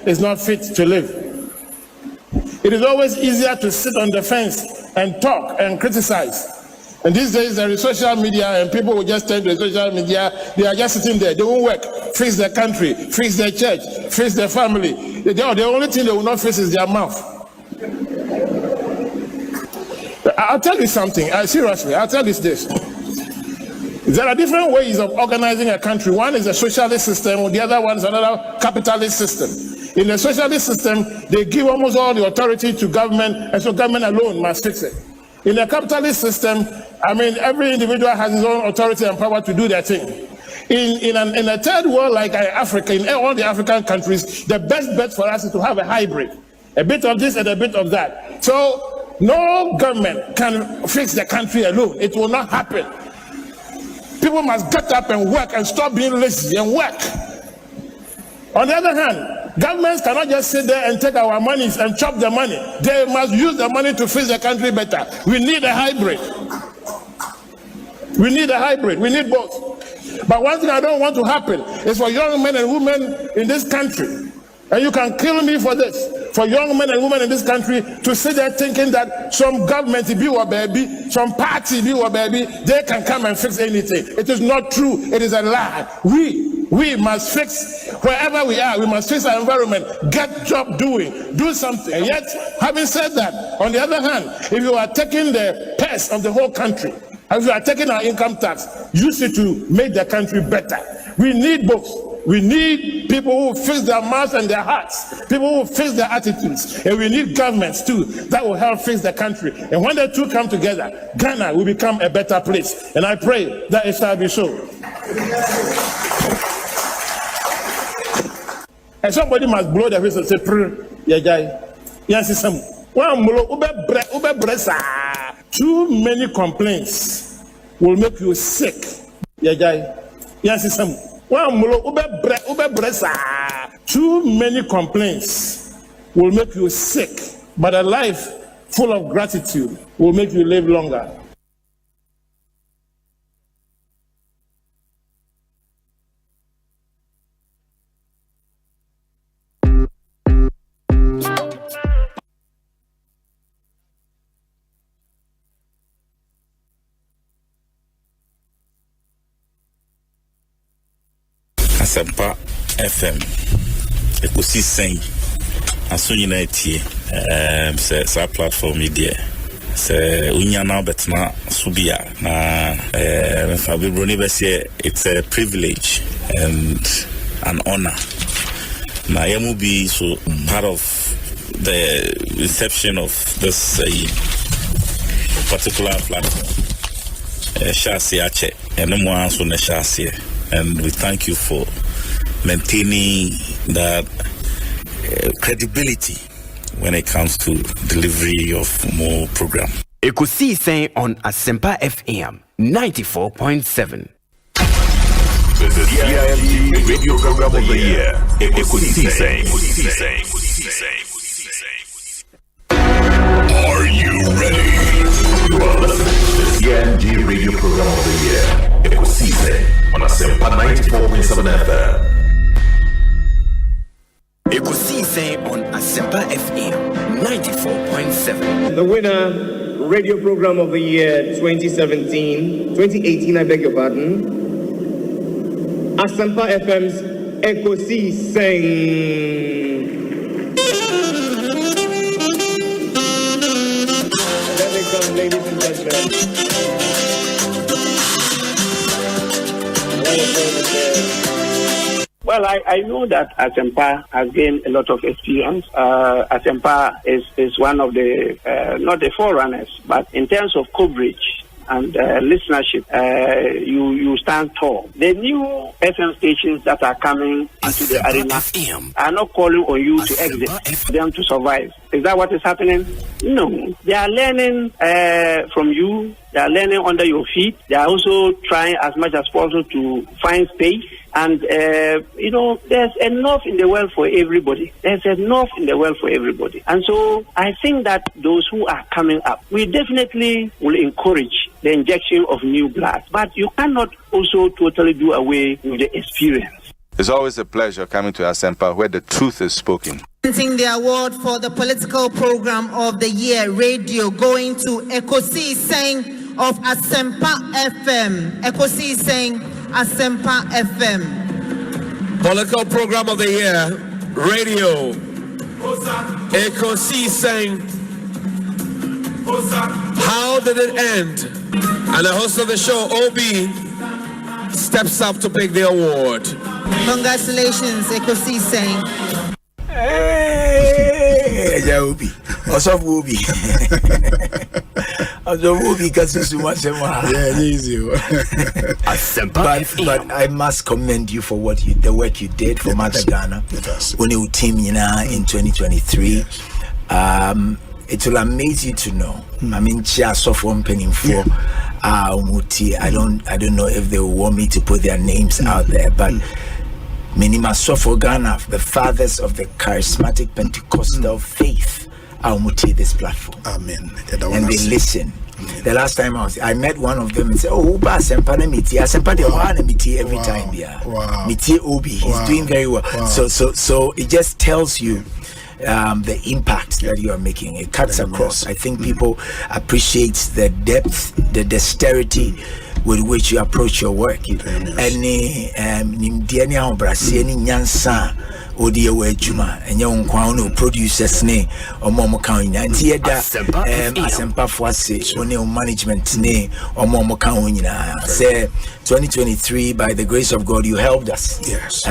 is not fit to live. It is always easier to sit on the fence and talk and criticize. And these days there is social media and people will just turn to the social media. They are just sitting there. They won't work, fix their country, fix their church, fix their family. The only thing they will not fix is their mouth. I'll tell you something. Seriously, I'll tell you this. There are different ways of organizing a country. One is a socialist system, the other one is another capitalist system. In the socialist system, they give almost all the authority to government, and so government alone must fix it. In the capitalist system, every individual has his own authority and power to do their thing. In a third world like Africa, in all the African countries, the best bet for us is to have a hybrid. A bit of this and a bit of that. So no government can fix the country alone. It will not happen. People must get up and work and stop being lazy and work. On the other hand, governments cannot just sit there and take our monies and chop the money. They must use the money to fix the country better. We need a hybrid. We need a hybrid. We need both. But one thing I don't want to happen is for young men and women in this country, and you can kill me for this, for young men and women in this country to sit there thinking that some government be or baby, some party be or baby, they can come and fix anything. It is not true. It is a lie. We must fix wherever we are. We must fix our environment, get job doing, do something. And yet, having said that, on the other hand, if you are taking the purse of the whole country, if you are taking our income tax, use it to make the country better. We need both. We need people who fix their mouths and their hearts, people who fix their attitudes, and we need governments too that will help fix the country. And when the two come together, Ghana will become a better place. And I pray that it shall be so. And somebody must blow their face and say, yes, some. Too many complaints will make you sick. Yes, some. Too many complaints will make you sick, but a life full of gratitude will make you live longer. Asempa FM, Ekosiisen Unity, sa platform media. Se unyana betna subia na Fabibroni bese, it's a privilege and an honor. Na yamu be so part of the reception of this particular platform. Shasi ache, and so ne shasi. And we thank you for maintaining that credibility when it comes to delivery of more program. Ekosiisen On Asempa FM 94.7. The CIMT Radio Program of the Year. Ekosiisen. Are you ready? You are listening to the CIMT Radio Program of the Year. Ekosiisen On Asempa 94.7 FM. Ekosiisen On Asempa FM 94.7. The winner, Radio Program of the Year 2018, I beg your pardon. Asempa FM's Ekosiisen. Let it come, ladies and gentlemen. Well, I know that Asempa has gained a lot of experience. Asempa is one of the, not the forerunners, but in terms of coverage and listenership, you stand tall. The new FM stations that are coming into the arena are not calling on you to exit, them to survive. Is that what is happening? No. They are learning from you. They are learning under your feet. They are also trying as much as possible to find space. And, there's enough in the world for everybody. There's enough in the world for everybody. And so I think that those who are coming up, we definitely will encourage the injection of new blood. But you cannot also totally do away with the experience. It's always a pleasure coming to Asempa where the truth is spoken. The award for the political program of the year radio going to Ekosiisen of Asempa FM. Ekosiisen Asempa FM. Political program of the year radio. Ekosiisen. How did it end? And the host of the show, Obi, steps up to pick the award. Congratulations, Ekosiisen. Hey, Obi. Also, Obi. Also, Obi, because it's much more. Yeah, easy. But I must commend you for the work you did for Mother Ghana. When you team in 2023. It will amaze you to know. I mean, just from penning for Muti. I don't know if they want me to put their names out there, but Minima Sofo Ghana, the fathers of the charismatic Pentecostal faith, Muti this platform. Amen. And they listen. The last time I met one of them and said, "Oh, Asempa miti, Asempa de Omanhene miti every time, yeah. Wow. Miti Obi, he's doing very well." Wow. So it just tells you the impact that you are making. It cuts across. I think people appreciate the depth, the dexterity with which you approach your work. Any nimdiania obrasi any nyansa odi ewe juma enye onkwa no producers ne omo kan nya ntie da Asempa Fuase one management ne omo kan nyina say 2023 by the grace of God you helped us. Yes.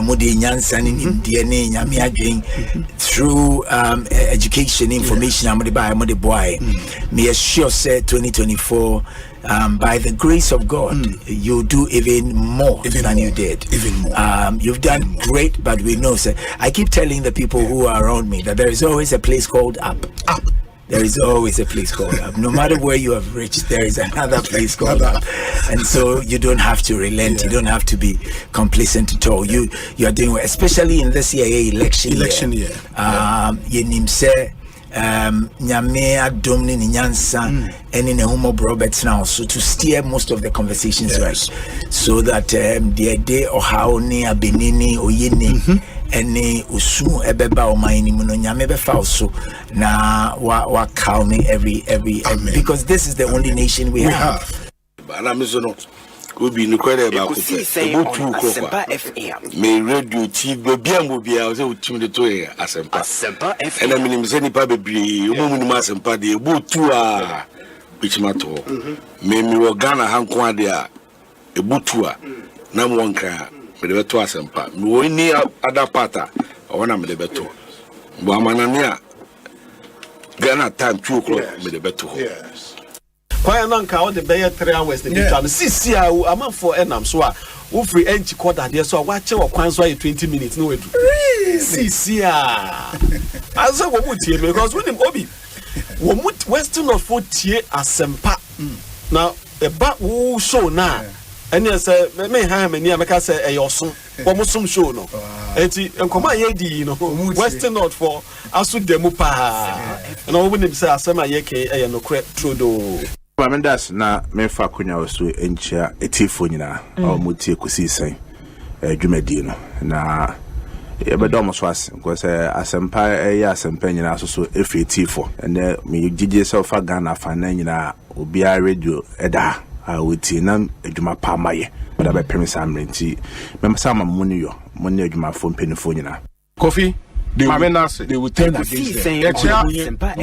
Mudi nyansa ni nimdie ne nyame adwen through education information amode by amode boy. Me assure say 2024 by the grace of God, you do even more than you did. Even more. You've done great, but we know, sir. I keep telling the people who are around me that there is always a place called up. Up. There is always a place called up. No matter where you have reached, there is another place called up. And so you don't have to relent. You don't have to be complacent at all. You are doing well, especially in this election year. You nimse. Nyame adomni ni nyansa eni ne humo Roberts now so to steer most of the conversations right so that the day or how ni abenini oyeni eni usu ebeba omaini muno nyame befa also na wa calming every because this is the only nation we have. Bana mizono Obi nukwere ba ko Asempa FM. Me radio TV bia mo bia o se utim de to Asempa FM. Ena minim se nipa bebre o mu nim Asempa de ebutu a bichimato. Me wo Ghana hanko ade a ebutu a na mo nka me de beto Asempa. Me wo ni ada pata o na me de beto. Bo amanane a Ghana time 2 o'clock me de beto. Yes. Why not all the bay 3 hours? The time see a man for enam so we free enchi Koda there so watch your kwan so 20 minutes no way. See as we mutie because when him Obi we mut western of 40 Asempa now a back who show now and yes me ha me ni ameka say e yoso wo musum show no enti enkoma ye di no western not for asu demu pa na wo nim say asema ye ke e no kre trodo Mendas na mefa kunya osu enchia etifo nyina mutie Ekosiisen dwumadi no na ebedom so ase because Asempa Asempa nyina so efi etifo and me gigi self Ghana fa na nyina obi a radio eda awuti na adwuma pa maye but be pemisa mrenti memsa mamuni yo moni adwuma fo mpenifo nyina Kofi they will take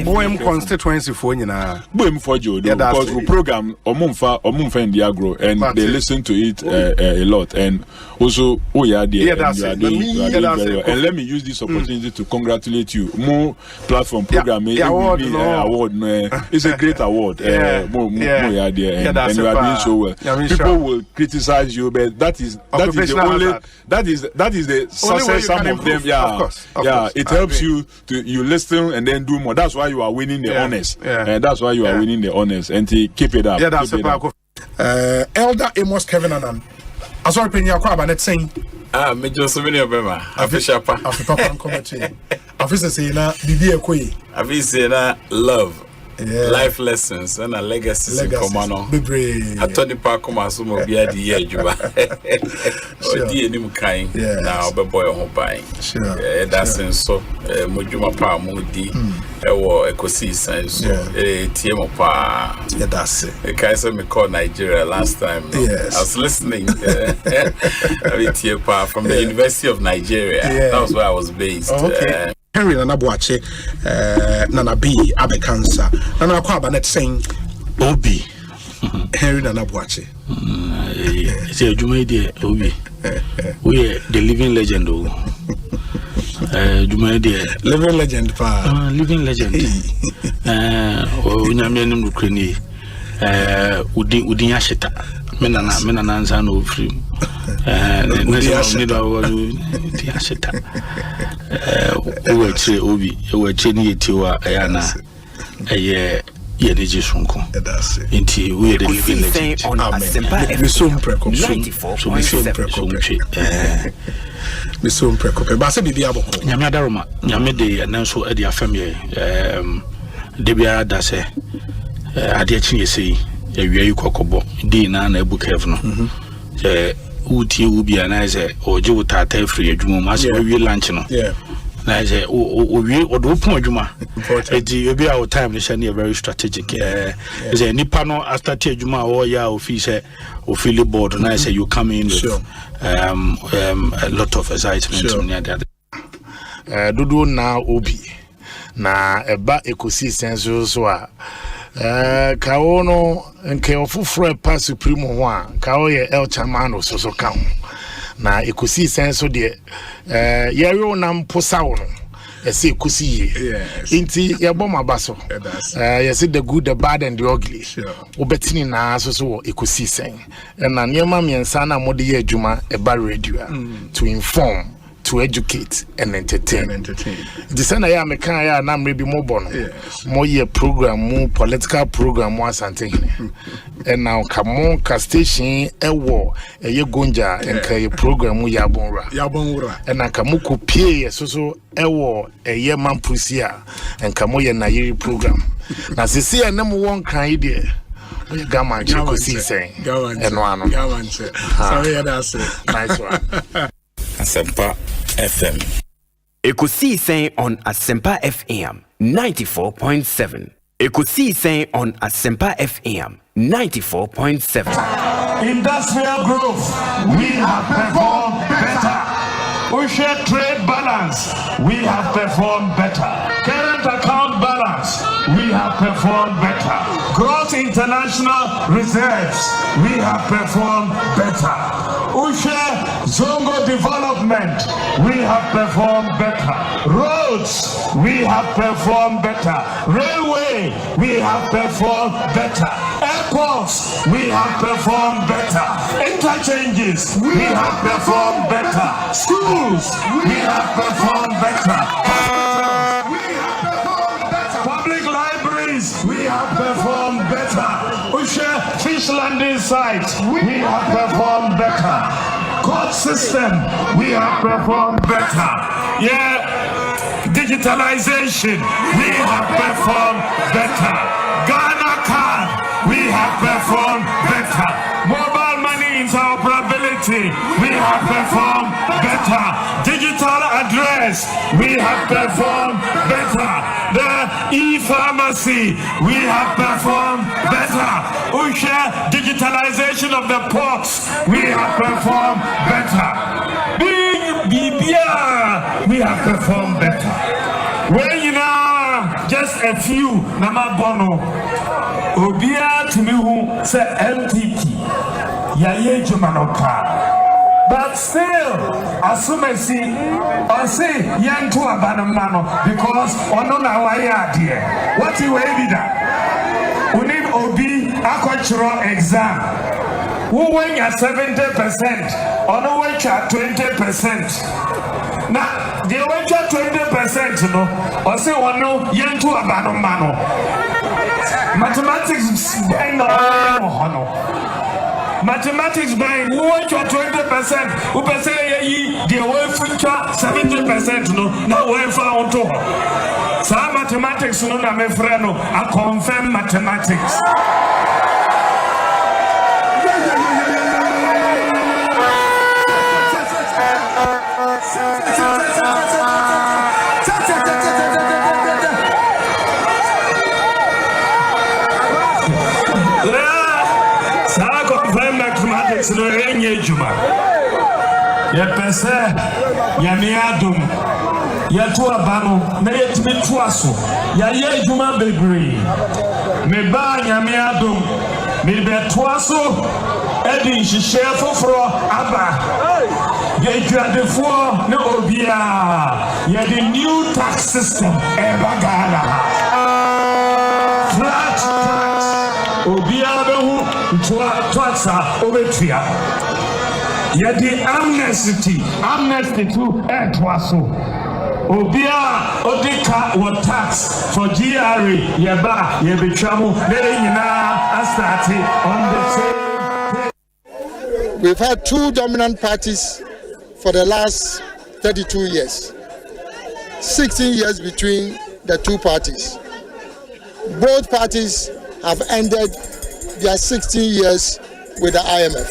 Boem constituency for Boem for you because we program Omumfa in the agro and they listen to it a lot and also and let me use this opportunity to congratulate you. More platform program award it's a great award. And you are doing so well. People will criticize you, but that is the success some of them. It helps you to listen and then do more. That's why you are winning the honors. And that's why you are winning the honors. And keep it up. That's Elder Amos Kevin Anan. I saw Penya Kwabena net saying me just so many of them official after papa commentary officer say na bibi ekoi say na love life lessons and a legacies in Komano. Attorney Parkoma Sumo be at the year, Juba. Dear Nim Kain, now, but boy, on buying. That's in so Mujuma Pa Mudi, Ekosiisen, so TM Pa. That's it. The Kaiser me called Nigeria last time. Yes. I was listening from the University of Nigeria. That was where I was based. Okay. Henry Nanabuache, Nana B, Abe Cancer, Nana Kwabena saying, Obi, Henry Nanabuache. It's a Jumaidi, Obi. We are the living legend. Jumaidi, living legend, pa. Living legend. Unyamian Ukraine, Udinyashita, Menana Zano free. Udinyashita. Obi ewe cheni etiwa ayana eye yeneji sunko inti we the living legend on Asempa FM 94.7 ba se bibia boko nyame adaroma nyame de nanso e de afam ye de bia da se ade chi yesi awia yi kokobo di na ebuka ev no uti ubi anaze oje utata efri adwuma ma se we lunch no na je we odo pon adwuma edi obi our time ni share very strategic is nipa no after ti adwuma o ya office o feel board na say you come in with a lot of excitement near that dodo na obi na eba Ekosiisen so a kawo no nke ofufro pa supreme ho a kawo ye el chamano so ka ho na Ekosiisen so de yero na mposa wo no ese Ekosi inti ye bom abaso ye say the good the bad and the ugly obetini na so Ekosiisen na niema miensa na mode ye adwuma eba radio to inform, to educate and entertain. The sana ya meka ya na mrebi mo bono. Mo ye program mo political program mo Asante. And now kamo ka station ewo ye gonja enka ye program mo yabonra. And na kamo ko pie so ewo ye mampusia enka mo ye na yiri program. Na sisi ya nemu won kan ide. We gama Ekosiisen. Enwano. Sorry that's it. Nice one. Asempa FM. Ekosiisen on Asempa FM 94.7. Ekosiisen on Asempa FM 94.7. Industrial growth, we have performed better. We share trade balance, we have performed better. Current account balance, we have performed better. Gross international reserves, we have performed better. We share Zongo development, we have performed better. Roads, we have performed better. Railway, we have performed better. Airports, we have performed better. Interchanges, we have performed better. Schools, we have performed better. We have performed better. Public libraries, we have performed better. Usher fish landing sites, we have performed better. Court system, we have performed better. Digitalization, we have performed better. Ghana card, we have performed better. Mobile money interoperability, we have performed better. Digital address, we have performed better. The e-pharmacy, we have performed better. Usher digitalization of the ports, we have performed better. We have performed better. Well, you know, just a few nama bono. Obia to me who say MTT. Yaye Jumanoka. But still, asumesi, I say young to abanamano because onona waya dear. What you will that? We need Obi Aquatural exam. Who win at 70%, or no win at 20%. Now, the win at 20%, you know, or say one no young to abanamano. Mathematics bang on. Mathematics bang, who went to 20%, who can say the way future 70%, no, now way found to her. Some mathematics mathematics no na me frɛ no a confirm mathematics. No enye juma ye pese ya mi adum ya to abano na ye timi to aso ya ye juma bebre me ba nya mi adum me be to aso edi hihye foforo aba ye juadefo ne obia ye the new tax system e bagala flat tax obia behu Twatsa Obetia. Yadi amnesty to Etwaso. Obia Odika or tax for GRE Yaba Yebichamu Nerina Asante on the same. We've had two dominant parties for the last 32 years. 16 years between the two parties. Both parties have ended their 16 years with the IMF.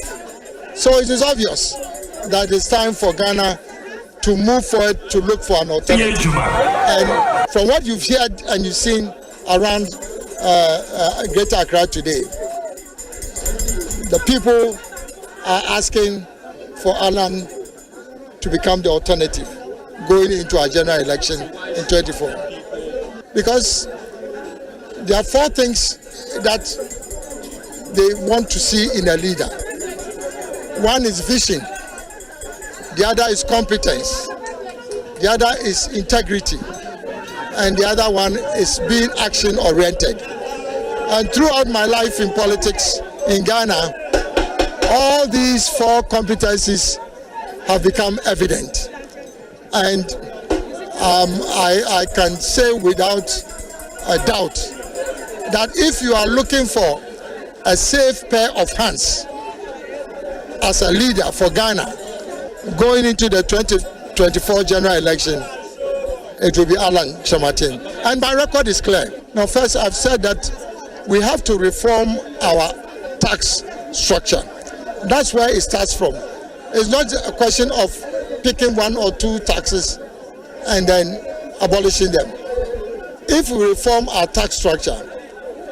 So it is obvious that it's time for Ghana to move forward to look for an alternative. And from what you've heard and you've seen around Greater Accra today, the people are asking for Alan to become the alternative going into our general election in 24. Because there are four things that they want to see in a leader. One is vision, the other is competence, the other is integrity, and the other one is being action oriented. And throughout my life in politics in Ghana, all these four competencies have become evident. And I can say without a doubt that if you are looking for a safe pair of hands as a leader for Ghana going into the 2024 general election, it will be Alan Shamatin. And my record is clear. Now, first, I've said that we have to reform our tax structure. That's where it starts from. It's not a question of picking one or two taxes and then abolishing them. If we reform our tax structure,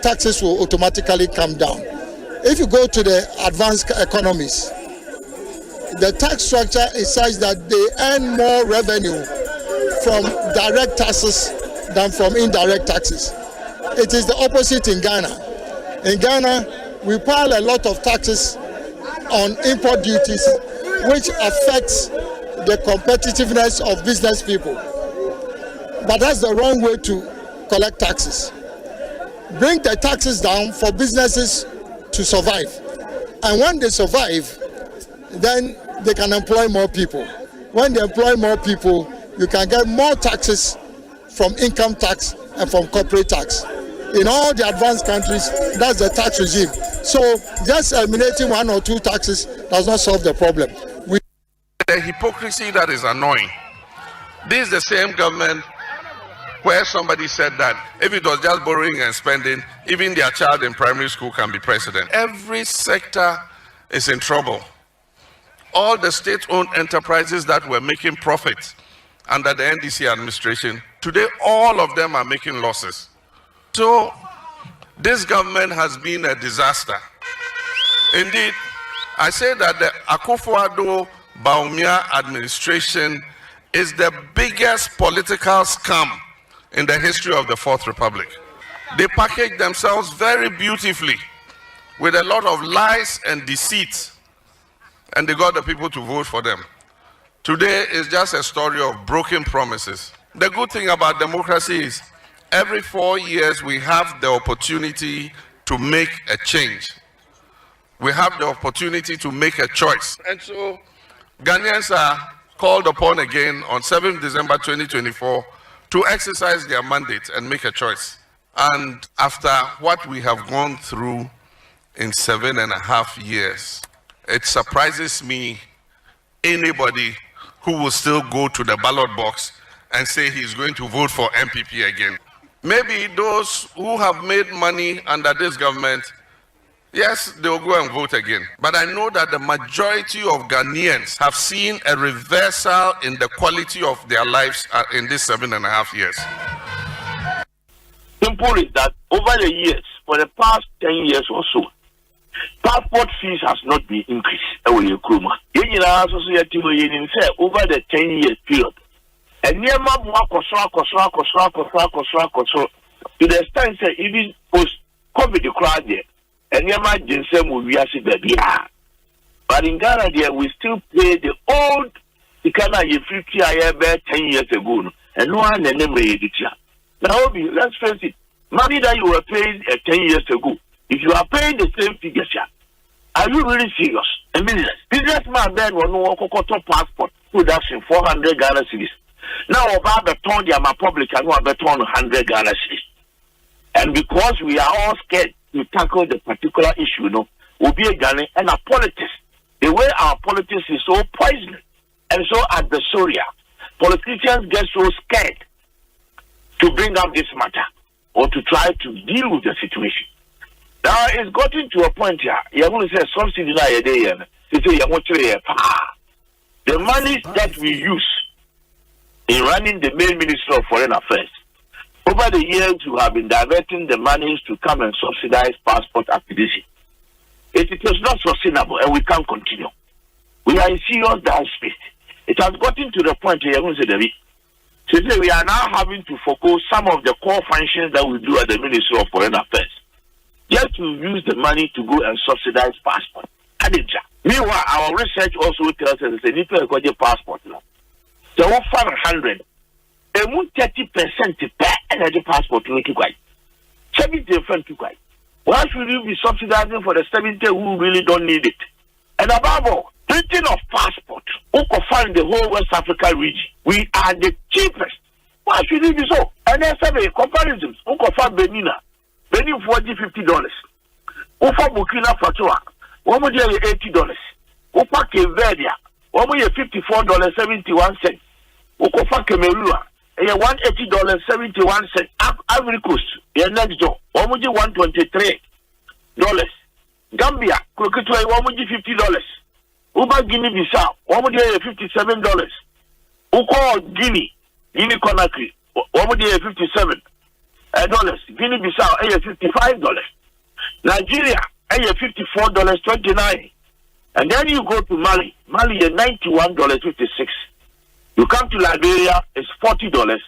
taxes will automatically come down. If you go to the advanced economies, the tax structure is such that they earn more revenue from direct taxes than from indirect taxes. It is the opposite in Ghana. In Ghana, we pile a lot of taxes on import duties, which affects the competitiveness of business people. But that's the wrong way to collect taxes. Bring the taxes down for businesses to survive. And when they survive, then they can employ more people. When they employ more people, you can get more taxes from income tax and from corporate tax. In all the advanced countries, that's the tax regime. So just eliminating one or two taxes does not solve the problem. The hypocrisy that is annoying. This is the same government where somebody said that if it was just borrowing and spending, even their child in primary school can be president. Every sector is in trouble. All the state-owned enterprises that were making profits under the NDC administration, today all of them are making losses. So this government has been a disaster. Indeed, I say that the Akufo-Addo Bawumia administration is the biggest political scam in the history of the Fourth Republic. They package themselves very beautifully with a lot of lies and deceit, and they got the people to vote for them. Today is just a story of broken promises. The good thing about democracy is every 4 years we have the opportunity to make a change. We have the opportunity to make a choice. And so Ghanaians are called upon again on 7th December 2024 to exercise their mandate and make a choice. And after what we have gone through in 7.5 years, it surprises me anybody who will still go to the ballot box and say he's going to vote for MPP again. maybe those who have made money under this government, yes, they will go and vote again. But I know that the majority of Ghanaians have seen a reversal in the quality of their lives in these 7.5 years. Simple is that over the years, for the past 10 years or so, passport fees has not been increased. Over the 10 years period. And near my to the extent that even post COVID the crowd there, and near my ginseng will be as baby. But in Ghana there we still pay the old Ikana 50 I 10 years ago, and no one and never it. Now let's face it, money that you were paying 10 years ago, if you are paying the same figures here, are you really serious? A businessman then will no passport production 400 Ghana cedis. Now about the turn the public and about 100 Ghana cedis. And because we are all scared to tackle the particular issue, we'll be a Ghana and our politics. The way our politics is so poisonous and so adversarial, politicians get so scared to bring up this matter or to try to deal with the situation. Now it's gotten to a point here. You're going to say subsidy a day, the money that we use in running the main Ministry of Foreign Affairs, over the years you have been diverting the monies to come and subsidize passport acquisition. It is not sustainable and we can't continue. We are in serious down space. It has gotten to the point here, today we are now having to focus some of the core functions that we do at the Ministry of Foreign Affairs, just to use the money to go and subsidize passport. Meanwhile, our research also tells us that the need to get passport now. So 100, 30% per energy passport to quite 70% to quite. Why should you be subsidizing for the 70 who really don't need it? And above all, printing of passport, who can find the whole West Africa region, we are the cheapest. Why should it be so? And then some comparisons, who can find Benin for $50, who for Burkina Faso, one would $80, who for Cape 54.71. Who can find Cameroon, $180.71. Ivory Coast, your next door, $123. Gambia, $50. Uba Guinea-Bissau, $57. Uko Guinea Conakry, $57. Guinea-Bissau, $55. Nigeria, $54.29. And then you go to Mali, $91.56. You come to Liberia, it's $40.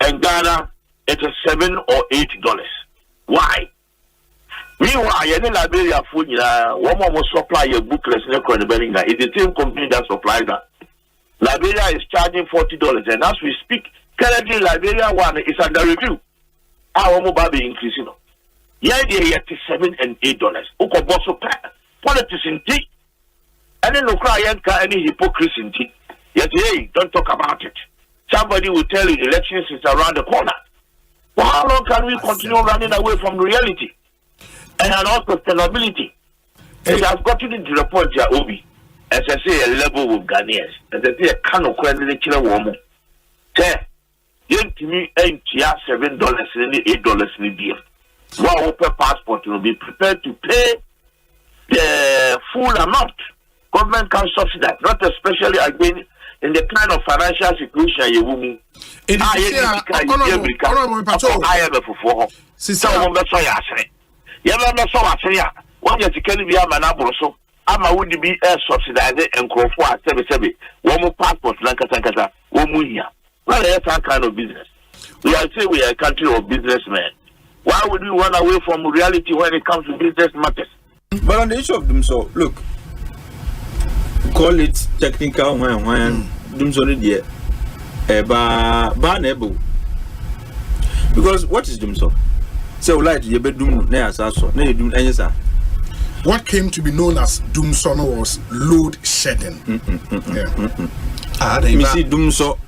And Ghana, it's $7 or $8. Why? Meanwhile, in Liberia, one more supply a booklets in the it's the same company that supplies that. Liberia is charging $40, and as we speak, currently Liberia one is under review. Our mobile be increasing. Yeah, they are $7 and $8. Oko Bonsu politics in tea, and then no cry any hypocrisy in tea. Yet, hey, don't talk about it. Somebody will tell you elections is around the corner. For how long can we continue running away from reality and also sustainability? It has gotten into the point here, Obi, as I say, a level with Ghanaians, as I say, a can of credit killer woman. Say, you to me, $7 and $8 in a deal. One open passport will be prepared to pay the full amount. Government can subsidize, not especially again in the kind of financial situation you will mean. It is one you can be a manable so I would be subsidized and call for 7 one more passport Lankata, one more year. Well, that's our kind of business. We are saying we are a country of businessmen. Why would we run away from reality when it comes to business matters? But on the issue of them, so look, call it technical when them so the because what is them so? So like you be doom na asaso na you doom anysa. What came to be known as Doomson was load shedding. You see Doomso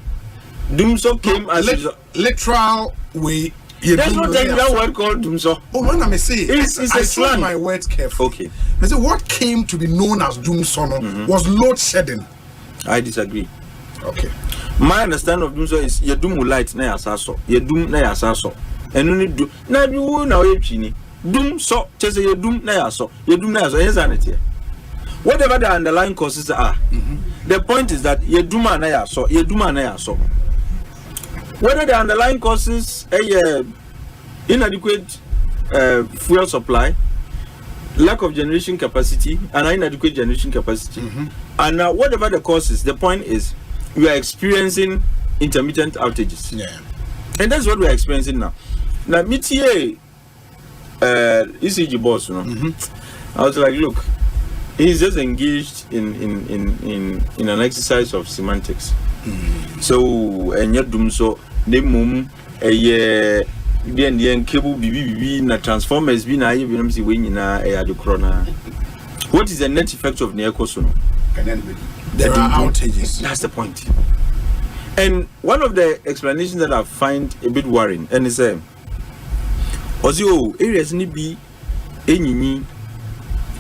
came as literal way. There's no technical word called Doomso. Oh, when I say it's I choose my words carefully. Okay. I say what came to be known as Doomson was load shedding. I disagree. Okay. My understanding of doom so is you doom light na yasaso. You doom na yasaso. And only do na do na oyechini. Doom so chese you doom na yaso. You doom na yaso. Insanity. Whatever the underlying causes are, the point is that you doom na yaso. You doom na yaso. Whether the underlying causes inadequate fuel supply, lack of generation capacity, and inadequate generation capacity, and whatever the causes, the point is we are experiencing intermittent outages. Yeah. And that's what we are experiencing now. Now, ECG boss, you know, I was like, look, he's just engaged in an exercise of semantics. So, and yet, doom so, the mum, the cable BB, na transformers, be na even see when na the corona. What is the net effect of Neocosono? There are outages. That's the point. And one of the explanations that I find a bit worrying, and it's Osei areas need be any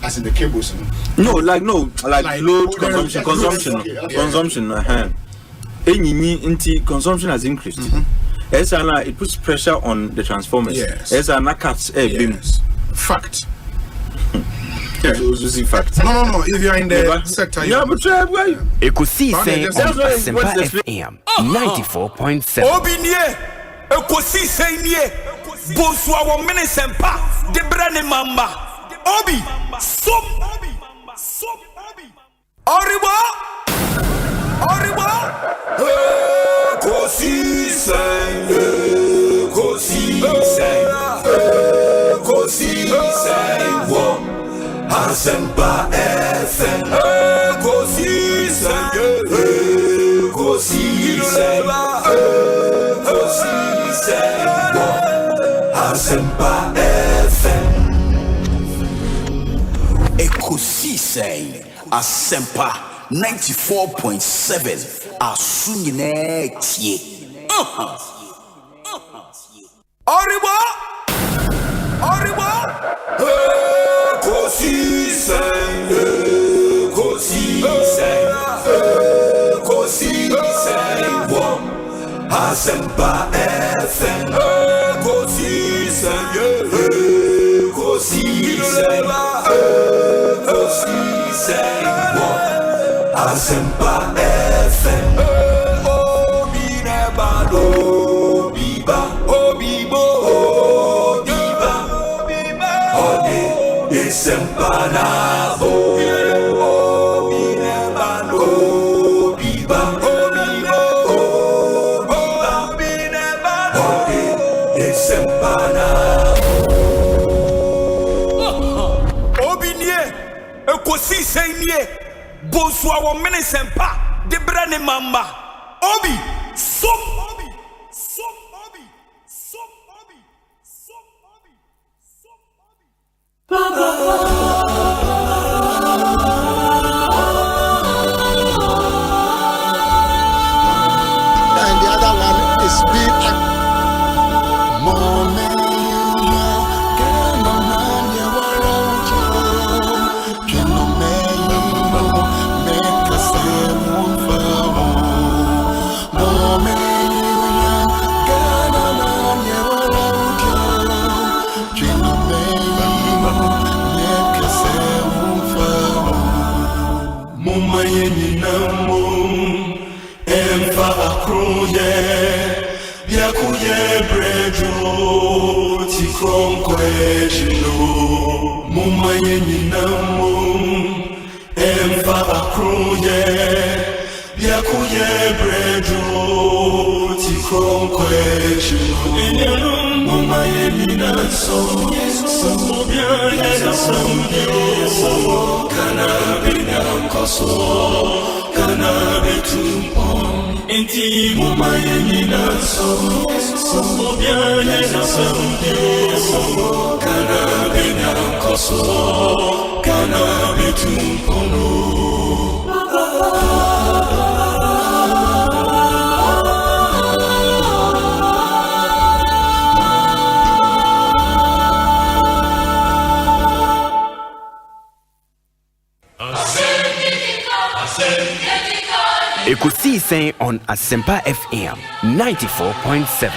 as in the cables. No, like load consumption. Any consumption has increased. It puts pressure on the transformers. Yes. Beam. Fact. Yeah. Fact. No. If you are in the sector, Ekosiisen On Asempa FM 94.7. Obinye, Ekosiisen nie, Bonsu awon mene sempa, de brane mamba. Obi, som. Oribo. Ekosiisen wo. Asempa FM. Ekosiisen wo. Asempa FM. Ekosiisen Asempa 94.7. Asunyine tie. Oribo. Ekosiisen wo. Asempa FM. Ekosiisen wo. Asempa FM. Ekosiisen nie, Bonsu awon mene sempa, de brane mamba. Obi, som. And the other one is being Ekosiisen on Asempa FM 94.7.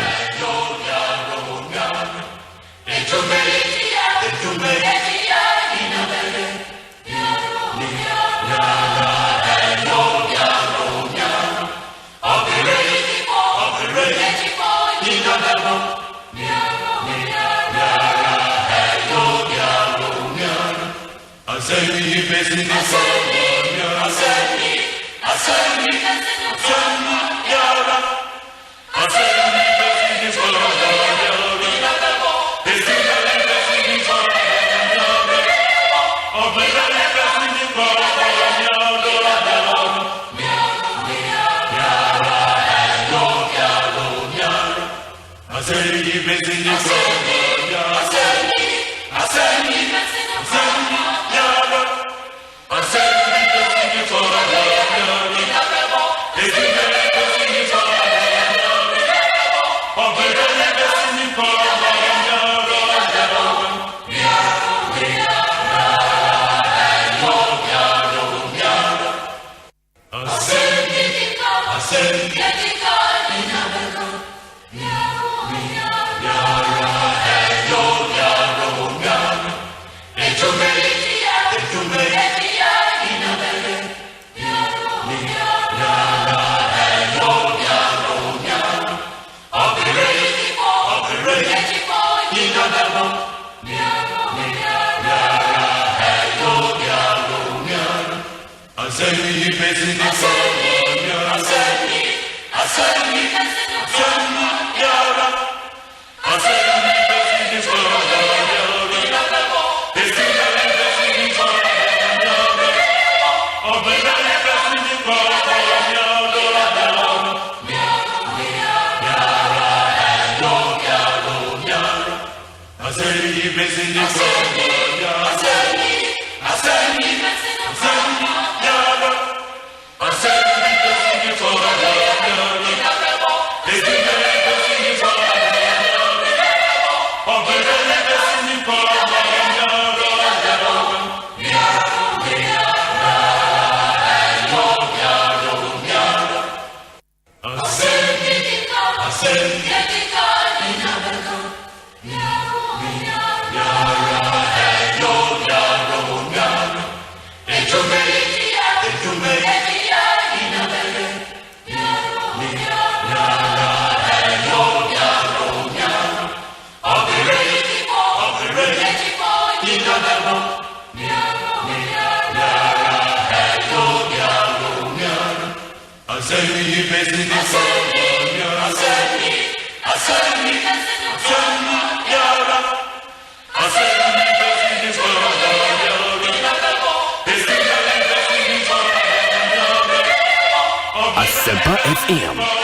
Asempa FM.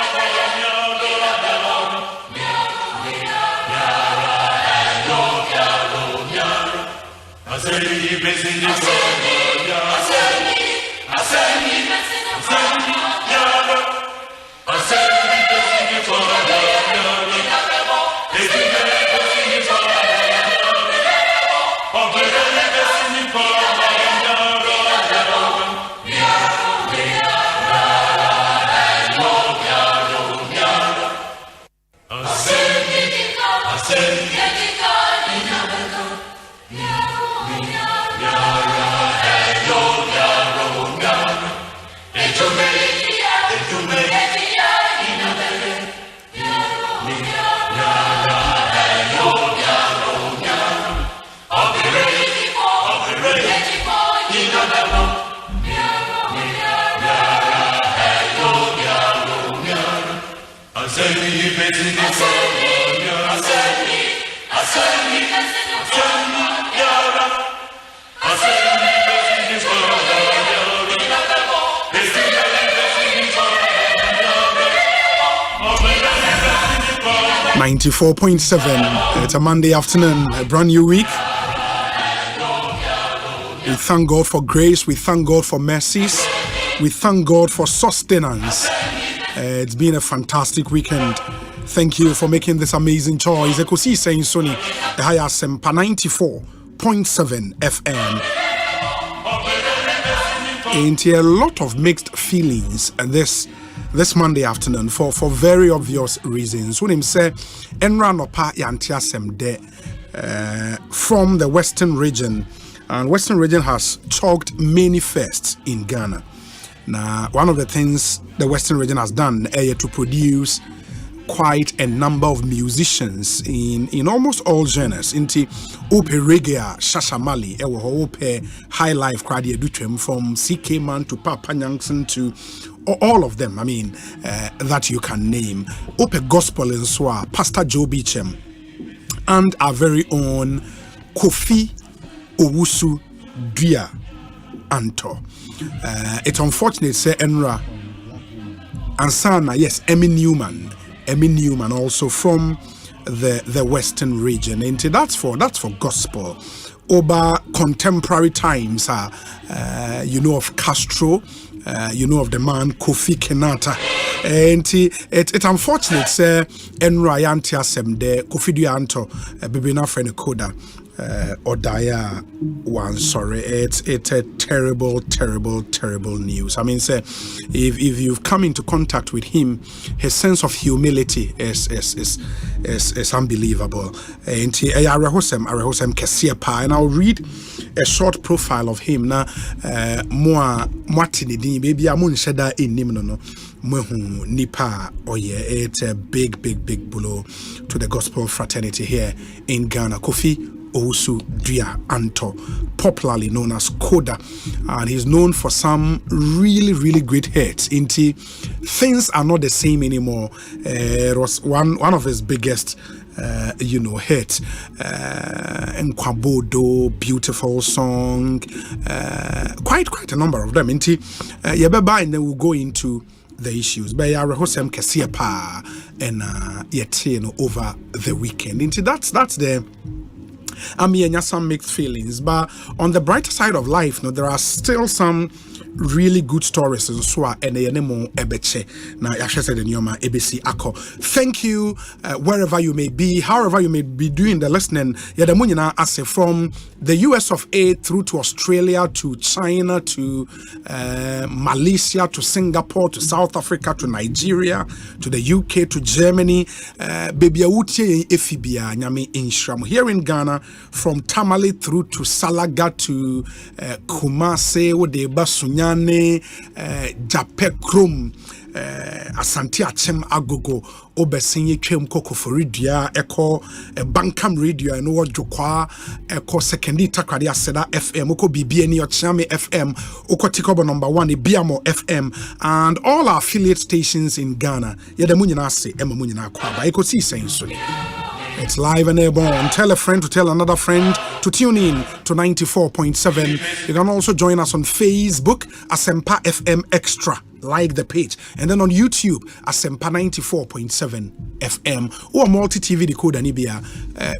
It's a Monday afternoon, a brand new week. We thank God for grace. We thank God for mercies. We thank God for sustenance. It's been a fantastic weekend. Thank you for making this amazing choice. Ekosiisen Sony, the high Asempa 94.7 FM. Ain't a lot of mixed feelings and this this Monday afternoon for very obvious reasons. When him say Enra Nopa Yantia Semde from the Western region, and Western region has chalked many firsts in Ghana. Now, one of the things the Western region has done is to produce quite a number of musicians in almost all genres. Into Ope Reggae, Shashamali, Ope High Life, Kradi Edutrem, from CK Man to Papa Nyankson to all of them, I mean, that you can name. Ope Gospel in Swa, Pastor Joe Beecham, and our very own Kofi Owusu Dia Anto. It's unfortunate, say Enra Ansana, yes, Emmy Newman also from the Western region. And that's for gospel. Over contemporary times, you know of Castro, you know of the man Kofi Kenata. And it's unfortunate, say Enra Yantia Semde, Kofi Duanto, Bibina friend Koda. Odaya one, sorry, it's a terrible news. I mean, say if you've come into contact with him, his sense of humility is unbelievable. And arehosem kesia, and I'll read a short profile of him now. Mwatini baby amun sheda in nimno Muhu Nipa Oye. It's a big blow to the gospel fraternity here in Ghana. Kofi Owusu Dia Anto, popularly known as Koda, and he's known for some really great hits. Into Things Are Not the Same Anymore. It was one of his biggest hits. Nkwabodo, beautiful song, quite a number of them. Into Yabeba, and then we'll go into the issues. But Arehosem Kesia Pa and over the weekend. Into that's the I mean, some mixed feelings, but on the brighter side of life, there are still some really good stories in Swa and Ebeche. Now, I said in Yoma ABC Ako. Thank you, wherever you may be, however you may be doing the listening. Yadamunina Ase from the US of A through to Australia to China to Malaysia to Singapore to South Africa to Nigeria to the UK to Germany. Baby Awutie Efibia Nyame Inshram here in Ghana, from Tamale through to Salaga to Kumase Wodeba Sunyane Japekrum Asante Achem Agogo Obesenye Twem Koko for Radio Eko Bankam Radio and Ojokwa Eko Sekendi Takradi Aseda FM Oko BBN Ochame FM Oko Tikobo #1 Biamo FM and all our affiliate stations in Ghana. Yedamunyina se Emamunyina Kwaba Ekosiisen On Asempa. It's live and airborne. Tell a friend to tell another friend to tune in to 94.7. You can also join us on Facebook, Asempa FM Extra. Like the page. And then on YouTube, Asempa 94.7 FM. Or multi-TV decoder Nibia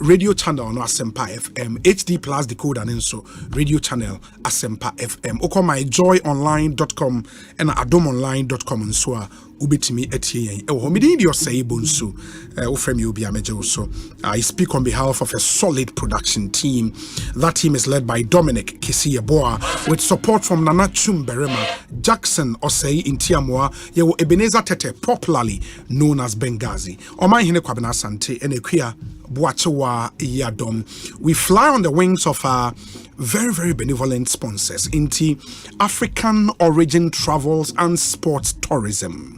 radio channel on Asempa FM. HD plus decoder and so radio channel Asempa FM. Oko myjoyonline.com and adomonline.com and so ubitimi etie homidi your say Bonsu ufremi ubi ameje also. I speak on behalf of a solid production team. That team is led by Dominic Kisiyeboa with support from Nana Chumberema, Jackson Osei in Tiamwa, Yewo Ebenezer Tete, popularly known as Benghazi. Omanhene Kwabena Asante and Equia Boachewa Yadom. We fly on the wings of our very benevolent sponsors into African origin travels and sports tourism.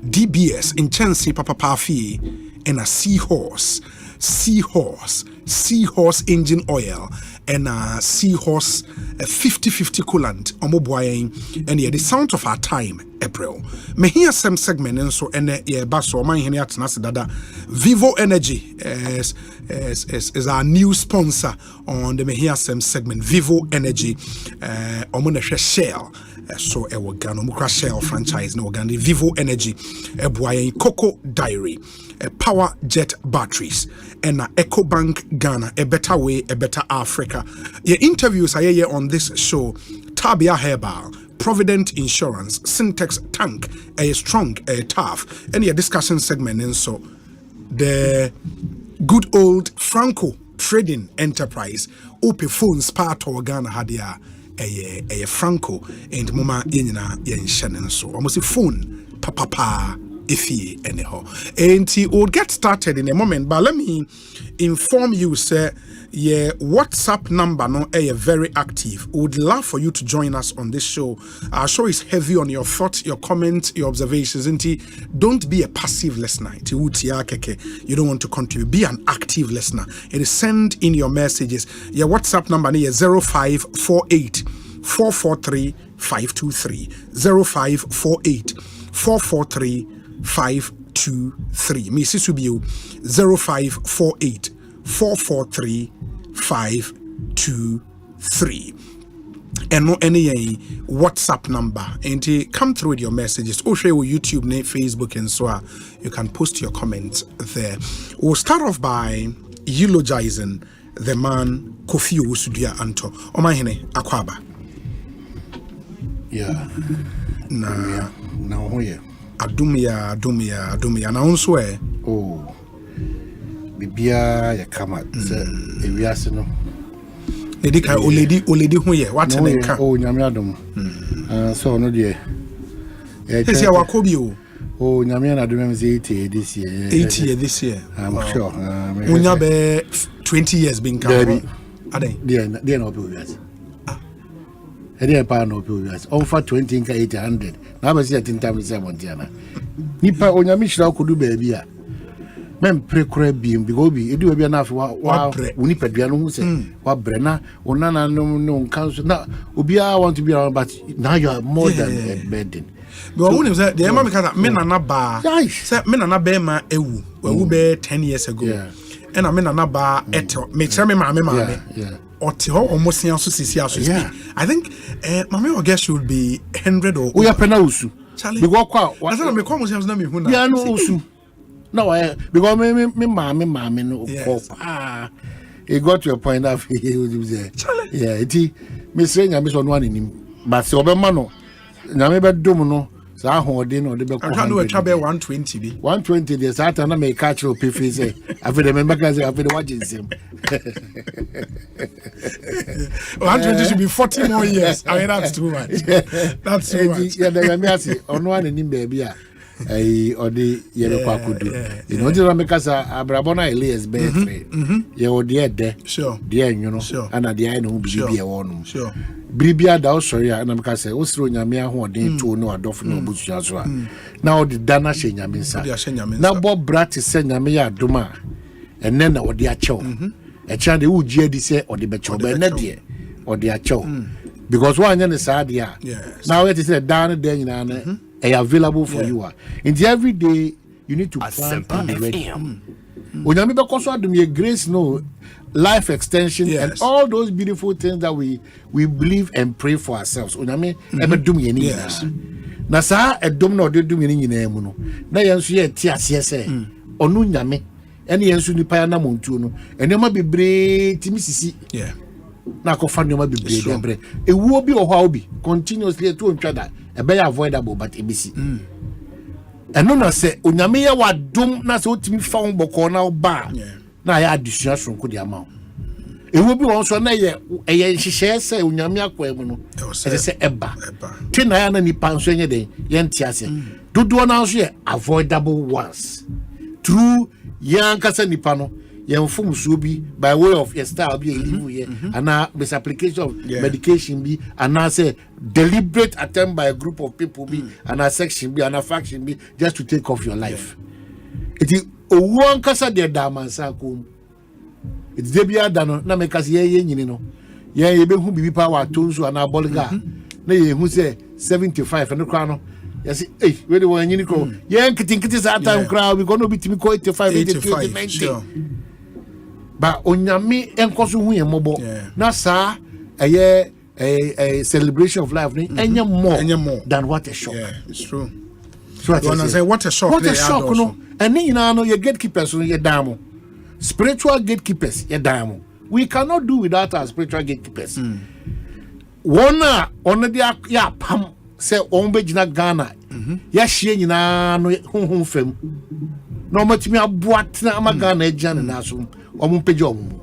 DBS in Chensi Papa Pafi and a seahorse engine oil and a seahorse 50-50 coolant omoboying and the sound of our time April. Me hear some segment and so and baso Omanhene atnase dada. Vivo Energy is our new sponsor on the Me hear some segment. Vivo Energy omone Shell. So ewo Ghana mukra Shell franchise no Ghana Vivo Energy ebuayen Cocoa Diary Power Jet Batteries and EcoBank Ghana, a better way, a better Africa. Your interviews are here on this show. Tabia Herbal, Provident Insurance, Syntex Tank, a strong, a tough, and your discussion segment and so the good old Franco Trading Enterprise, Ope Phones part of Ghana Hadia. A Franco and Mama Yenina Yen Shannon so almost a phone papa ifie anyhow. And we'll get started in a moment, but let me inform you, sir. Yeah, WhatsApp number no very active. We would love for you to join us on this show. Our show is heavy on your thoughts, your comments, your observations. Don't be a passive listener. You don't want to contribute. Be an active listener. It is send in your messages. Your WhatsApp number is 0548 443 523 0548 443 523. Mrs. Subio 0548 443 523. And no any WhatsApp number. And come through with your messages. Osei or YouTube, Facebook, and so on. You can post your comments there. We'll start off by eulogizing the man Kofi Owusudia Anto. Omanhene Akwaba. Yeah. Na hoye. Adumia. Na unswe. Oh. Bibia ya kama se ewiase no. Edika oledi hoye. What na nka. Oh, nyame adom. So no de. This year wakobi o. Oh, nyame na adom say 80 this year. 80 years this year. I'm sure. Unya be 20 years been come. Ade. They no be wiase. Ede pa no be wiase. On for 20 nka 800. Na ba say 10 times 70 na. Nipa onyame hira kodu ba bia. Mem prekora biem because be edu bia na afi wa woni padua no hu se wa bre na onana no council na obia want to be around, but now you are more than a burden. But when say the mama because me na ba say me na be ma ewu be 10 years ago and me na ba eto me tell me mama oti ho almost so sisi aso speak. I think mama I guess should be 100 or we are penausu because kwa I said me come na me hu na ya no usu. No, because me mommy no it got to a point of he was there. Yeah, it me saying I miss on one in him. But so be mano. Na me be dum no. Sa hoden no de be ko. I know a trabe 120 be. 120 the Satan na me catch up pifi say. I feel the member can say I feel the watching him. 120 should be 40 more years. I mean that's too much. That's too much. Yeah, the me say on one in him baby ah. Or the yellow pakudu. You know, the Ramekasa Abrabona Elias Bedfrey. You dear there. Sure. Dear, you know, and at the end who be a one. Sure. Bribia da sorry, and I'm Cassa, Ostro Yamia, who are doing to no adoption bush as well. Now the Dana Shenyamisa. Now Bob Brat is send Yamia Duma, and then or the Acho. A child who JD say or the Becho, Benedia, or the Acho. Because one is sad, yeah. Now it is a down there in available for you. And every day you need to plan and be ready. When you because what do me grace no life extension and all those beautiful things that we believe and pray for ourselves. When I mean ever do me any na sa e dom na ode do me ni nyina mu no na yenso ye ti ase se onu nyame ene yenso ni pa na montuo no enema bebre timi sisi na ko fa nyoma bebre debre ewuo bi oho obi continuously to ntwa da e be avoidable but ebisi eno na se onyame ye wadom na se otimi fa ho boko na oba na ya adusua sonko di ama ewuo bi won so na ye hihye se onyame akwa mu no e se eba ti na ya na nipa nso enye den ye ntiase dodo na nso ye avoidable ones through yan kasa nipa no yemfum so bi by way of your style be live here and misapplication of medication be and say deliberate attempt by a group of people be and a section be and a faction be just to take off your life. It is one kasa de damansa kum. It's debia dano na make us ye nyini no. Ye be hu bibi power tonso and aboliga. Na ye hu say 75 and crown no. Yes, hey, where the one nyini ko. Ye nkitinkiti sa time crowd we go no bitimi ko 85 90. Sure. But onyame enkoso hu yemobo na sa a celebration of life any more than what a shock. It's true. So I say what a shock no and you know your gatekeepers your damo spiritual gatekeepers your damo we cannot do without our spiritual gatekeepers one on the ya pam say ombe jina Ghana ya hie nyina no honhom fam no matimi aboat na amagana ejane na so omo peje omo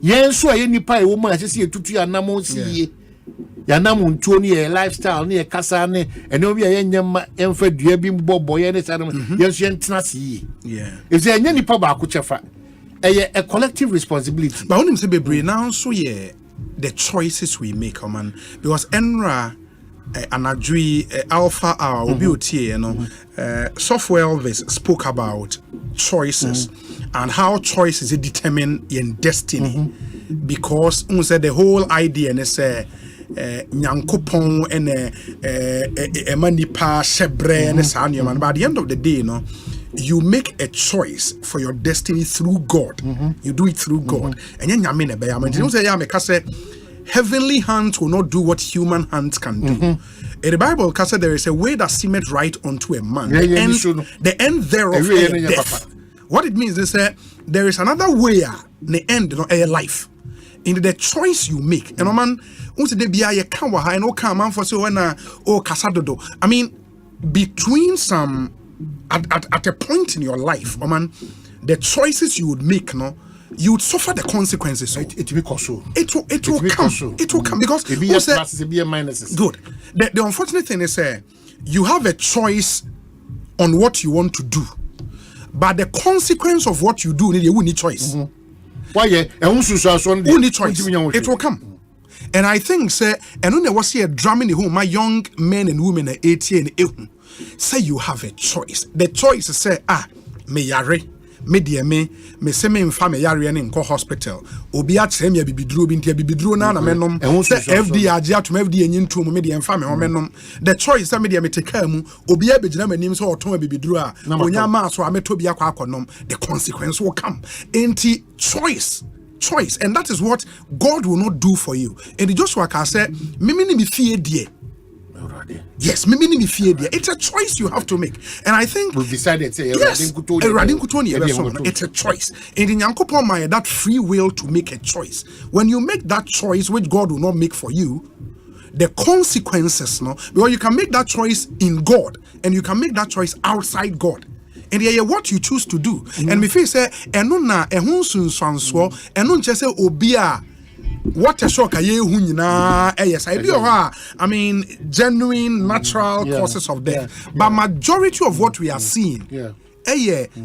yenso aye nipa e wo ma sese etutu ya na mo siye Yanam untuo ne lifestyle ne kasa ne ene obi a yenyama emfa dua bi mbobbo ye ne sanam yenso yentena si yeah if say enya nipa ba ko chefa a collective responsibility but onim say bebre now so yeah the choices we make man because enra anadwi alpha hour obi otie you know software Elvis spoke about choices and how choices determine your destiny because said the whole idea and say nyankopon and emanipa shebre and sanyo man but at the end of the day you make a choice for your destiny through God. You do it through God. And then you say heavenly hands will not do what human hands can do. In the Bible, there is a way that seemeth right unto a man. The end thereof is death. What it means is that there is another way, the end of a life. In the choice you make. And man, I mean, between some at a point in your life, the choices you would make, you would suffer the consequences. It will come. It will come. It will come because it be a pluses, it be a minuses. Good. The unfortunate thing is, you have a choice on what you want to do, but the consequence of what you do, you need choice. Why? You need choice. It will come. And I think, and when there was here drumming the home, my young men and women are 18 and say you have a choice. The choice is say, me yare, me dear me say me infa me yare in ko hospital. Obi akyere me bibiduro bi ntia bibiduro na menom. Say FD agya to FD nyintu me dear infa me menom. The choice say me dear me take mu obi abegyina manim so oton bibiduro a onya ma so ameto bi akwa akonom. The consequence will come. Enti choice, and that is what God will not do for you. And Joshua can say, "Mimi ni fear dear." Yes, it's a choice you have to make, and I think we've decided. Yes, it's a choice. And in Yankopon, that free will to make a choice. When you make that choice, which God will not make for you, the consequences, because you can make that choice in God, and you can make that choice outside God. And yeah, what you choose to do. And me feel say, enuna ehunsun swanso, enun chese obia. What a shock! Yes, I mean, genuine, natural causes of death. But majority of what we are seeing,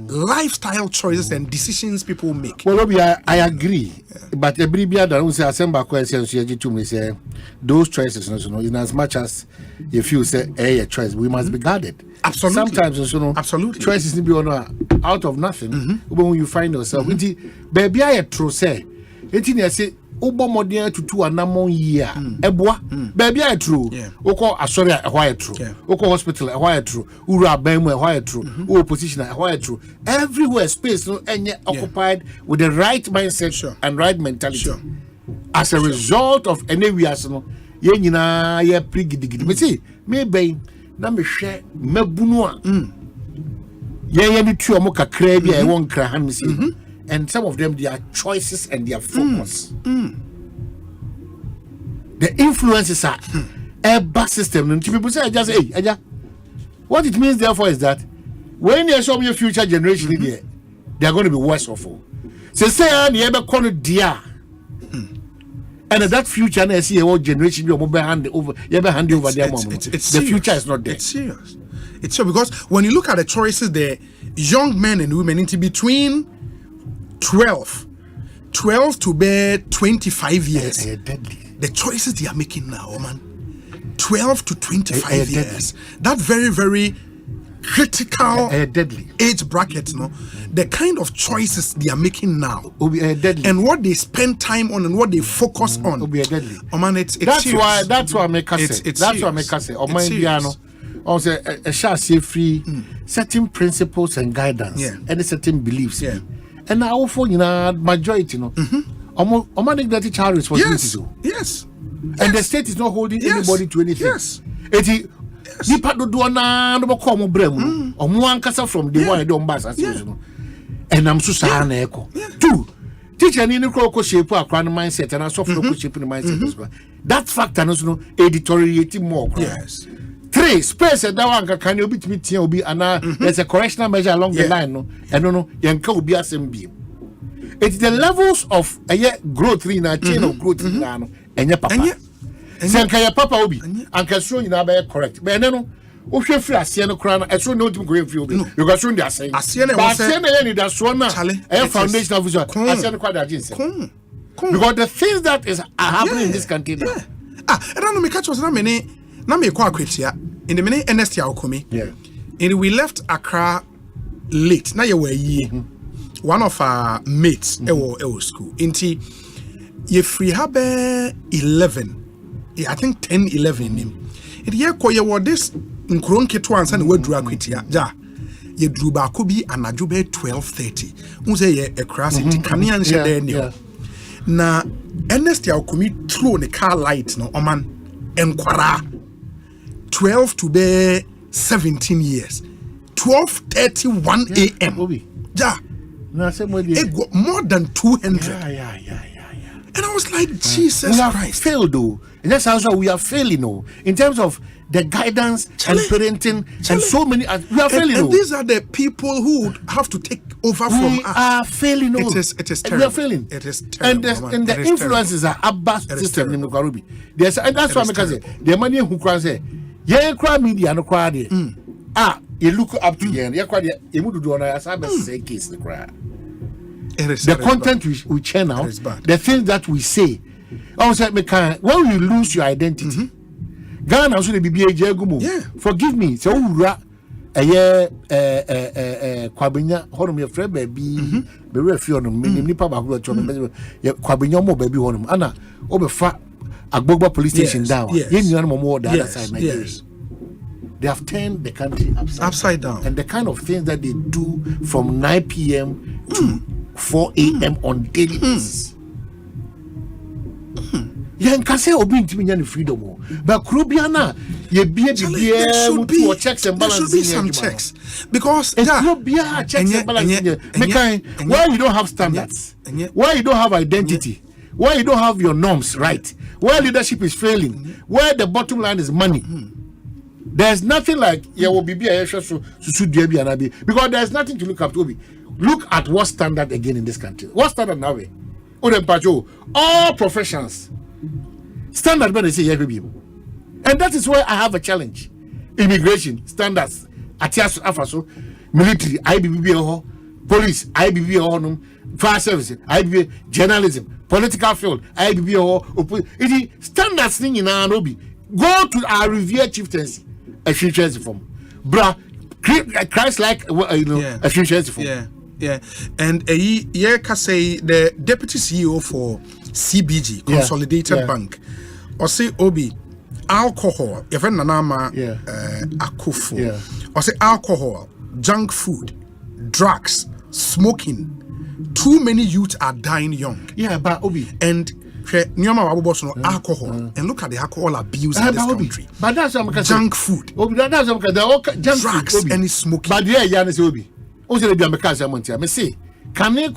lifestyle choices and decisions people make. Well, I agree. But every year that we say Asempa questions, say those choices, in as much as if you say a choice, we must be guarded. Absolutely. Sometimes, absolutely, choices need to be out of nothing. When you find yourself, baby, I true say, it say. Ubo modern to 2 anamon year. Eboa, baby, I true. Oko asori a why true. Oko hospital a why true. Ura bemu a why true. Position a why true. Everywhere space occupied with the right mindset and right mentality. As a result of any reason, ye nyina ye prigidi. Me see, me be na me hwe mabunu a. Ye ni tu omo kakra bi a won kra han me see. And some of them, their choices and their focus. The influences are a bus system. And people say, just hey, what it means, therefore, is that when you show your future generation in there, they are going to be worse off. So say, you ever call it dear. And that future, and I see a generation, you ever hand over their mom. The future is not there. It's serious. It's serious because when you look at the choices, the young men and women into between 12 to be 25 years. The choices they are making now, man. 12 to 25 years. That very, very critical age bracket, the kind of choices they are making now, and what they spend time on and what they focus on, oh man, it's that's why I make us say. That's why I make us say. Also, a shall say free certain principles and guidance and certain beliefs. And now for majority, that child responsibility. Yes. And the state is not holding anybody to anything. Yes. Nipa do na no ko mo brem omo ankasa from the one don bass as you and I'm so sad na eko. 2 teacher ni ko shape akra no mindset and so ko shape the mindset. That factor no editoriate more. Yes. 3 space that one can you bit me tia obi ana there's a correctional measure along the line and no yanka obi asem. It's the levels of growth in a chain of growth na no enye papa. Senka papa obi anka so nyina ba correct but no wo hwe firi ase no kra na so no tim go free obi you go so ndi ase na ni da so na foundation of ase no kwa da jinse because the things that is happening in this country now I don't know me catch was na me kwa akwetia in the minute NST Akomi and we left Accra late na ye were yi one of our mates ewo school inti ye free habe 11 I think 10 11 nim it ye ko ye were this nkron keto ansa na wadru akwetia ja ye dru ba ko bi anadwo be 12:30 mu say ye Accra city kanea nche there ni na NST Akomi throw the car light no oman enkwara 12 to be 17 years 12:31 a.m. Ja. It got more than 200. And I was like, Jesus we Christ. Failed though. And that's how we are failing though. In terms of the guidance and parenting and so many we are failing. And these are the people who would have to take over from us. We are failing. It is terrible. We are failing. It is terrible. And the influences are Abba system in Karubi. There's and that's why I say the money who can say, yeah, cry media no cry there. You look up to you and you would do on a say case the cry. The content we churn out, the things that we say. Also, when you lose your identity, Ghana also the BBA Gumu. Forgive me. So Kwabena, honor your friend baby, be refuse on me, nipa baku Kwabena mo baby honor. Anna, over fat Agboba police station down. Yen more the other side, Yes. They have turned the country upside down. And the kind of things that they do from 9 p.m. to 4 a.m. on daily basis. Yeah, and can say obi ntimi nya freedom. But Krubiana, ye be to checks and balances. There should be some checks. Because checks and balances. Why you don't have standards? Why you don't have identity? Why you don't have your norms right? Where leadership is failing? Where the bottom line is money? There's nothing like because there's nothing to look up to. Look at what standard again in this country. What standard now? All professions standard when they say and that is where I have a challenge. Immigration standards, Atiasu military, IBB, police, IBB, fire service, IBB, journalism, political field, IBB, it is standards thing in our lobby. Go to our revered chieftaincy. A future form, bra, Christ-like, a future form. And can say the deputy CEO for CBG, Consolidated Bank, or say Obi, alcohol, even Nanama, Akufo, or say alcohol, junk food, drugs, smoking. Too many youth are dying young. But Obi and. Alcohol and look at the alcohol abuse in this country. But that's junk food. Drugs and smoking. But yeah, Yanis Obi. Also, the Americans I say, can they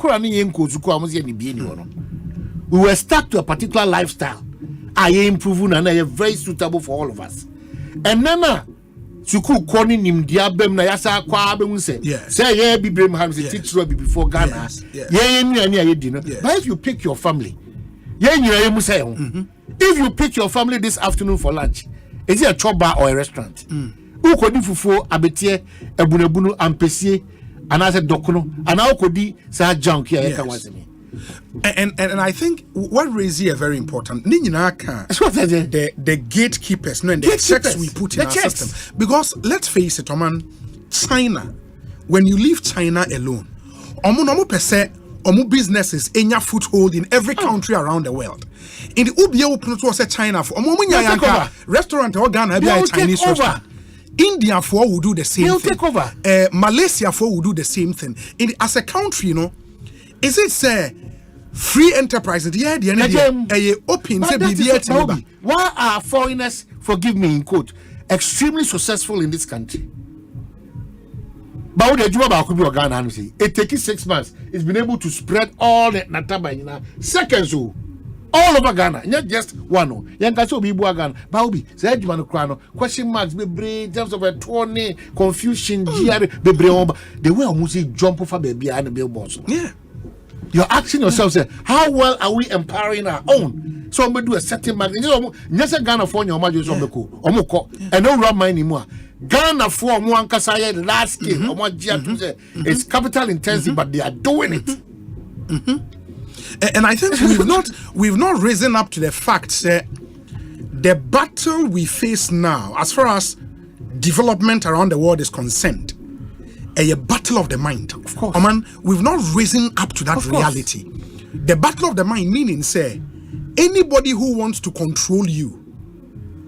we were stuck to a particular lifestyle. I am proven and I am very suitable for all of us. And Nana Suku calling him Diabem Nayasa Kwabem say, yeah, be Brim Hams teacher before Ghana. But if you pick your family. If you pick your family this afternoon for lunch, is it a chop bar or a restaurant? Who could fufu abetie ebunebunu ampesi and as a dokuno and how could di sa junk here? And I think what raises here very important. The gatekeepers, and the checks we put in our system. Because let's face it, China, when you leave China alone, businesses in your foothold in every country around the world. In the Ubia open to us China for restaurant or Ghana Chinese restaurant. India for will do the same thing. Take over. Malaysia for will do the same thing. As a country, is it free enterprise? Open. Why are foreigners, forgive me in quote, extremely successful in this country? But it takes 6 months. It's been able to spread all the Nataba seconds all over Ghana, not just one. Yankaso be Ghana, Baubi, said question marks, be in terms of a tourney, confusion, the way almost jump over baby and the billboards. You're asking yourself, how well are we empowering our own? so we do a certain mark nyese Ghana for your majo so beko omoko and no run mine anymore Ghana for mo ankasa ye last scale omo gia to say it's capital intensive but they are doing it. And I think we've not risen up to the fact that the battle we face now, as far as development around the world is concerned, a battle of the mind. Of course. Man, we've not risen up to that reality. The battle of the mind meaning, say, anybody who wants to control you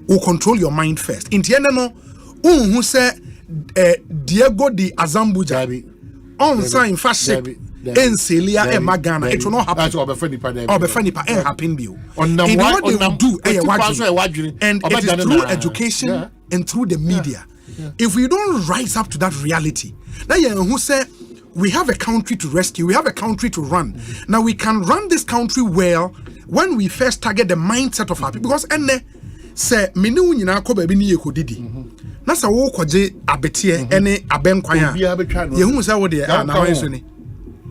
will control your mind first. In the end, who say Diego di Azambuja on sign fast in Celia and Magana, it will not happen. That's happen. And what they will do, and it is through education and through the media. If we don't rise up to that reality, now who say we have a country to rescue, we have a country to run. Now we can run this country well when we first target the mindset of our people. Because say menu nyina ko ba bi ni yekodidi na sa wo koje abetie ene abenkwanya ye hu say wo de na wan so ni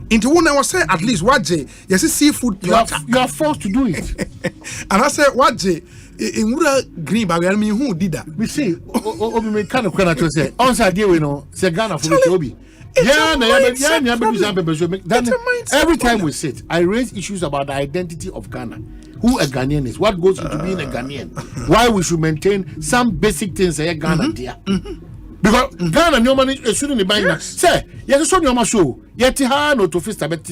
into one I was say at least waje yes seafood platter you are forced to do it and I say waje in green bag me hu dida we see obi me kan ko na to say on sa die we no say Ghana for me obi every time we sit I raise issues about the identity of Ghana. Who a Ghanaian is, what goes into being a Ghanaian, why we should maintain some basic things in Ghana there. Because Ghana, no money is shouldn't be buying. Say, yes, so no show. Yet, no to face a bit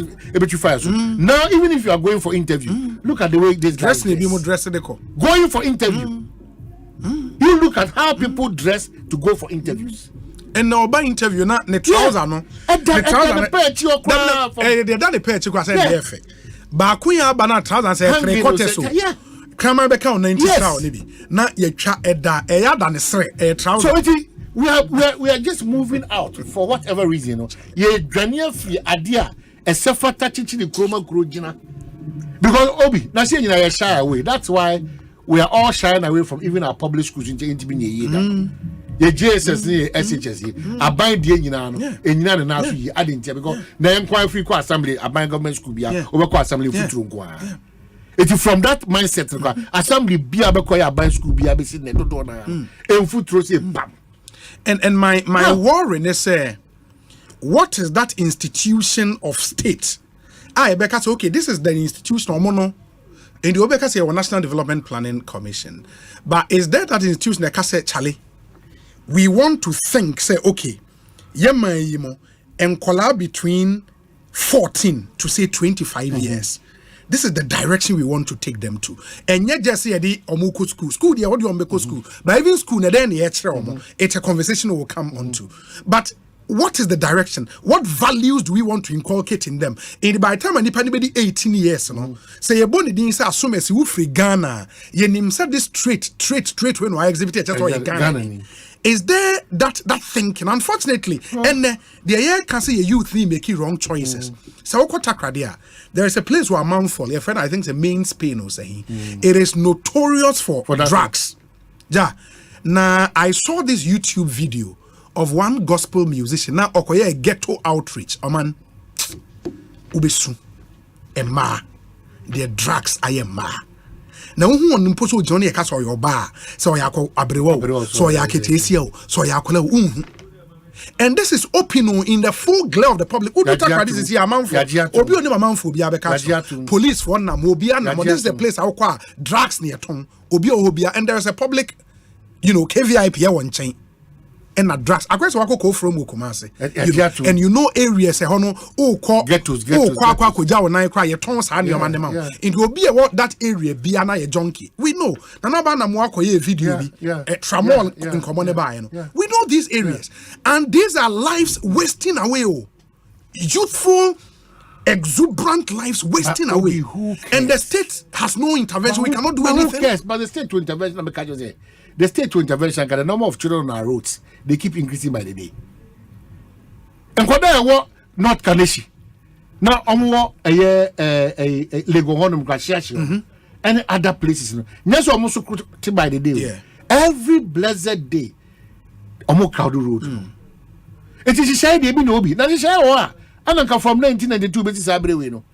fire. Now, even if you are going for interview, look at the way this dress may be more dressed. Going for interview, you look at how people dress to go for interviews. And now by interview, not the trouser, no. The trouser, Bakuya bana trousers say 3/4 so. Yeah. Kama be count 90 crown nibi. Na ye twa eda e ya da ne sere e trouser. So we are just moving out for whatever reason, no. Ye dwania fi adia e sefa tachichi the chroma grogina. Because obi na say nyina ye shy away. That's why we are all shying away from even our public schools into be ye da. Ye JSS ni SHS aban die nyina no enyina ne na so yi adentia because na enquire free ko assembly aban government school bia obekọ assembly futuru nko a it is from that mindset assembly bia bekọ ya aban school bia be sit ne dodo na enfuturu say bam. And my worry is say what is that institution of state? Ebeka say okay, this is the institution omono in the Obeka say our National Development Planning Commission, but is there that institution that say Charlie? We want to think, say, okay, and collab between 14 to say 25 years. This is the direction we want to take them to. And yet, just say, Omuku school, what do you want school? But even school, it's a conversation we will come on to. But what is the direction? What values do we want to inculcate in them? And by the time anybody 18 years, say you born in say assume as you free Ghana, you name said this trait when I exhibited just what Ghana. Is there that thinking? Unfortunately, and the year can say a youth making wrong choices. So there is a place where Mountfall, your friend, I think it's a main Spain or saying it is notorious for drugs. Yeah. Now I saw this YouTube video of one gospel musician. Now okoye a ghetto outreach. Oman ubesu ema the drugs ayema. Na who on imposo Johnny e kaso your bar so ya ko abrewo so ya ketesia so ya kola and this is open in the full glare of the public. Who do talk this is here amanfo obi oni amanfo bi abeka police for na mo bia na this is the place how kwa drugs near ton obi obia and there is a public KVIP here one chain and a drugs akwese wako from Kumase and areas e hono call ghettos kwa ja wona kra ye ton sa ne man dem and obi e that area bia na ye junkie we know na ba na mo akoye video bi tramol in common ba we know these areas and these are lives wasting away youthful exuberant lives wasting away and the state has no intervention. We cannot do anything. Who cares? But the state to intervention the state to intervention the number of children on our roads they keep increasing by the day. And Koda North Kaneshi. Now omo a Lego honum Kashashi and other places. Yes, almost by the day. Every blessed day omo crowd road. It is a shade they be no be. Now the share and from 1992 basis abre we no.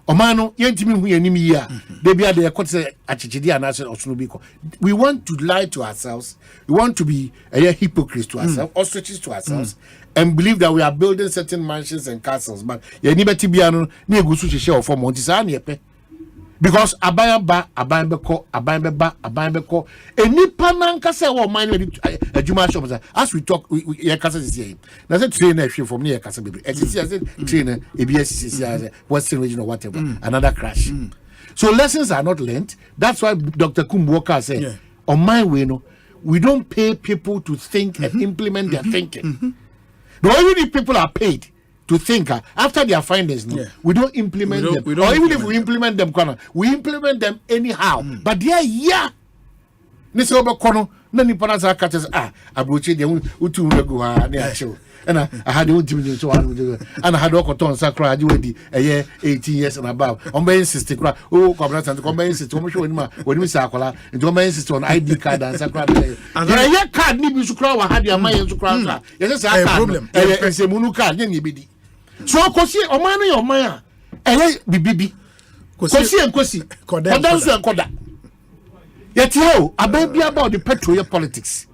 Omano yentimi hu yanim yi a de bia de yakot se achichidi anase osono bi ko. We want to lie to ourselves. We want to be a hypocrites to ourselves, ostriches to ourselves, and believe that we are building certain mansions and castles. But ye ni beti bia no na egusu hihye of monti sa na yepe. Because aban beko enipa nanka se wo man adwuma shop as we talk we kasa this here na say train na hwe from na kasa bebre etisi as train ebs as western region or whatever another crash. So lessons are not learned. That's why Dr. Kumbuoka said on my way no we don't pay people to think and implement their thinking. The only people are paid to think after their findings, we don't implement them. Or even if we implement them, we implement them anyhow. But they are Nisi oba kono na nipa na za catches abrochi de utu go ha na achew. And I had the so and I had okoton sakra aji wedi 18 years and above. On be insist kra Kwabena and come insist o mo hwe onima oni misa akola nti o insist on ID card and sakra be. Ya card ni bi su kra wa ha de amaye su kra sa. Yes say problem. Nsemunu card nye bi di. So kosi oman no your man bibibi kosi enkosi koda yet ho aban about the petroleum politics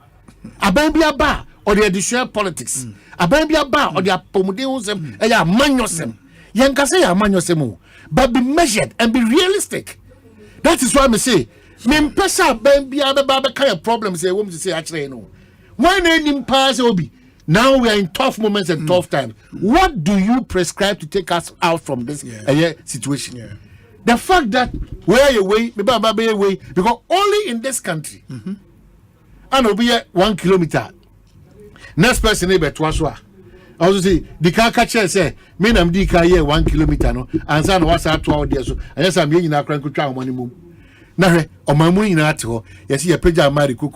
aban about or the additional politics aban about or the apomodensem amanyosem yankase amanyosem but be measured and be realistic. That is why me say me mpesa aban ba kind of problems say wom say actually no when any pass obi. Now we are in tough moments and tough times. What do you prescribe to take us out from this situation? The fact that where you way, because only in this country, and will be 1 kilometer. Next person neighbor Twaswa. I also say the car catcher say, me nam di car here 1 kilometer no, and son was out 12 days. And yes, I'm in our crank try money move. Nahe omamu ina ati yesi ya peja America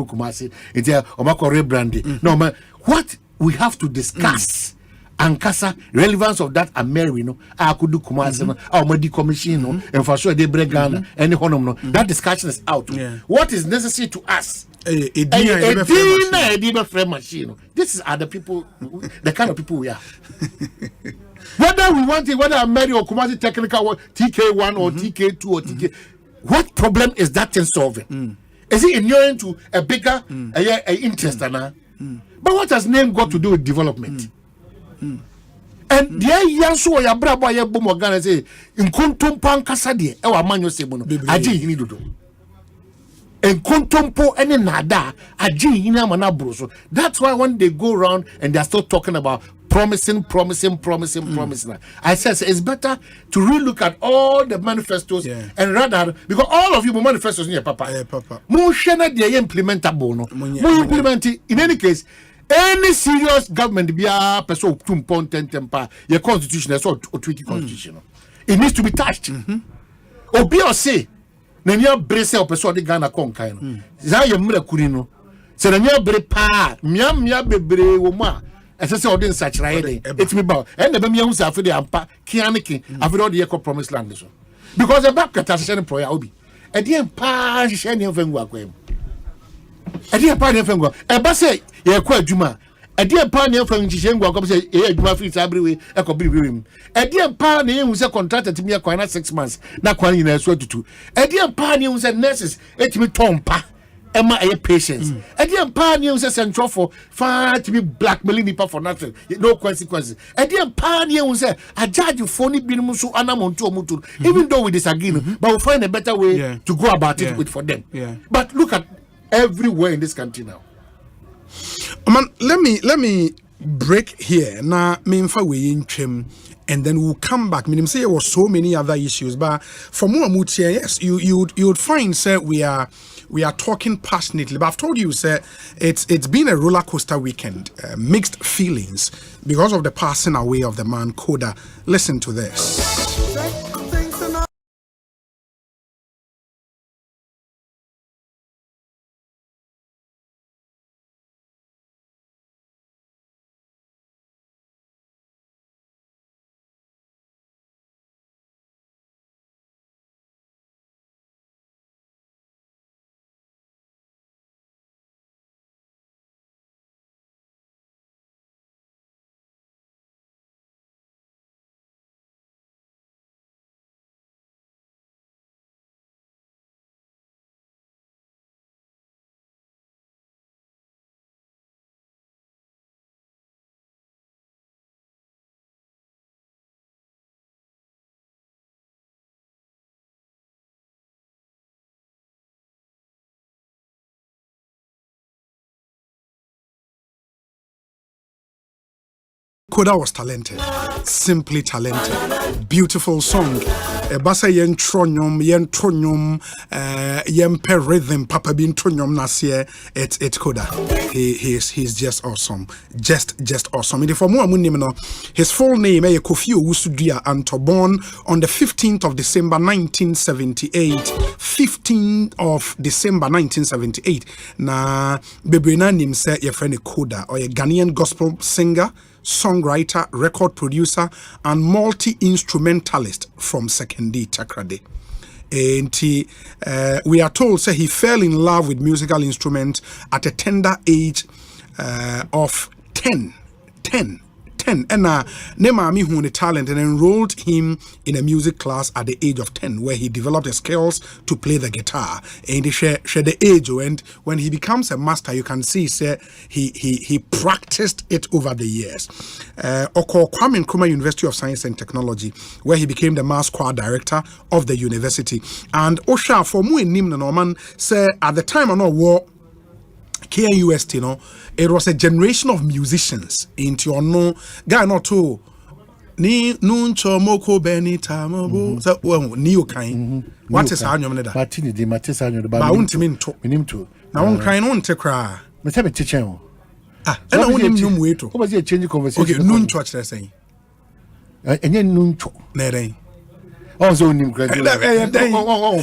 kumasi itia omako rebranding. No man, what we have to discuss ankasa relevance of that America no akudu kumasi no omadi commission no and for sure they bring Ghana any honor no that discussion is out. What is necessary to us? This is other people, the kind of people we are. Whether we want it, whether America or Kumasi technical TK1 or TK2 or TK. What problem is that thing solving? Is it inuring to a bigger interest? But what has name got to do with development? And the yanso ya brabo ya bomo Ghana say in kontompo ankasa de e wa manyo sebo no aje hini dodo. En kontompo ene nada aje hini amana broso. That's why when they go around and they are still talking about promising. I said it's better to relook at all the manifestos and rather because all of you manifestos near papa. Mo shena de implementable no. Mo implement it. In any case, any serious government be a person to important temper your constitution is or treaty constitution. It needs to be touched. Obi or say na nya brese o person de Ghana konkan no. Za ye mra kuri no. Se na nya bre pa mia bebre wo mu a say odin such right it's me about and the me use after the ampa kianiki after all the eco promised land so because the back catasation prayer obi e dey pa hye ne fengu akwem e dey pa ne fengu e ba say ye kwa adwuma e dey pa ne fengu hye ngu akwem say e adwuma free sabriwe e ko briwem e dey pa ne hu say contract timi akwa na 6 months na kwa nyina so tutu e dey pa ne hu say nurses etimi tompa Emma a patience. Again, pioneers a central for far to be blackmailing people for nothing, no consequences. Again, pioneers say a judge you phony binusu anamontu mutu. Even though we disagree, but we'll find a better way to go about it with for them. But look at everywhere in this country now. Man, let me break here. Now, me we in trim. And then we'll come back. I say there were so many other issues, but for more Mutia, yes, you would find, sir, we are talking passionately. But I've told you, sir, it's been a roller coaster weekend, mixed feelings because of the passing away of the man Koda. Listen to this. Koda was talented, simply talented. Beautiful song. Basa yen tronyom, yen per rhythm, Papa bin tronyom nasye, it's Koda. He's just awesome. Just awesome. His full name, Kofi Owusu Anto, born on the 15th of December 1978. 15th of December 1978. Na bebrena nim se ye friend Koda, or a Ghanaian gospel singer, songwriter, record producer, and multi-instrumentalist from Sekondi Takrade. And we are told that he fell in love with musical instruments at a tender age of 10. And Nemami who the talent and enrolled him in a music class at the age of 10, where he developed the skills to play the guitar. And he share the age, and when he becomes a master, you can see he practiced it over the years. Kwabena Nkrumah University of Science and Technology, where he became the mass choir director of the university. And Osha for mu enim no man say at the time of war KUST, it was a generation of musicians into your no guy not to ni nuncho moko benita mabo so ni okan what is our name that Martini di Matisa no ba untimi nto minim to na won kan no nte kra me say me teach o and I want him wait to what was change conversation okay nuncho actually saying enye nuncho na den so unim graduate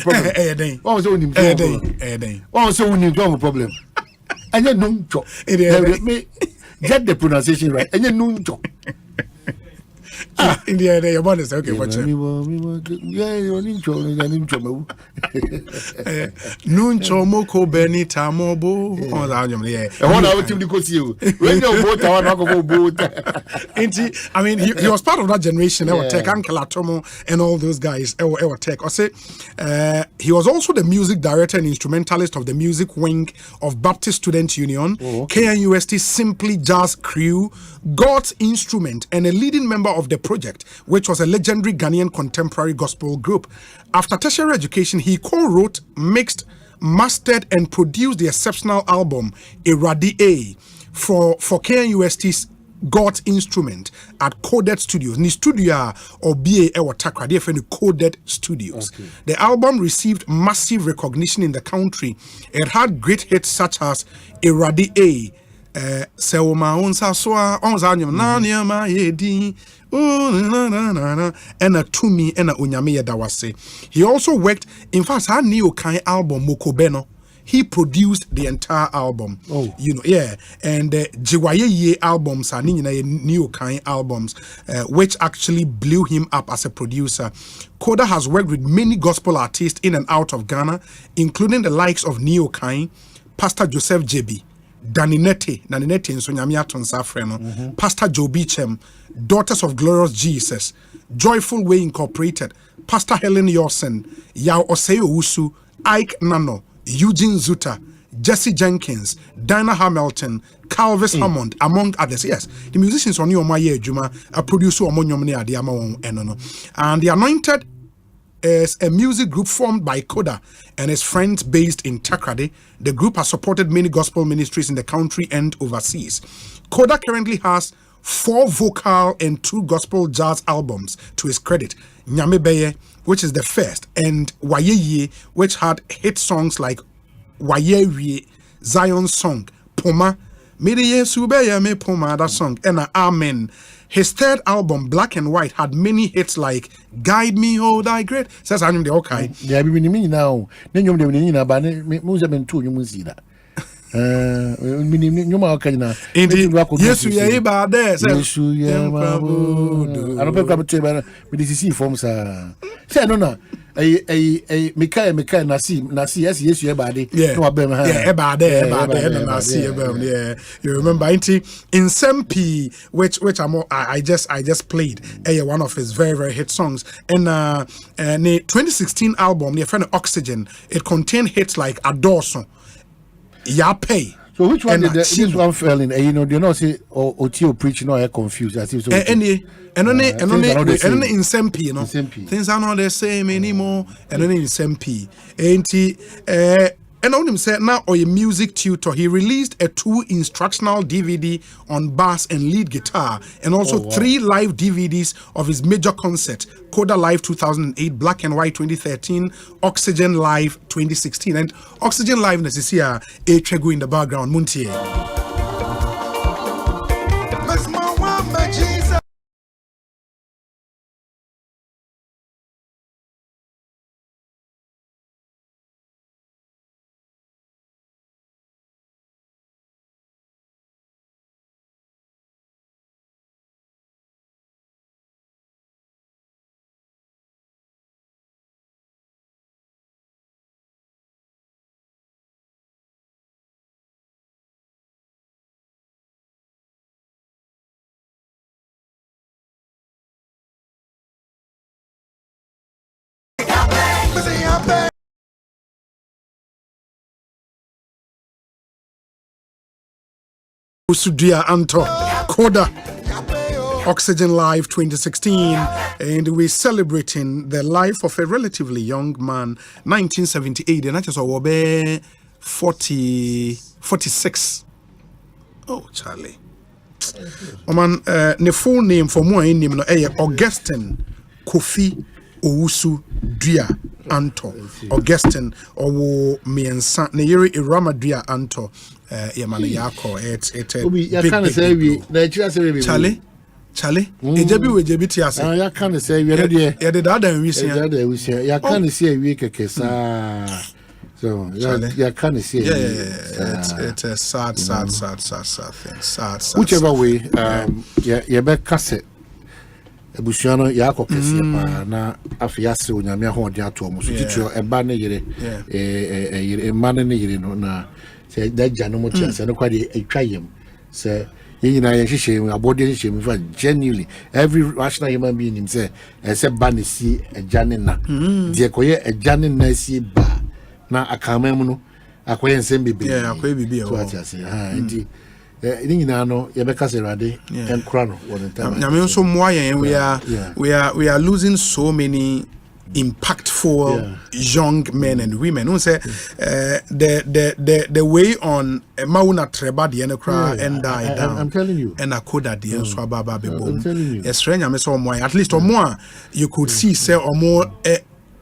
problem so unim so unim problem and you know, me get the pronunciation right. And you know, in the end, your mother said, okay, watch it. Nuncho moko benita mobo. One hour to go see you. When you boat, I want to go boat. I mean, he was part of that generation. Tech Uncle Atomo and all those guys. Tech. I say, he was also the music director and instrumentalist of the music wing of Baptist Student Union, KNUST Simply Jazz Crew, God's Instrument, and a leading member of the project, which was a legendary Ghanaian contemporary gospel group. After tertiary education, he co-wrote, mixed, mastered, and produced the exceptional album Eradi A for KNUST's God's Instrument at Coded Studios. Ni studio or BA or Takra, they friend Coded Studios. Okay. The album received massive recognition in the country. It had great hits such as Eradi A, Sewoma Onsa Soa, Onzanyam Nanyama Yedi, and a Tumi and a Unyame Dawase. He also worked, in fact, our Neo Kai album Mokobeno. He produced the entire album. And Jiwaye albums are Neo Kai albums, which actually blew him up as a producer. Koda has worked with many gospel artists in and out of Ghana, including the likes of Neo Kai, Pastor Joseph Jebi, Naninete Nsonyamia Tonsafreno, Pastor Joe Beechem, Daughters of Glorious Jesus, Joyful Way Incorporated, Pastor Helen Yorsen, Yao Osei Owusu, Ike Nano, Eugene Zuta, Jesse Jenkins, Dinah Hamilton, Calvis Hammond, among others. Yes, the musicians on your Maye Juma, a producer on Monyomne Adiama Enono. And the Anointed is a music group formed by Koda and his friends based in Takrade. The group has supported many gospel ministries in the country and overseas. Koda currently has 4 vocal and 2 gospel jazz albums to his credit. Nyame Beye, which is the first, and Wayeye, which had hit songs like Wayeye, Zion Song, Poma, Mede Yesu Beye Me Poma, that song, and Amen. His third album, Black and White, had many hits like Guide Me, Oh Thy Great. Says I'm the okay. Yeah, we mean now. Then you're the but Musaben too, you must see that. Indeed, yes, we are able there. Yes, we are. I don't know about this is forms. Say no. Mika Nasi, yes, you are body. Yeah, about there, Nasi. Yeah, you remember in Sempi, which I just played one of his very, very hit songs. And the 2016 album, the friend Oxygen, it contained hits like Adorson. Yape. So which one did this one fell in? You know, they not say Otio preaching or confused. As if so. And only in Sempi, you know. Things are not the same anymore. And only in Sempi. And on him said now or a music tutor. He released a 2 instructional DVD on bass and lead guitar, and also 3 live DVDs of his major concert: Koda Live 2008, Black and White 2013, Oxygen Live 2016, and Oxygen Live Necessia a Tregu in the background. Muntie. Usudia Anto Koda Oxygen Live 2016, and we're celebrating the life of a relatively young man, 1978, and I just saw 46. Oh, Charlie. Man, the full name for more name no Augustine Kofi Owusu Dua Anto. Augustine Owo Miensa ne yere Irama Dua Anto. Yamane Yako, it's Obi, ya can't say we, Charlie, Ejabi we jebiti ase. Ya can't say we ready. Ya the other we say. Ya can't say we kekesa. So ya can't say. It's a sad thing. Sad. Whichever way, ya be kase. Ebusiano ya kokesi pa na afiase onyame ahode ato omo so titio eba ne yire mane ne yire no na say that jano say no kwade atwayem say yina ye hihye abode hihye me fa genuinely every rational human being him say ban si ajane na de koye ajane na si ba na akamam no akoye nsem bebe akoye bibi so ati say ndi nyina no ye be kase rade enkura no won time nyame so moyen we are losing so many impactful young men and women who say the way on Mauna Treba the Enekra and die down. I'm telling you. And Koda the Swababa Bebo. A stranger me so more at least or more you could see say or more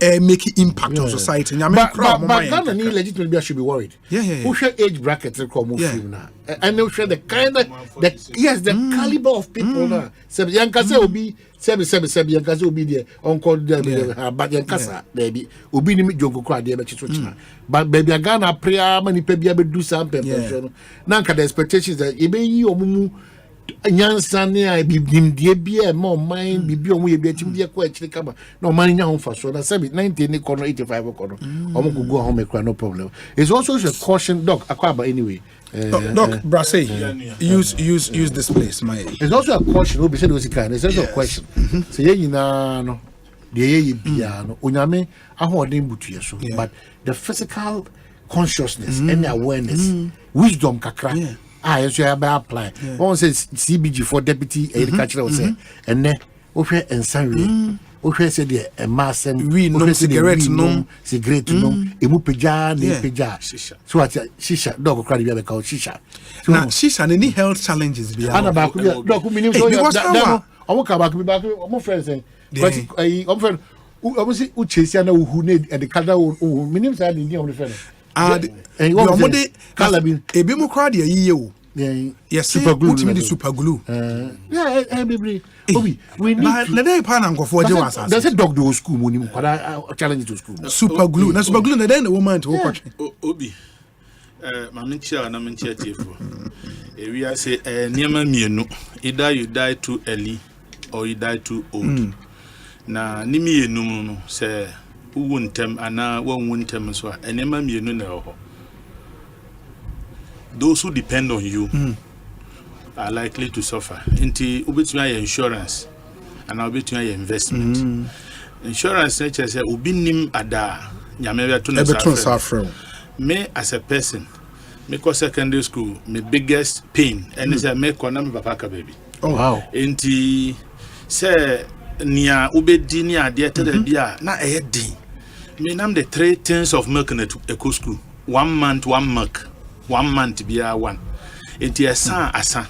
make impact on society. But Ghana need legitimately should be worried. Who share age bracket now? And they share the kind of the caliber of people now. Sebi yankasa obi sebi yankasa obi there uncle there but yankasa there be obi ni jongo kwa there be chitochina. But baby Ghana prayer many people be do something. Now the expectations that you be omumu nyansane a bibimdie bia more mind bibi omo ye bia timdie kwa chire kama no man nya honfa so na 90 ni kono 85 kono omo go home kra no problem. It's also a caution doc akwaba anyway. Doc Brase use this place my. It's also a caution obi said was kind. It's also a question. Say ye nyina no de ye bia no onyame ahoden butuye so but the physical consciousness and awareness wisdom kakra yes, you have apply. One says CBG for deputy agriculture say, and then okay and sorry. Okay, said a mass and we no cigarette no cigarette no emupeja ne peja shisha. So what shisha dog cry be called shisha. Now shisha any health challenges be. Ana ba ku dog minim so ya omo ka ba ku ba ku omo friend say but omo friend omo si uchesi na uhu ne e de kada minim say the omo friend. Yomode Calabin ebi mu crowd ye yiye yes super glue the super glue baby obi we need na dey pa na nkofo je wasa there's a dog do school money kwada challenge to school super glue na super glue na dey na woman to watch obi ma menchia na menchia tiefo we are say niema mienu either you die too early or you die too old na ni mienu no say uwuntem ana wonwuntem so enema mienu na ho those who depend on you are likely to suffer into ubetumi your insurance and ubetumi your investment insurance nature say obinim ada nyame be to no suffer me as a person me go secondary school my biggest pain and is me kona me papa ka baby oh wow enti say nia ubedi ni ade tada bia na eyedin me nam the 3 tins of milk in a school 1 month 1 milk 1 month bia one enti asa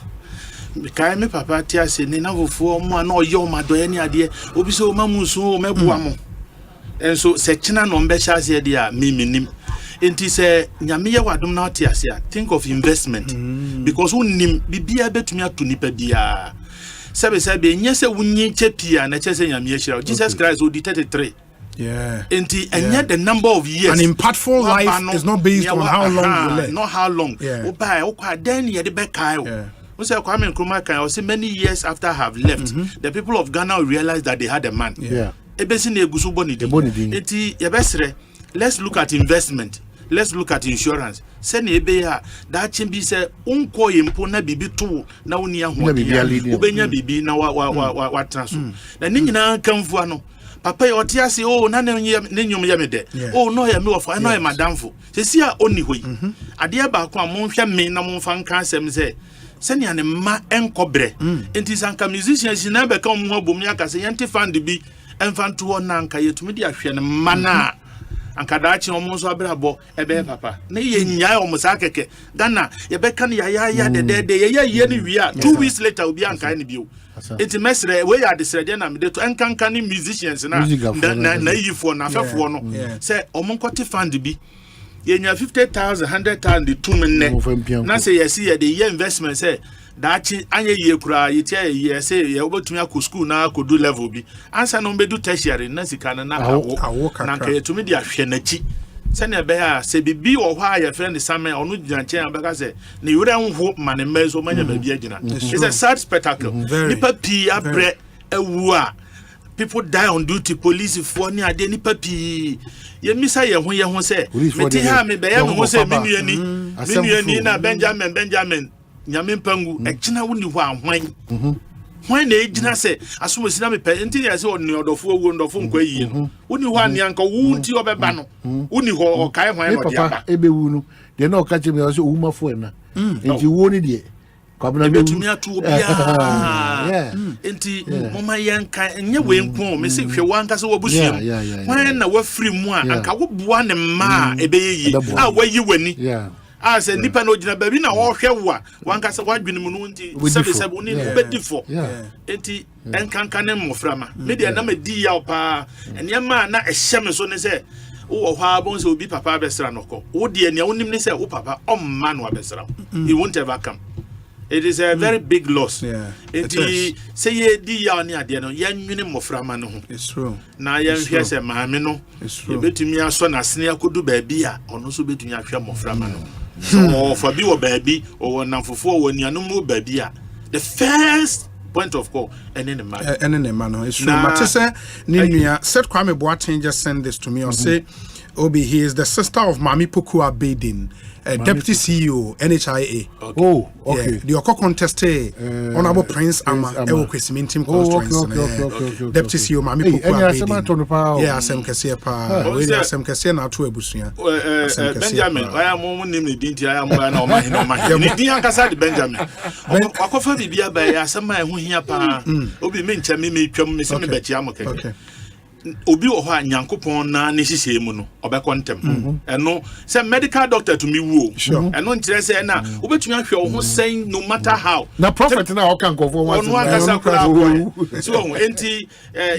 kai me papa tia se ne na fofo mo na oyo ma do ani ade obi so ma musu o meboa mo enso se china no mbe sha se dia minim enti se nyame ye wadom na tia se think of investment because unim bibia betumi ato nipa bia sebe nyese wunyi chepia na chese nyame hira Jesus Christ odi 33 enti enya the number of years an impactful life is not based on how long you live, not how long o buy o kwa den ye de be kai we say Kwame Nkrumah kan say many years after I have left the people of Ghana realized that they had a man ebesi na egusu bonidi enti ye besre let's look at investment, let's look at insurance. Send ebe ya that chimbi say unko yempo na bibi to na unia ho ubenya bibi na wa transfer na ni nyina kanfu ano papa ye otiase o na nyom ya mede o no ya me wofo no ya madamfo sesi a oni hoyi ade ba ko amonhwe me na monfa nka asem say send ya ne ma enkobre enti sanka musicians na be ka mo bom ya ka say yente fund bi enfanto na nka yetumi di ahwe ne mana ankadachi omonso abrabo ebe papa na ye nyaa omosa keke Ghana ye be kan ya de ye ni wia 2 weeks later obi anka ni bio enti mesre we ya desrede na me to enkanka ni musicians na yifo na afefo no say omonkote fund bi ye nya 50,000 100,000 to me na say yes ye the investment say dachi anye ye kura yetia ye say ye obetumi akọ school na akọdu level bi ansa no bedu tertiary na sika na awo na ka yetumi di ahwe nachi se na be ya se bibi wo hwa ya friend Samuel onu gianche abeka se ne yure nho mane mezo manya ba bi agina it's a sad spectacle nipa pi abre ewu a people die on duty police for ni ade nipa pi ye misa ye ho se meti ha me be ye ho se minuani na Benjamin nyame mpangu ekina woni ho ahwan hwan na ejina se asomosina me pe enti ya se oni odofo owo ndofo nkwa yi no woni ho anianka wu nti obeba no woni ho okai hwan no dia ba ebewu no de na okache me so wumafo na enti wo ni de Kwabena betumi atu obia enti mama yanka enye we nko me se hwe wanka se wobusuam hwan na wafiri mu a anka wo boa ne ma ebeyi a wayi wani say nipa no gina baby na wo hwe wo a wanka se wadwene mu no nti sebe oni obedifo enti enkanka ne moframa me de na medi ya opa enema na ehye me so ne se wo hwa bon se obi papa abesra no ko wo de enia onim ne se wo papa omma no abesra he won't ever come. It is a very big loss. Enti say ye di ya ni ade no yanwene moframa no ho. It's true. Na yanhwe se maame no betumi aso na sene akodu baabi a ono so betumi ahwe moframa no. So for bi wo baabi o namfofo wo nianom wo baabi a the first point of call and in the man it's true. Matese Ninia said Kwame Boateng just send this to me or say Obi, he is the sister of Mami Pokua Badin, Deputy CEO, NHIA. Oh, okay. The Oko contested Honorable Prince Ama Ewokwesimin Team Constituency. Deputy CEO Mami Pokua Badin. Yeah, Asem Kese pa. Asem Kese na atu ebusuya. Benjamin, I am one name dinti I am na Omanhene. Ni din akasa de Benjamin. Akofa bibia ba ya asema ehu hia pa. Obi me ncha me twam me se me bechi amokeke. Obi wo ho anyankopon na ne hihye mu no obekontem eno say medical doctor to me wo eno ntire say na obetumi ahwe wo ho sen no matter how na prophet na okan kofo wan so enti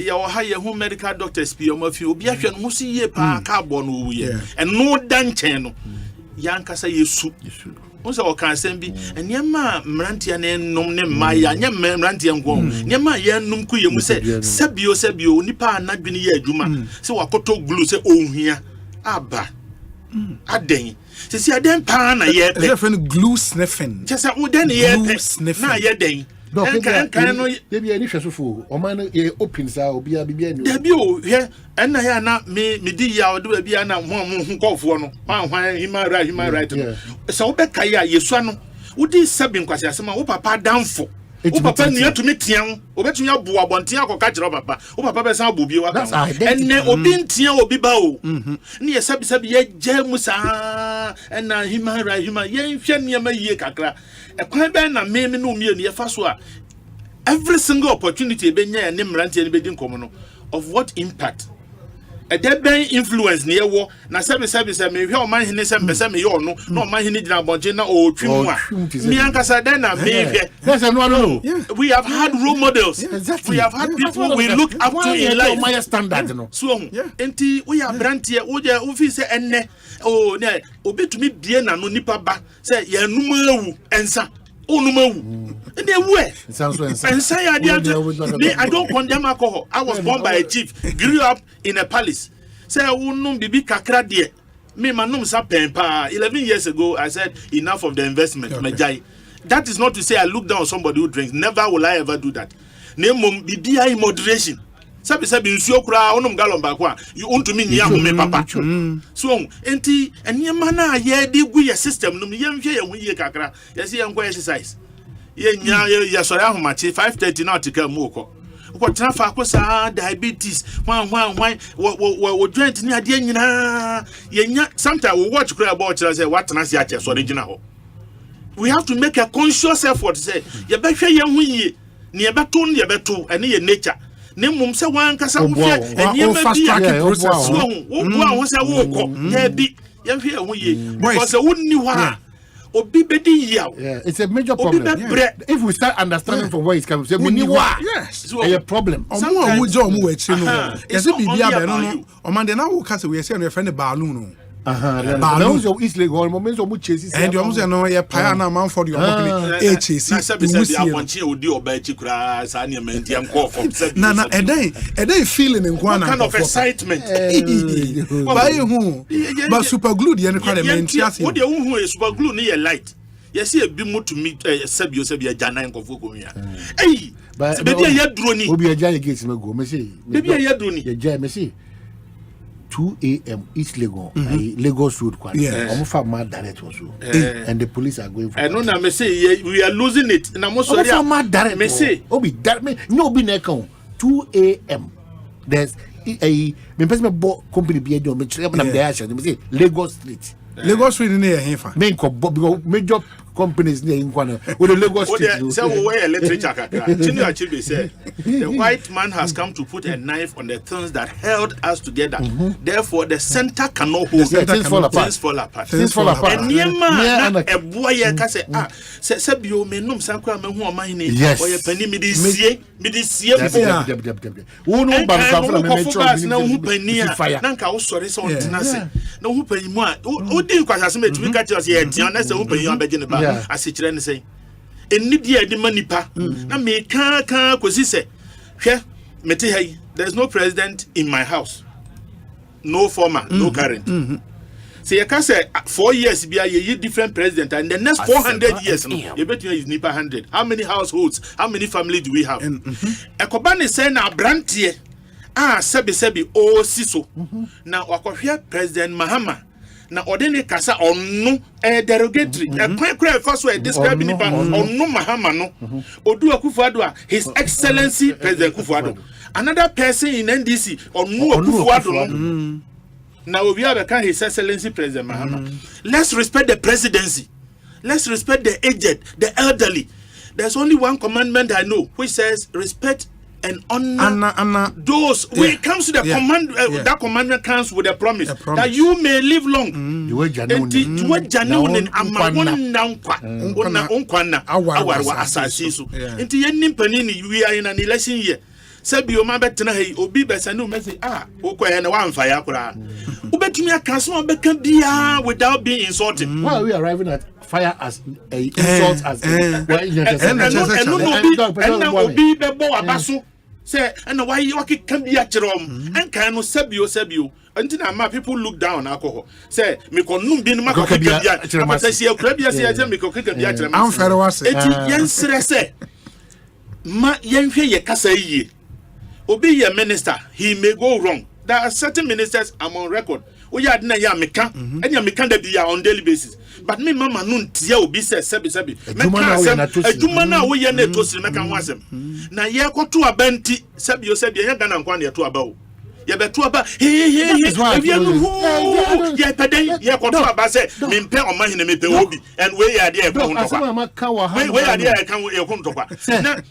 ya wo ha ye ho medical doctors bi o ma fi obi ahwe no ho si ye pa ka abo no wo ye eno dan chen no yankasa yesu unsa o kan sem bi enema mrantia na enum ne maya nya mrantia nko enema ye enum ku ye mu se sabio nipa anadwene ye adwuma se wakoto glue se ohia aba aden se si aden pa na ye pe glue sniffing se se uden ye pe na ye den kan no debi ani hwesofo o man e open sa obi a bibia ni debi o hwe enna ya na me di ya o de bibia na ho nkofo no hwan human right no so wo be kai a yesu no wo di sabi nkwase asema wo papa danfo wo papa ni atumi tian obetumi abu abonten akoka kire papa wo papa be san abobi wa kan enne obi ntian obi ba o ni ye sabi ye jamu sa enna human right ye hwe niam yie kakra ekwan be na me no mi enu ye fa so a every single opportunity be nya ne mrantie ne be di nkomo no of what impact a dead influence near war. Now, seven, me, your man, he said, me, no, my, he need a bojina or Chumwa. Mianka Sadena, maybe. We have had role models. We have had people we look up to in life. My standard, so, enti, we are brandy, Oja, Ufis, and oh, ne, obe to me, Diana, no nipa ba, say, ya numu, ensa. And they were. And say I don't condemn alcohol. I was born by a chief, grew up in a palace. Say I will not be kakra dear. Me manum sa pempa. 11 years ago, I said enough of the investment. Okay. That is not to say I look down on somebody who drinks. Never will I ever do that. Name be in moderation. Sabi nsuo kura onum galon ba kwa you want to me nyam me papa so enti enema na ye de gu ye system no ye nhwe ye hu ye kakra ye se ye nko exercise ye nya ye sori ahomache 5:30 na otika mu okọ tena fa akosa diabetes wan wo joint ni ade nyina ye nya sometimes we watch kura about say what na se ache so original ho. We have to make a conscious effort to say ye be hwe ye hu ye ne ye beto ne ye beto ene ye nature Nimum say one kasa wo fie enye ma bi process wo wo say wo ko na bi ye hwe ho ye because wo ni wa obi bedi yaw. It's a major problem. If we start understanding from where it's coming, say we ni wa. Yes. A problem. Omo wo jo omo we chi no. Yes be bia be no. O man de na wo kasa we say no friend balloon no. Balloon so East Lagos moments o mu chase. And you say no ye pa na man for the company chase. Na say abonchi odi oba chi kura sa na menti am call from say. Na e dey feeling in Kwana. Kind of excitement. Buy who? But super glue the kwale menti ase. What dey who super glue ni ye light. You see a bit more to meet Sebio Jana and Kofukumia. Hey, baby, I had drone. Obi a giant gates me go. Me say, baby, I had drone. The giant me say 2 a.m. East Lagos, Lagos Road. I'm far mad direct also. And the police are going for it. I know now, me say, we are losing it. And I'm also far mad direct. Me say, Obi, that me, no be neck 2 a.m. There's a me company be there. Me try them there. Me say Lagos Street. Lagos Street near Hefa. Because major companies near in Kwana with the Lagos Street. So where literature Chinu said the white man has come to put a knife on the things that held us together. Therefore, the center cannot hold. Things fall apart. And Niema a boy can say, Sebio me num sankra me hu Omanhene. Yes. Or ye penny me this sie. Who know Banka me mention na hu penny nanka wo sori so ntinase. Na hu penny mu a odi kwasase me tumi ka tell say e tian na say hu penny abegye ne ba. Asichire ne say eni dia de manipa na me kan kosi se hwe mete hai there's no president in my house, no former, no current. So you can say 4 years be a different president, and the next 400 years you bet you is nipa 100. How many households, how many families do we have? Ekobane say na brantie sebi o siso na wakohwe President Mahama na ordinary kasa onno derogatory kwan kra first way describe nipa onno Mahama no odu Akufo-Addo His Excellency President Akufo-Addo. Another person in NDC onno Akufo-Addo no na obi abeka His Excellency President Mahama. Let's respect the presidency. Let's respect the aged, the elderly. There's only one commandment I know which says respect and honor those. When it comes to the command, that commandment comes with a promise that you may live long. We are in an election year. Sebio ma betena hey obi besanu message okoye na wan fa ya kura ubetumi akaso beka bia without being insulting. Why are we arriving at fire as a insult as and obi bebo abaso say and why you can be at rom and kind of sebio until na people look down alcohol say me ko num bi no ma ko bia ama say akura bia say me ko bia kyerem am fere wase yen sere ma yen hwe ye kasa yie obi ye minister, he may go wrong. There are certain ministers I'm on record. We are na ya meka, and ya meka da be on daily basis. But me mama nun tia obi say sebi. Aduma na we ye na to sire meka ho asem. Na ye ko to abenti sebi ya ga na nkwa na to aba o. ye beto aba hey we no ye peden ye koto aba say me mpe Omanhene me pe obi and we ya dey e ko ntokwa we ya dey e kan e ko ntokwa na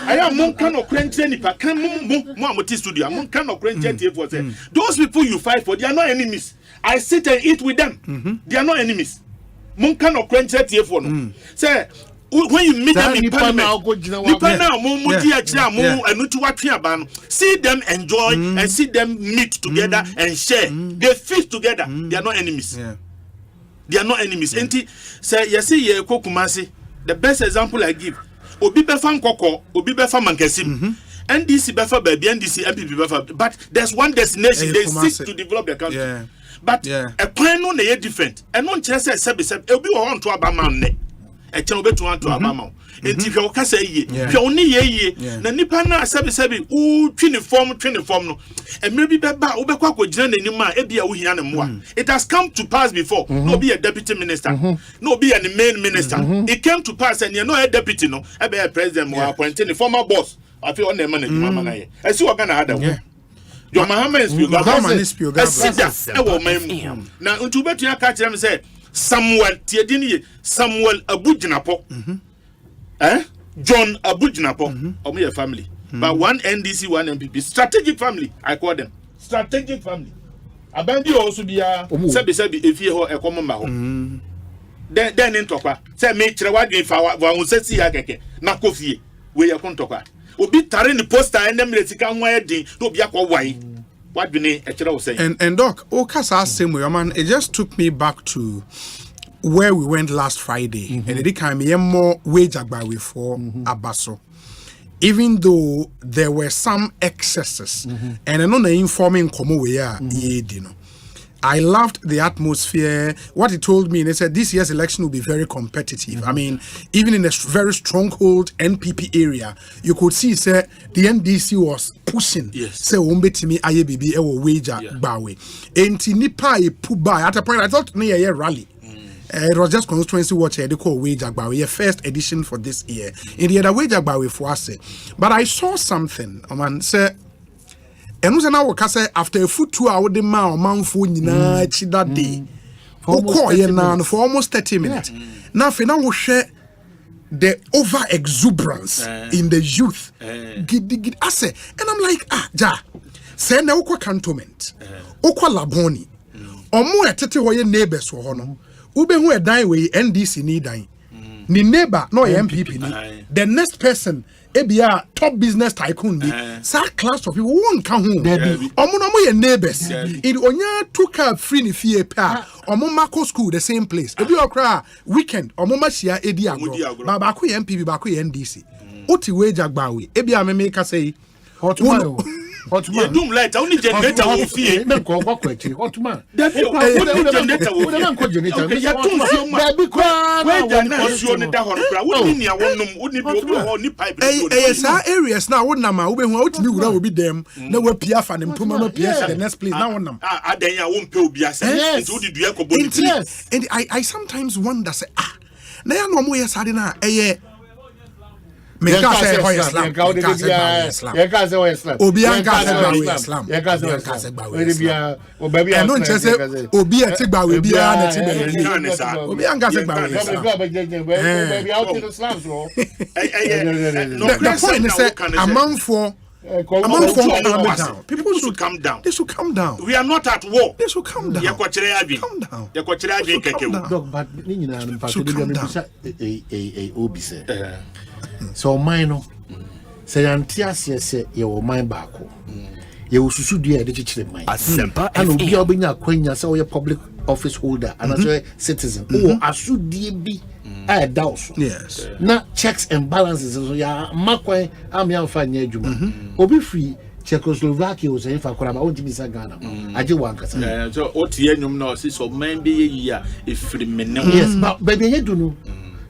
aya mon kan okrenche nipa kan mo amoti studio mon kan okrenche tie for say those people you fight for, they are not enemies. I sit and eat with them. They are not enemies. Mon kan okrenche tie for no say when you meet them in parliament, see them enjoy and see them meet together and share. They feast together. They are not enemies. They are not enemies. Say you see ye Kumasi. The best example I give: Obi befa Nkoko, Obi befa Mankesim. NDC befa baby, NDC MPP befa. But there's one destination they seek to develop the country. But a plan no na different. And non chese sebe obi wo on to abama ne. E chen obetu an to abama. Enti hwe okasa yie. Hwe oni yie. Na nipa na sebe u twiniform no. Emre bi beba obekwa akogina nanim a ebia wo hia ne moa. It has come to pass before. No be a deputy minister. No be a main minister. It came to pass and you know a deputy no. E be a president mo appointed the former boss. I feel on the man mama na ye. E si Ghana had that. Your Muhammad is now unto bet you catch them say Samuel Tiedini Samuel Abujinapo. John Abujinapo or me a family. But one NDC, one MPP. Strategic family, I call them. Strategic family. Abandi also be a sebi if you a common maho. Then in Toka. Say me Trewadi if I was see Akeke. Nakofi, where you come Toka. Obi tare ni poster and them let come wedding to be a why. What do you say? And Doc, Okasa same way, man. It just took me back to where we went last Friday, and it came more wage agbawe for Abaso. Even though there were some excesses, and I know the informing komo we are dino. I loved the atmosphere. What he told me, and he said this year's election will be very competitive. I mean, even in a very stronghold NPP area, you could see, say, the NDC was pushing. Say, "Umbetimi ayebibi ewo wager bawe." Enti nipa e puba. At a point, I thought near a rally. It was just constituency watch. They call wage agbawe, first edition for this year. In the other wage agbawe for us, but I saw something. Man, say. And who's now say after a foot 2 hour the man for that day. For almost 30 minutes. Now for now we share the over exuberance in the youth. I say, and I'm like, say na ukwa cantonment. Ukwa laboni. Omo etete hoye neighbors wo hono. Ube hu edan we NDC ni dan. Ni neighbor no MPP ni. The next person ebia top business tycoon bi sa class of people won't come home omo your neighbors in onya took up free ni fie pa omo mako school the same place ebi okra weekend omo ma shia edi agro ba ko MPP ba ko NDC oti wage agbawe ebia me make say Hotman. You do light. I only generator will fee. No, go quickly. Hotman. That generator will fee. You don't see my because where they not sure that horror. What in your one wouldn't be only pipe. Yes, our areas now. What number? We won't know that will be them. No, we're PF and improvement PF. The next place now. One then I won't pay BS. And I sometimes wonder. Say now no more. Yes, I didn't. Me ka say hoye Islam. Obi an ka say gbawe Islam. Ye ka say gbawe. O baby an no say obi e ti gbawe bi an na ti be. Obi an ka say gbawe Islam. Baby out in Islam so. The point is say amanfo calm down. People should calm down. They should calm down. We are not at war. They should calm down. Calm down. But ni nyina no pa so dey me bisa obi say. So mine say antiasie say ye wo mine baako ye wo susu dua de chichire mine Asempa and obi obenya kwanya say we public office holder and as a citizen o asudie bi a daos yes na checks and balances so ya makwan am ya mfa nya adwuma obi free Czechoslovakia was in Fakuraba, won't be Sagana. I do want to so otie nyum no so man be ye if yes, but baby, you do know.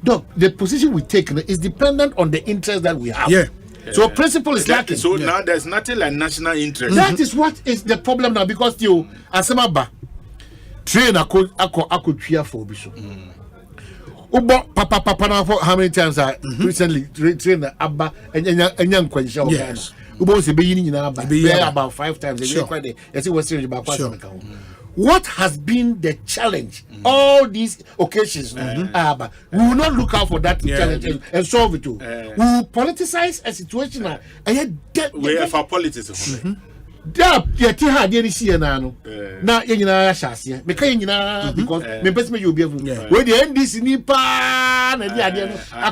Doc, the position we take is dependent on the interest that we have. Yeah. So principle is lacking. So now there's nothing like national interest. That is what is the problem now because you Asemaba train ako tria for biso. Ubo papa now for how many times I recently trained Abba and young question. Yes. Ubo se be in Abba about 5 times. Sure. What has been the challenge? All these occasions, Abba, we will not look out for that challenge and solve it too. We will politicize a situation and we have for politics. Yeah, yeah, dear, see now. Now, you know, Shassia, because me person you be able when the end this nipa and the idea I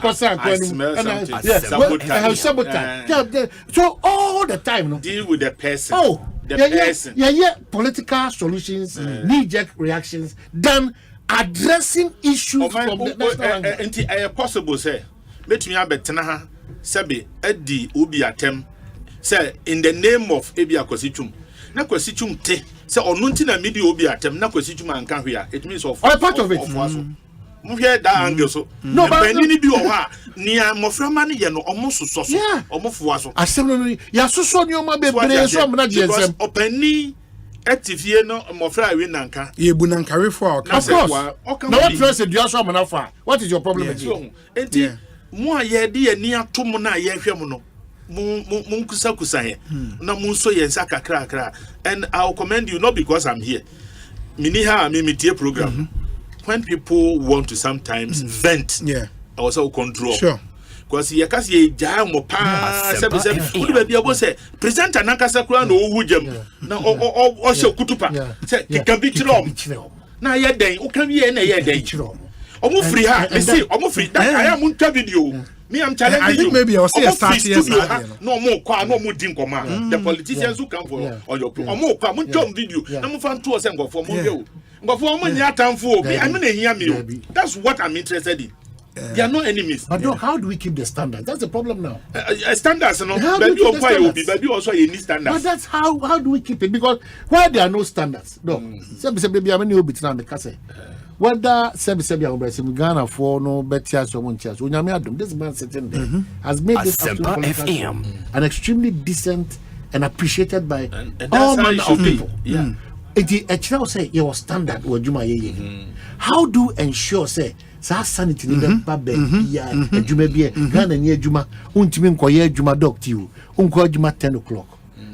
sabotage. So all the time, deal with the person. Oh, the person. Yeah, political solutions, knee-jerk reactions, than addressing issues from the national angle. Possible, say, let me have betena sabi edi ubi atem. Say in the name of Ebia Kosichum. Na Kosichum te. Say onunti na midi obi atem na Kosichum anka hwea. It means of part of it. Mo hear that angle so. No, but ni bi o ha. Ni amoframa ni ye no omo soso so. Omo fuwa so. Asem no ya soso ni oma bebre so amna GSM. Opani etifie no mofra awe nanka. Ye bu nanka we for. Of course. Now what first do so amna fa. What is your problem again? Enti mo aye de ani atom na ye hwem no. Kusa here. Na munso yensa kakra. And I'll commend you not because I'm here. Miniha mimitie program. When people want to sometimes vent, I also control. Sure. Because ye kasi ye jam mo pa se be abo say presenter na kasa kura no wujam na o se kutupa say can be chrom na ye den o kan ye na ye den omo free ha me see omo free that I am on video. Me, I'm challenging you. I think maybe I'll say a start here. No more, no more din command. The politicians who come for on your program. More come, jump video. I'm fan 2 or 7 go for more. But for money, I time for me. I'm gonna hear me. That's what I'm interested in. They are not enemies. But look, how do we keep the standards? That's the problem now. Standards, no. Baby, baby also you need standards. But that's how do we keep it? Because why there are no standards? No. Baby, I'm new bit now because. Whether Sebi Ghana for no better someone church, this man sitting there has made this Asempa FM an extremely decent and appreciated by all manner of people. Yeah. It say your standard or Juma ye. How do ensure say sanity in the baby Juma be Ghana near Juma untimin koye Juma doctor you Juma 10 o'clock.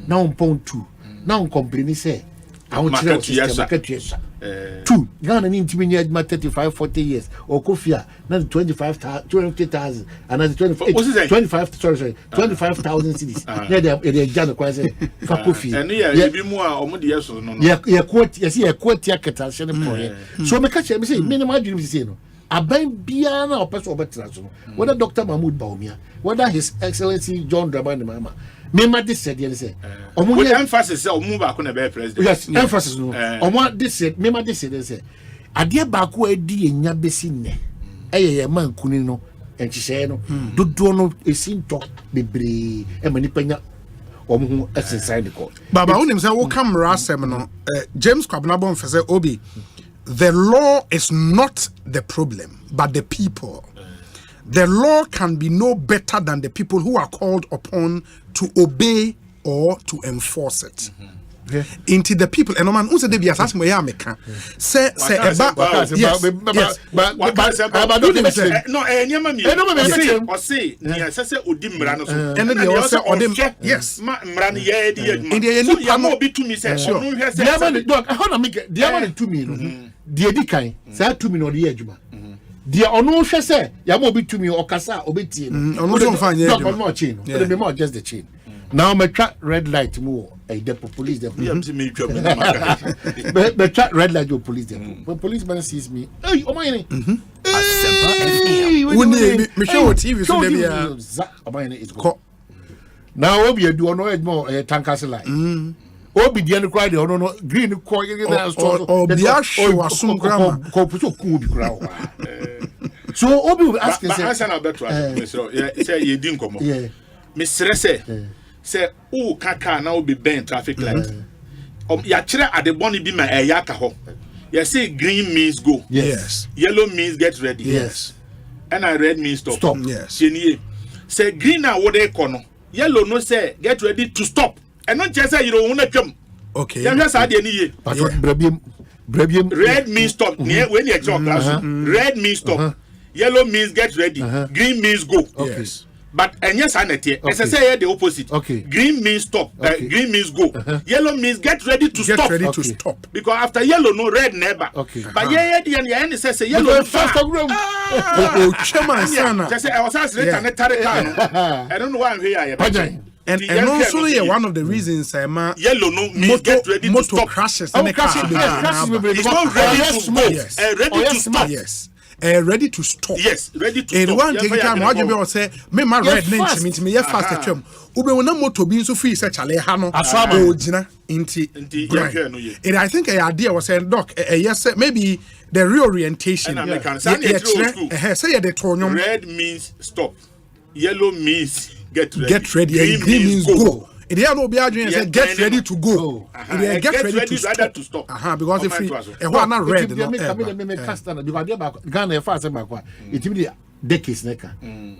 Now pound 2. Now complaining say I want to 2 Ghana need to be 35 40 years or Kofia now 20,000 another 25,000 cities. Yeah, they Ghana quite for Kofi. And yeah, be more or yes or no. Yeah, quote yes, yeah, quote ya so me catch me say minimal dream say no. Aban biana or person better whether Dr. Mahmoud Baumia, whether His Excellency John Dramani Mama. Mema this said say with emphasis say omu ba ko na be president. Yes, emphasis no. Omo this said mema this said say ade ba ko adi enya besi ne ye man kuni no enchise no dodo no esinto bebre e mani panya omo hu exercise the court. Baba unim say wo camera asem no James Kwabena bon say obi the law is not the problem but the people. The law can be no better than the people who are called upon to obey or to enforce it. Into the people, and man, who said they be assassin where I can say about yes, no, or say, and then they also on them, yes, Mran, yeah, more be to me, say, sure, the other 2 million, the Edikai, say 2 million or the Edgema. The ono say ya mo be to me or kasa obeti ono don't find not more chain be more just the chain now me track red light mo the police the track red light your police the when policeman sees me hey Omanhene Asempa FM me show TV so there Omanhene is go now obi do ono more tankers like obi di enu cry the ono no green ko or the show asum grammar ko puso ku obi kra so obi will ask say answer na better say ye din komo me stress say o kaka na obi bend traffic light ya kire adeboni bi ma eya ka ho you say green means go, yes, yellow means get ready, yes, and red means stop, yes. Say green na what they call no, yellow no say get ready to stop. And not just say you don't want to jump. Okay. Red means stop. When you talk, red means stop. Yellow means get ready. Green means go. Yes. But and yes, I as I say the opposite. Green means stop. Green means go. Yellow means get ready to stop. Get ready to stop. Because after yellow, no red never. But the says yellow first room. I was asked I don't know why I'm here. And also one of the reasons yellow no means get ready to stop. Crashes and it's not ready to smoke. Ready to stop. Yes. Ready to stop. Yes, ready to and stop. One thing time what you be say me my red name me fast atwam ube wona moto bi nso free say chale ha no ogina inti and I think a idea was saying doc yes maybe the reorientation say the tonyo red means stop, yellow means get ready, and green means go. It is no be arguing say get ready to go. It get ready to stop. Because if we not red me cast because they Ghana fast back it be decades neka.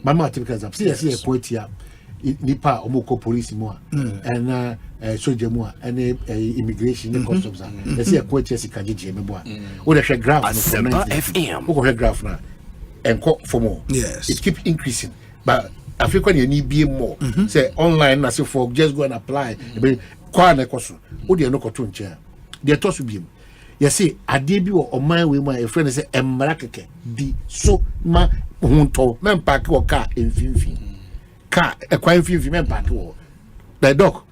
Mama typical see poet here. Nipa omoko police mo and soldier mo and immigration customs. They see a poet here sikaje me boa. We dey graph Asempa FM. We go graph na and for more. Yes. It keep increasing. But Africa you need be more. Say online as for just go and apply. Kwa na koso. O de no koto nche. De to so biem. You see ade bi o man we my friend say emra keke di so ma hunto men park o car enfimfin. Car ekwa enfimfin men park o. The dog.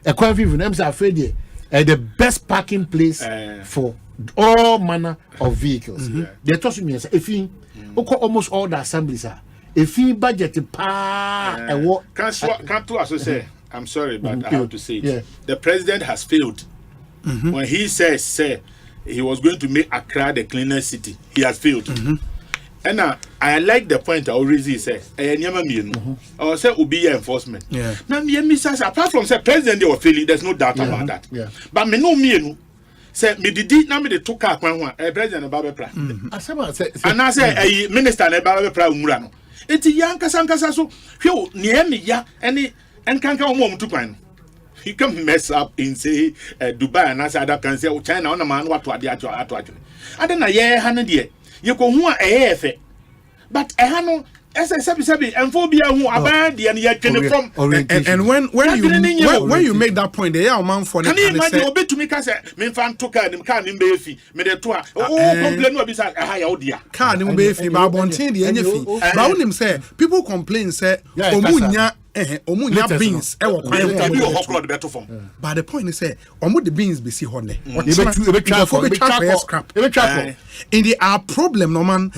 Ekwa enfimfin am say afraid the best parking place for all manner of vehicles. De to so me say efin almost all the assemblies are. If he budget and what can't to also say I'm sorry but I have to say it. The president has failed when he says he was going to make Accra the cleanest city. He has failed. And I like the point I already said or say ubi enforcement. Now apart from say president they were failing, there's no doubt about that. But me no me say me did na me de took car president Babepra. And I say minister Babepra umura no. Eti yankasa so hwe niemi ya ene enkanka omom tupan. You can mess up in say Dubai and as other can say China on a man what to ade ato ade na ye ha ne de ye ko hu a efe but ehano SSB and phobia who aband the and yet from and when you make that point they are man for can you imagine obi to me can say me fan to car nim car nim be fi me de to complain no be say ha ya odia car nim be fi ba bonten de anya fi ba wonim say people complain say omunya beans e wo kwan be hokro de beto from but the point is say omu the beans be see honne e be try scrap in the our problem no man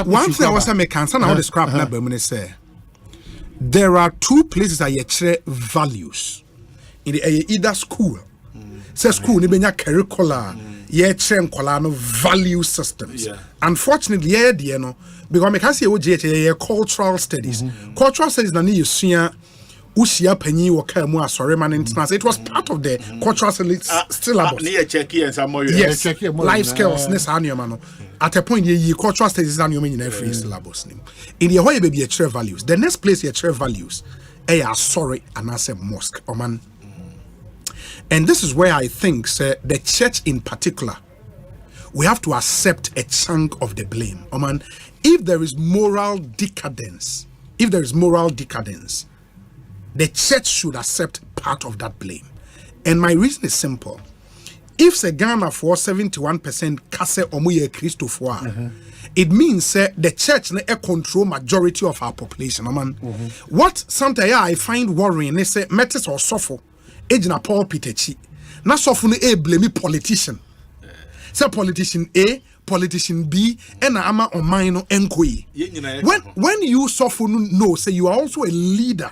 one thing I was say can na all the scrap na ba mu say there are two places I share values in the either school say school ni benya curricular ye train kola no value systems unfortunately there no because me can say OJ cultural studies cultural studies na ni yesua usia panyi wo ka mu asore man international it was part of the cultural syllabus near check and some more yes life skills ne sa anoma no at a point ye cultural studies na anoma nyina free syllabus nim in the whole baby share values the next place you share values sorry and I say mosque man. And this is where I think the church in particular we have to accept a chunk of the blame. Man, if there is moral decadence, the church should accept part of that blame. And my reason is simple. If the Ghana for 71% kase omuye Christo for, it means the church control majority of our population. Man, what sometimes I find worrying is metis or suffer, ejina Paul Pitechi. Na suffer no blame politician. Say politician A, politician B, and ama on mine enkoi. When you suffer no, say you are also a leader.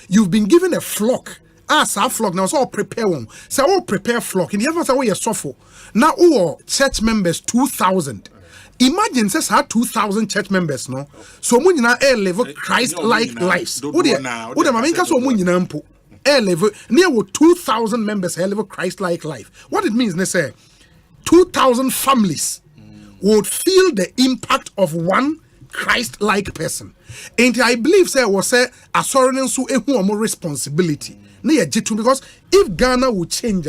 You've been given a flock. Our flock now, so prepare one. So all prepare flock. In the other way, you suffer. Now, church members 2,000. Imagine says how 2,000 church members, no. So when you level Christ-like lives. Level near 2,000 members level Christ-like life. What it means, they say 2,000 families would feel the impact of one Christ-like person. And I believe was a sovereign so more responsibility. Because if Ghana would change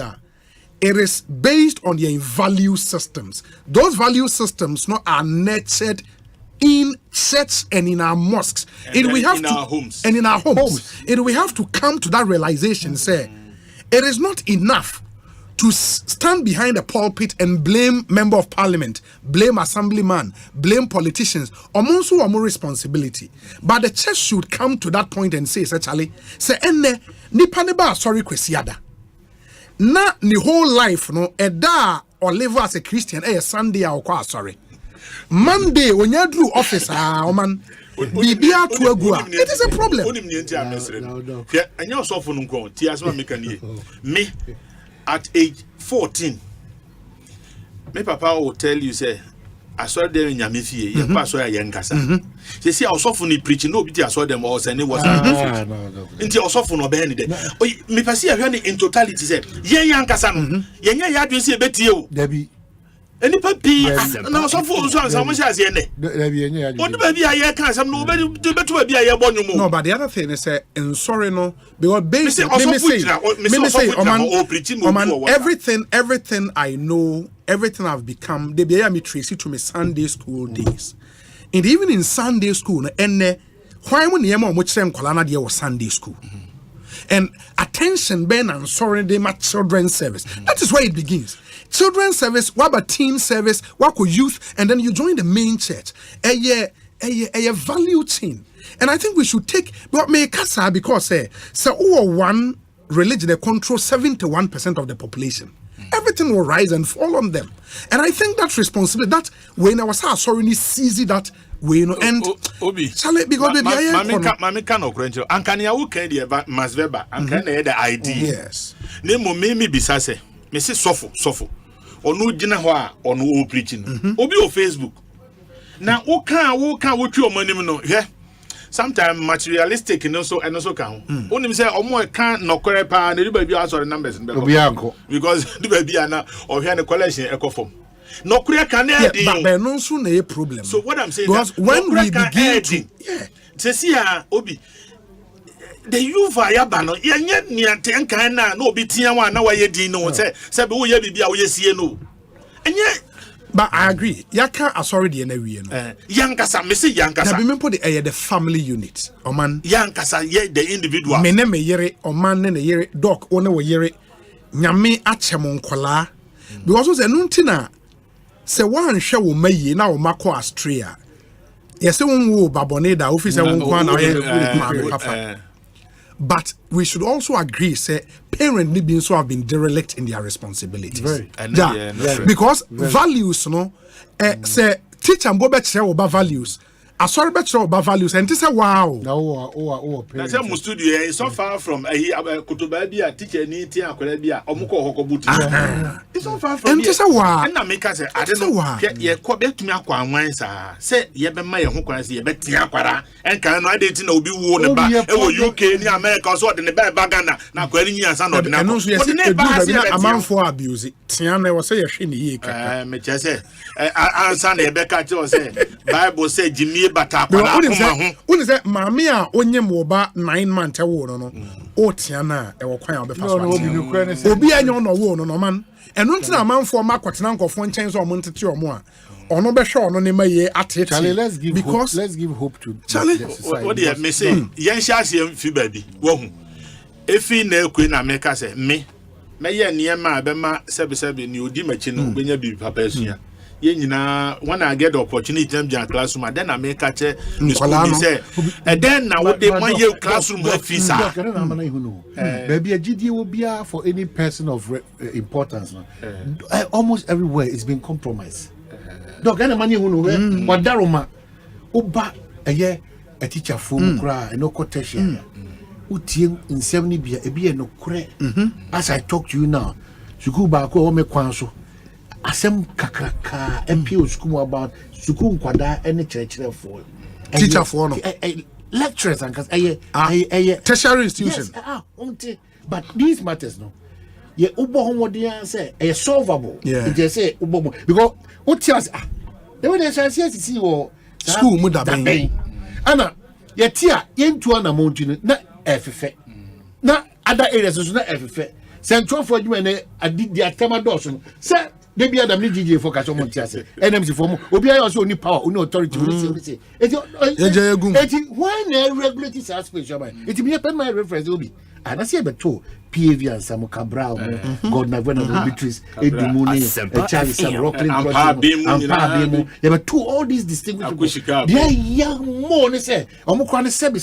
it is based on their value systems. Those value systems are nurtured in church and in our mosques. And we have in our homes. And in our homes. And we have to come to that realization, say, it is not enough to stand behind a pulpit and blame member of parliament, blame assemblyman, blame politicians, or more responsibility. But the church should come to that point and say, Charlie, say, enne, nipa neba sorry kwesiada. Na ni whole life, no, eda or live as a Christian, Sunday or kwa sorry. Monday, when you do office, man, it is a problem. Me, at age 14, my papa will tell you, say, I saw them in Yamifi, your pastor, young Cassa. They see, I was often preaching, nobody I saw them all, and it was until I was often obeying it. Me pass here in totality, say, young Cassan, young yard, you see a bit you, Debbie. Any puppy, now some fools on some as yene. What baby I can't some nobody to better be a bonum. No, but the other thing is, and sorry, no, because basically, everything I know, everything I've become, they be me tracy to my Sunday school days. And even in Sunday school, and why when the Yama which same Kolana dear was Sunday school. And attention, Ben, and sorry, they my children's service. That is where it begins. Children's service, what about teen service, what with youth, and then you join the main church. A value chain. And I think we should take what make us because so one religion they control 71% of the population. Everything will rise and fall on them. And I think that's responsibility. That when I was sorry, seize that way, no and Obi. Charlie, because Mammy cannot credential. And can you okay the Masveba and can the ID? Yes. Nemo me bisase. Mrs. Sofo. Or no dinner or no preaching. Obi on Facebook. Now, who can what your money no? Yeah. Sometimes materialistic and also count. Only say more can't no correct and everybody also the numbers because the baby are or here the collection echo form. No correct can but no soon a problem. So what I'm saying because when we begin to see Obi the you via banner, yet near 10 can no be tia one now why no say we be our see no. And yet but I agree. Yaka authority and every Yankasa, Missy Yankasa. Remember the family unit. Or man Yankasa, yet the individual. Meneme yere or man and a yere dog one way yere Nyame Achamon Kola. Because was a nuntina. Say one show may now Mako Astria. Yes, one woo Baboneda, officer one. But we should also agree, say, parents need to have been derelict in their responsibilities. Because values, say, teach and go back to about values. I saw better about values, and this is wow. That's a studio. It's so far from a Kutubabia teacher, Niti, and Kolabia, or Muko Hokobuti. It's so far from. And this is wow. And I make us I don't know why. Ye Quabec to me, Aqua, say, Yebema, Hokwasi, Betiaquara, and can I didn't know be worn about UK, near America, so in the bad bagana, now quelling years and not a man for abuse. Tiana was say a shinny, Mechase, Asante, Becca, say, Bible said Jimmy. When is that Mamia onye moba 9 months no o tiana e wo kwan obefa so obi anyo no wo no man eno ntina amanfo makwatena nkofo nchen so omontete omo a ono be hwe ono ne maye atete Charlie, let's give hope to Charlie what do you say yen sha se fi baby wo hu efi na ekwe na meka se me ye niema abema sebe ni odi machi no benya bi papa asua when I get the opportunity to be in classroom, then I make a check. And then now what they want your classroom fees are. Maybe a GD will be for any person of importance. Almost everywhere it's been compromised. Dog, any money who know what Daroma Oba a year a teacher for cry no quotation. Uti in 70 be no cray. As I talk to you now, you go back home me kwanso. Asem kakraka MP school about school kwada any church for teacher for no lecturers and tertiary institution but these matters no ye ubo homo say e solvable it just say ubo because what tells they will say see wo school mu da ben ana ye tia ye ntu ana montu na efefe na other areas so na efefe Central for you and I did the Atema Dawson. Sir, they be at the DJ for Casomontias. NMC for Obia also only power, no authority. Why not regulate this aspect? It be a my reference will be. And I say about two. PAV and Samu Cabral, God Navena Beatrice, Edmuni, Charlie Sam Rocklin, and there were two all these distinguished. They are young more, say, Omukran Sebi,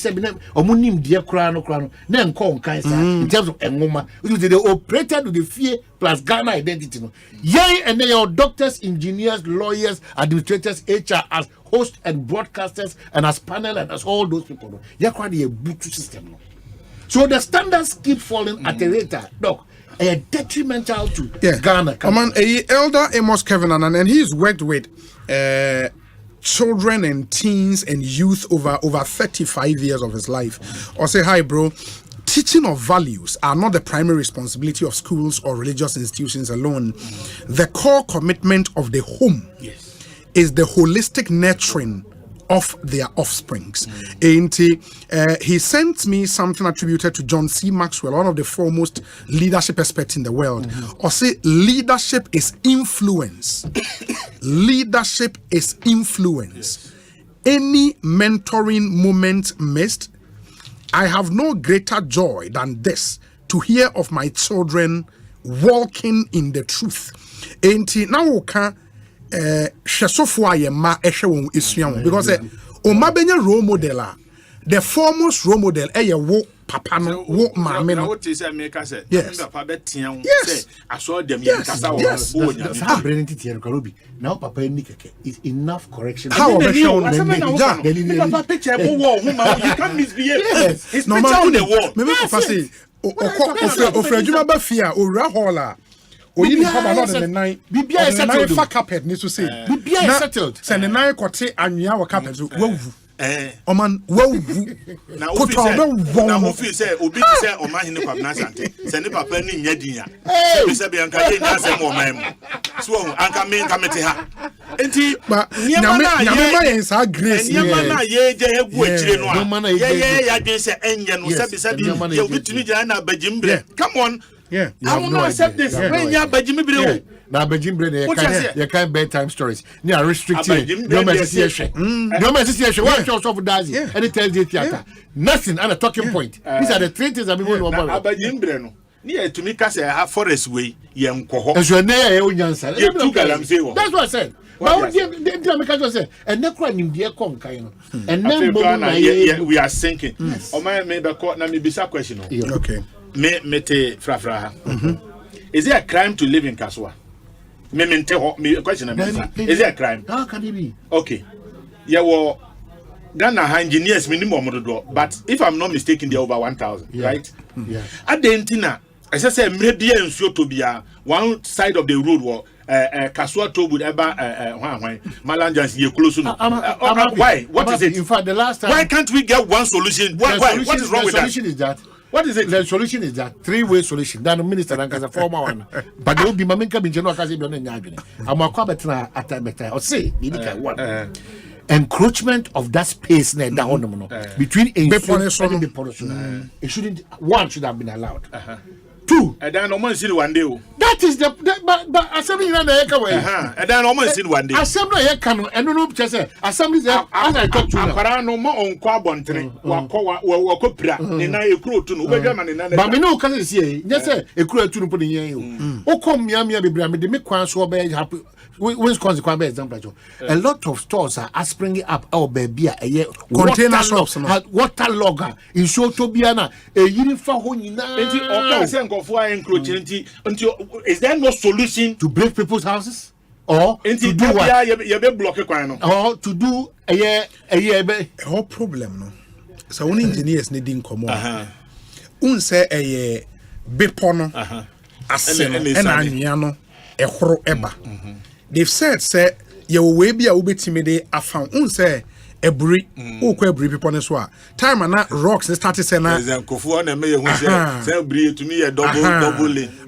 Omunim, dear Crown, then call Kaisa in terms of Emoma, they operated with the fear plus Ghana identity. Yea, and they are doctors, engineers, lawyers, administrators, HR as hosts and broadcasters, and as panel and as all those people. You're quite a Bluetooth system. So the standards keep falling at a rate, doc, detrimental to Ghana. Come on, Elder Amos Kwabena, and he's worked with children and teens and youth over 35 years of his life. Osei, hi, bro. Teaching of values are not the primary responsibility of schools or religious institutions alone. The core commitment of the home is the holistic nurturing of their offsprings. He sent me something attributed to John C. Maxwell, one of the foremost leadership experts in the world. Or say leadership is influence. Leadership is influence. Any mentoring moment missed, I have no greater joy than this, to hear of my children walking in the truth. Now because Oma benya role model, the foremost role model, wo papa no wo mama no. What is America said? Yes. I saw them. Yes. Now papa is enough correction. How you can't misbehave. It's picture on the wall. Maybe papa say ofrejuma ba fia owura hall Oyini papa not in the night. Bibia is settled. Fa carpet needs to say. Bibia is settled. Send the night kote anwia wa carpet. Wowu. Oman wowu. Na ofi say obi say Omanhene Kwabena Asante. Send papa ni nyadinya. Bi say be anka ye nya asem Oman mu. So anka me nka mete ha. Enti nyama yen sa grace. Nyama na ye je egu akire no a. Ye ya de say enye no sabi ye obitumi jana na bagimbre. Come on. Yeah, I will not accept this. When you are Bajimbre, now Bajimbre, you can't bedtime stories. You are restricted. No association. No association. What shows of Dazi? And it tells the theater. Nothing and a talking point. These are the three things that we want to know. Bajimbre, near to make us a forest way, young coho. As your name, that's what I said. But say, and no crime in dear Concaino. And then we are sinking. Oh, my maybe caught na me bisa question. Okay. Mete frafra. Is it a crime to live in Kaswa? Me question. Is it a crime? How can it be? Okay. Yeah, well, Ghana engineers minimum, but if I'm not mistaken, they're over 1,000, right? Yeah. At the Entina, as I said, maybe and so to be one side of the road war. Kaswa to would ever Malanjans ye close. Why? What is it? In fact, the last time. Why can't we get one solution? Why? What is wrong with that? The solution is that. What is it? The solution is that three-way solution. That minister and a former one. But there will be Maminka Binjano Kazi Bion. I'm a Kwabena at time or say, one. Encroachment of that space between a and the pollution. It shouldn't. One should have been allowed. Two. And then almost see one day. That is the but assembly in the Eka way. And then almost see one day. Assembly Eka and no just say assembly as I talk to you. Para no more on Kwabontre. Wakopra. Nina a crew to no better. But me no can see. Just say a crew to put in you. O come Yamia Bibram, the make one so bad happy. Which consequence example? A lot of stores are springing up our baby a year container shops water logger in Shotobiana a uniform is there no solution to break people's houses or to do what? Or to do a year whole problem no so only engineers needing come on say a bepono and eba. They've said, say, you will be a ubetimide. I found say a brick, every people as well. Time and that rocks, they started saying,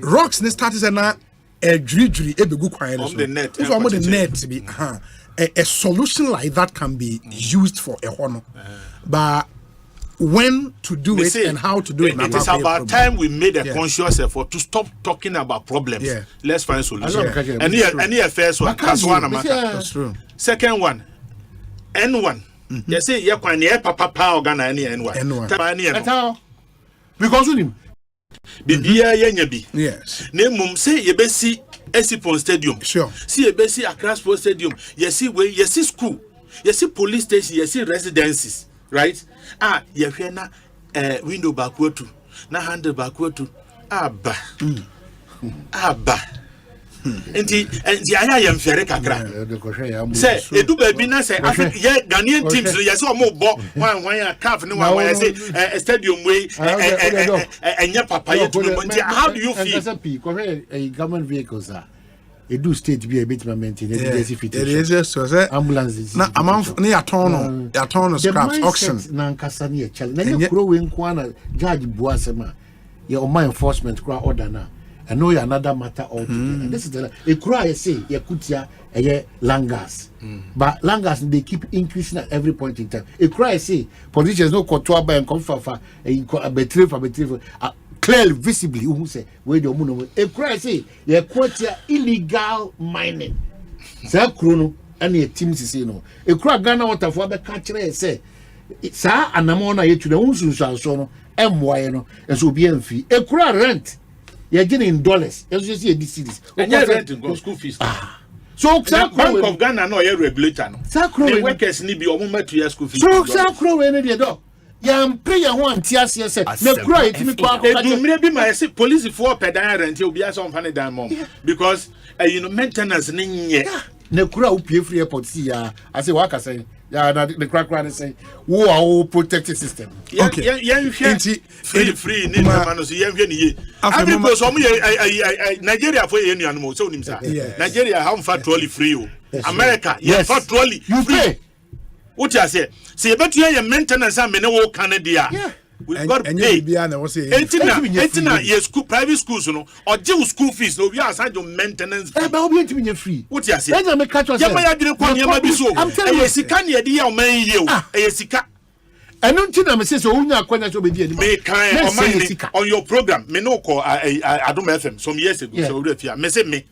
rocks, they started saying, a dridgery, a good quiet on the net. The net to be a solution like that can be used for a honor. But when to do it and how to do it. It is about time we made a conscious effort to stop talking about problems. Yeah. Let's find solutions. Any first one, that's true. Second one, N1. You say you can hear papa organ any N1. Because of him. Bibia yenyabi. Yes. Name say you be see Esipon Stadium. Sure. See you be see Accra Sports Stadium. You see where you see school. You see police station. You see residences. Right? You hear na window backward to na handle backward to Abba. Enti aya yam fere kakra. Say edu baby na say Africa ye Ghanaian teams ye say omo bo one calf ni one say stadium way enya papa ye to no. How do you feel? A government vehicles are do state be a bit maintain it is just so ambulances na amount na ya turn scraps auction na nkasa na challenge na ye kuro we nkwana judge buasema ye my enforcement kura order na. I know another matter altogether. This is the a cry say Yakutia a langas. But langas they keep increasing at every point in time. A cry say politicians no control by and come for a betray clearly visibly who say where the moon a cry say Yakutia illegal mining. Say chrono and a team say no. A cry Ghana water for the catcher say sa anamona ye to the unsu so MY no and so be fee. A cry rent. You're getting in dollars. You just see a cities. And you're renting school fees. So Bank of Ghana no a regulator no. The workers need be almost 2 years school fees. So Sakro any the door. You pray you want TSC say. No cry to me kwa. Do maybe my police for pedan rent you be as on funny dan mom because maintenance ni ne kura upie free airport see ya. I say what I say. Yeah, the crack say, who are all protected system. Okay. Free. Every person, Nigeria for any animal. So, Nigeria, how far trolley free? America, yes, far trolley. You pay. What you say? See, but you have maintenance and many Canada. Yeah. We've got to pay. 18 years school, private schools, or Jew school fees. No, we are assigned to maintenance. But we to be free. What you say? I'm telling you, Sika near the year, man, you, Sika. I don't think I'm saying so. Unya kwanya so be there. On your program, me no call Adom FM some years ago. So we fear. Me say me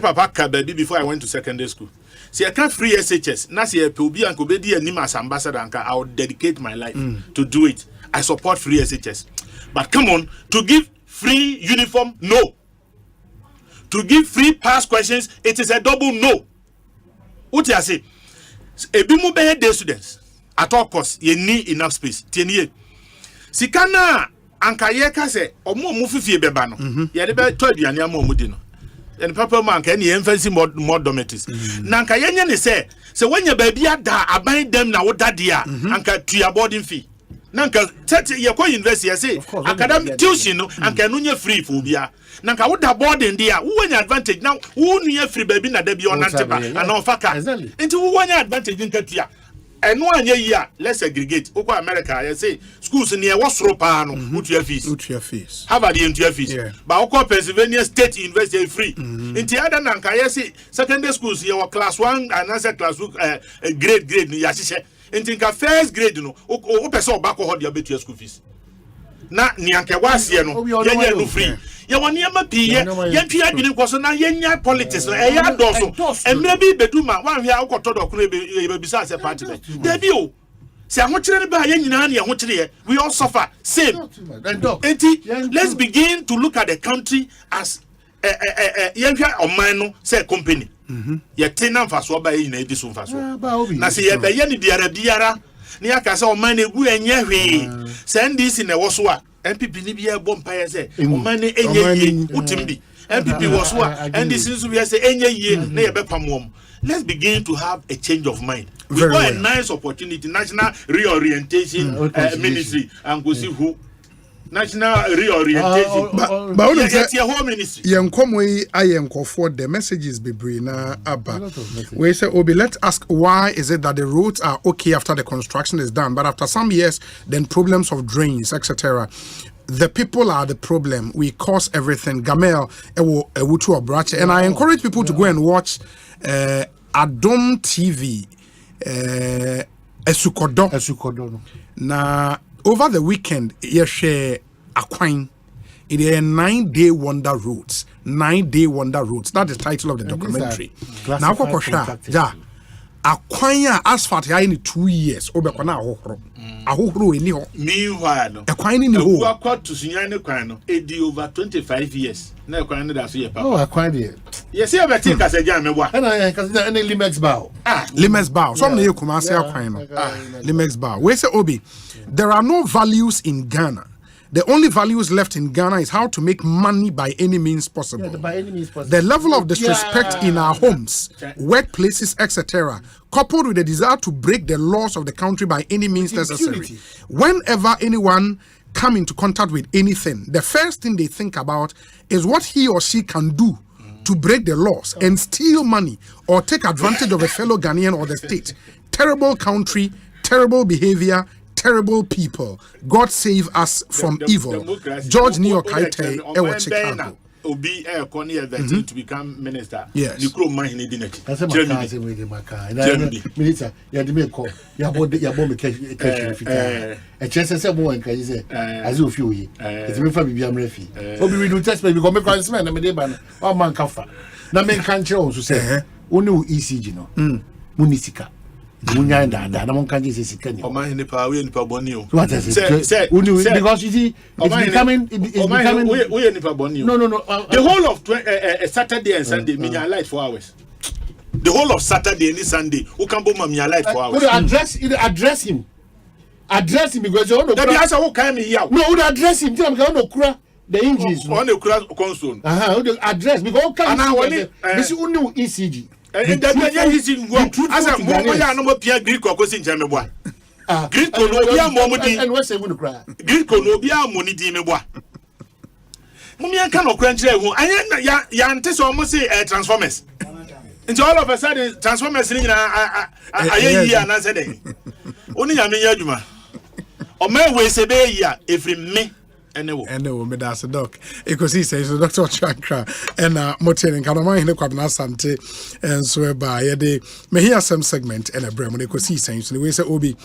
papa ka baby before I went to secondary school. See, I can't free SHS. Na see Obi and Kobedi and Nima as ambassador. I will dedicate my life to do it. I support free SHS. But come on, to give free uniform, no. To give free pass questions, it is a double no. What you say? Ebimu be day students at all costs. You need enough space. Tienye. Sikana ankayeka se omo mufifi beba no. Ya de be to aduane am omudi no. And papa man can you emphasize more dormitories. Nanka yenye ne say when your baby ada aban dem na wo dadia anka tua boarding fee. Nanka tete ye ko university say academic tuition no anka no nya free for bia. Nanka wo da boarding dia wo nya advantage now wo no free baby na da bi onante ba and on faka. Enti wo nya advantage nka tua. And one year, let's aggregate. Oko America, I say schools near Wasro Pano, utia fees. Harvard into fees. But Oko Pennsylvania State University free. In the other Nanka, I say secondary schools here were class 1 and another class grade Yashisha. In the first grade, no, Open so back hold your bit your school fees. Na Nianka was here no free. You want near my pee, Yantia didn't was na Yenya politics, a yard also, and maybe Beduma, one here, Okotodo, besides a party. Debut. Say, I'm watching by Yenani, we all suffer. Same. Let's begin to look at the country as a Yanka or Mano, say company. Your tenant for swab by in a disun for swab. Now, see, a Bayani Diara, Niaka saw money, we and Yahi. Send this in a waswa. MPP Libya Bompire say, Omanhene enye utimbi. MPP was what, and this is we say enye na yebepam. Let's begin to have a change of mind. We got a nice opportunity, national reorientation ministry, and go see who. National reorientation. For the messages be brina abba. We say Obi, let's ask why is it that the roads are okay after the construction is done, but after some years, then problems of drains, etc. The people are the problem. We cause everything. Gamel ewutu obrache, and I encourage people to go and watch Adom TV. Esukodo. Na Over the weekend, you share Aquine. It is a 9-day wonder roads. 9-day wonder roads. That's the title of the documentary. Now, yeah. Aquine asphalt here in 2 years. Obekwana ahohoro. Ahohoro eni ho. Meanwhile, Aquine ni ho. Who are to Sunyane Quano, edi over 25 years. No Quano that's here, Papa. Oh, Aquine. Yes, you ever think as a jam, what? And I consider any Limex bow. Limex bow. Some of you come and say Aquine. Limex bow. We say Obi. There are no values in Ghana. The only values left in Ghana is how to make money by any means possible. Yeah, by any means possible. The level of disrespect in our homes, workplaces, etc., coupled with the desire to break the laws of the country by any means necessary. Whenever anyone come into contact with anything, the first thing they think about is what he or she can do to break the laws and steal money or take advantage of a fellow Ghanaian or the state. Terrible country, terrible behavior, terrible people. God save us from evil. George New York Haite, Ewa Chicago. Obi to become minister. Yes. You grow money in the That's a minister. You had to make call. You have bomb a chance to more and say, as you feel ye. It's a family. I'm refi. Obi, we do test me because my congressman, I'm a deban, or man kafa. Na men country also say, Unu ECG no. Munisika. Munyanda, na mon kanji say sikani. Omanhene power we nipa boni o. What is it? Say, because you see, it's becoming. We nipa boni o. No. The whole of Saturday and Sunday, me light 4 hours. The whole of Saturday and Sunday, who can bomb me light 4 hours. Address him. Address him because you know. That be answer who can me here. No, would address him. Tell him no kura the engines. On the kura console. Address because who can. This is only ECG. And that is in one. As a woman, I know Pierre Greek or Cosin Jamebois. Greek Colobia Momodi and West Wood cry. Greek Colobia Moni Dimebois. Mumia cannot quench you. I am almost say Transformers. And all of a sudden, Transformers in a year and answer day. Only a Yajuma. Or may we say, if me. Anyway, me that's a doc. Ekosiise so Dr. Chankra and Moten and Omanhene Kwabena Asante and so by the me hear some segment and a brem Ekosiise so we say Obi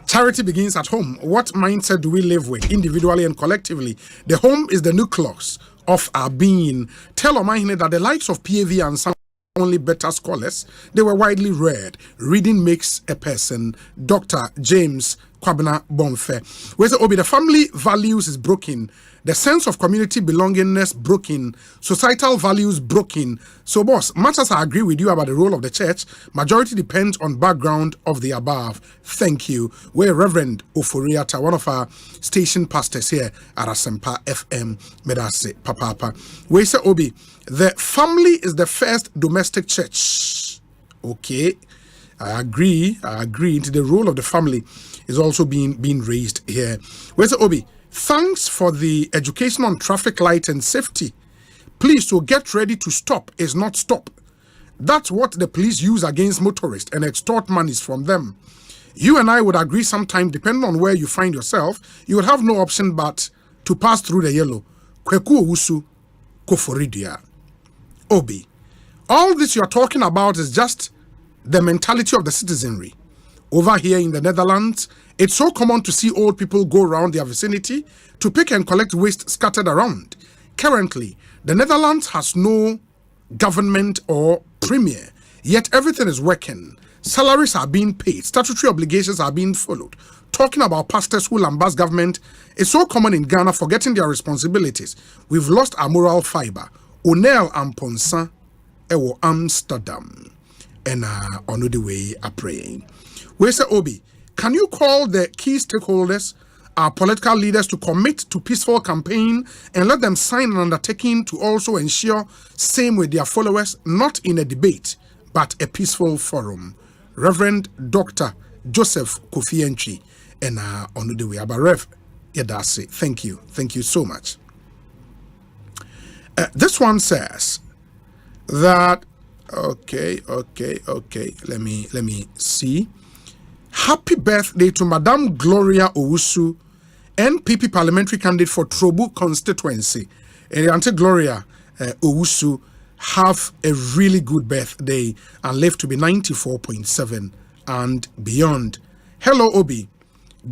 charity begins at home. What mindset do we live with individually and collectively? The home is the nucleus of our being. Tell Omanhene that the likes of PAV and some only better scholars, they were widely read. Reading makes a person. Dr. James Kwabena Bonfe. Whereas the family values is broken. The sense of community belongingness broken. Societal values broken. So boss, much as I agree with you about the role of the church, majority depends on background of the above. Thank you. We're Reverend Oforiata, one of our station pastors here at Asempa FM. Medase Papa. We say Obi, the family is the first domestic church. Okay. I agree. The role of the family is also being raised here. Where's Obi? Thanks for the education on traffic light and safety. Please, so get ready to stop is not stop. That's what the police use against motorists and extort monies from them. You and I would agree sometime, depending on where you find yourself, you would have no option but to pass through the yellow. Kweku owusu koforidia. Obi. All this you're talking about is just the mentality of the citizenry. Over here in the Netherlands, it's so common to see old people go around their vicinity to pick and collect waste scattered around. Currently, the Netherlands has no government or premier, yet everything is working. Salaries are being paid, statutory obligations are being followed. Talking about pastors who lambast government is so common in Ghana, forgetting their responsibilities. We've lost our moral fiber. Onel Amponsa, Ewo Amsterdam. And on the way are praying. We say, Obi, can you call the key stakeholders, our political leaders, to commit to peaceful campaign and let them sign an undertaking to also ensure same with their followers, not in a debate, but a peaceful forum? Reverend Dr. Joseph Kofienchi and on the way, Abarev Yedase. Thank you so much. This one says that. Okay. Let me see. Happy birthday to Madame Gloria Owusu, NPP parliamentary candidate for Trobu constituency. And Auntie Gloria Owusu, have a really good birthday and live to be 94.7 and beyond. Hello, Obi.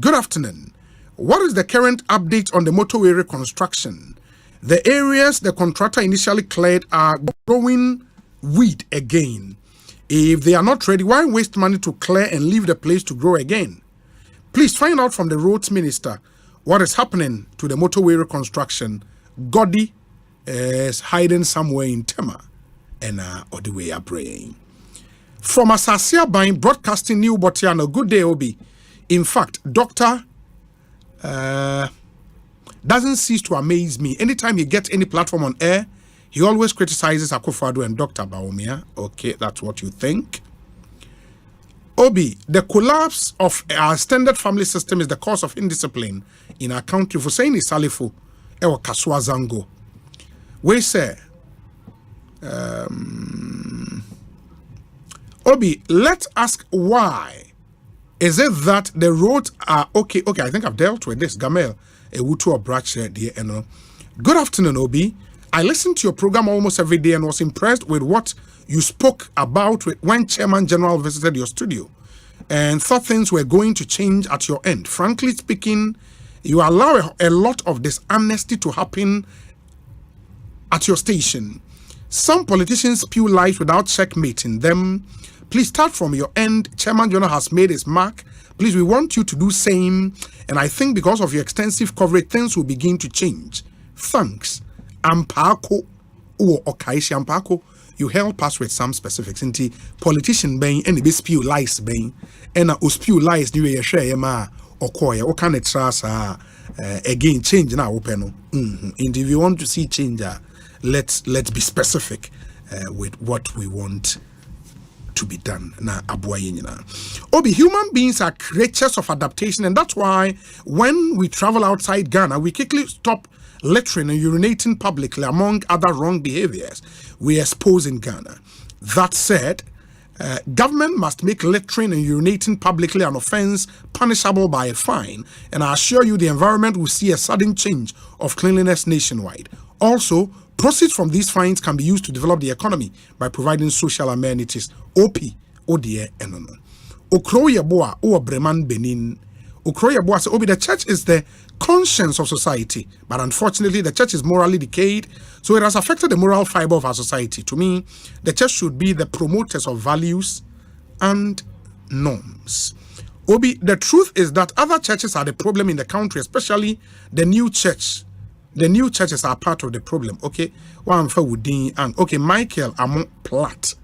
Good afternoon. What is the current update on the motorway reconstruction? The areas the contractor initially cleared are growing weed again. If they are not ready, why waste money to clear and leave the place to grow again? Please find out from the roads minister what is happening to the motorway reconstruction. Godi is hiding somewhere in Tema and or the way are praying. From Asasia Bine Broadcasting New Botiano, good day, Obi. In fact, Doctor doesn't cease to amaze me. Anytime he gets any platform on air, he always criticizes Akufo-Addo and Dr. Bawumia. Okay, that's what you think. Obi, the collapse of our extended family system is the cause of indiscipline in our country. For saying is Salifu, Ewa Kaswa Zango. We say, Obi, let's ask why. Is it that the roads are okay? Okay, I think I've dealt with this. Gamel, a Wutu or Brache, dear. Good afternoon, Obi. I listened to your program almost every day and was impressed with what you spoke about when Chairman General visited your studio and thought things were going to change at your end. Frankly speaking, you allow a lot of dishonesty to happen at your station. Some politicians spew lies without checkmating them. Please start from your end. Chairman General has made his mark. Please, we want you to do same. And I think because of your extensive coverage, things will begin to change. Thanks. Ampako or Okaishi Ampako, you help us with some specifics. Inti politician being and the spew lies being and a spew lies new share ma or koya or can it trust again change now open. And if you want to see change, let's be specific with what we want to be done. Na Obi, human beings are creatures of adaptation, and that's why when we travel outside Ghana, we quickly stop littering and urinating publicly, among other wrong behaviors we expose in Ghana. That said, government must make littering and urinating publicly an offense punishable by a fine, and I assure you the environment will see a sudden change of cleanliness nationwide. Also, proceeds from these fines can be used to develop the economy by providing social amenities. OP, ODE, and Okroya Boa, or Breman Benin. Okroya Boa said, Obi, the church is the conscience of society, but unfortunately, the church is morally decayed, so it has affected the moral fiber of our society. To me, the church should be the promoters of values and norms. Obi, the truth is that other churches are the problem in the country, especially the new church. The new churches are part of the problem. Okay, one for Woodin and okay, Michael Amon Platt,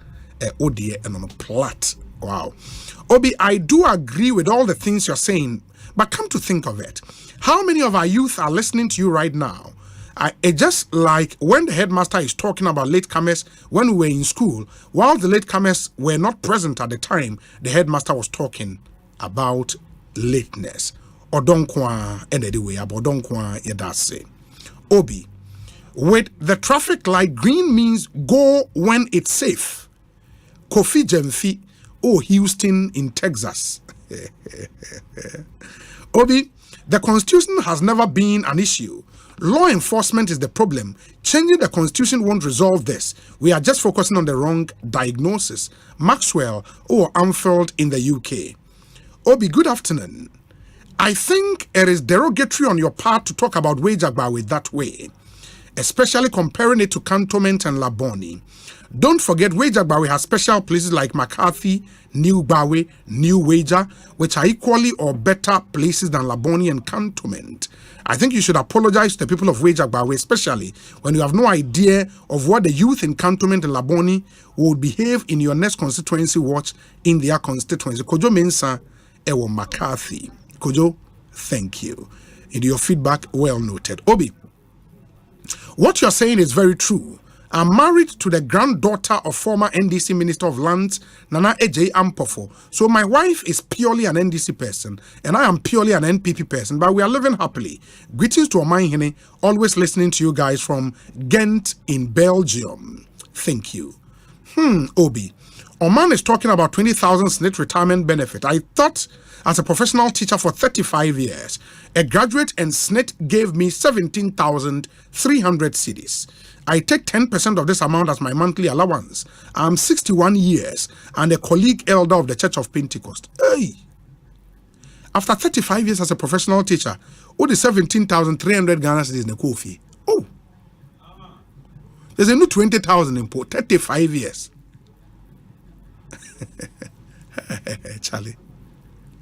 ODA and on Platt. Wow, Obi, I do agree with all the things you're saying, but come to think of it, how many of our youth are listening to you right now? It's just like when the headmaster is talking about latecomers when we were in school, while the latecomers were not present at the time, the headmaster was talking about lateness. Odonkwa and anyway about Odonkwa Yedase. Obi, with the traffic light, green means go when it's safe. Kofi Jemfi, Houston in Texas. Obi, the constitution has never been an issue. Law enforcement is the problem. Changing the constitution won't resolve this. We are just focusing on the wrong diagnosis. Maxwell or Amfield in the UK. Obi, good afternoon. I think it is derogatory on your part to talk about wage agbawe that way, especially comparing it to Cantonment and Laboni. Don't forget, wage agbawe has special places like McCarthy, New Bawe, New Wager, which are equally or better places than Laboni and Cantonment. I think you should apologize to the people of wage agbawe, especially when you have no idea of what the youth in Cantonment and Laboni would behave in your next constituency watch in their constituency. Kojo Mensa, Ewo McCarthy. Kojo, thank you. In your feedback, well noted. Obi, what you're saying is very true. I'm married to the granddaughter of former NDC Minister of Lands, Nana Ejay Ampofo. So my wife is purely an NDC person, and I am purely an NPP person, but we are living happily. Greetings to Omanhene, always listening to you guys from Ghent in Belgium. Thank you. Obi, Oman is talking about 20,000 SNIT retirement benefit. I thought, as a professional teacher for 35 years, a graduate and SNIT gave me 17,300 cedis. I take 10% of this amount as my monthly allowance. I'm 61 years and a colleague elder of the Church of Pentecost. Hey! After 35 years as a professional teacher, all the 17,300 Ghana cedis in the coffee. Oh, there's a new 20,000 import. 35 years. Charlie,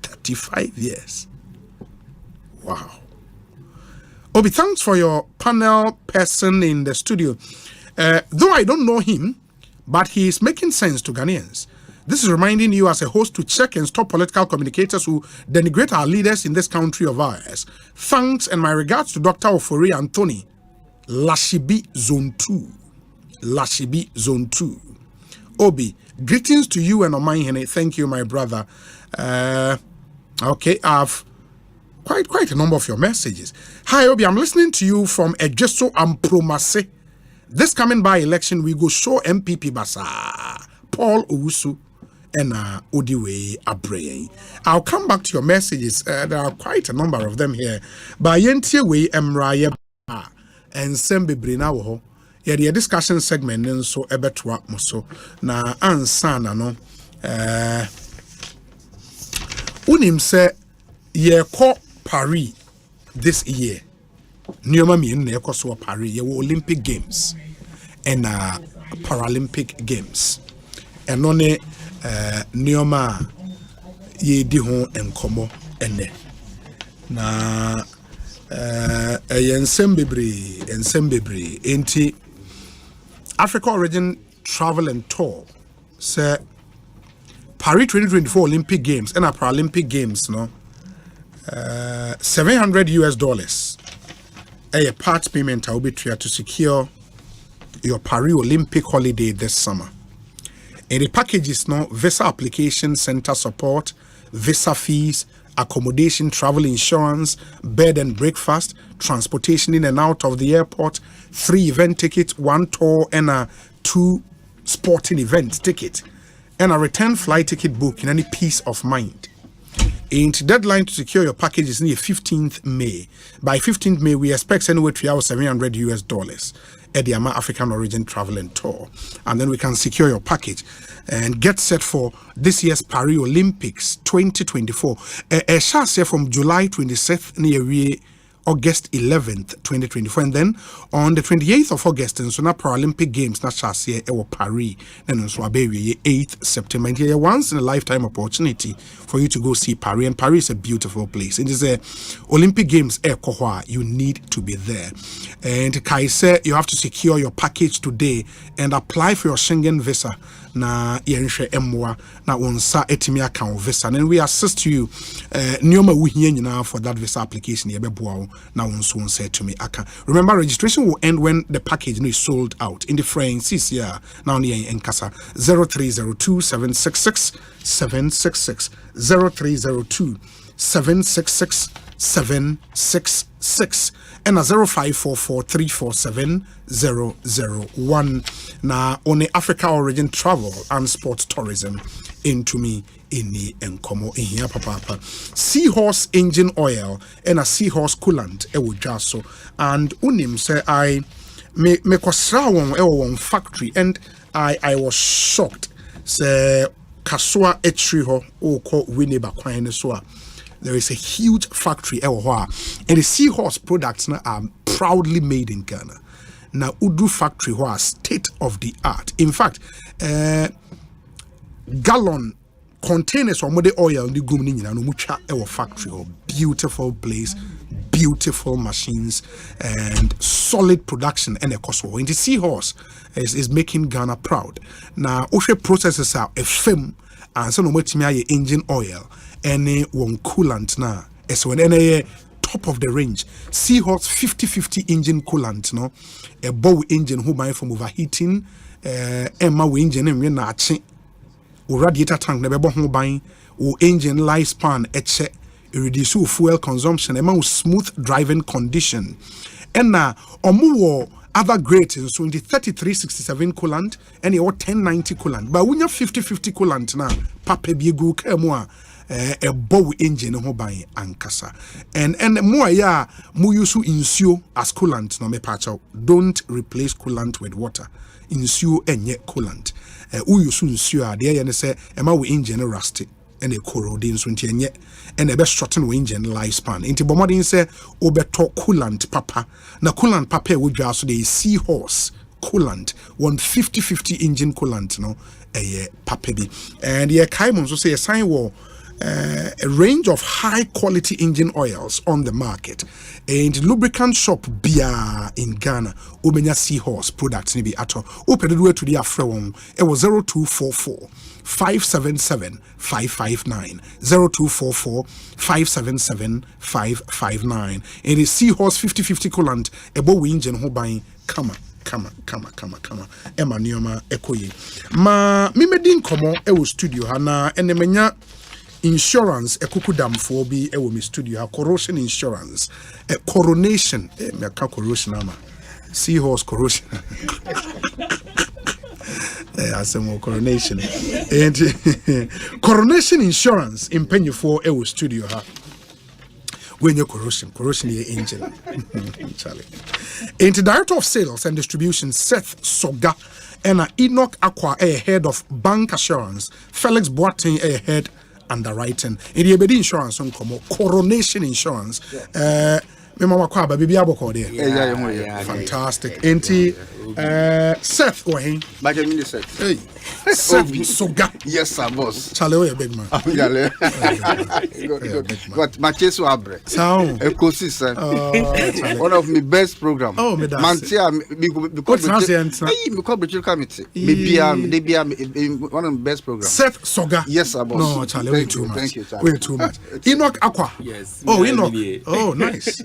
35 years. Wow. Obi, thanks for your panel person in the studio. Though I don't know him, but he is making sense to Ghanaians. This is reminding you as a host to check and stop political communicators who denigrate our leaders in this country of ours. Thanks and my regards to Dr. Ofori Anthony, Lashibi Zone 2. Lashibi Zone 2. Obi, greetings to you and Omanhene. Thank you, my brother. Okay, I've quite a number of your messages. Hi, Obi, I'm listening to you from Ejeso and Promase. This coming by election, we go show MPP Basa, Paul Owusu, and Odiwe Abrey. I'll come back to your messages. There are quite a number of them here. By Yentiwe Emraye and Sembe Brinawo. Yeah, the discussion segment and so ebetwa moso na ansana no unim se ye ko Paris this year. Nioma mi na ye ko so Paris ye Olympic Games and Paralympic Games. And no ne nioma ye di ho enkomo ene. Na ensembebre enti Africa Origin Travel and Tour say Paris 2024 Olympic Games and Paralympic Games no $700 a part payment will be tried to secure your Paris Olympic holiday this summer. And the packages no visa application center support, visa fees, accommodation, travel insurance, bed and breakfast, transportation in and out of the airport, 3 event tickets, 1 tour and 2 sporting event ticket, and a return flight ticket book in any peace of mind. And deadline to secure your package is near 15th May. By 15th May, we expect anywhere to $700 at the African Origin Travel and Tour. And then we can secure your package and get set for this year's Paris Olympics 2024. A shall from July 26th near August 11th, 2024. And then on the 28th of August, and so na Paralympic Games, na shall say Paris, and so 8th September. And a once in a lifetime opportunity for you to go see Paris. And Paris is a beautiful place. It is a Olympic Games, you need to be there. And Kai said you have to secure your package today and apply for your Schengen visa. Na yenhwe emwa na wonsa etimi account visa, and we assist you nioma wuhie nyina for that visa application ye beboa na wonso wonsa etimi aka. Remember, registration will end when the package is sold out. In the French CCR now near Enkasa 0302 766 766 0302 766 766 and a 0544347001 na on the Africa Origin Travel and Sports Tourism into me in the enkomo in here papa seahorse engine oil and a seahorse coolant jaso and unim say I me kwasra won factory and I was shocked say kaswa etri ho o ko wineba kwan ne so. There is a huge factory and the seahorse products are proudly made in Ghana. Now Udu factory was state of the art. In fact, gallon containers of mode oil the gumni no mucha our factory or beautiful place, beautiful machines and solid production and a cost. And the seahorse is making Ghana proud. Now Osei processes are a film and so no much engine oil. Any one coolant na so when any top of the range seahorse 50/50 engine coolant no a bow engine who buy from overheating emma engine and na ache o radiator tank na bebo ho ban o engine lifespan eche reduce fuel consumption emma smooth driving condition and na omo other grades so in the 3367 coolant and your 1090 coolant but when you 50/50 coolant na papa biegu kemu a bow engine ho ban ankasa and more ya mu use insuo as coolant no me pacha don't replace coolant with water insuo enye coolant u use insuo a de ye ne say ema we engine rusty and a corroding suntianye and a best shorten engine lifespan. Into Bomodin say obeto coolant papa. Na coolant papa would also the seahorse coolant 150 engine coolant no a papebi. And yeah Kaimon so say a sign war a range of high quality engine oils on the market and lubricant shop bia in Ghana Obenya Seahorse products ni bi ato open the way to the afrewon it was 0244 577 559 0244 577 559 and the Seahorse 50 coolant ebo engine ho ban kama Emma Nioma Ekoye ma mimedin komo e studio hana enemenya insurance ekukudam for bi ewo mi studio corrosion insurance coronation me ka corrosion ama seahorse corrosion Asempa coronation and coronation insurance impenye for ewo studio ha when your corrosion your angel Charlie and the director of sales and distribution Seth Soga and Enoch Aqua head of bank assurance Felix Boateng head underwriting in the insurance on coronation insurance me mama kwa baby aboko there fantastic enti Seth ohin baje mi Seth hey Seth Soga yes sir boss chale big man yale but my case abre sound Ekosiisen one of my best program mantia because committee maybe one of the best program Seth Soga yes sir boss no chale way too much thank you way too much Enoch Aqua yes Enoch oh nice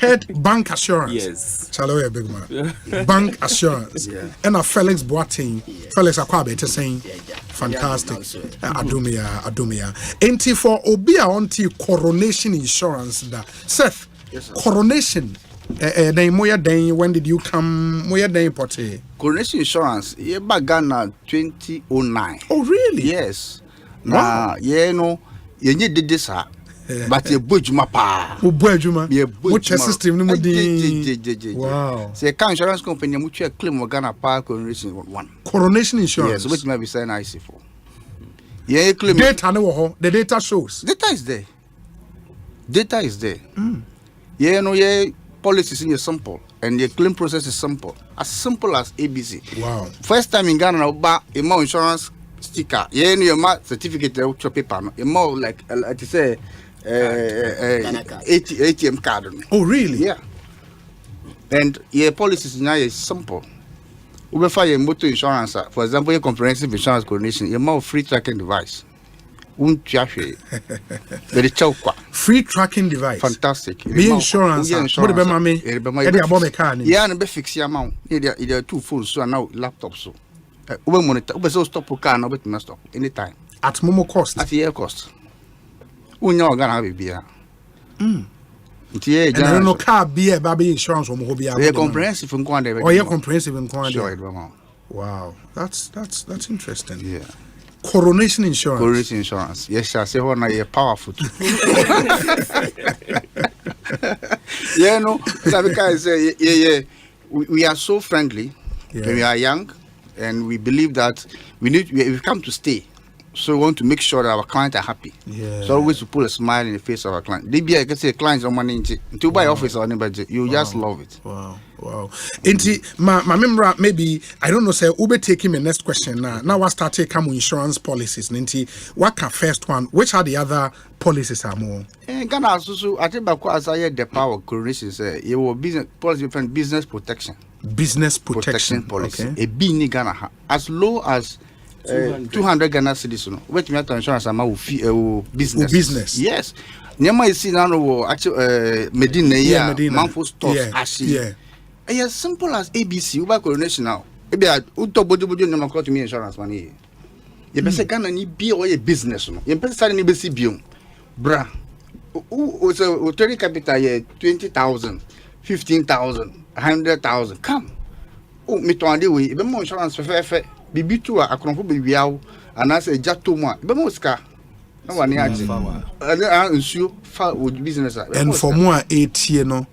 head bank assurance yes chale big man bank assurance and a Felix Boateng Felix Aqua better saying fantastic adumia enti for obia onti coronation insurance da Seth coronation then moya then when did you come moya then porte coronation insurance ye Ghana 2009 oh really yes na ye no ye did this but ye bojuma pa ye bojuma system ni mudi wow say car insurance company mu twa claim Ghana pa coronation one coronation insurance yes which may be sign IC for ye claim data no ho the data shows data is there ye no ye policies in your simple and the claim process is simple as ABC wow first time in Ghana na ba insurance sticker ye no your certificate your paper no more like to say ATM card. Oh, really? Yeah. And your policies now is simple. We fire your motor insurance, for example, your comprehensive insurance coordination, you're more free tracking device. Very free tracking device. Fantastic. The insurance. What about mommy? Yeah, and be fix your amount. There are 2 phones, so now laptops. So, we monitor. We so stop car now, but must stop anytime. At Momo cost. At your cost. Unyo Ghana have beer. And I don't know car beer baby insurance from Hobia. They're comprehensive in Kwanda. Oh, yeah, comprehensive in Kwanda. Sure, wow, that's interesting. Yeah. Coronation insurance. Coronation insurance. Yes, I say one are powerful. Yeah, no. Because say we are so friendly. When we are young, and we believe that we come to stay. So we want to make sure that our clients are happy. Yeah. So always to put a smile in the face of our client. They be I can say clients on money to buy office or anybody. You just love it. Wow. Inti my member maybe I don't know say Ube take him the next question now. Now I start take come insurance policies. Inti what can first one? Which are the other policies are more? Ghana so I think back as I the power of coronation say you will business policy different business protection. Business protection policy. Okay. A B in Ghana as low as 200 Ghana cedis no wait me insurance am business yes nyama is now no actually Medina yeah manful stores actually as simple as ABC Uber coronation now e be uto bodo nyama call to me insurance money you be say Ghana ni be or business no you be say ni be si biom bra o so total capital here 20,000 15,000 100,000 come oh me to ande we be more insurance fe bibi tu akonfo bewiawo anase jato mu a be mo ska na wani age nsuo fa business and for more 8 year no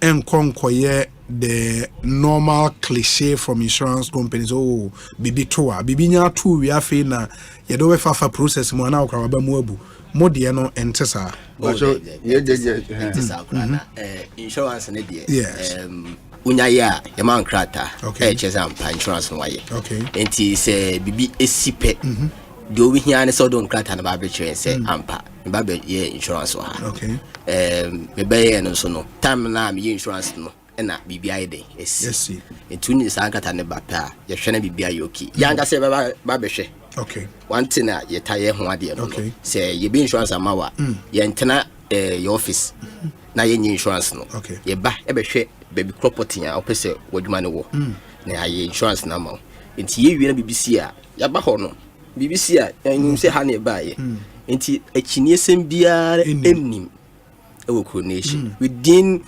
enkonkoye the normal cliche from insurance companies. Oh, bibi toa bibi nya tu wi afi na ye do we fafa process mu na okra ba mu abu modie no entesa insurance ne die unya ya man krata Asempa insurance no waye enti se bibi esipe de obi hia ne so don krata na ba be chere se ampa ba be ye insurance wa me be ye no so no time na me insurance no na bibi aide esi enti ni sa nkata ne ba pa ye hwe na bibi ayoki yanga se ba be hwe one thing na ye taye ho ade no se ye be insurance amawa ye ntena your office na ye insurance no ye ba e be hwe baby property ya opese waduma ne wo na ye insurance na ma enti ye wi na BBC a ya ba ho no BBC a enyim se ha ne ba ye enti akini esem biara enim e wo coronation within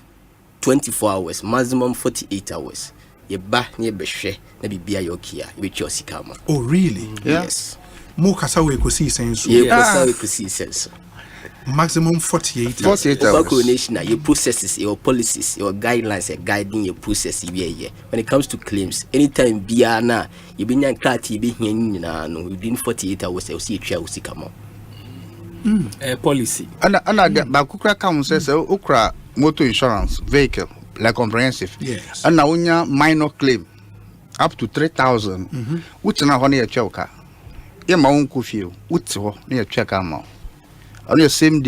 24 hours maximum 48 hours ye ba ne be hwe na bibia ye okia ye be sika ma. Oh really? Yes. Mo kasa we Ekosiisen so ye kasa we Ekosiisen so maximum 48 hours. Coronation, your processes, your policies, your guidelines are guiding your process. When it comes to claims, anytime Biana, you been young cat, you be within 48 hours, you'll see a chair will come out. Policy. And Bakukra comes says, Okra motor insurance vehicle, like comprehensive. Yes. And now minor claim up to 3,000, which now honey a choker. Yeah, my own coffee, which near check out. On your same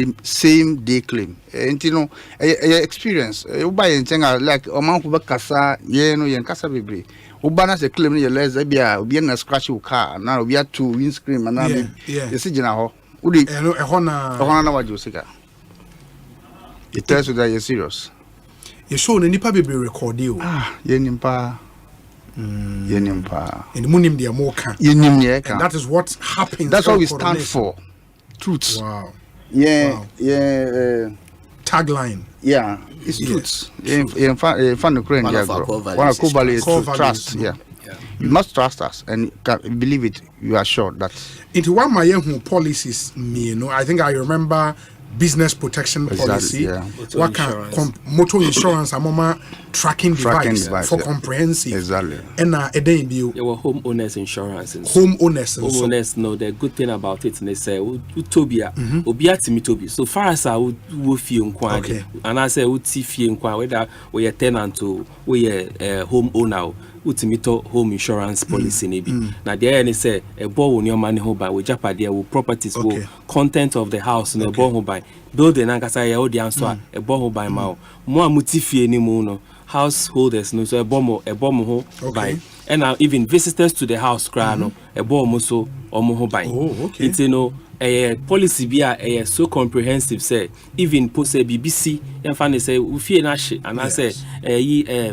day claim. And you know, experience. You buy anything like amount of kasa, yen kasa baby. Ubana se claim your legs, be a scratch your car. Now we are two windscreen and now you see Jinaho. Udi, a honor what you say. It tells you that you're serious. You show any baby record you. Yenimpa. And Munim de Amoka. Yenim, that is what happens. That's what we stand for. Truth. Wow. Yeah. Tagline. Yeah, it's truth. In fact, one of our core values is trust. Yeah. You must trust us and believe it. You are sure that. Into one my policies, I think I remember business protection policy. What can motor insurance? I'm tracking device for comprehensive. Exactly. And a day bill. There were homeowners insurance. Homeowners know the good thing about it. And they say, "Utopia, Obiatimi So far as I would feel inquiry, and I say, "Would see fee inquiry whether we are tenant to we are homeowner." Utimito home insurance policy maybe. Now there and say a ball on your money home by with Japadi will properties will content of the house no ball home by building and kasaya audience a ball home by mao. More mutifi any mono householders no so a bomb home by and now even visitors to the house crano a bomb so or mo by. It's a policy be so comprehensive say even post a BBC and finally say we fear nash and I say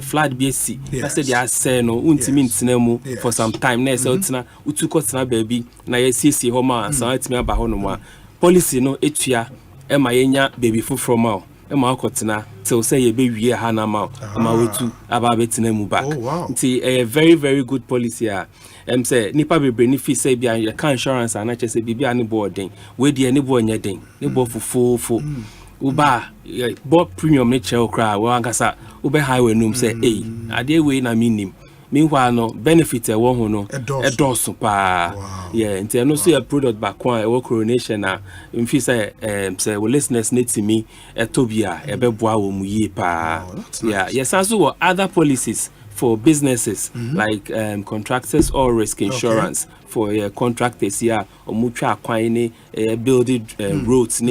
flood BC I said they are say no untimint nemu for some time na say utina utukotena baby na yesi homa so atimi aba ho no policy no etua e ma yenya baby fufro ma e ma akotena till say ye be wie ha na ma ma wetu aba betina mu back nti a very very good policy say nipa be benefit say bia your car insurance and I say bibia ne boarding we dey ne bo nya den ne bo fofofo uba bo premium ne che okra we ankasa ube highway num say ade we na minim meanwhile no benefit e wo ho no e doso pa nti no so a product back one e coronation na mfi say say we listeners need to me etobia e be boa wo mu yi pa yes also other policies for businesses like contractors or risk insurance for contractors here or mutual acquiring building roads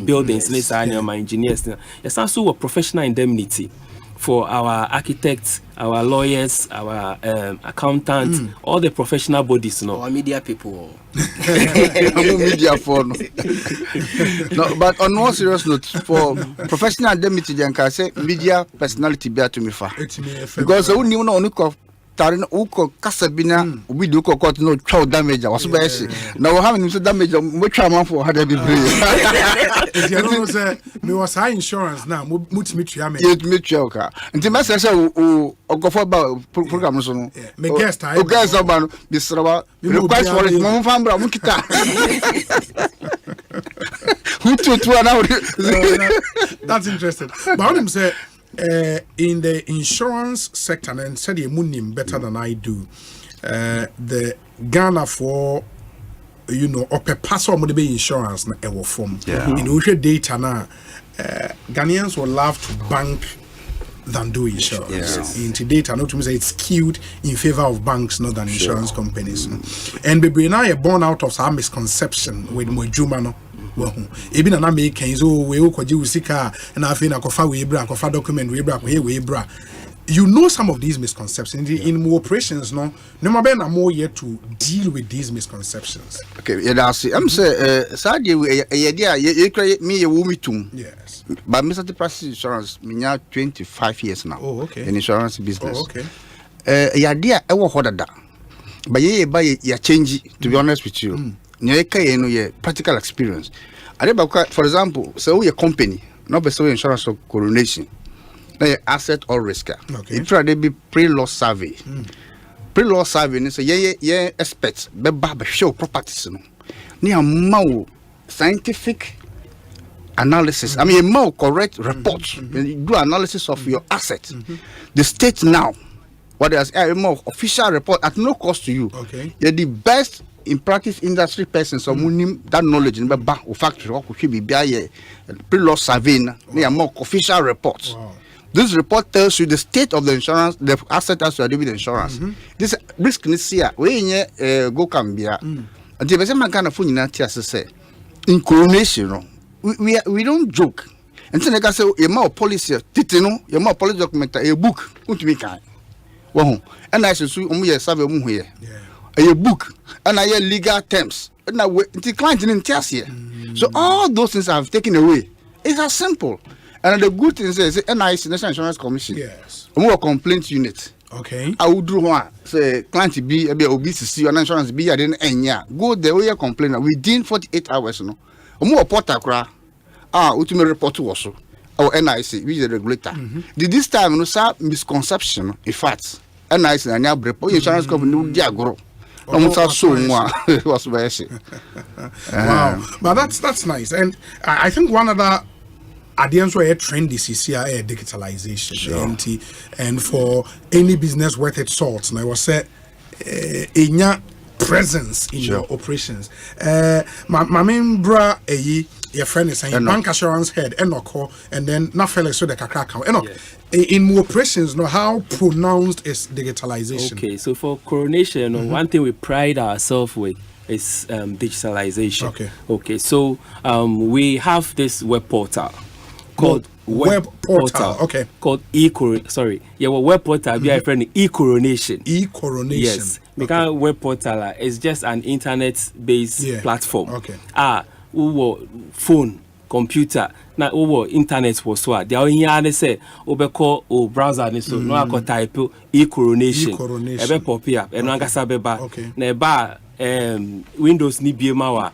buildings engineers. There's also a professional indemnity for our architects, our lawyers, our accountants, all the professional bodies. Our media people. Media for no, but on more serious note, for professional indemnity, I say media personality bear to me far because I wouldn't even know uko kasabina ubi do ko court no chow damage was be now how many damage we try for had be if you know say me was high insurance now mutimi tua me me tua ka nti me say ogofo ba program so no me guest I guest ba no bisraba request for it mo fambra mo kita who to now that's interesting but him say in the insurance sector, and said you munim better than I do. The Ghana for or per pass or be insurance na ewo form. In the data now, Ghanaians will love to bank than do insurance. In data, not to say it's skewed in favor of banks, not than insurance companies. And we now are born out of some misconception with Mojumano. Even an American, so we will call you Sika and I think I could find a document, we bra. You know some of these misconceptions in more operations, no matter more yet to deal with these misconceptions. Okay, yeah, that's it. I'm saying, sadly, you create me a woman too. Yes, but Mr. Practice Insurance, me now 25 years now. Oh, okay. In insurance business. Oh, okay. Yeah, dear, I will hold that. But you change. To be honest with you, you practical experience. For example, so your company, not be so insurance or coronation. Asset or risk. Okay. It try to be pre-loss survey. Pre-loss survey is a experts be show properties no. Near more scientific analysis. I mean more correct report. You do analysis of your assets. The state now, what is a more official report at no cost to you. Okay. You're the best in practice industry persons so that knowledge in the factory or could be pre-loss survey near more official reports. Wow. This report tells you the state of the insurance, the asset as you are doing with insurance. This risk is here. We go Cambia. And the person kind of phone in say in coronation. We don't joke. And so like I say, you more policy, titino, you more policy document, a book, and I should survey here. A book, and I hear legal terms. And now the client didn't tell here. So all those things have taken away. It's as simple. And the good thing is, NIC, National Insurance Commission, yes, more complaint unit. Okay. I would do one. Say, client be obesity or insurance be at the go there where you complain within 48 hours. No, more portal cra. Ultimate report to also or NIC, which is the regulator. This time, no sir, misconception. In fact, NIC and now report insurance company no diagro. Wow, but that's nice, and I think one other. Adians were a trend this is here digitalization. Sure. And for any business worth its salt, and I was said in your presence in your operations. My main bra your friend is saying bank assurance head and then not fellow so the kakaka. In more operations, know how pronounced is digitalization. Okay, so for coronation, one thing we pride ourselves with is digitalization. Okay, so we have this web portal called web portal. Okay. Called web portal. We are friend e-coronation. E-coronation. Yes. Because web portal is just an internet-based platform. Okay. Phone, computer. Na internet was so. They are here. Say call browser. So no I type e-coronation. E-coronation. Ebe pop up. Eno angasa beba. Okay. Na eba Windows ni biema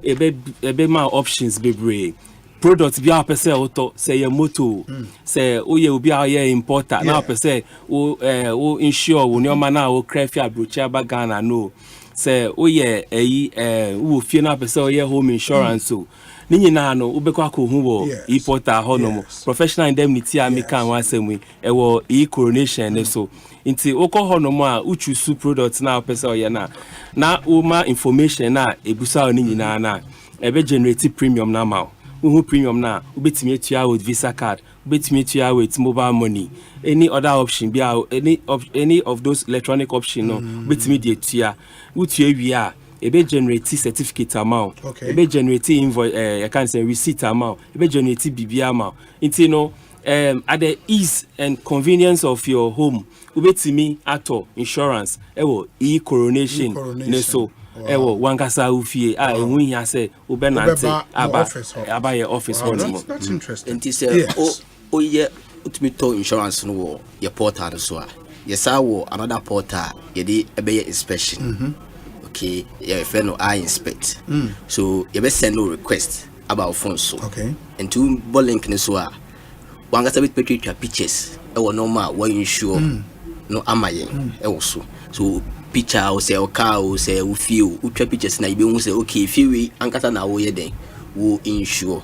ebe ma options bebre. Products be a person auto say a moto say you be a importer now person insure when your man now craft your brochure bagana no say who fear na person home insurance so nini na no ubekwa ko hu importer honomo professional indemnity amika wan say we e-coronation so inti oko honomo a uchusu products na person na uma information na ebusa nini na ebe generate premium na ma who premium now, ubetimi to with Visa card, ubetimi to with mobile money, any other option, be any of those electronic option, no, ubetimi de to we are, ebe generate certificate amount, ebe generate invoice, I can't say receipt amount, ebe generate BB amount, at the ease and convenience of your home, ubetimi ato insurance, e-coronation, so. Wankasa ufie ehun ya say obenante aba your office home. That's interesting. Enti say ye utimi insurance no wo ye portal so a yes wo another portal ye dey ebe inspection. Okay, ye friend no I inspect. So ye be send no request about phone so. Okay. And to bo link ne so a wankasa bit picture pictures normal what insure no amaye so. So picture or say or car or say we feel we try pictures na you say okay if you ankasa na wo ye den wo insure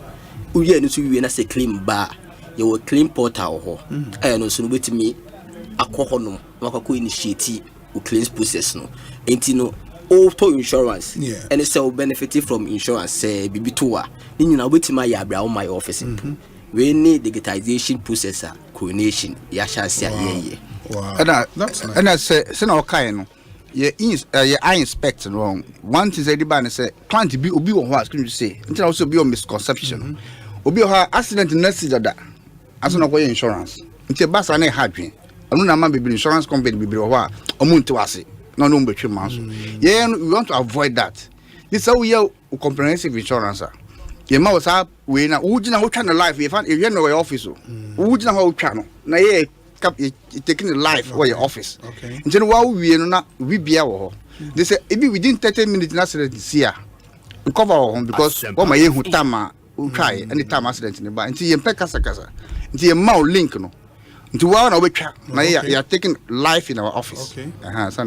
we no to we na say claim ba you will claim portal ho and no so with me akohonom makako initiate o claims process no enti no auto insurance and it's all benefit from insurance say bibi to wa ni nyina wetima ya bra on my office we need digitization processor coordination ya chance ye wow that's nice. And I say na okay no ye I inspect wrong one thing say the ban say client be obi wo ho as can say until also be on misconception obi ho accident next that aso na ko insurance until basa na hadwen anu na ma be insurance company be ho a omuntu wase no betwe manso yeah we want to avoid that this how we comprehensive insurance ye ma wasa we na ugina ho twa na life if you know your office ugina ho twa no na ye taking the life where your office okay nti no wa we no na we bia wo they say even within 30 minutes na accident here we cover home because what my hu tama we try any time accident ni ba nti ye mpeka kasa nti ye ma link no nti wa na we twa na you are taking life in our office okay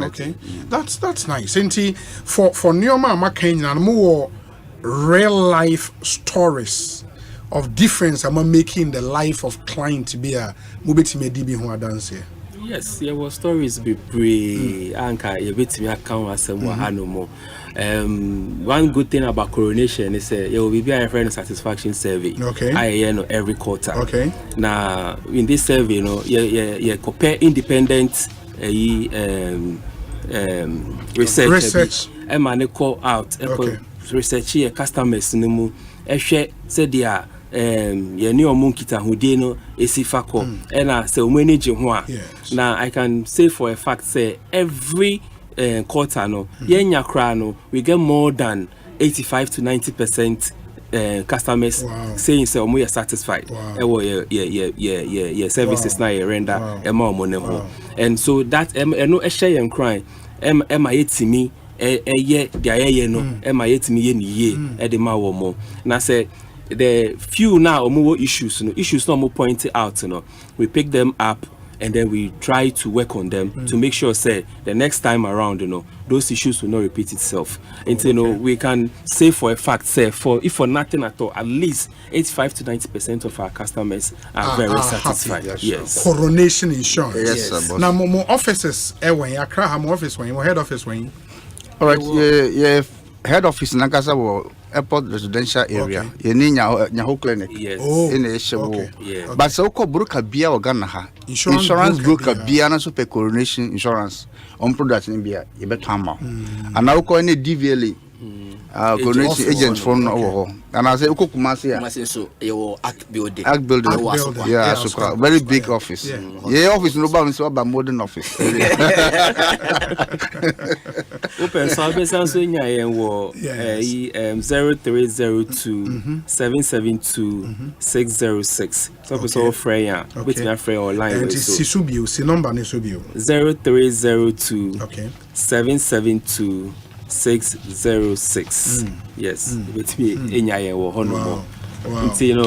okay that's nice nti for nyoma amakan na mo real life stories of difference am making the life of client to be a mobetime DB ho dance here. Yes, there were stories be pre anka you betime account Asempa hanomo. One good thing about coronation is you will be a friend satisfaction survey. Okay. I know every quarter. Okay. Now in this survey, you know, you compare independent research. And call out research here customers no said they are ye ni omunkita hude no esifako na say o manage ho a na I can say for a fact say every quarter no yenya kra no we get more than 85 to 90% customers saying say omo satisfied services na ye render e ma omo ne ho and so that no share yen cry ma yetimi ye dia ye no ma yetimi ye ni ye e de ma wo mo na say the few now more issues no more pointed out we pick them up and then we try to work on them to make sure say the next time around those issues will not repeat itself and we can say for a fact say if for nothing at all at least 85 to 90% of our customers are very satisfied happy, yes coronation insurance yes. Now more offices when Accra have office when head office when all right yeah head office in Nakasa airport residential area ye ni nya clinic in the show but so ko broker bia organ ha insurance broker bia na super coronation insurance on product ni bia ye beto ama and now ko any DVLA coronation agent from over and I say ukokumasi so your act building yeah super very big office yeah office no ba so ba modern office open service so nya yen wo 0302 772 606 so person free ya with me free online and si subio si number ni subio 0302 772 606 yes with me enyaye wo hono mo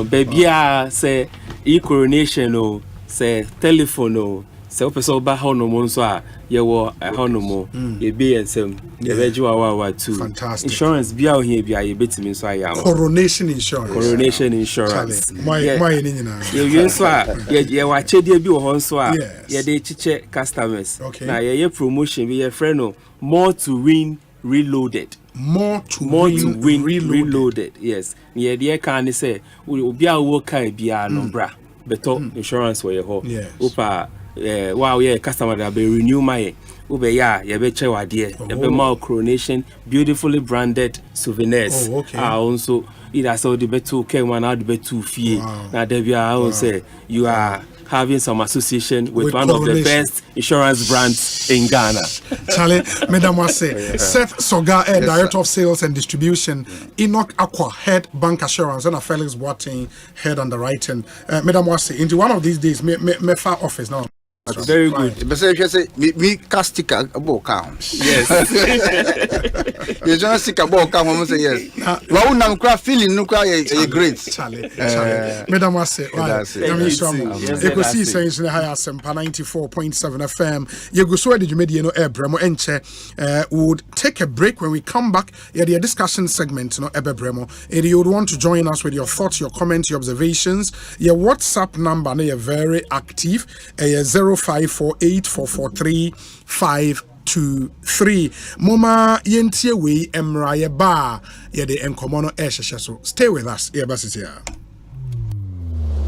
baby say e coronation o say telephone o say person ba hono mo nso a ye wo hono mo e be ensem ye beju wa too insurance bia o here bia ye betimi nso aya coronation insurance my ni nyina ye nso a ye wa chedie bi wo ho nso a ye de chiche customers na ye promotion bi ye friend no more to win reloaded more to win reloaded yes near the can say obi a wo kai bia no bra beto insurance we ho opa wow yeah customer that be renew my obe ya ye be che wade ye be ma coronation beautifully branded souvenirs also either so the beto ke one out the beto fie na there bia I say you are having some association with one of the best insurance brands in Ghana. Charlie, Madam Osei, Seth Soga, Director of Sales and Distribution, Enoch Aqua, Head Bank Assurance, and Felix Boateng, Head Underwriting. Madam Osei, into one of these days, me far office now. Very good. But say me cast stick a ball count. Yes. You just stick a ball count when say yes. Well, now cry feeling no cry a great. Charlie. Madam was say, Ekosiisen in the high Asempa 94.7 FM. You go so the media no Ebremo enche would take a break. When we come back, the discussion segment no Ebremo. If you would want to join us with your thoughts, your comments, your observations, your WhatsApp number no very active. 0548443523. Mama yentie we emra ba ye de enkomo no ehhehhe so. Stay with us.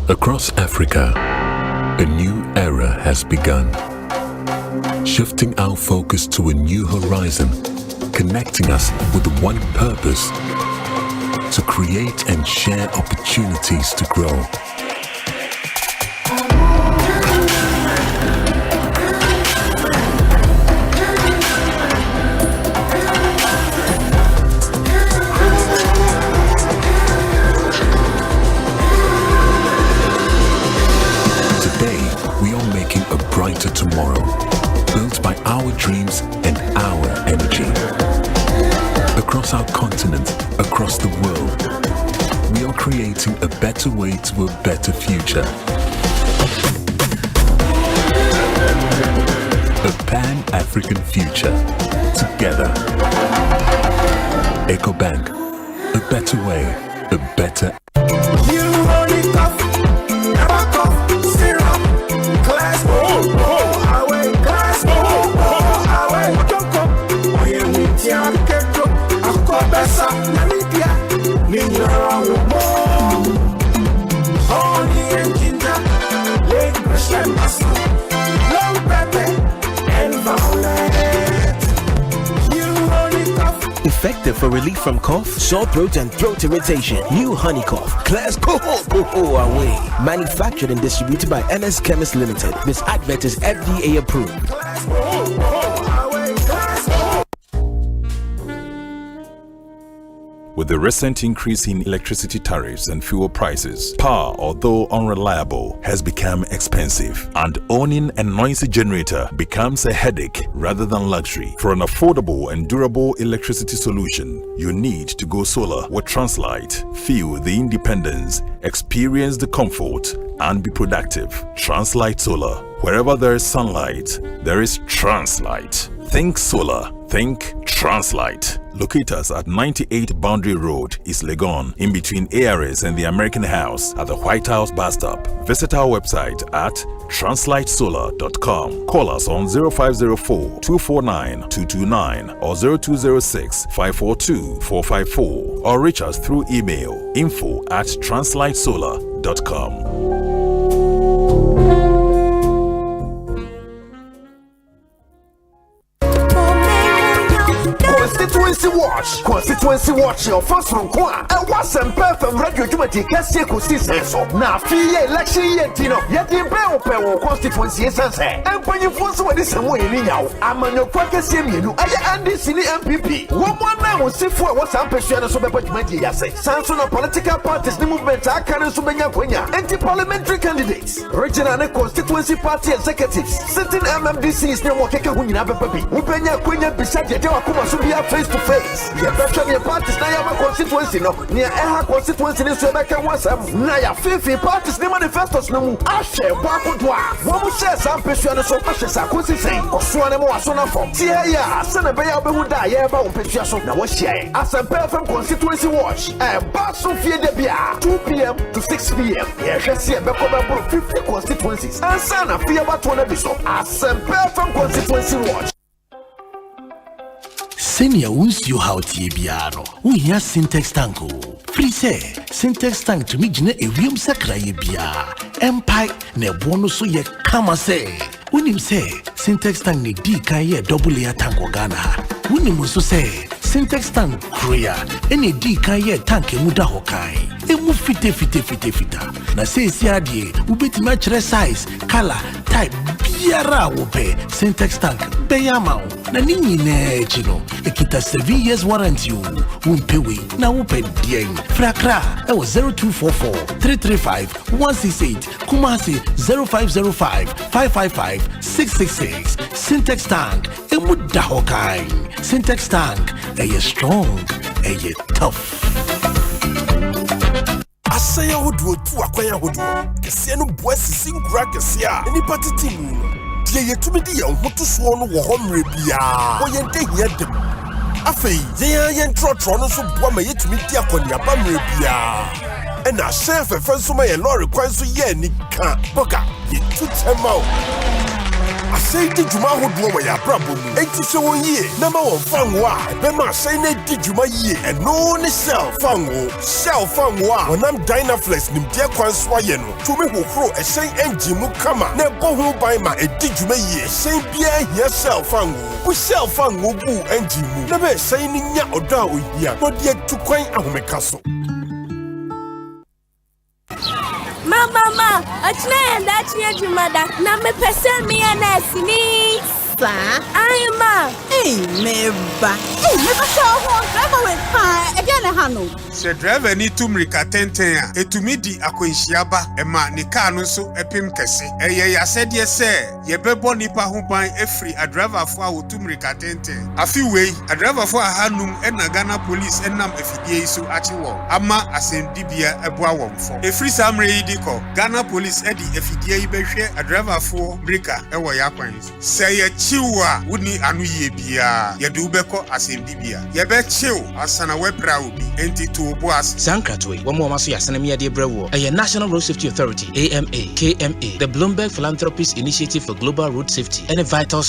Across Africa, a new era has begun. Shifting our focus to a new horizon, connecting us with one purpose: to create and share opportunities to grow. Brighter tomorrow, built by our dreams and our energy. Across our continent, across the world, we are creating a better way to a better future. A Pan-African future. Together. EcoBank. A better way, a better. Effective for relief from cough, sore throat, and throat irritation. New Honey Cough. Class away. Manufactured and distributed by NS Chemist Limited. This advert is FDA approved. With the recent increase in electricity tariffs and fuel prices, power, although unreliable, has become expensive, and owning a noisy generator becomes a headache rather than luxury. For an affordable and durable electricity solution, you need to go solar with Translight. Feel the independence, experience the comfort, and be productive. Translight Solar. Wherever there is sunlight, there is Translight. Think solar. Think Translight. Locate us at 98 Boundary Road, East Legon, in between ARS and the American House at the White House bus stop. Visit our website at translightsolar.com. Call us on 0504-249-229 or 0206-542-454 or reach us through email info@translightsolar.com. Constituency watch your first from Kwa and Asempa FM radio committee kasi Ekosiisen so na fi election year tino yet the bell constituency sense and when you force what this way in now amanyo kwa kasi mienu aya andi sini MPP one na mo sifu what some person so be parliament ya say sanso na political parties the movement akare so benya kwenya anti-parliamentary candidates regional and constituency party executives sitting MMDCs ne mo keke hu nyina beba bi wo benya kwenya bisa de wa kuma so bia face to face ya better the parties na ya constituency no near eha constituency ni so beka wasam na ya fifi parties ni manifestos no mu ahye bwakodwa wo mu share some person so ahye sa Ekosiisen oso ne mo aso na form tie ya se na be ya obehu da ya ba wo petua so na wo share Asempa FM constituency watch ba so fie de bia 2 p.m. to 6 p.m. ya hwese e beko ba 50 constituencies ansa na fie ba to na bi so Asempa FM constituency watch. Senior won't you how Tibiano. We hear syntax tanko. Free say syntax tank to me jine a ream sakraye bia. Empire ne bono so ye kama say. When him say syntax tank ne di kan ye double layer tank Ghana. When him so say syntax tank Korea any di kan ye tank muda hokai. Emu fite. Na say si adie ubeti match size, color, type biara wope syntax tank beyama na nini ne chino ekita 7 years warranty umpewe na wope dien frakra e was 0244 335 168 Kumasi 0505 555 666 syntax tank emuda hokai syntax tank eye strong eye tough. Asaya hodo tu akwanya hodo kese no boasi sinkura kese a enipa titimu no die yetumi di ye hoto so no wo homre bia wo yente hia dem afei ye trotro no so boa ma yetumi di akonia ba mre bia ena chef efenso ma ye lorry kwan so ye nika boka yetu tema Asay di juma hodo wa ya brabo mu enti se won yie na ma won fanwo a be ma asay na di juma yie eno ne sell fanwo a wonam Dynaflex nim dia kwan so aye no tumi hohoro ehyen engine mu kama na ebo ho ban ma edi juma yie ehyen bia hia sell fanwo bu engine mu na be ehyen ni nya odo a ohia no de tukwan ahomeka so. Mama, achina enda chiye jumada na me pese mi anasini sa ayma meba so ho driver we pa e bia na hano se driver ni tumrika tenten a etumi di akwanhiaba e ma ni car no so epim kese eye ya sede se ye bebo nipa ho ban efri a driver fo a wotumrika tenten afi wei a driver fo a hanum e na Ghana police enam efidie so achiwo ama asendibia eboa womfo efri samre yi diko Ghana police edi efidie yi behwe a driver fo brika e wo ya kwan se ye chiwa wuni anu ye bia ye du beko asendibia ye be chiw asana webra obi enti to boas Sankratwe womo maso yasana mi ade brewo a National Road Safety Authority AMA KMA the Bloomberg Philanthropies Initiative for Global Road Safety and a vital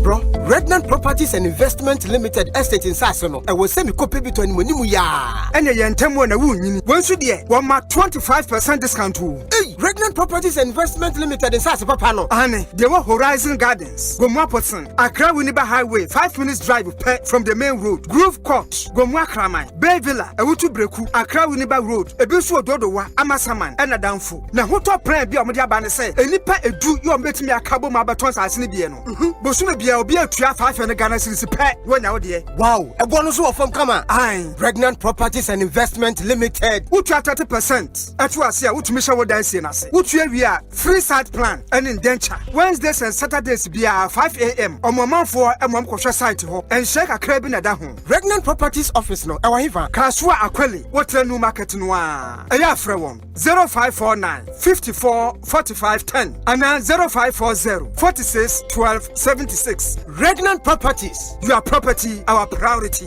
Bro, Redland Properties and Investment Limited Estate in Sasono. I was semi copy between Monimu ya. And a yentemo na wuni. Once you dear, 25% discount too. Hey, Redland Properties and Investment Limited in Sasono Pano. Ane, there were Horizon Gardens, Gomwa Potson, Accra Winneba Highway, 5 minutes drive from the main road. Grove Court, Gomwa Kramai, Bay Villa, Awutu Breku, Accra Winneba Road, Ebisu Dodowa, Amasaman, and Adamfu. Na hoto plan be omodia bane say, enipa edu yo mbeti me akabo mabaton sa asini bie no. Bosuna bie obi atua 500 Ghana cedis pe wonya wo de. Wow, ebo no so ofam kama. Ai, Pregnant Properties and Investment Limited. Utua 30%. Atu ase a utumi hye wo dan sie na se. Utua wi a free site plan and indenture. Wednesdays and Saturdays bia 5 a.m. Omomanfo emom kohwe site ho. Enhye kakra bi na da ho. Pregnant Properties office no ewa hiva. Kasua Akweli, Waterloo Market no a. Eya frɛ won 0549 54 45 10 and 0540 46 12 76. Regnant Properties, your property, our priority.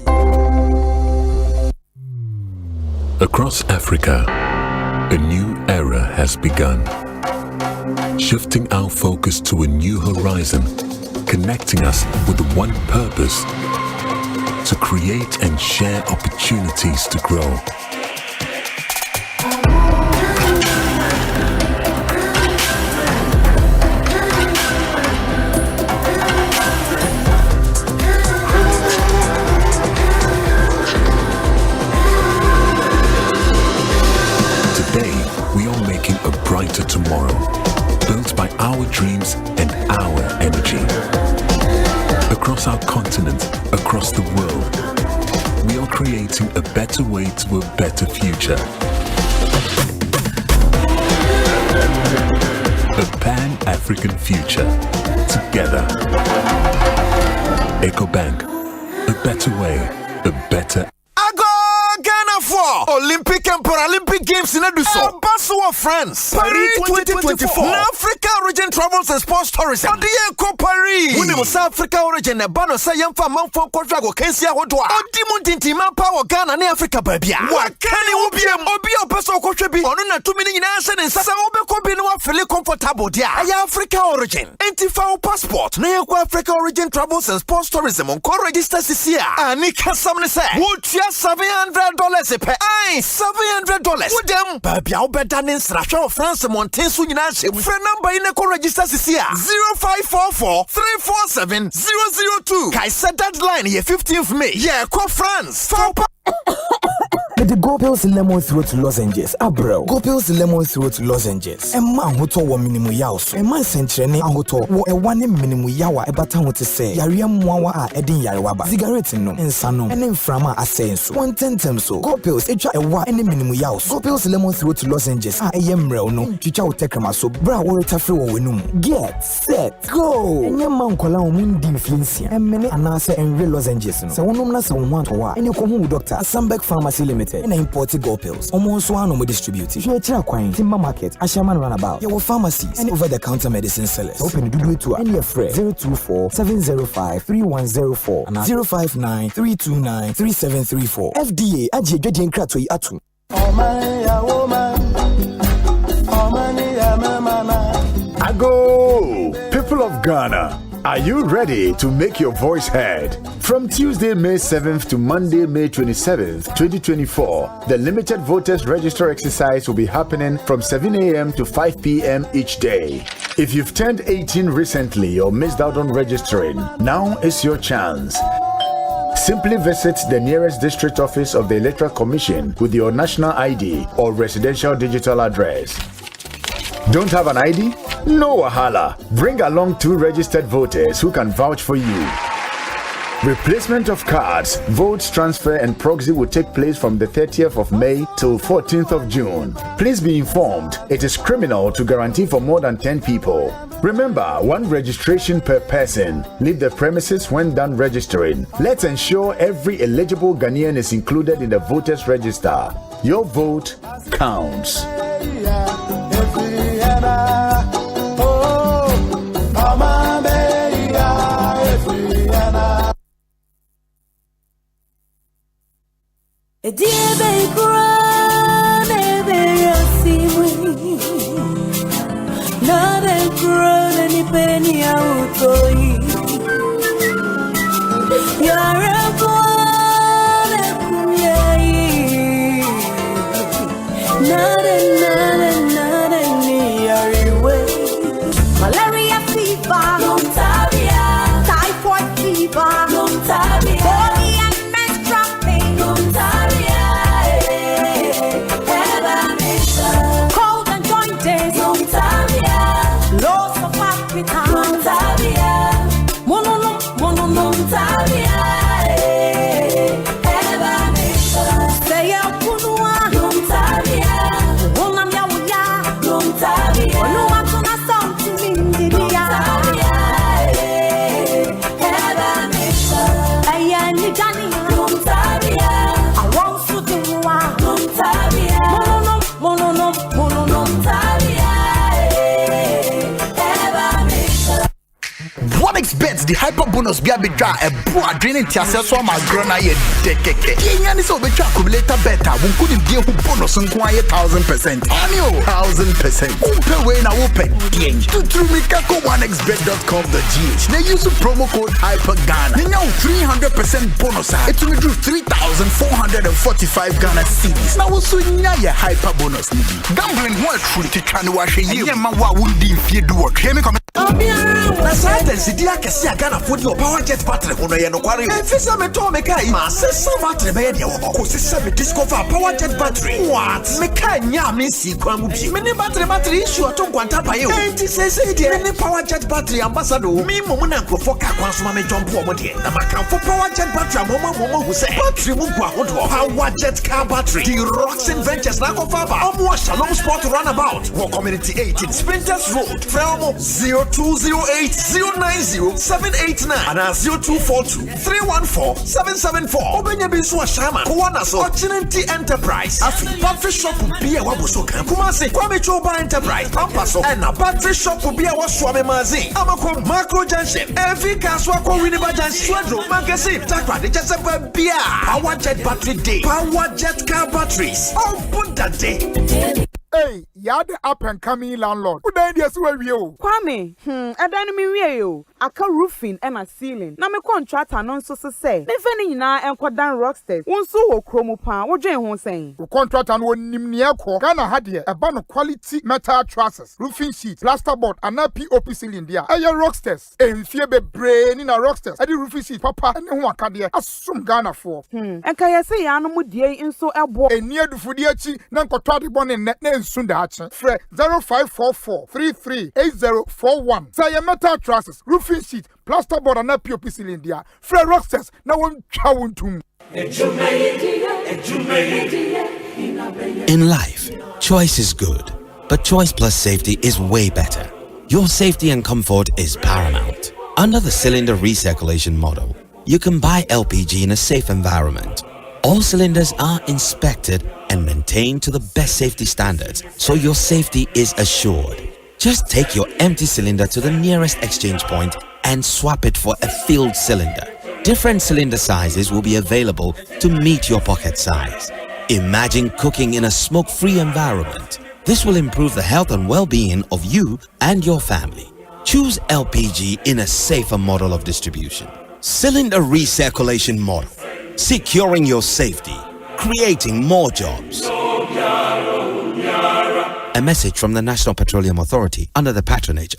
Across Africa, a new era has begun. Shifting our focus to a new horizon, connecting us with one purpose: to create and share opportunities to grow. Brighter tomorrow, built by our dreams and our energy. Across our continent, across the world, we are creating a better way to a better future. A Pan-African future, together. EcoBank, a better way, a better. For Olympic and Paralympic Games in Aduso, Bonsu France, Paris 2024, Africa Origin Travels and Sports Tourism, Odieko Paris, Winnie South Africa Origin, and Bano Sayam for Manfo Quadrago, Kensia Hodwa, Odimuntinti Power Ghana and Africa Babia. What can you be a Peso Kochebi, or 2 million answers and Sasaobe Kobino, fairly comfortable, dear. Africa Origin, Antifao Passport, Neoko Africa Origin Travels and Sports Tourism on core register this year. And Nika Samne said, would you $700? Aye, $700. With them, baby, I'll bet that in Strasha France Mountain soon. Friend number in the call register this year 0544 347 002. I said that line here 15th May. Yeah, call France. With the Go Pills Lemon Throat Lozenges, Abro. Go Pills Lemon Throat Lozenges. A man who told minimum yaws. A man sent Rene Ahoto, a one minimum yawa, a batan to say, Yariam Mwawa, Edin Yarwaba, cigarettes no, and Sano, and then Frama Asens. 110 so. Go Pills, a wa any minimum yaws. Go Pills Lemon Throat Lozenges, a yemrel no, Chicha Tekama so, bra or tafu winum. Get set, go. And your man call on Mundi Flinsia, and many anasa and real lozenges. So one of one to wa, and you come with Dr. Asempa Pharmacy Limited, and imported Go Pills. Almost one of distributed. If you're a Chakwain, Timber Market, Ashaman Runabout, your pharmacies, and over the counter medicine sellers. Open the do to any friend 024 705 3104 and 059 329 3734. FDA, Aji Gadian Kratoi Atu. Ago! People of Ghana, are you ready to make your voice heard? From Tuesday, May 7th to Monday, May 27th, 2024, the limited voters register exercise will be happening from 7 a.m. to 5 p.m. each day. If you've turned 18 recently or missed out on registering, now is your chance. Simply visit the nearest district office of the Electoral Commission with your national ID or residential digital address. Don't have an ID? No wahala. Bring along 2 registered voters who can vouch for you. Replacement of cards, votes transfer and proxy will take place from the 30th of May till 14th of June. Please be informed, it is criminal to guarantee for more than 10 people. Remember, 1 registration per person. Leave the premises when done registering. Let's ensure every eligible Ghanaian is included in the voters register. Your vote counts. Malaria fever, typhoid fever, body and menstrual pain, cold and jointed, loss of appetite, say a punua, woman yawuya, OneXBet the hyper bonus be a bit dry a broad draining tiasa so my grana ye dekeke. Kenya is over accumulator better. We couldn't give who bonus and quiet 1,000%. Annual 1,000%. Open way now open. To Trumikako OneXBet.com.gh. They use the promo code HyperGhana. They now 300% bonus. It will do 3,445 Ghana cedis. Now also your hyper bonus. Gambling what truly to try to wash you. Yeah, man, what would you do? Hear me come. Dia kesi Ghana for the power jet battery hono ye no kware e fisa me to me kai ma sesa battery be de wo ko sesa me discover power jet battery what me kai nya me si kwa mu bi me ne battery issue to kwanta pa ye o enti sesa de me ne power jet battery ambassador mi mo na nkofo ka kwa so ma me jump o mo de na maka for power jet battery mo hu se battery mu gwa hodo power jet car battery the rocks ventures na ko fa ba omo Shalom Sport runabout wo community 18 Sprinters Road from 0208090789 and 0242314774. Obenya binsu wa shama kuwana so Ochinenti Enterprise afi battery shop bia waboso kan kumase Kwame Choba Enterprise pampaso and a battery shop bia waswame mazi amako Macro Junction every kaswa kwa Winneba Junction Swedro magazine takwa de chesepa bia power jet battery day power jet car batteries all put that day. Hey, you're the up and coming landlord. Who then yes we you? Kwame, I don't mean we you. aka roofing and a ceiling. Na me contractor no so say. Me fani nyina enkodan rocksters. Wonso wo kromo pa, wo dwen ho sen. Wo contractor no nimne ekọ. Ghana ha de eba no quality metal trusses, roofing sheet, plasterboard and POP ceiling dia. Eye rocksters. Enfie bebre ni na rocksters. Ade roofing sheet papa ene ho aka de asum Ghana for. Enka yesi ya no mu die nso ebo. Eni adufudi achi na nkoto ade bone ne nsun da achi. Fre 0544 338041. Say metal trusses, roofing sheet, plasterboard and POP ceiling dia. Fre rocksters na won twa wontum. In life, choice is good, but choice plus safety is way better. Your safety and comfort is paramount. Under the cylinder recirculation model, you can buy LPG in a safe environment. All cylinders are inspected and maintained to the best safety standards, so your safety is assured. Just take your empty cylinder to the nearest exchange point and swap it for a filled cylinder. Different cylinder sizes will be available to meet your pocket size. Imagine cooking in a smoke-free environment. This will improve the health and well-being of you and your family. Choose LPG in a safer model of distribution. Cylinder recirculation model. Securing your safety. Creating more jobs. A message from the National Petroleum Authority under the patronage.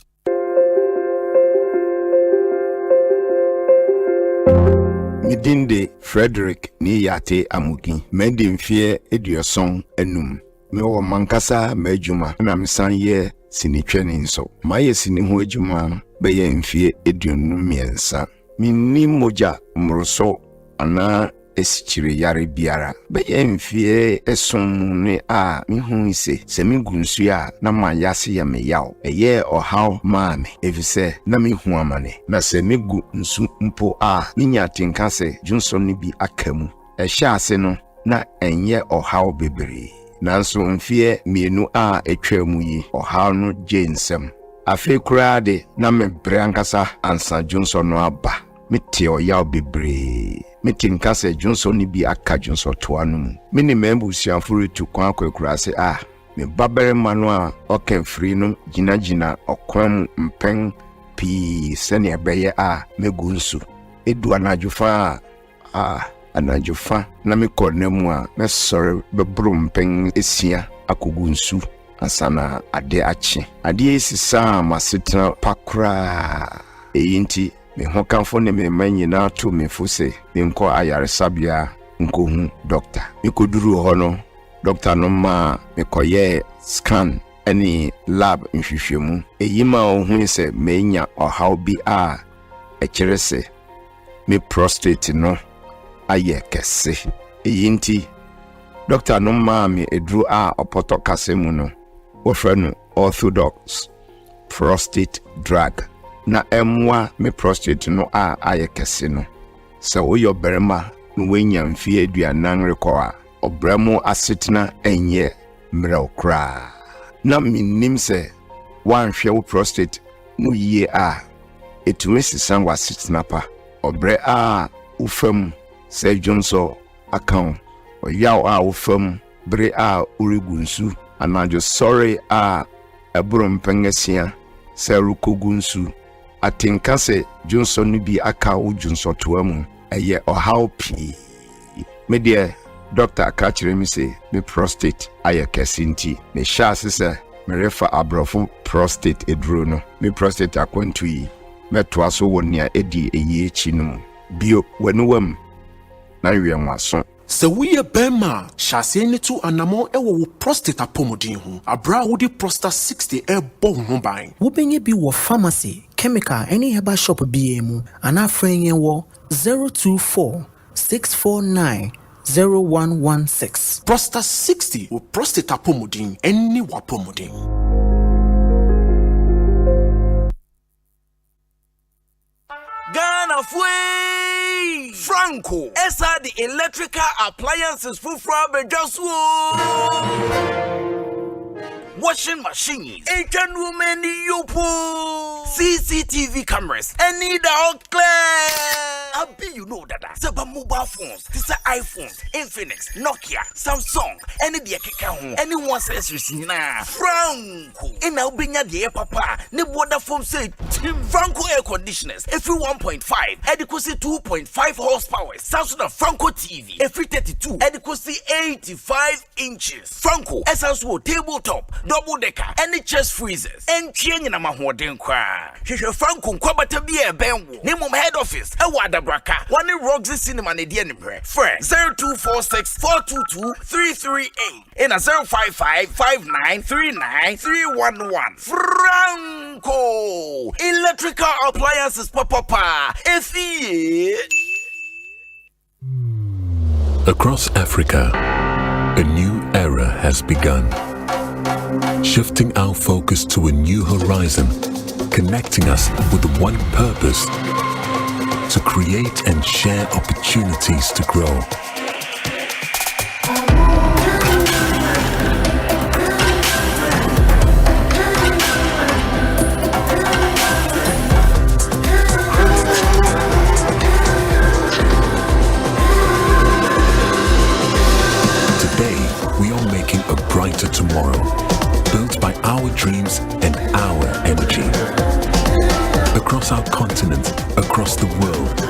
Midinde Frederick Niyate Amugi. Medimfie Edioson Enum. Mewo mankasa mejuma na misanye sinitwene nso. Maye sinihu ejuma beye mfie eduonu miensa. Minni moja mroso ana esichire yare biara. Beye mfie esomune a mihu ise semigunsu a na mayase ya meyaw. Eye ohaw maame efise na mihu amane. Na semigu nsu mpo a minya tinkase junso ni bi akamu. Ehya ase no na enye ohaw bebre. Nanso mfie mienu a etwamu yi ohaw no jensem. Afe kurade na mebre ankasa ansa junso no aba. Mete oyaw bebre. Metinkase junso ni bi aka junso toanum. Mini membu siamfuru tu kwa kwakurase a me babere manu a okemfri no gina okwam mpen pi sene ebeye a megunsu. Edu anajufa anajufa na me kornemu a me sore bebrum pen esia akogunsu asana ade achi ade esisa masitra pakra eyinti me hokanfo ne me manyina to me fose me nko ayaresabia nko hu doctor me koduru ho no doctor no ma me koye scan any lab nhwehwemu eyima ohun se menya ohaw bi a ekyerese me prostate no aye kese eyinti doctor no ma me edru a opoto kasemu no wofre no orthodox prostate drug na emwa me prostate no a aye kese no se woyo berema no wenya mfie aduanan rekwa obramo asetena enye mreokra na minim se wanhwe wo prostate no yie a etumesi sangwa asetena pa obre a ufam se jonso account oyaw a ufam bre a urigunsu anajo sorry a ebrum pengesia se rukogunsu atinkase jonso no bi aka wo jonso toamu eye ohaw pi me de doctor akachire mi se me prostate aye kesinti me shase se me refa abrofo prostate edro no me prostate akwantu yi meto aso wonia edi eye echi no bio wenuwam na wienwaso sɛ woyɛ bɛma hyɛaseɛ ne to anamɔ ɛwɔ wo prostate apɔmuden ho abra wode prostate 60 ɛbɔ ho ban wobɛnya bi wɔ pharmacy chemical ɛne herbal shop bia mu ana frɛ yɛn wɔ 024 649 0116 prostate 60 wo prostate apɔmuden ɛne wapɔmuden Ghana Fui Franco Esa the electrical appliances for Bedjaswo washing machines Ekan women yopo CCTV cameras, and need all clear. I'll be you know that. Some mobile phones, this are iPhones, Infinix, Nokia, Samsung, any dear Kika, anyone says Rusina, Franco. And I'll be near the papa, ne water phone say, Franco air conditioners, every 1.5, adequacy 2.5 horsepower, Samsung Franco TV, every 32, adequacy 85 inches. Franco, SSO tabletop, double decker, any chest freezers, and King in a Mahoden cry. Franco, Kwabena be a benwo, name of head office, a water braka, one in Roxy Cinema, and the enemy. Friend 0246 422 338 and a 055 5939 311. Franco, electrical appliances, papa, Across Africa, a new era has begun, shifting our focus to a new horizon, connecting us with one purpose: to create and share opportunities to grow. Brighter tomorrow, built by our dreams and our energy. Across our continent, across the world,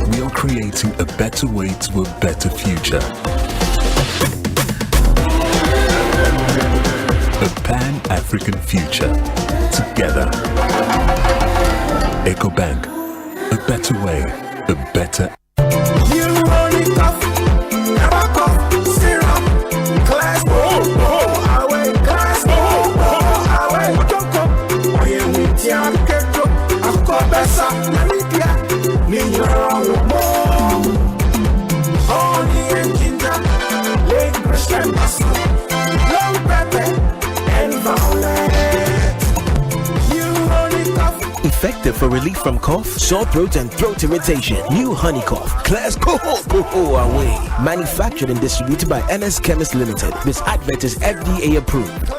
we are creating a better way to a better future. A Pan-African future. Together. EcoBank. A better way, a better. Effective for relief from cough, sore throat, and throat irritation. New Honey Cough. Class go away. Manufactured and distributed by NS Chemist Limited. This advert is FDA approved.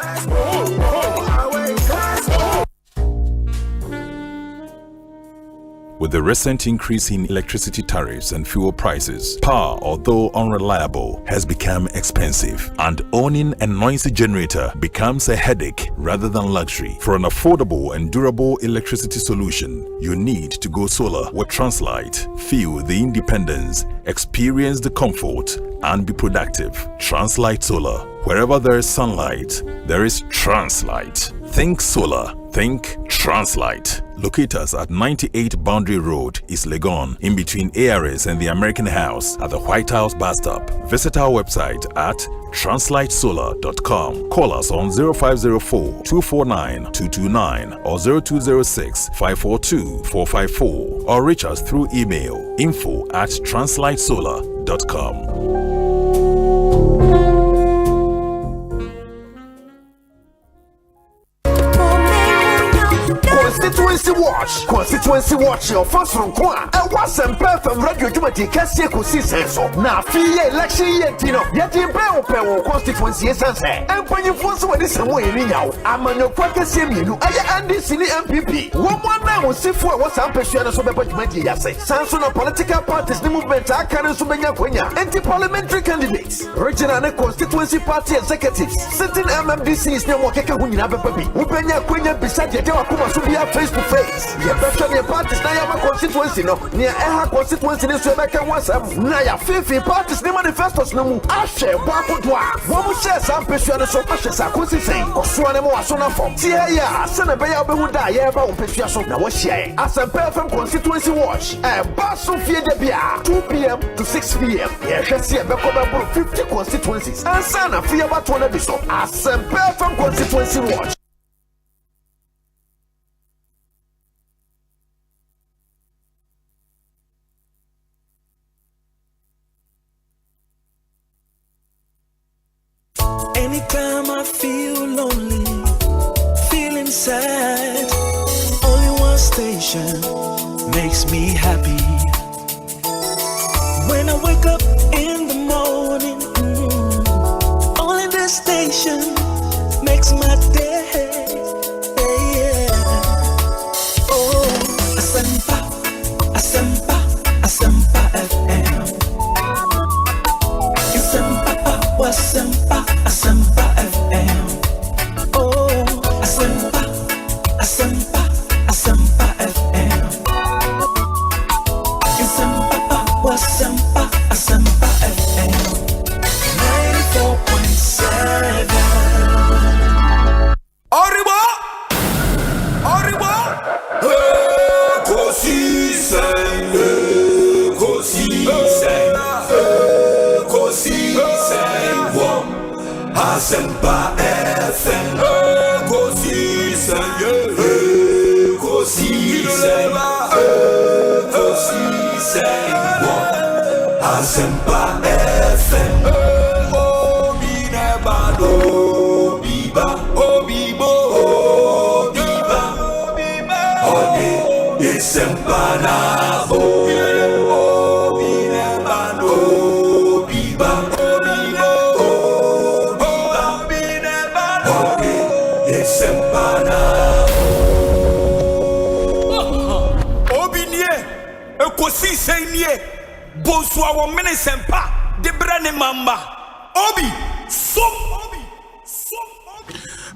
With the recent increase in electricity tariffs and fuel prices, power, although unreliable, has become expensive, and owning a noisy generator becomes a headache rather than luxury. For an affordable and durable electricity solution, you need to go solar with Translight. Feel the independence, experience the comfort, and be productive. Translight Solar. Wherever there is sunlight, there is Translight. Think solar. Think Translight. Locate us at 98 Boundary Road, East Legon, in between ARS and the American House at the White House bus stop. Visit our website at translightsolar.com. Call us on 0504-249-229 or 0206-542-454 or reach us through email info@translightsolar.com. Constituency watch your first from Kwa and Asempa FM radio Jumati Ekosiisen so na fie election year tino yeti pe constituency sense and when you force when this way ni yawo amanyo kwakese mienu aye NDC ni MPP one na wo sifu e wo san pesua na so be Jumati yase sanso na political parties ni movement aka na so benya kwanya anti-parliamentary candidates regional and constituency party executives sitting MMDCs ni mo keke hu nyina be papi wo benya kwanya beside de wakoma so bia face to face. Ye better the parties na your constituency no. Near Eha constituency ni so make wasam. Na ya fifi parties ni manifestos no mu. Ashe bwako dwa. Wo mu share some pesua no so pashe sa kosi sei. Osua ne mo aso na form. Tie ya se na be ya obehu da ye ba wo pesua so na wo share. Asempa FM constituency watch. Baso fie de bia 2 p.m. to 6 p.m. Ye hwese be ko be 50 constituencies. Ansa na fie ba to na bi so. Asempa FM constituency watch. Anytime I feel lonely, feeling sad, only one station makes me happy. When I wake up in the morning, only this station makes my day. Yeah. Asempa, Asempa FM. Oh, Asempa, Asempa, Asempa FM. Asempa, Asempa, Asempa FM. 94.7. Arriba! Arriba! Ekosiisen, Ekosiisen, Ekosiisen, Asempa FM. Ekosiisen, Ekosiisen, Ekosiisen, Asempa FM. Sempanabo, Binebano, Biba, Binebano, Sempanabo. Obinie, Ekosiisen nie, Bonsu Omanhene sempa, de brane mamba. Obi,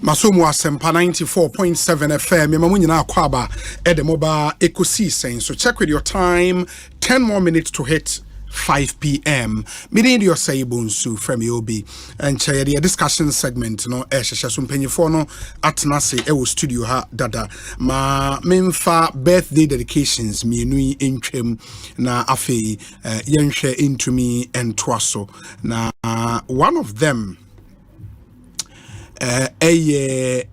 Masomo Asempa 94.7 FM. Mamunyina Kwaba Edemoba Ekosiisen. So check with your time. 10 more minutes to hit 5 p.m. Meaning your say Bonsu from Obi and chair the discussion segment. No, Shashasum Penyifono at Nasi Ewo Studio ha dada. Ma memfa birthday dedications me nui intrim na afi yenshe into me and twaso. Na one of them. A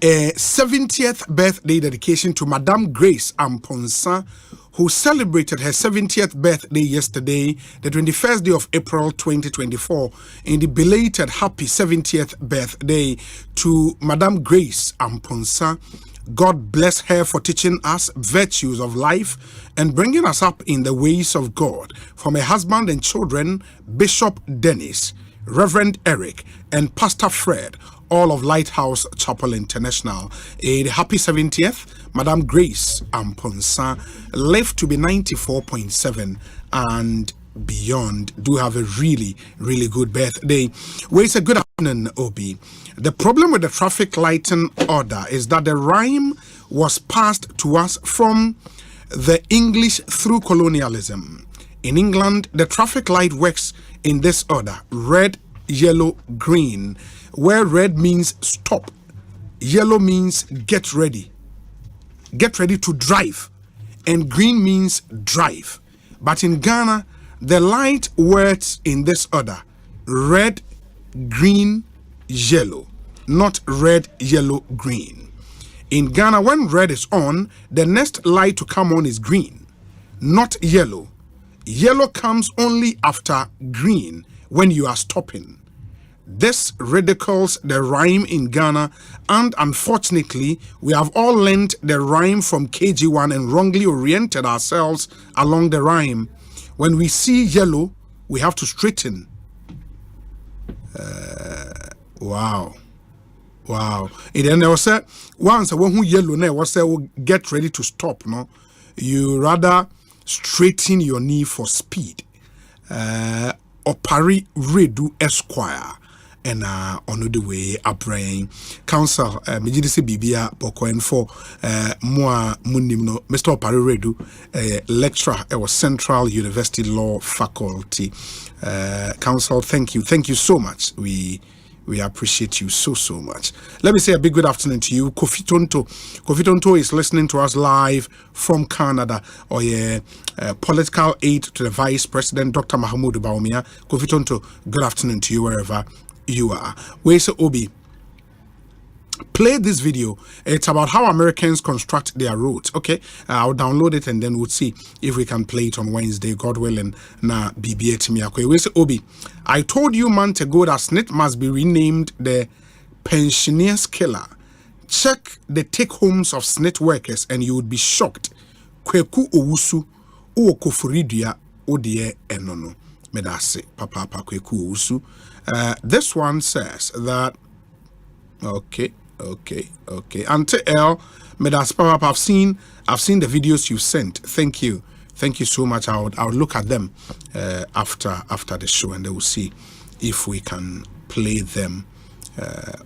70th birthday dedication to Madame Grace Amponsa, who celebrated her 70th birthday yesterday, the 21st day of April 2024. In the belated happy 70th birthday to Madame Grace Amponsa. God bless her for teaching us virtues of life and bringing us up in the ways of God. From her husband and children, Bishop Dennis, Reverend Eric, and Pastor Fred, all of Lighthouse Chapel International. A happy 70th, Madame Grace Amponsa, lived to be 94.7 and beyond. Do have a really, really good birthday. Well, it's a good afternoon, Obi. The problem with the traffic lighting order is that the rhyme was passed to us from the English through colonialism. In England, the traffic light works in this order: red, yellow, green, where red means stop, yellow means get ready to drive, and green means drive. But in Ghana, the light works in this order: red, green, yellow, not red, yellow, green. In Ghana, when red is on, the next light to come on is green, not yellow. Yellow comes only after green when you are stopping. This ridicules the rhyme in Ghana, and unfortunately, we have all learned the rhyme from KG1 and wrongly oriented ourselves along the rhyme. When we see yellow, we have to straighten. Wow. And then there was once when who yellow now was get ready to stop. No, you rather straighten your knee for speed. Opari Redu Esquire. And on the way Abraham Council Mijidisi Bibia Bokoen for Moa Munimno Mr. Opari Redu lecturer at Central University Law Faculty. Council, thank you so much. We appreciate you so much. Let me say a big good afternoon to you. Kofi Tonto is listening to us live from Canada. Political aid to the Vice President, Dr. Mahamudu Bawumia. Kofi Tonto, good afternoon to you wherever you are. Where's Obi? Play this video. It's about how Americans construct their roads. Okay, I'll download it and then we'll see if we can play it on Wednesday, God willing. Na BBA Timiakwe. Where's Obi? I told you months ago that SNIT must be renamed the Pensioners Killer. Check the take-homes of SNIT workers and you would be shocked. Kweku Owusu, Uokofuridia, Odie Enono. Medase, Papa Kweku Owusu. This one says that, okay. Ante L, Medas Papa, I've seen the videos you sent. Thank you so much. I'll look at them after the show, and they will see if we can play them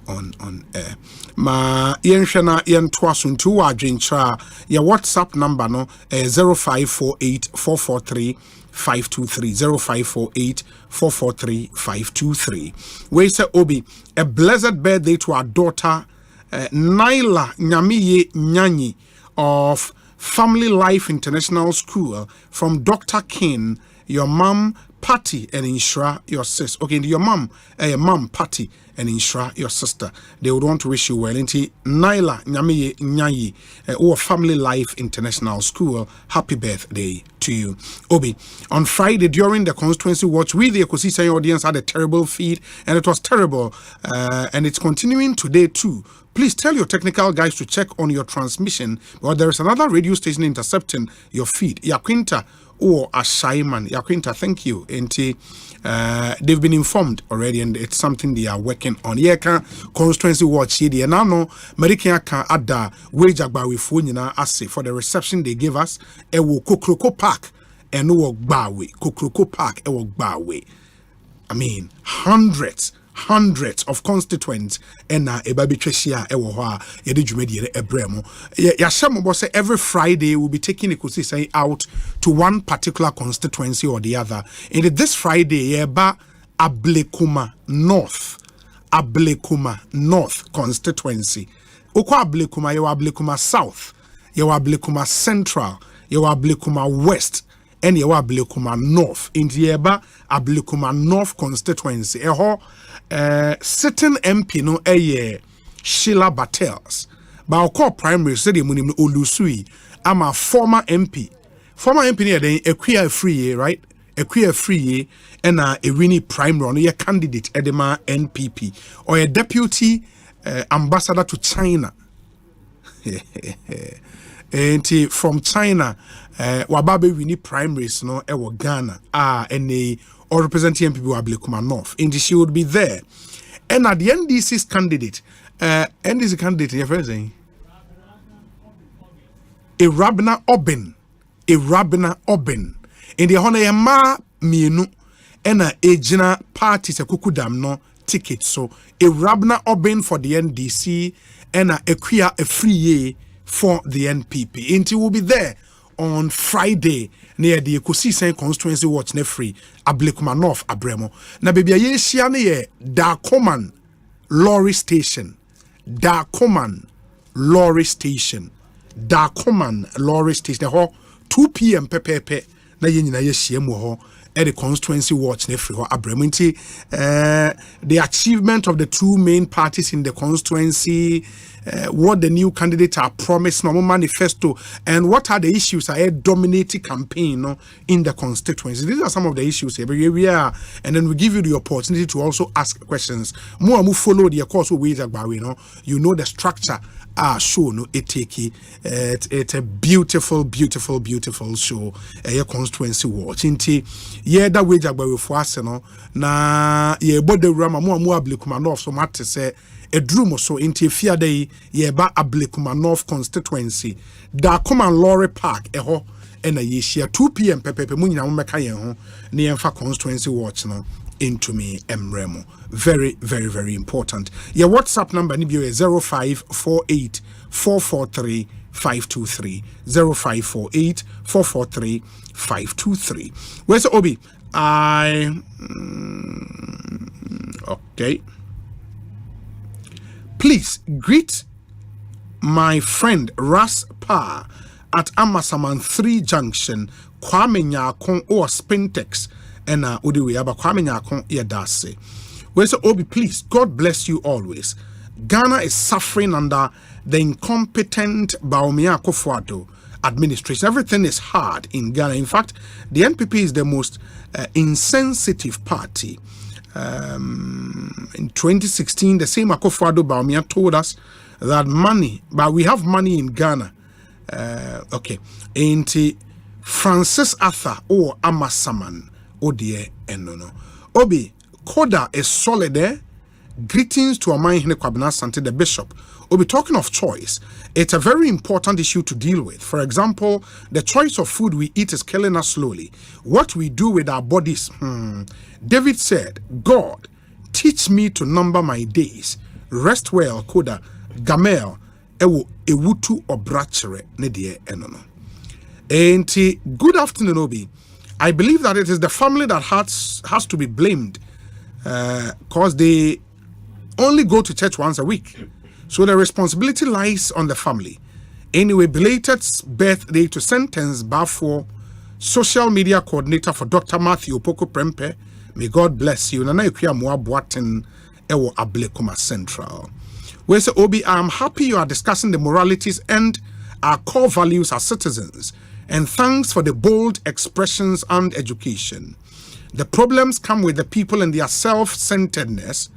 on air. Ma yenhwena yentwaso ntu wa adwentra ya WhatsApp number no 0548 443 523 0548 443 523. We say Obi, a blessed birthday to our daughter Naila Nyamiye Nyanyi of Family Life International School from Dr. King, your mom Patty and Inshra, your sis. Okay, your mom Patty and Inshra, your sister. They would want to wish you well. Inti Naila Nyamiye Nyanyi or Family Life International School. Happy birthday to you. Obi, on Friday during the constituency watch, we the Ekosiisen audience had a terrible feed, and it was terrible. And it's continuing today too. Please tell your technical guys to check on your transmission, but there is another radio station intercepting your feed. Yakwinta or Ashaiman. Yakwinta, thank you. And they've been informed already, and it's something they are working on. Yeka constituency watch here, and now American can add the wage agbawi funyina ase for the reception they gave us. Ewo Kokroko Park and no Bawe. Kokroko Park ewo Bawe. I mean, hundreds of constituents and ebabi tresia ewo ho a yede dwumadi ebremo yashamo say every Friday we'll be taking Ekosiisen out to one particular constituency or the other. And this Friday yeba Ablekuma North constituency. Okwa Ablekuma, you Ablekuma South, you Ablekuma Central, you Ablekuma West, and you Ablekuma North. In the Ablekuma North constituency, sitting MP no Sheila Battles. But our core primary city munim Olusui. I'm a former MP. Former MP near then a free right? A free and a winning prime run, a candidate Edema NPP or a deputy ambassador to China. And from China, Wababe winning primaries no ewo Ghana and a or representing people Ablekuma North. And she would be there. And at the NDC's candidate, NDC candidate, your friend saying Rabina Oben. In the honor ma mienu and a ejina parties a kukudam no ticket. So Rabina Oben for the NDC and a queer a free for the NPP. And he will be there on Friday near the Ekosiisen constituency watch ne free Ablekuma North Abremo. Na baby ye shia ne Dacoman lorry station. Dacoman lorry station. Ho 2 p.m. pepepe na ye nyina ye shia mu ho at the constituency watch ne free ho Abremo. Nti the achievement of the two main parties in the constituency, what the new candidates are promised, normal manifesto, and what are the issues are a dominating campaign in the constituency. These are some of the issues here we are, and then we give you the opportunity to also ask questions. More follow the course we you know the structure. Show no eteki it's a beautiful show a constituency watch inti ye da wage agbawe fo ase no na ye bode rama mo Ablekuma North so mate say edrum so inti efia dey ye ba Ablekuma North constituency da Common Lorry Park eho na ye share 2 p.m. pepepe mu nyina mo meka ye ho na ye mfa constituency watch no into me Emremo. Very important. Your WhatsApp number is 0548 443 523 0548 443 523. Where's Obi? Okay. Please greet my friend Ras Pa at Amasaman 3 Junction, Kwabena or Spintex. And Udiwe aba Kwabena yadase. Where's Obi, please, God bless you always. Ghana is suffering under the incompetent Bawumia Akufo-Addo administration. Everything is hard in Ghana. In fact, the NPP is the most insensitive party. In 2016, the same Akufo-Addo Bawumia told us that money, but we have money in Ghana. Okay. And Francis Arthur or Amasaman. Odie enono. Obi, Koda is solid there. Greetings to Omanhene Kwabena Asante, the bishop. Obi, talking of choice, it's a very important issue to deal with. For example, the choice of food we eat is killing us slowly. What we do with our bodies. David said, God Teach me to number my days. Rest well, Koda. Gamel. Ewo ewutu obrachere ne de enono. Enti, good afternoon, Obi. I believe that it is the family that has to be blamed because they only go to church once a week. So the responsibility lies on the family. Anyway, belated birthday to sentence Bafo, social media coordinator for Dr. Matthew Poko Prempe. May God bless you. Nana Ikuya Muabuaten Ewo Ablekuma Central. Where say Obi, I am happy you are discussing the moralities and our core values as citizens. And thanks for the bold expressions and education. The problems come with the people and their self-centeredness,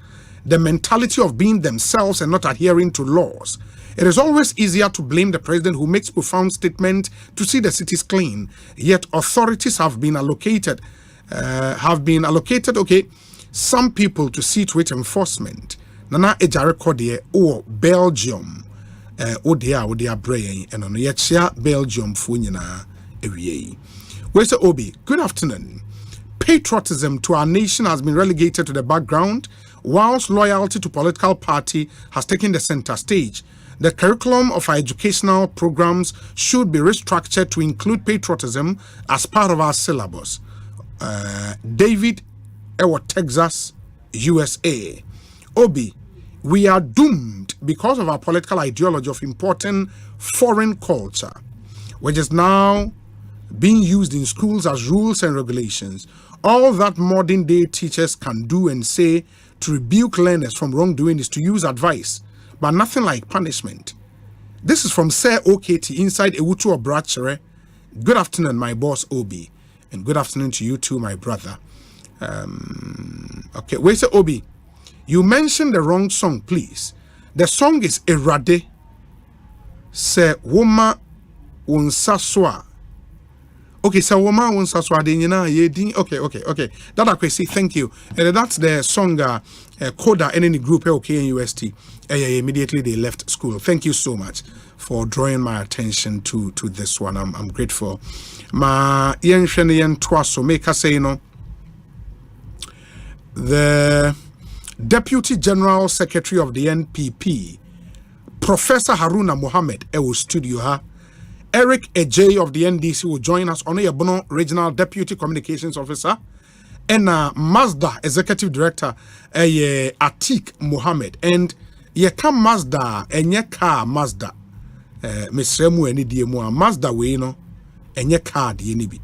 the mentality of being themselves and not adhering to laws. It is always easier to blame the president who makes profound statements to see the cities clean, yet authorities have been allocated, some people to see to it enforcement. Nana Ejare Kodie or Belgium, Odia Brain, and on Yetsia Belgium Funyana Ewie. Where's Obi? Good afternoon. Patriotism to our nation has been relegated to the background, whilst loyalty to political party has taken the center stage. The curriculum of our educational programs should be restructured to include patriotism as part of our syllabus. David, Texas, USA. Obi, we are doomed because of our political ideology of importing foreign culture, which is now being used in schools as rules and regulations. All that modern day teachers can do and say to rebuke learners from wrongdoing is to use advice, but nothing like punishment. This is from Sir OKT inside Ewutu Obrachere. Good afternoon, my boss Obi, and good afternoon to you too, my brother. Okay, wait, Sir Obi, you mentioned the wrong song, please. The song is Erade. Se Woma Unsaswa. Okay, so Woma Unsaswa Dinina Yedin. Okay. That I say, thank you. That's the song Koda and any group KNUST. Immediately they left school. Thank you so much for drawing my attention to this one. I'm grateful. Ma yen twaso make us say the Deputy General Secretary of the NPP, Professor Haruna Mohammed, Ewo Studio ha. Eric Ejay of the NDC will join us on Bono Regional Deputy Communications Officer, and Mazda Executive Director Atik Mohammed, and Yeka Mazda and Yeka Mazda Misremu any DMO Mazda Weno and Yeka Dienibi.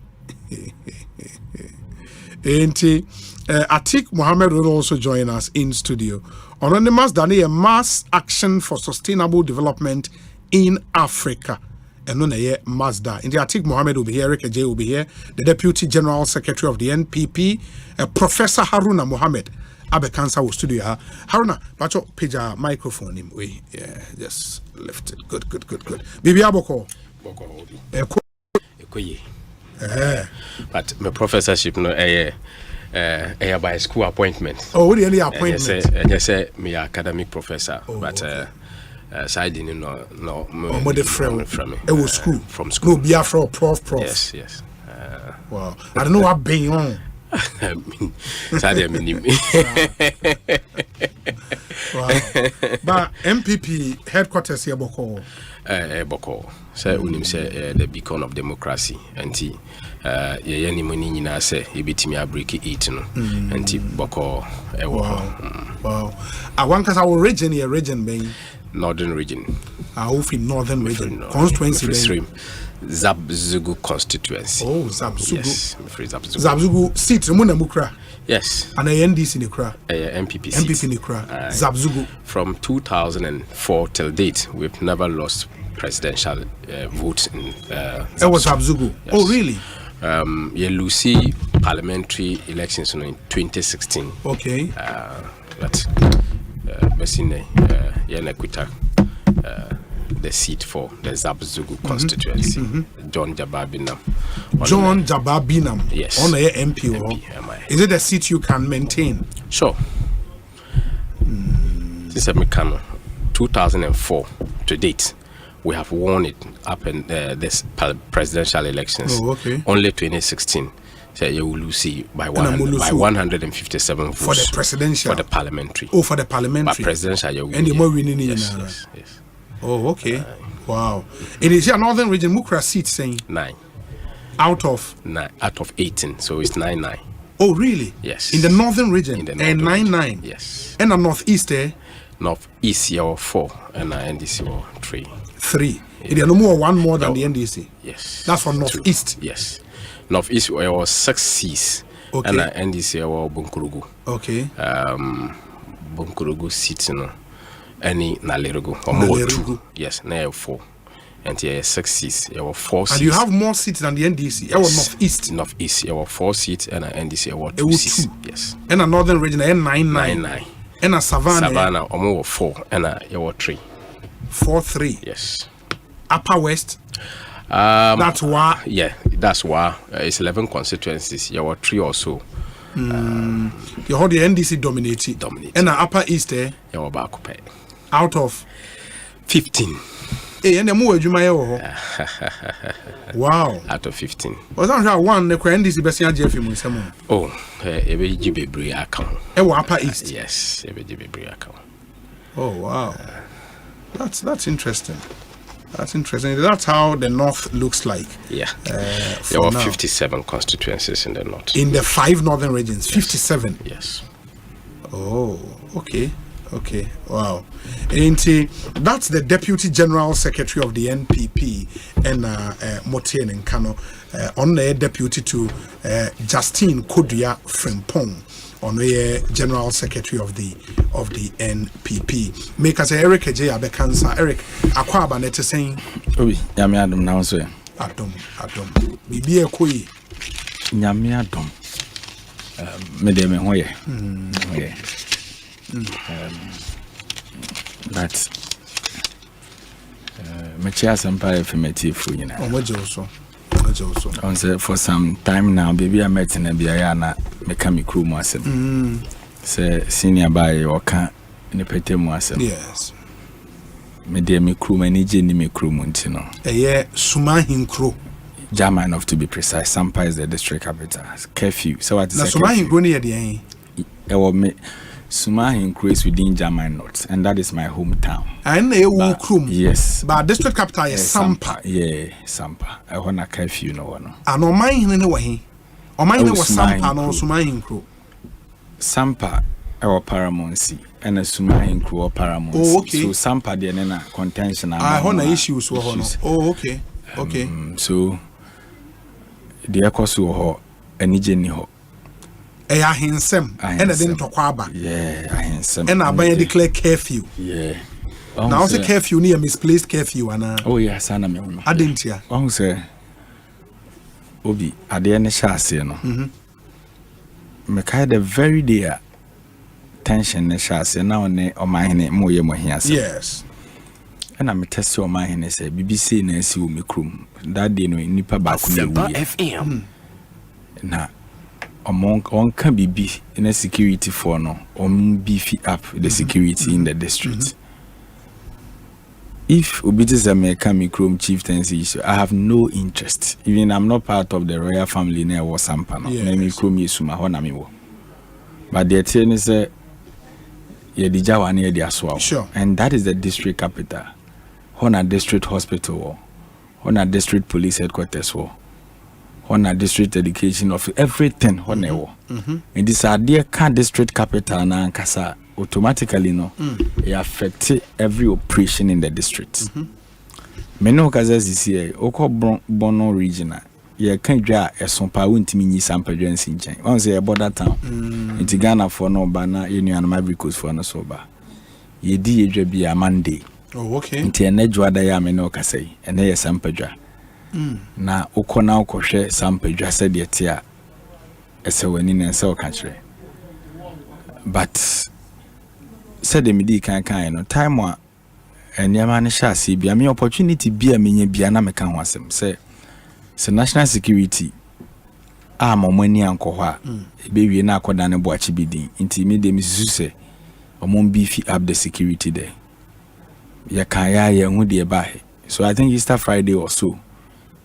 Atik Mohammed will also join us in studio. On the Mazda, a mass action for sustainable development in Africa. And on a Mazda. In the Atik Mohammed will be here, Eric J will be here, the Deputy General Secretary of the NPP, Professor Haruna Mohammed. Abekansa will studio. Haruna, Pacho, Pija microphone him. Yeah, just lift it. Good. Bibi Aboko. But my professorship no by school appointment. Oh, what any appointment? Yes, me academic professor, but side in no from school. From school. No, Biafra prof. Yes. Wow, I don't know what being on. Wow. But MPP headquarters here Boko. Boko. Say unim say the beacon of democracy. Anti ye ni money nyina say e betimi abreak it no. Anti Boko Wow. I want cause our region ben northern region. Northern region. Constituency. Zabzugu constituency. Oh, Zabzugu. Yes, Zabzugu seat Munamukra. Yes. And a NDC in the cra. MPP seat. MPP in the cra. Zabzugu. From 2004 till date, we've never lost presidential votes in it was Zabzugu. Yes. Oh, really? Lucy parliamentary elections in 2016. Okay. But Messine Yenequita the seat for the Zabzugu constituency. John Jababinam. Yes. On the MP. Is it a seat you can maintain? Sure. Since Mekano 2004 to date, we have won it up in this presidential elections. Oh, okay. Only 2016. say you will lose by 157 votes for the presidential, for the parliamentary. Oh, for the parliamentary. But presidential, you will. And the more winning. Yes. Oh, okay. Wow. It is your northern region. Mukra seat saying 9 out of 18. So it's 9-9. Oh, really? Yes. In the northern region. And 9-9. Yes. And the northeast, Northeast, you 4, and NDC 3. 3. It is no more one more than the NDC. Yes. That's for northeast. Yes. Northeast was 6 seats. Okay. And NDC was Bunkurugu. Okay. Bunkurugu seats, any Nalerugu or more 2. Yes, now 4. And here 6 seats. There were 4 seats. And you have more seats than the NDC. Yes. Northeast. Northeast. There were 4 seats, and NDC were 2 seats. 2. Yes. And a northern region, 9-9. 9-9. And a Savannah. Almost 4, and there were 3. 4-3. Yes. Upper West. That's why. Yeah, that's why. It's 11 constituencies. There were 3 or so. You hold the NDC dominated. And the Upper East, There were back out of 15. Hey, and the more wow. Out of 15. Was that one the NDC best year? Oh, every GB account. Upper East. Yes, every GB account. Oh wow. That's interesting. That's interesting. That's how the north looks like. Yeah. There were 57 constituencies in the north. In the 5 northern regions, 57. Yes. Oh, okay. Okay, wow. And that's the Deputy General Secretary of the NPP and Motien and Kano on the deputy to Justine Koda Frimpong on the General Secretary of the NPP. Make us Eric J. Abekansa. Eric Akwaba net saying Obi, Yami Adam now say. Adam. Bibi Ekoi. Yami Adam. Medeme hoye. Okay. But Asempa FM for some time now, baby, I met in a Biana, Mekami crew Masem. Say, senior by or can't in a pete Masem. Yes. Medeme crew, many Jenny crew Montino. A year, Sumahin crew. Jama enough to be precise. Sampa is the district capital. Curfew. So what is Sumahin crew near the end? Sumahin crews within German North, and that is my hometown. And a crew. Yes. But district capital is Sampa. Yeah, Sampa. I want a curfew, no one. I know mine in a way. Or mine was Sampa, no Sumahin crew. Sampa, our Paramonsi, and a Sumahin crew or Paramount. Oh, okay. So Sampa, the Nena contention. I honor issues. Oh, okay. Okay. So the Ekosu and Nijeni. I him and I didn't talk about. Yeah, I him. And I buy declare curfew. Yeah. Now say curfew near misplaced curfew and oh yes, I know. I didn't hear. Say Obi, at the end chassis, no. Me kind the very day tension the chassis now ne Omanhene mo here. Yes. And I'm test your Omanhene say BBC na si wo me krum. That day no nipa ba ku na Asempa FM. Na on can be in a security for no on beefy up the security in the district. If Obitis American Chrome chieftaincy issue, I have no interest. Even I'm not part of the royal family near Wasampano. Name Chrome Yesuma Honamiwo. But the attorney is a Yedijawa near the Aswa. Sure. And that is the district capital. Hona District Hospital, Hona District Police Headquarters. On a district education of everything on and this idea can district capital na Ankasa automatically it affect every operation in the district. Meno kazas is here oko bono regional ye can dra Esompa wuntimi nyi sampedwa nsinchen on say a border town in Ghana for no bana union mabricos for no soba ye di edwa bia Monday. Oh, okay. Nti enedwa da ya meno kasai ene ye sampedwa na ukona ukohwe sampedwa said yet ya esewani na ense okachre but said the midi kan no time wa enyama ne shase bia me opportunity bia menye bia na meka ho asem say national security momani anko ha ebewie na akoda ne boachi bidin nti me dem susu se omon beefy up the security there ya kan ya hu de ba so I think Easter Friday or so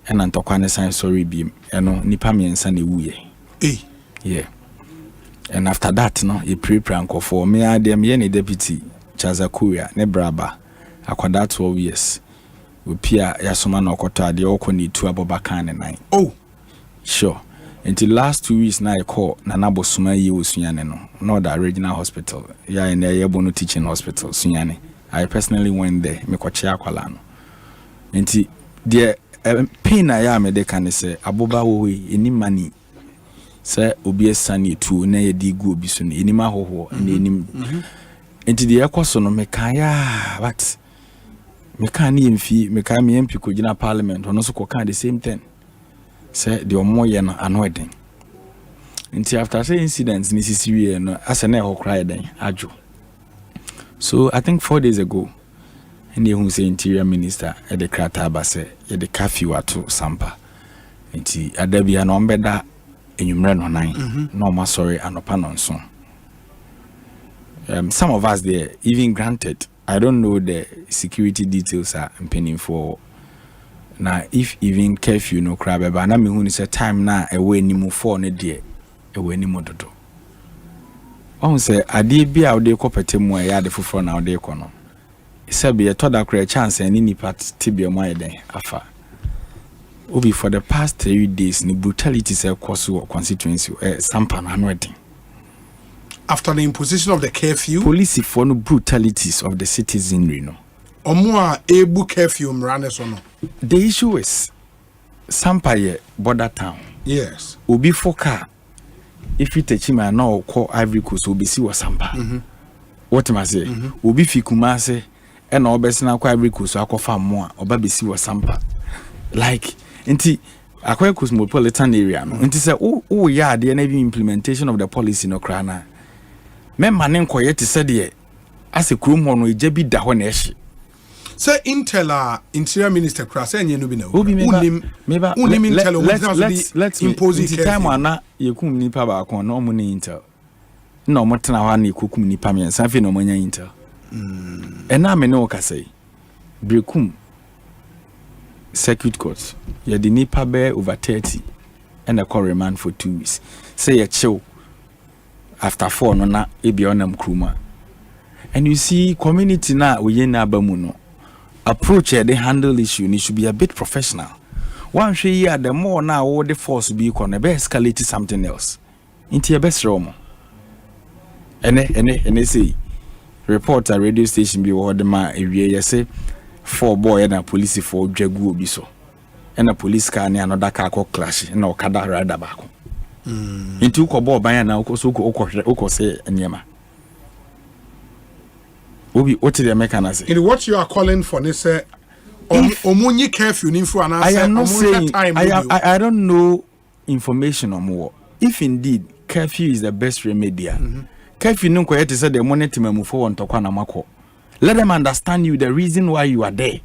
and antokwane sign sorry bi eno nipa miensa na wuye Yeah. And after that, no, he pre-prank for me. I dem ye deputy Chazakuya, ne braba. Akwada 12 years. We pia yasoma no kota de okoni 2 abobakan and 9. Oh, sure. Until last 2 weeks na I call Nanabo Suma ye Sunyane no. Not the original hospital. Yeah, in the Yabono teaching hospital, Sunyane. I personally went there, me kwache akwala no. Until the pain I am de can say aboba wo any money. Say obi esani tu na ye di gu obi so ni enima hoho na enim. Until the ekoso no me kaya but me can ni mfi me can me MP ko gina parliament ono so ko kan the same thing. Say the omo ye no anoiding. Until after say incidents ni sisi no asa na ho cry den ajo. So I think 4 days ago, and who say interior minister at the Krataba say the curfew at Asempa. Nti adabia no mbeda enyumre no nan no ma sorry anopa so. Some of us there even granted I don't know the security details are penning for now if even curfew no crab but na me hu ni say time na ewe ni mu for ne de ewe ni mododo. On say ade bia we dey kopete mu ya de foforo na we dey kono. Isabe ye toda kra chance any nipa tibia mu ayeden afa. Obi for the past 3 days ni brutality say koso constituency Asempa na anwedin. After the imposition of the curfew, police for no brutalities of the citizenry no. Omo a ebu curfew mrane so no. The issue is Asempa ye border town. Yes. Obi for car if you teach him now call Ivory Coast will be see Asempa. What am I say? Obi fi Kumase and obesina kwa Ivory Coast akofa mo oba be see Asempa. Like nti akwa cosmopolitan area no. Nti say oh yeah the implementation of the policy no krana. Me manen koye te say de as a krum ho no eje da ho na ehye. Say Intel interior minister kra say enye no bi na. Unim Intel let's impose it time ana yekum nipa ba kon no mo ne Intel. Na o motena ho na yekum nipa me san fe no mo nya Intel. Ena me no ka say brekum circuit court ye the nipa be over 30 and a call remand for 2 weeks. Say ye chill after 4 no na e bi onam kruma. And you see community na we ye na abamu no approach the handle issue ni should be a bit professional. One shey here the more now all the force be kon be escalate something else. Into your best room. Ene say report a radio station be what the man area say 4 boy and a police for dwagu obi so. And a police car ni another car ko clash na okada rider back. Into ko bo ban na ko say enyema. Obi what the American say? In what you are calling for they say omunyi curfew ni for an answer. I am not saying I don't know information on more. If indeed curfew is the best remedy. Curfew no ko yet say the money to move for on tokwa na mako. Let them understand you the reason why you are there.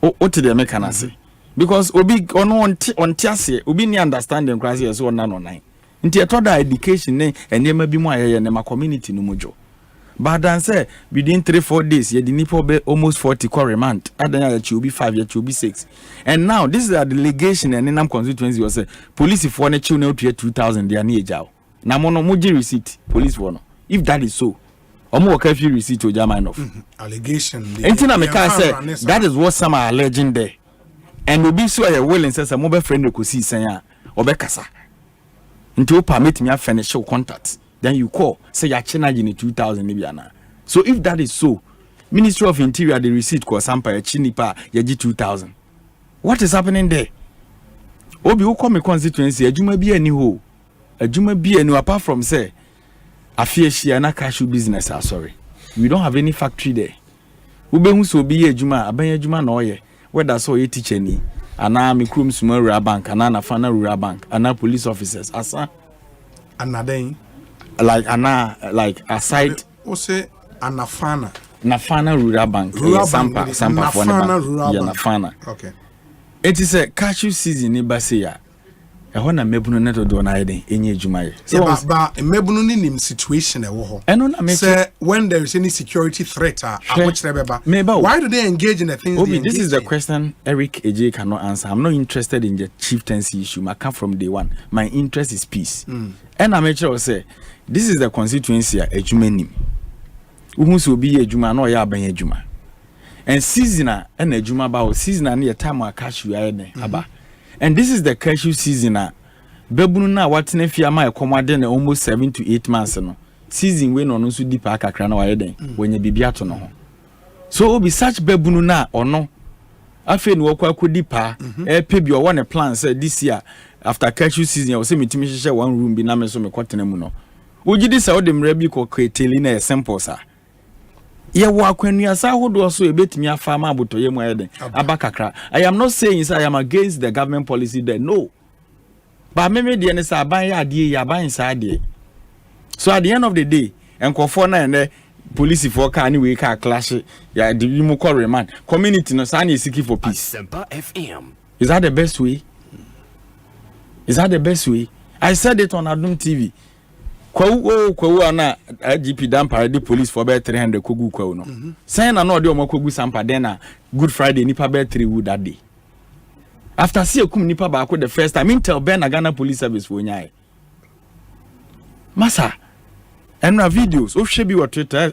What the American say? Because obi on tiase obi ni understanding class here so na no nine. Nti etoda education ne enema bi mu aye ne ma community no mojo. But then say within 3-4 days ye the nipo be almost 40 core remand. Adan ya chubi 5 ya chubi 6. And now this is a delegation and Nenam constituency was say police for ne chill na 2000 dia na ejaw. Na mono moji receipt police for no. If that is so omo curfew receipt o jam enough. Allegation. Entina me can say that is what some are alleging there. And obi so ya willing say mo be friend Ekosiisen sen a obekasa. Nti o permit me finish your contact. Then you call say ya chinaji ni 2000 nibiana. So if that is so, Ministry of Interior the receipt ko Asempa ya chinipa ya ji 2000. What is happening there? Obi wo come constituency adwuma bi ani ho. Adwuma bi ani apart from say afie na cashew business sorry. We don't have any factory there. Ube hu so bi adwuma aban adwuma na oye. Whether so ye teacher ni ana me krum suma rural bank ana na fana rural bank ana police officers asa another like aside say anafana nafana rural bank Asempa for Nafana rural bank. Okay. It is a cashew season in Basia. ɛhɔ na mmabunu ne dodo na ayɛ ɛnyɛ adwuma yɛ. Yeah, but mmabunu ne nim situation ɛwɔ hɔ. ɛno na me say when there is any security threat, why do they engage in the things? Obi, this is the question Eric AJ cannot answer. I'm not interested in the chieftaincy issue. I come from day one. My interest is peace. And I'm sure say this is the constituency adwuma nim. Who so be adwuma no ya ban adwuma. And season and adwuma ba season na near time I catch you aba. And this is the cashew season. Bebunu na watene fiama ekomade na almost 7 to 8 months no. Season we no no so deep akakra na waye den. Wenye bibia to no ho. So obi such bebunu na ono. Afi no kwa akodi pa. Pe bi o one plan say this year after cashew season o say metimi hye one room bi na me so me kwatena mu no. Ogidi sa o de mra bi ko kweteli na simple sa. Ye wo akwanua sa hodo so ebetimi afa ma abotoye mu ayeden abakakra. I am not saying I am against the government policy there, no, but me de ne sa ban ya ade ya ban sa ade. So at the end of the day enkofo na ne police for car ni we car clash ya the you call remand community no sa na seeking for peace. Asempa FM. Is that the best way? Is that the best way? I said it on Adum TV. Kwawu na IGP dampa the police for about 300 kogu kwawu no. Say na no de omakogu sampa then na Good Friday nipa be 3 wood that day. After see okum nipa ba the first time intel Ben Ghana Police Service for nyai. Masa enra videos o hwe bi wo Twitter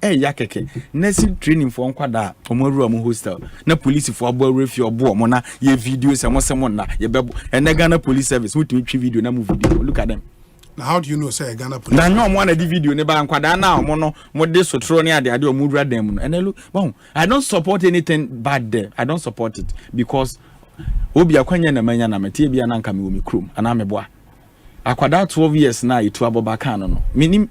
ya keke. Nursing training for nkwada omoru am hostel. Na police for abo refi obo omo na ye videos amosemo na ye bebo. And Ghana Police Service we to video na move video. Look at them. Now, how do you know say Ghana police? Na no one the video ne ba nkwada na omo no mo de sotro ne ade omudra dem no. And look, bon, I don't support anything bad there. I don't support it because obi akwanya na manya na mete bia na nka me wo me krom ana me boa. Akwada 12 years na itu abobaka no. Minim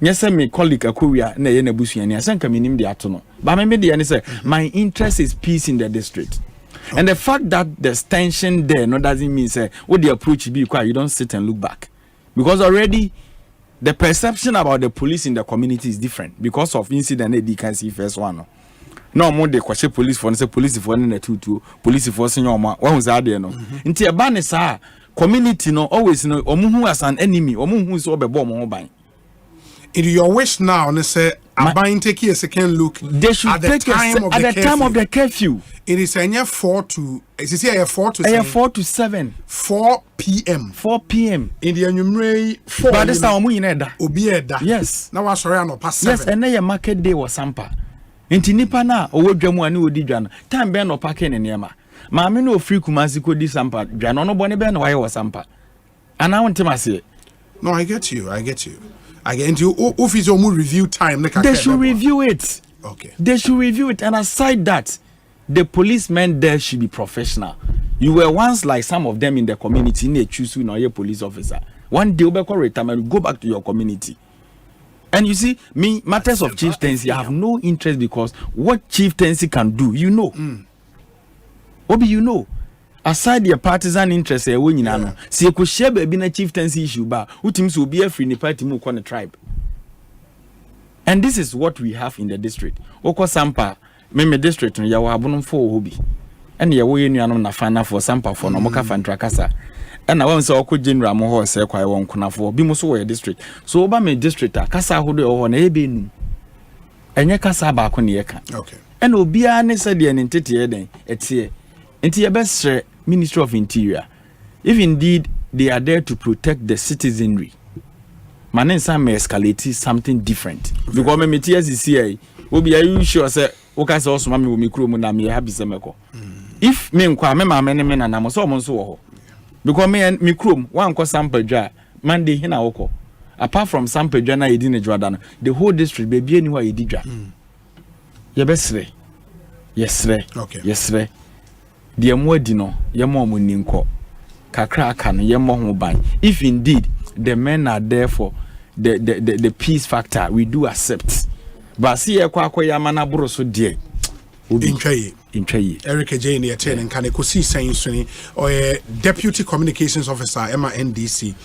nyese me colleague akowia na ye na busuani asanka minim de ato no. Ba me de ne say my interest is peace in the district. Okay. And the fact that there's tension there no doesn't mean say what the approach be quite you don't sit and look back. Because already the perception about the police in the community is different because of incident that you can see first one. No more they question police for say police for na tutu police for senior ma what was that there no. Nti e ba ne sa community no always no omuhu as an enemy omuhu so be bo mo ban. In your wish now and say Abain take a second look they should at the time of the curfew. It is a 4 to 7 4 p.m. 4 p.m. in the annual 4 but this time we need that obieda yes now was sorry no past 7 yes and na market day was sampa enti nipa na owo dwamu ani odi dwa no time be no parking ne ma maame no free kumasi ko di sampa dwa no bone be na why was sampa and I want to say no I get you into office or review time they should review it. Okay, they should review it. And aside that, the policemen there should be professional. You were once like some of them in the community in a choose you know your police officer. One day you'll retirement, go back to your community. And you see, me matters of chieftaincy, I have no interest because what chieftaincy can do, you know. Obi, you know. Aside your partisan interest, when you know, see you could share be a chieftaincy issue, but who teams will be a free party move on the tribe. And this is what we have in the district. Oko Sampa, me district, ya wabunum for hobby. And ya way you na fana for Sampa for no moka fan trakasa. And I want to oko general moho se kwa won kuna for bimuso your district. So oba me district kasa hodo o na ebe nu. Enye kasa ba ko ne yeka. Okay. And obia ne se de ne ntete eden etie. Enti ye best Ministry of Interior. If indeed they are there to protect the citizenry. Manensa may escalate something different. Because me tears is here. Obi are you sure say okay say also mama me kuro mu na me happy say meko. If me nkwa me ma me ne me na na so mo so wo ho. Because me kuro wan ko sample dwa Monday hina woko. Apart from sample dwa na yedi ne dwa the whole district be bi eni wa yedi dwa. Ye besre. Yesre. Okay. Yesre. The mwedi no ye mo ninko. Kakra aka no ye mo ho ban. If indeed the men are there for the peace factor, we do accept. But see ya mana bro so dear. Intray. Eric Jane here telling can Ekosiisen Suni or Deputy Communications Officer NDC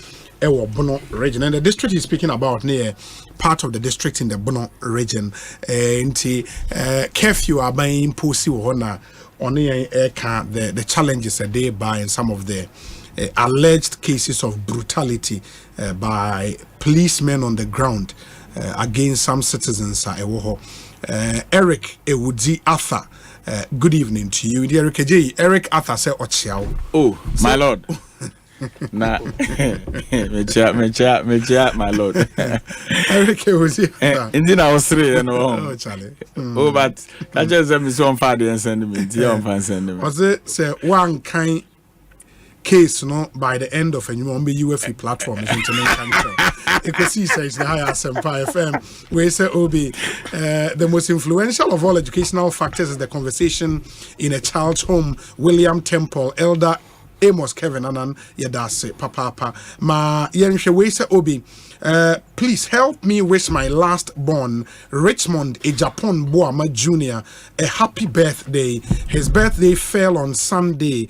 Ewo Bono region. And the district is speaking about near part of the district in the Bono region. Curfew are buying pussy or on the challenges that they buy and some of the alleged cases of brutality by policemen on the ground against some citizens. Eric Ewudi Arthur, good evening to you. Eric Arthur said, "Oh, my lord." Nah, me chat, my lord. Eric Ewudi Arthur. Indeed, I was three, Oh, Charlie. Oh, but that just me so on Friday and send me. Was it say one kind case by the end of a new UFE platform is international. Ekosiisen is the higher Asempa FM. We say Obi, the most influential of all educational factors is the conversation in a child's home. William Temple, Elder Amos Kevin Anan Yadase Papa Ma Yenshe we say Obi. Please help me wish my last born Richmond Ejapon Boama Jr. a happy birthday. His birthday fell on Sunday.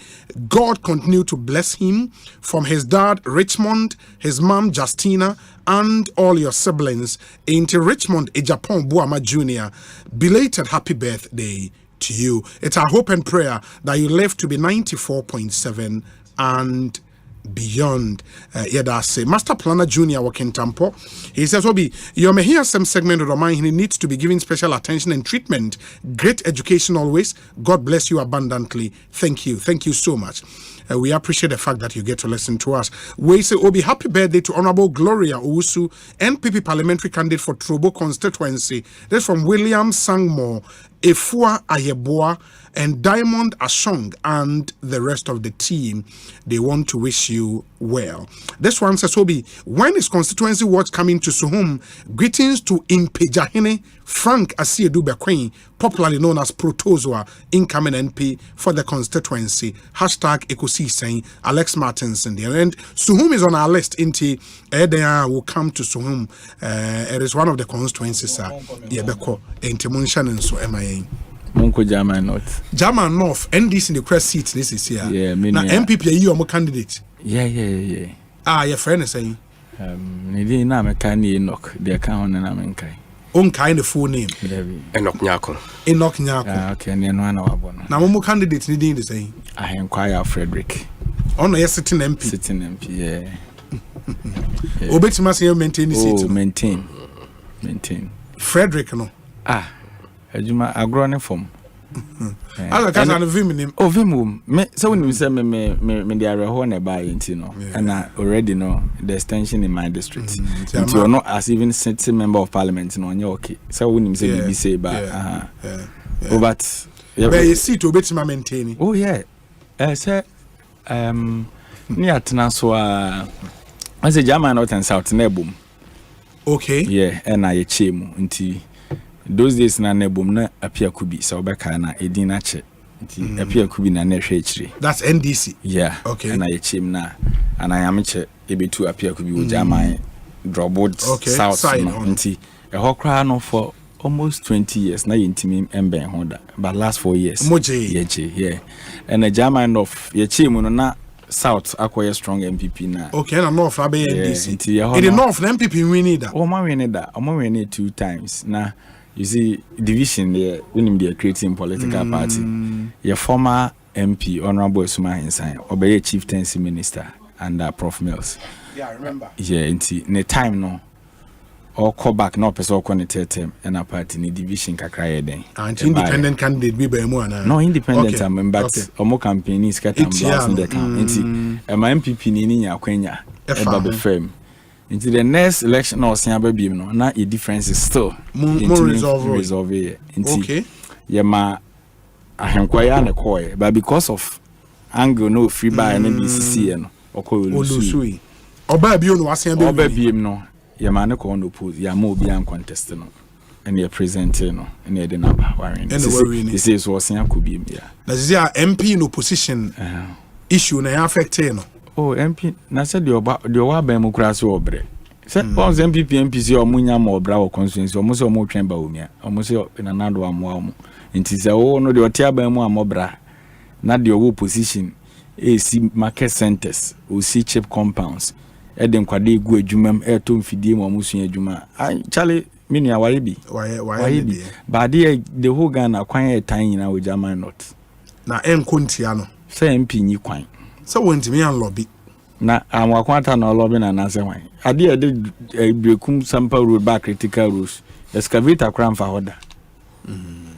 God continue to bless him from his dad Richmond, his mom Justina, and all your siblings. Into Richmond Ejapon Boama Jr. Belated happy birthday to you. It's our hope and prayer that you live to be 94.7 and beyond. Master Planner Junior working Tampo. He says, Obi, you may hear some segment of Omanhene needs to be given special attention and treatment. Great education always. God bless you abundantly. Thank you. Thank you so much. We appreciate the fact that you get to listen to us. We say, Obi, happy birthday to Honorable Gloria Owusu, NPP parliamentary candidate for Trobo constituency. That's from William Sangmo, Efua Ayeboa, and Diamond Ashong, and the rest of the team. They want to wish you well. This one says, Obi, when is constituency watch coming to Suhum? Greetings to Impejahene Frank Asiedu Bequin, popularly known as Protozoa, incoming MP for the constituency. Hashtag Ekosiisen, Alex Martins in there. And Suhum is on our list. Inti Edea will come to Suhum. It is one of the constituencies. Yebeko, Entimunshan and so MIA. Monko German North. German North, NDC in the crest seat, this is here. Yeah, now MPP, you are more candidate. Yeah. Ah, your friend is saying. Nidi na mekani Enoch, the account na menkai. Kind of full name. Enoch Nyako. Okay, and then one hour. Now, one more candidate needing the same. I inquire Frederick. Oh, no, yes, sitting MP. Sitting MP, yeah. Obeti must maintain the seat. Maintain. Frederick, no. Ajuma agrone form. Ala ka na vim oh vim me so when you say me dey areho na buy no and I already know the extension in my district and you're not as even sitting member of parliament no onye okay so when you say be say ba but you seat obeti ma maintain oh yeah say ni atena so I say German North and South na ebom okay yeah and I chemu nti those days na nebum na apia kubi so obeka na edin na che nti apia kubi na na hwe chire that's NDC yeah okay na ye chim na and I am che ebetu apia kubi wo German Dropwood South nti e hokra no for almost 20 years na yintimi emben ho da but last 4 years yeah and a German of ye chim no na South akoye strong MPP na okay na North abe NDC in the North na MPP win that o ma win it 2 times na. You see, division there, when they are creating political party, your former MP, Honorable Suma Insane, obey chieftaincy minister under Prof. Mills. Yeah, I remember. Yeah, in the time no, or call back no person connected them and a party in division kakra then. And independent candidate be by more no independent but omo campaign is cut and blouse in the camp. My MPP ni nya kwenya eba be firm. Into the next election or baby no na a difference is still resolve it. Okay. Yeah ma ahenkwaya na koy but because of angle no free buy and BCC no okolusui oba bi no asen baby oba bi no yeah ma na ko on oppose yeah ma obi an contest no and you present no and you dey number worrying this is what sen akobi yeah that is MP in opposition issue na affect no. Oh, MP, na said the owa ben mu kura so obre. Say once MPP say omunya ma obra wo constituency omo say omo twen ba omia. Omo say na nado amwa omo. Nti say oh no de otia ban mu amobra. Na de owo position see market centers, o see cheap compounds. E de nkwade egu adwumam e to mfidie mu omo sua adwuma. Ai Charlie mini aware bi. Why bi. But the whole Ghana kwan e tan nyina wo German North. Na enkontia no. Say MP nyi kwan. So when to me and lobby na amwakwata na lobby na nase wan ade ade brekum sample road back critical roads excavator kram fa hoda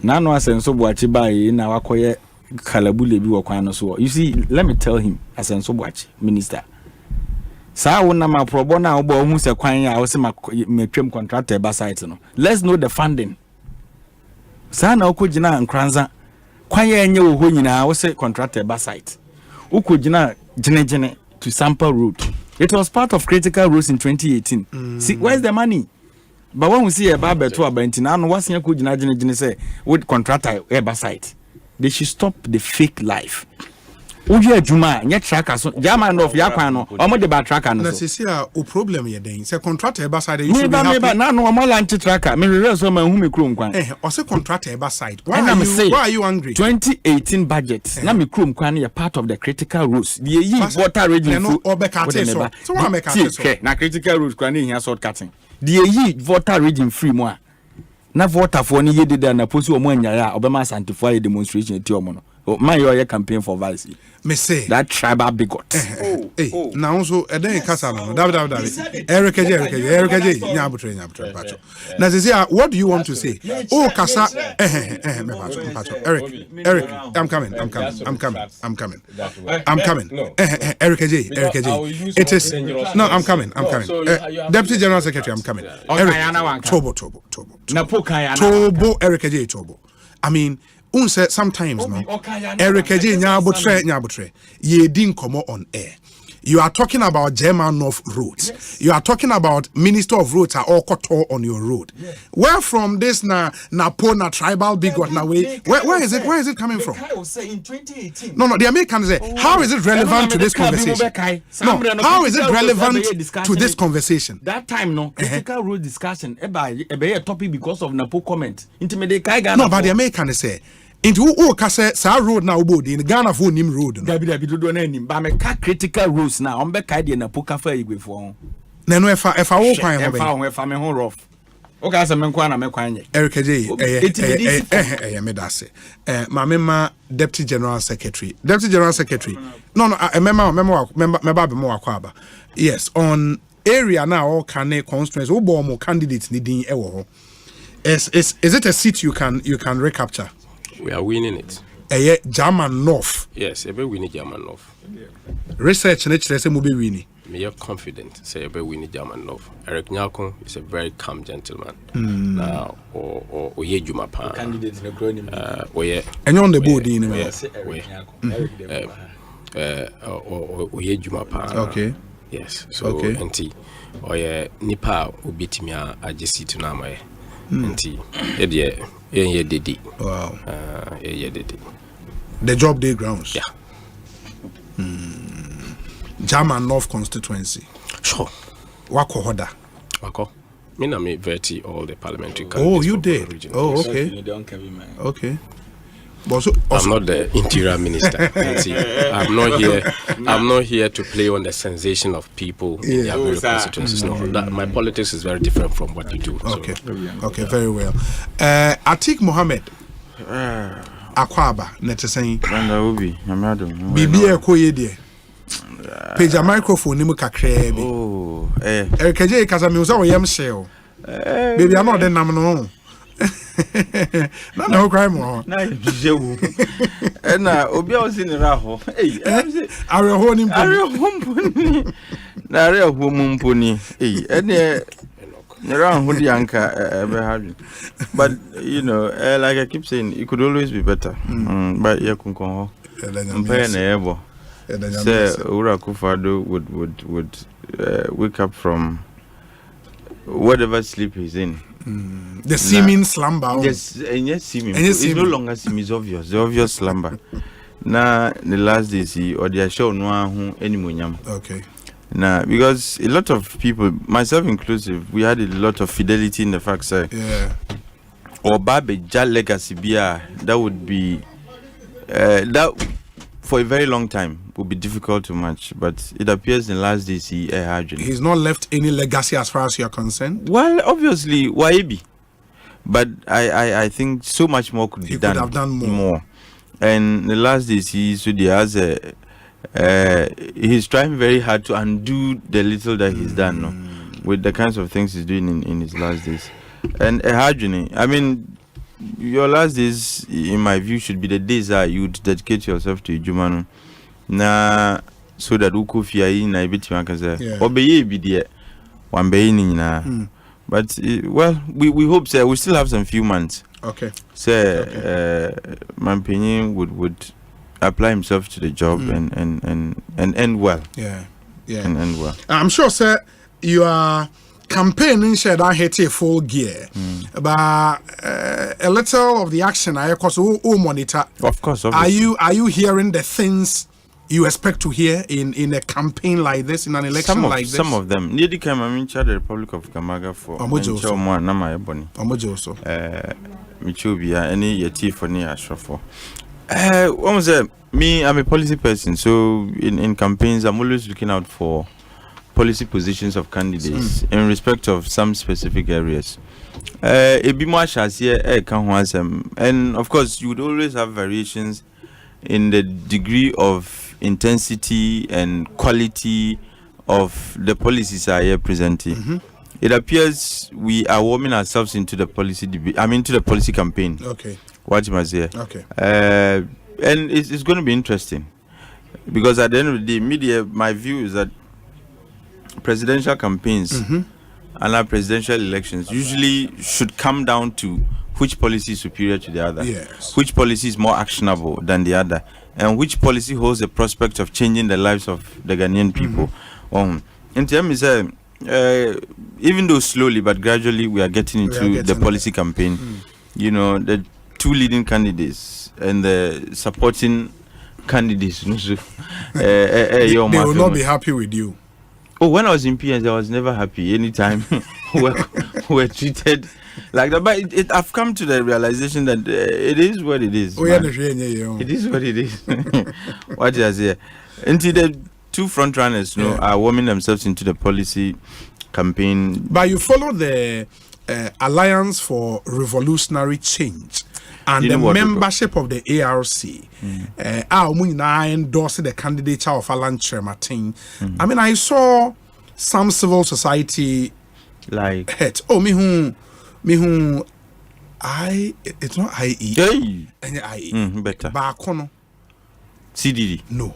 na no asenso boachi bai na wakoye kalabule bi wakwan no so you see let me tell him asenso boachi minister sa wona ma probo na obo hu se kwan a wo se matwem contractor ba site no let's know the funding sa na okogina nkranza kwan ya enye wo ho nyina wo se contractor ba site ukogina gene to sample road. It was part of critical roads in 2018. See, where's the money? But when we see a barber to a bentina, and what's your good jine say with contractor ever site, they should stop the fake life. Uje Juma, nyet tracker so German of Yapano, or more the bad tracker. Na sisi o problem ye den. Se contractor eba side you should be happy. Me na no more lanchi tracker. Me realize so man hu me krom kwan. O se contractor eba side. Why are you angry? 2018 budget. Na me krom kwan ye part of the critical roads. The yi water raging no obekate so. So why make ate so? Na critical roads kwan here short cutting. The yi water raging free mo a. Na water for ni ye dey na posi o mo anyaya obema Asante for a demonstration ti o mo no. Man, you are campaign for vice. Me say that tribal bigot. Now also then kasa no. David. Eric J. Nyabutre. Now say what do you want to say? Oh kasa Eric, I'm coming. Eric J. It is no, I'm coming. Deputy General Secretary, I'm coming. Eric Tobo Eric J. Tobo. I mean unse sometimes no Eric J nyabutre ye din komo on air. You are talking about German North roads. You are talking about Minister of Roads are all koto on your road. Where from this na pona tribal bigot na way? Where is it coming from? No, the Americans say how is it relevant to this conversation? No, how is it relevant to this conversation? That time no critical road discussion ebe a topic because of Napo comment. No, but the Americans say into who kase sa road na obodi in Ghana for nim road no dabi do na nim ba me ka critical roads na on be ka de na poka fa igwefo na no efa wo kwan ho be efa me ho rough o ka se me nkwa na me kwan nye Eric J me da se ma deputy general secretary no member be mo akwa yes on area na all can constituency wo bo mo candidate ni din e wo ho is it a seat you can recapture? We are winning it. German North. Yes, we winning German North. Research nature say mo be winning. Me are confident say we winning German North. Eric Nyako is a very calm gentleman. Now or ye juma pa. Candidate na grow nim. Oye. Enyo on the board in we ye juma pa. Okay. Yes. So enti oye nipa obitimi agesi to na mai. Enti ye didi. Wow. Ye didi. The job day grounds. Yeah. German North constituency. Sure. Wako hoda. Wako. Me na me veti all the parliamentary Oh, candidates. you did. Oh, okay. Okay. Also, I'm not the interior minister. I'm not here to play on the sensation of people in their various constituencies. No, my politics is very different from what you do. Okay, okay, very well. Atik Mohammed, Akwaba, neteseng. Bibi ekoye die. Page a microphone nimu kakre bi. Oh, Eric J kasa mi usa wo yam shell. Baby, I'm not the nam no. No crime more. Na jewu. Na obi a osi ni raho. Are ho ni mponi. Na are ho mponi. Ene raho di anka ebe hadu. But you know, like I keep saying, it could always be better. But yeah kunkon ho. Mpe na ebo. Say Ura Kufado would wake up from whatever sleep he's in. The seeming slumber. Yes, and yes, seeming. It's no longer seem. It's obvious. The obvious slumber. Now the last days he or the show no one any munyam. Okay. Now because a lot of people, myself inclusive, we had a lot of fidelity in the fact that or Babe Jal legacy bia that would be that for a very long time would be difficult to match, but it appears in the last days he's not left any legacy as far as you're concerned. Well, obviously, Waibi, but I think so much more could be done. Could have done more. And the last days he has he's trying very hard to undo the little that he's done, no, with the kinds of things he's doing in his last days. And I mean, your last days, in my view, should be the days that you dedicate yourself to Jumano. Na so that uko fia na ibiti makaza. Obeye bi de one be ni na. But well, we hope so. We still have some few months. Okay. So Mampini would apply himself to the job and end well. Yeah. And end well. I'm sure, sir, you are campaigning said I hit a full gear. But a little of the action I monitor. Of course, obviously. Are you hearing the things you expect to hear in a campaign like this, in an election like this? Some of them. Nearly came the Republic of Kamaga for Omojo also. Michubia, any yeti for near Ashford. What was it? Me, I'm a policy person, so in campaigns, I'm always looking out for policy positions of candidates in respect of some specific areas. And of course, you would always have variations in the degree of intensity and quality of the policies are here presenting. It appears we are warming ourselves into the policy into the policy campaign. Okay. What you must say. Okay. And it's going to be interesting because at the end of the day, media, my view is that presidential campaigns and our presidential elections usually should come down to which policy is superior to the other, which policy is more actionable than the other, and which policy holds the prospect of changing the lives of the Ghanaian people. In terms of even though slowly but gradually we are getting into the policy campaign, you know, the two leading candidates and the supporting candidates, they will not be happy with you. Oh, when I was in PS, I was never happy. Anytime we're treated like that. But I've come to the realization that it is what it is. It is what it is. What is here? Until the two front runners, are warming themselves into the policy campaign. But you follow the Alliance for Revolutionary Change and the membership of the ARC. I endorse the candidature of Alan Chermatin. I mean, I saw some civil society like head. Oh, me who it's not IE. Any IE. Better. Bakono. CDD. No.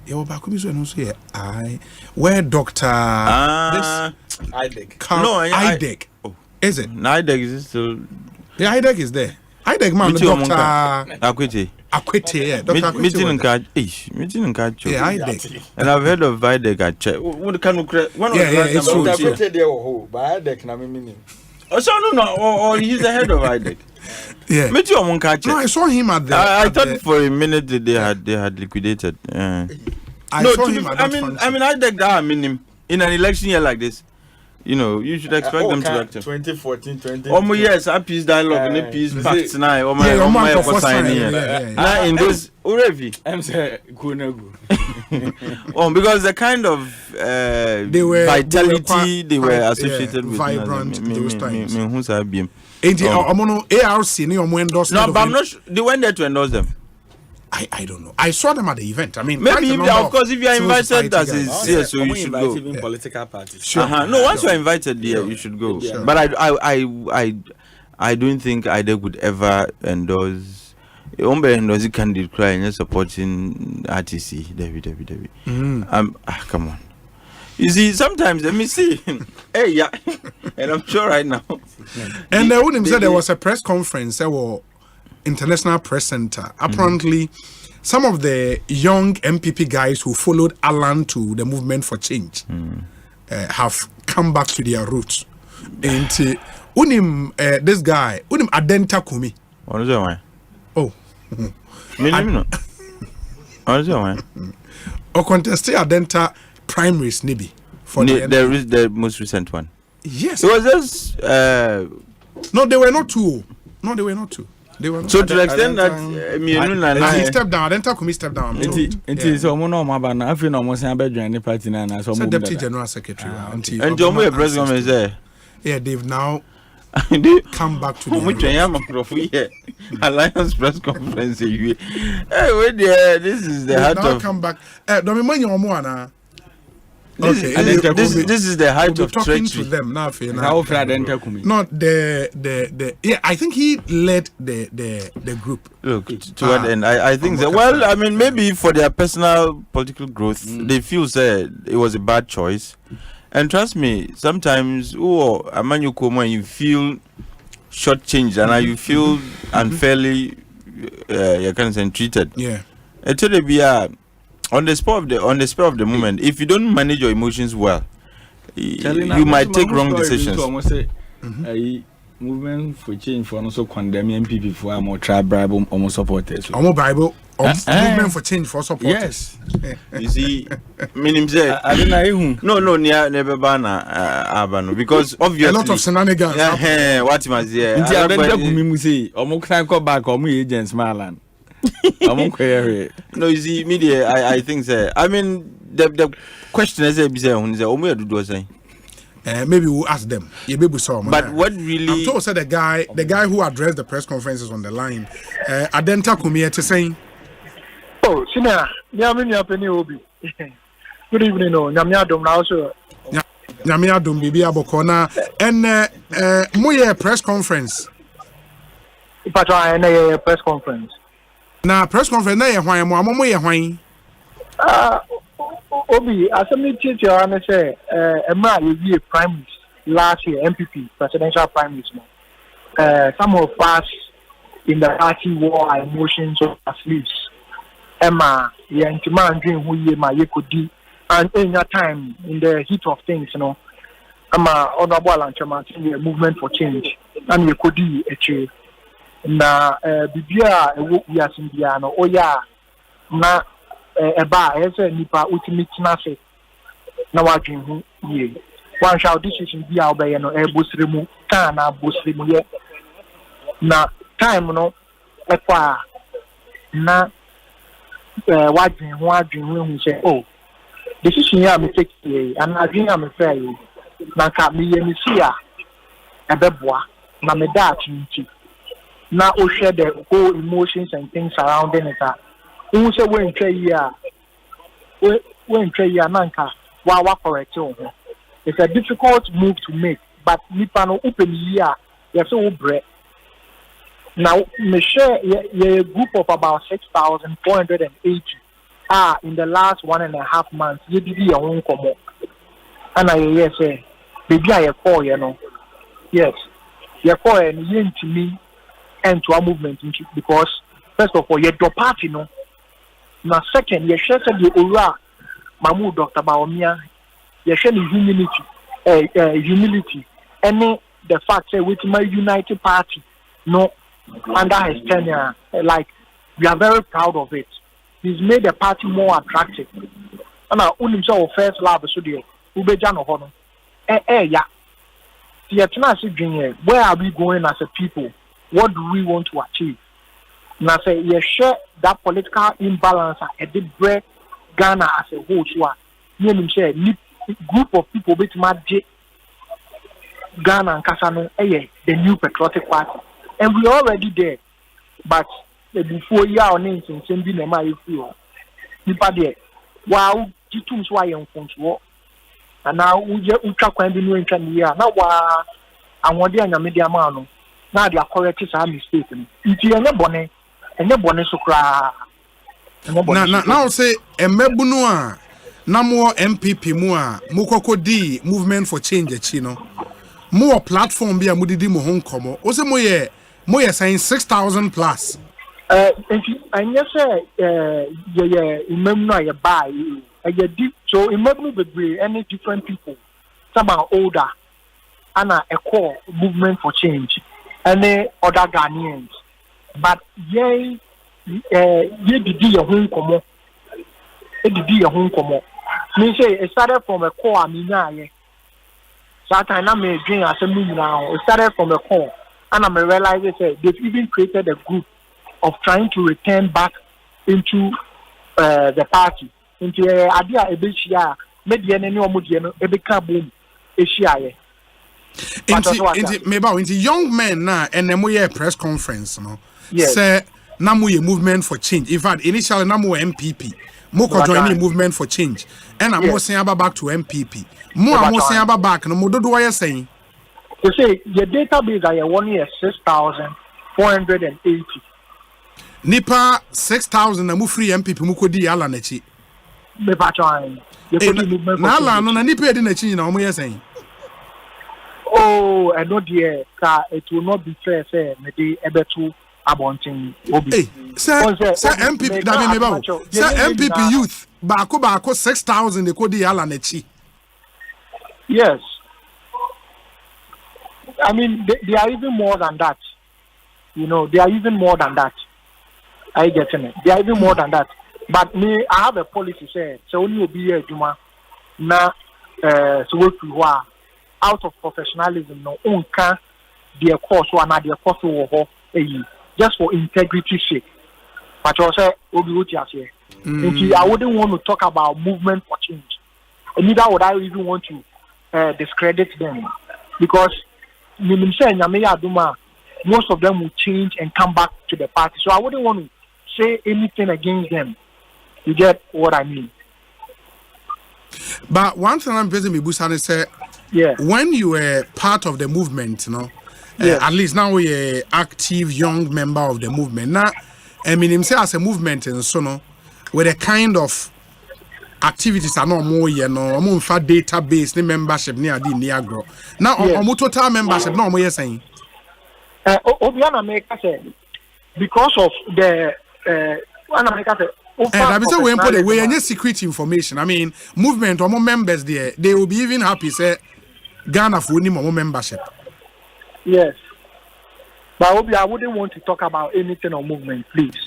You back me so say I where Dr. IDEC. No, IDEC. Is it? IDEC is still. The IDEC is there. IDEC man, Dr. Akwete. Yeah. Dr. Meeting in catch. Yeah, IDEC. And I've heard of IDEC at check. What can you create? It's true. Oh, so no, or he's the head of IDEC. Yeah. No, I saw him at the. I thought for a minute that they had liquidated. I saw him at that I mean, IDEC that him in an election year like this. You know, you should expect them to act. 2014, 2015. Yes, a peace dialogue and a peace pact now. Now in this already. I'm saying because the kind of vitality they were associated with vibrant those times. ARC No, but I'm not sure. They went there to endorse them. I don't know. I saw them at the event. I mean, maybe of course, if you are invited as a so you should go. Even political parties. Sure. No, once you are invited there, you should go. Sure. But I don't think IDEC would ever endorse. Endorse candidate crying and supporting RTC. David. Come on. You see, sometimes let me see. Hey, yeah, and I'm sure right now. And they wouldn't say there was a press conference. There were International Press Center. Apparently, some of the young MPP guys who followed Alan to the movement for change have come back to their roots. And this guy, Adenta Kumi. What is that? Oh, what is that? Or contested Adenta primaries, Nibi. For there is the most recent one. Yes. It was just. No, they were not two. So to the extent that he stepped down, then Takumi stepped down. It is almost I feel almost a bad party now. So deputy general secretary and Jomo president is there. Yeah, they've now come back to the Alliance press conference. Hey, wait there. This is the heart of. Come back. Okay, this is the height of talking treachery. to them now. Not the yeah. I think he led the group. Look, to what end? I think that. Well, I mean, maybe for their personal political growth, they feel that it was a bad choice. And trust me, sometimes, you feel shortchanged and you feel unfairly, you can say treated. Yeah. On the spur of the moment, if you don't manage your emotions well, you might take wrong decisions. Movement for change for also condemning MPP for more tribe bribe or supporters. Movement for change for supporters. Yes. You see, meaning no, never ban because obviously a lot of shenanigans. What must say? Back or agents Marlan. No, you see, media. I think so. I mean, the question is, maybe we'll ask them. But what really? I'm told the guy who addressed the press conferences on the line, Adenta Kumia to saying, "Oh, Sina, Yamia Penny Obi. Good evening, no, Yamia Dom also. Yamia Dom Bibia Bokona, and Moye press conference. But I a press conference. Na press conference na ye hwan mo amomo ye hwan Obi Asante Tiara say emra ye primaries last year MPP presidential primaries some of us in the party wore our emotions on our sleeves Emma ye ntima ndwen hu ye ma ye kodi and in that time in the heat of things Emma honorable Alanchama movement for change and ye kodi eche na bibia we asindia no oya na eba ese nipa ultimate na se na wadwen hu ye one shall decision bia obeye no ebosremu kan na bosremu ye na time no ekwa na wadwen hu say oh decision ya me take ye and adwen ya me fair ye na ka me ye me sia ebeboa na me da atwinti now we share the whole emotions and things surrounding it. Who say we in nanka wa correct you. It's a difficult move to make, but nipa no open here. You so bread. Now me share a group of about 6,480 in the last 1.5 months. You did your own come and I say baby I call yes you call and you to me and to our movement because first of all your party no now second you share the ora mamu Dr. Baomia you share the humility and the fact that with my united party no under his tenure like we are very proud of it. He's made the party more attractive and now himself first love so the ubeja no hono yeah where are we going as a people? What do we want to achieve? Now say you share that political imbalance at the break Ghana as a whole. You share group of people with magic Ghana and Kasano, the new patriotic party, and we already there. But before you are names and sending them my feel, there. Wow, you too why you want and now we just ultra new entry here. Now I want the media man. Now they are correcting some mistake. If you are bonnet, and your bonnet so cry. Now say Emebunua, no more MPP mua, Mukoko D movement for change chino. More platform be a mudidi mo home como. Ose moye saying 6,000 plus. And yes, remember you buy so remember be any different people. Some are older and a core movement for change. Any other Ghanaians, but ye did your home come. It did your home come. Me say it started from a core. Mina that time I may drink as a move now. It started from a core, and I realize they've even created a group of trying to return back into the party, into idea a bit here. Maybe any more boom, Asia. Into young men now, and then we press conference, no. Yes. Say, now we movement for change. In fact, initially, now we MPP. More joining movement for change. And I'm more saying about back to MPP. More saying about back. No more do what you're saying. You say your database are 1 year 6,480. Nipa 6,000 na mu free MPP mu kodi ala na chi. Me ba trying. Na ala no na nipa edi na chi na omo yesen. Oh, I know dear ka it will not be fair say me dey ebetu abontin obi. Sir MPP da me ba. Sir MPP youth ba ko 6,000 de kodi ala na chi. Yes. I mean they are even more than that. You know, they are even more than that. I get it. They are even more than that. But me, I have a policy say so only will be here Juma na so we out of professionalism no unka their course or na their course wo just for integrity sake. But you say obi uti here. I wouldn't want to talk about movement for change. And neither would I even want to discredit them because most of them will change and come back to the party. So I wouldn't want to say anything against them. You get what I mean? But one thing I'm busy with Busani say, when you were part of the movement, you know, at least now we're active young member of the movement. Now, I mean, him say as a movement and so no, with the kind of activities are no more, you know, more for database, the membership near the Niagara. Now, on total membership, no more, you're saying. Obiana America said because of the America said. And we put away any secret information. I mean, movement or more members there, they will be even happy. Say Ghana for any more membership. Yes, but I wouldn't want to talk about anything on movement, please.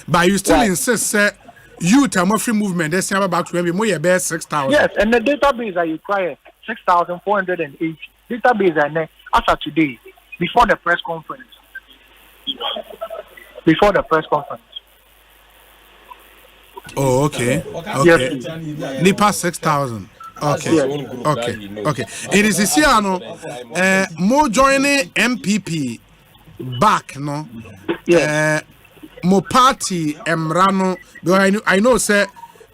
But you still insist, say youth and more free movement. They say about maybe more your best 6,000. Yes, and the database I require 6,480. Database I know after today. Before the press conference. Oh, okay. Okay. Nipa 6,000. Okay. Okay. It is this year, no. More joining MPP back, no. More party Emrano. I know, sir,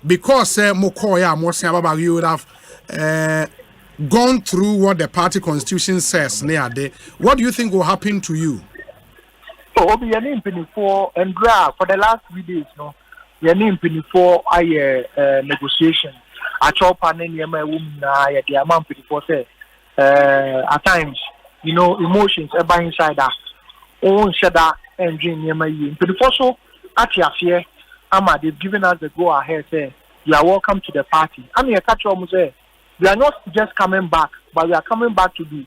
because more koya more about you would have gone through what the party constitution says near there. What do you think will happen to you? Oh, be an impany for and for the last 3 days, no. Your name penny for negotiation. I chop and then my woman, the amount for say at times, you know, emotions are by inside that. Oh, shada and dream near my you. But also at your fear, Ama, they've given us the go ahead, say, you are welcome to the party. I mean, a catch almost say, we are not just coming back, but we are coming back to be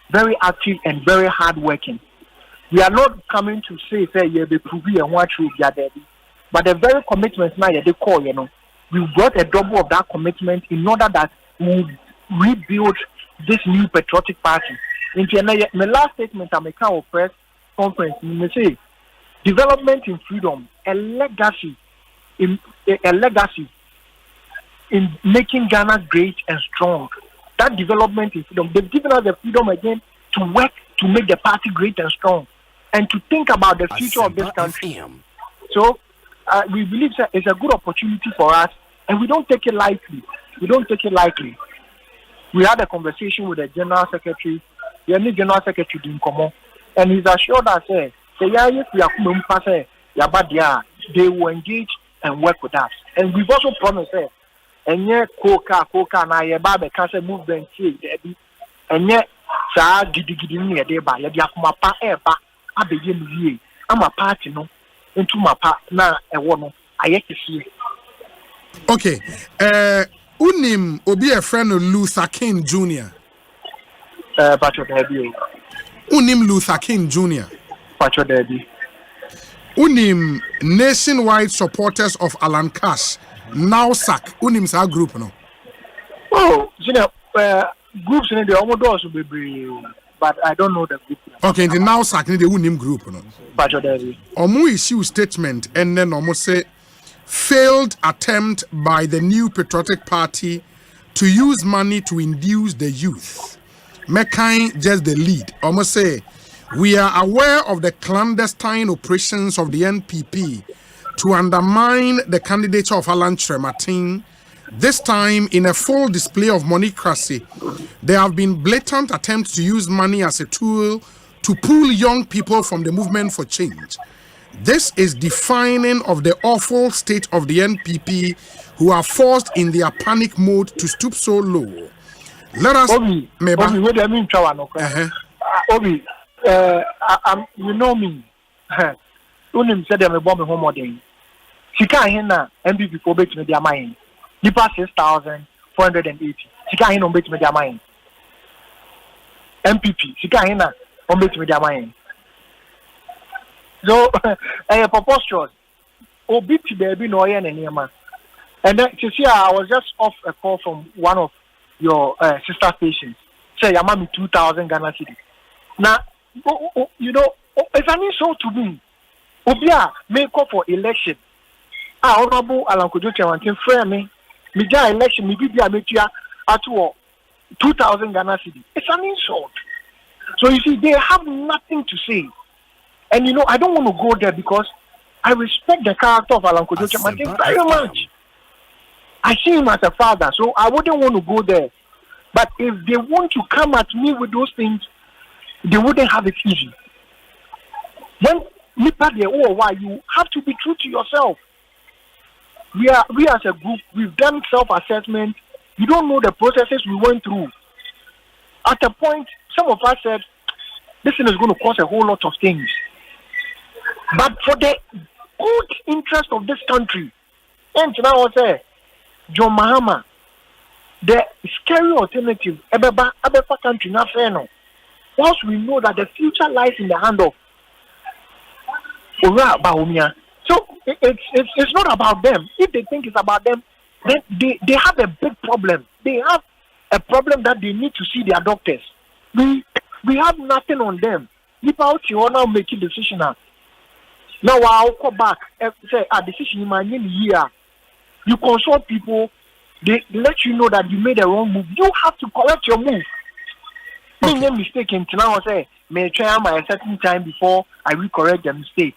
very active and very hardworking. We are not coming to say, yeah, they prove and what you are there. But the very commitment now, they call, you know, we brought a double of that commitment in order that we rebuild this new patriotic party. In my last statement, I make our press conference, I say, development in freedom, a legacy in making Ghana great and strong. That development in freedom, they've given us the freedom again to work to make the party great and strong and to think about the future of this country. So we believe that it's a good opportunity for us and we don't take it lightly. We had a conversation with the General Secretary, the new General Secretary in Komo, and he's assured us that they will engage and work with us. And we've also promised that and yet Coca na ye babe cancer movement and yet sa gidi near day by ya kumapa eba abegin ye. I'm a party no into my part na a woman. I see. Okay. Unim obi a friend of Luther King Jr. Patrick Debbie. Unim Luther King Jr. Patrick Debbie. Unim nationwide supporters of Alan Cash. Now sack unim sa group no. Oh, you know, groups in the almost will be, but I don't know the group. Okay, the now sack in the unim group no. Omo issue statement and then almost say failed attempt by the new patriotic party to use money to induce the youth Mekai just the lead. Almost say, we are aware of the clandestine operations of the NPP to undermine the candidature of Alan Trematin. This time, in a full display of moneycracy, there have been blatant attempts to use money as a tool to pull young people from the movement for change. This is defining of the awful state of the NPP, who are forced in their panic mode to stoop so low. Let us... Obi, what do you mean, Obi, you know me. Unim said I'm a bomb home day. She can't hear now, NPP for bet me their mind. You pass 6,480. She can't hear no bet me their mind. MPP, she can't hear now, on bet me their mind. So, preposterous. Obi baby no yen and yama. And then you see, I was just off a call from one of your sister patients. Say, your mommy 2,000 Ghana cedi. Now, you know, it's an insult to me. Obia may call for election. Honorable Alan Kojoche wanting frame me. Media election, me be a media at 2,000 Ghana cedi. It's an insult. So you see, they have nothing to say. And you know, I don't want to go there because I respect the character of Alan Kojoche very much. I see him as a father, so I wouldn't want to go there. But if they want to come at me with those things, they wouldn't have it easy. When you have to be true to yourself. We as a group, we've done self-assessment. You don't know the processes we went through. At a point, some of us said, this thing is going to cause a whole lot of things. But for the good interest of this country, and now I say, John Mahama, the scary alternative, Abeba country, not fair no. Once we know that the future lies in the hand of Ora Baumia. So it's not about them. If they think it's about them, then they have a big problem. They have a problem that they need to see their doctors. We have nothing on them. If out you now making decision now. Now I'll go back say a decision in my year. You consult people, they let you know that you made a wrong move. You have to correct your move. Make a mistake and now say may try my certain time before I will correct the mistake.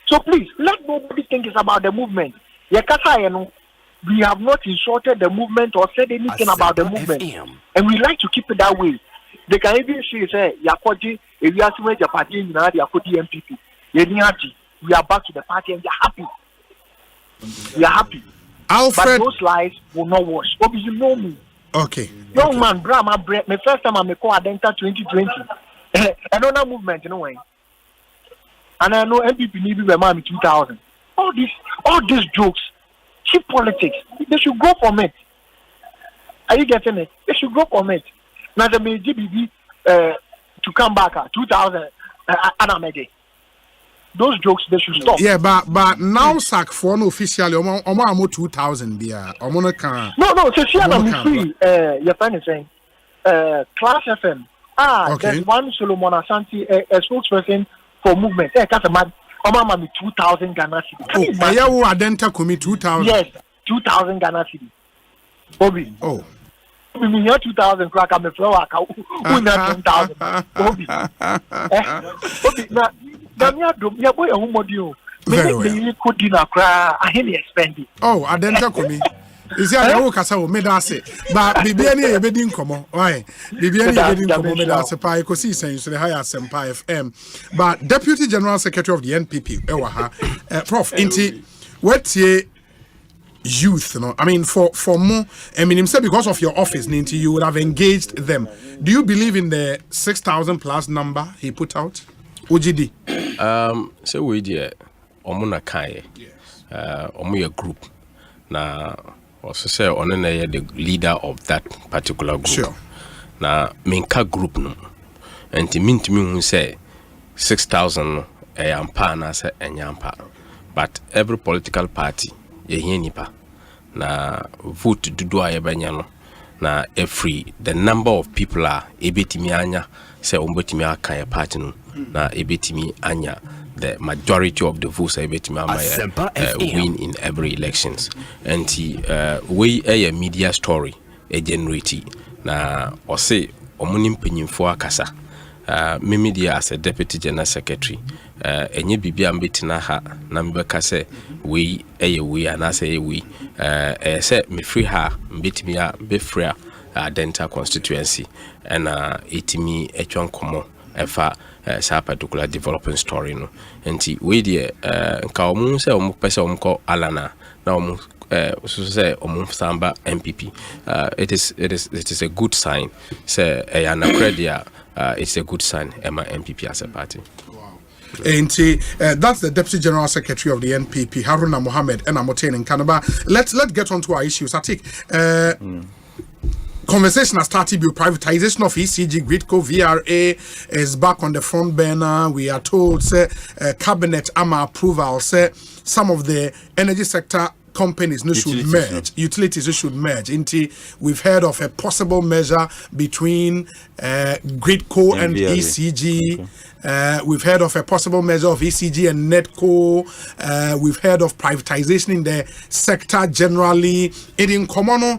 So please let nobody think it's about the movement. We have not insulted the movement or said anything about the movement. And we like to keep it that way. They can even say Yakoti, if you ask me the party in the Yakoti MPP, we are back to the party and we are happy. We are happy. Alfred, but those lies will not wash. But you know me. Okay. Young man, Brahma, my first time I'm a co-adenta 2020. Another movement, you know way. And I know MPP need to be a 2,000. All these jokes, cheap politics. They should go for it. Are you getting it? They should go for it. Now the GBB to come back at 2,000 Anamede. Those jokes they should stop. Yeah, but now sack for no officially almost 2,000 beer. No. So see, I'm free. Your friend is saying, Class FM. Okay. There's one Solomon Asante, a spokesperson for movement. That's a man. Omama 2,000 Ghana cedi. Oh, yeah, who identical commit 2,000. Yes, 2,000 Ghana cedi. Bobby. Oh. We have 2,000 crack. I'm a flower. Who not 10,000? Bobby. Bobby. Now. Very well. Oh, identical me. Is there a kasa o made us but Bibiani ebedin komo. Why? Bibiani ebedin komo made us Ekosiisen so the higher Asempa FM. But Deputy General Secretary of the NPP, Ewaha, Prof. Inti, what's ye youth? No, I mean for more. I mean, himself because of your office, Ninti, you would have engaged them. Do you believe in the 6,000 plus number he put out? OGD. So we did Omuna Kai, Omuya group. Now, also say on the leader of that particular group. Sure. Now, Minka group no, and to mean to me who say 6,000 yampa na say yampa, but every political party ye nipa na vote dudu ayebanyano na every the number of people are ebetimi anya say ombetimi aka ya party no na ebetimi anya the majority of the votes ebetimi win in every elections and we a media story a generate na Osei omuni mpanyimfo akasa mimi dia as a deputy general secretary enye bibia mbetina ha na mbeka se we eye we anase eye we se me free ha mbetimi a be free dental constituency and etimi etwan komo efa sa particular developing story no enti we die nka omu se omu pese omu ko alana na omu so say samba MPP it is a good sign say na credia it's a good sign Emma MPP as a party. And that's the Deputy General Secretary of the NPP, Haruna Mohammed, and Amotain in Canada. Let's get on to our issues. I think conversation has started with privatization of ECG, Gridco, VRA is back on the front burner. We are told, cabinet approval, some of the energy sector companies should merge, utilities should merge. We've heard of a possible measure between Gridco and ECG. Okay. We've heard of a possible measure of ECG and Netco. We've heard of privatization in the sector generally. In common,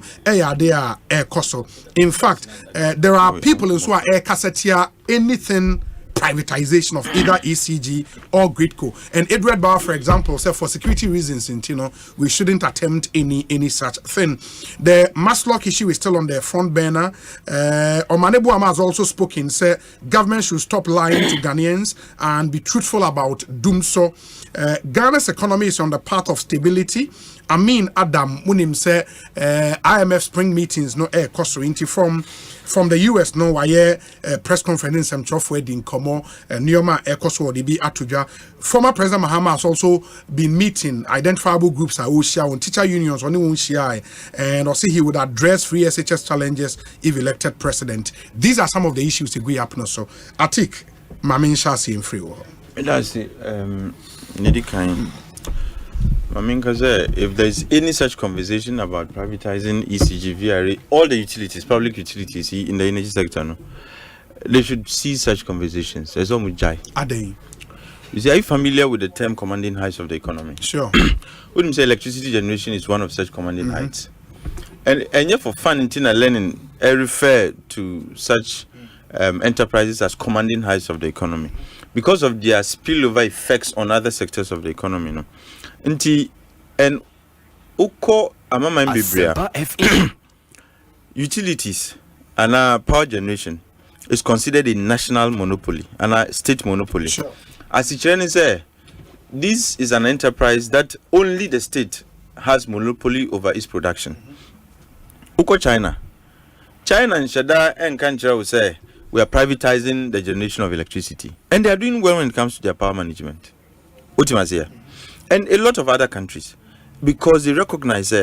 in fact, there are people who are anything privatization of either ECG or Gridco. And Edward Bauer, for example, said for security reasons, we shouldn't attempt any such thing. The Maslock issue is still on the front burner. Omanhene has also spoken, said government should stop lying to Ghanaians and be truthful about doomso. Ghana's economy is on the path of stability. Adam Munim say IMF spring meetings no air cost from the US no why press conference some chof wedding komo Nioma air cost would be atuja. Former President Mahama has also been meeting identifiable groups at Oshia on teacher unions on Oshia and also he would address free SHS challenges if elected president. These are some of the issues that we happen so Atik Mamin Shasi in free world. That's it. Nidikain. I mean, because if there's any such conversation about privatizing ECG, VRA, all the utilities, public utilities in the energy sector, no, they should see such conversations. There's almost jai. Are they? You see, are you familiar with the term commanding heights of the economy? Sure. Wouldn't say electricity generation is one of such commanding heights. And yet for fun in learning, I refer to such enterprises as commanding heights of the economy because of their spillover effects on other sectors of the economy, no. And uko amama mbibria utilities and power generation is considered a national monopoly and a state monopoly. Sure. As it is, this is an enterprise that only the state has monopoly over its production. Uko China and Shada and Kanchara will say we are privatizing the generation of electricity, and they are doing well when it comes to their power management. Ultimately. And a lot of other countries, because they recognize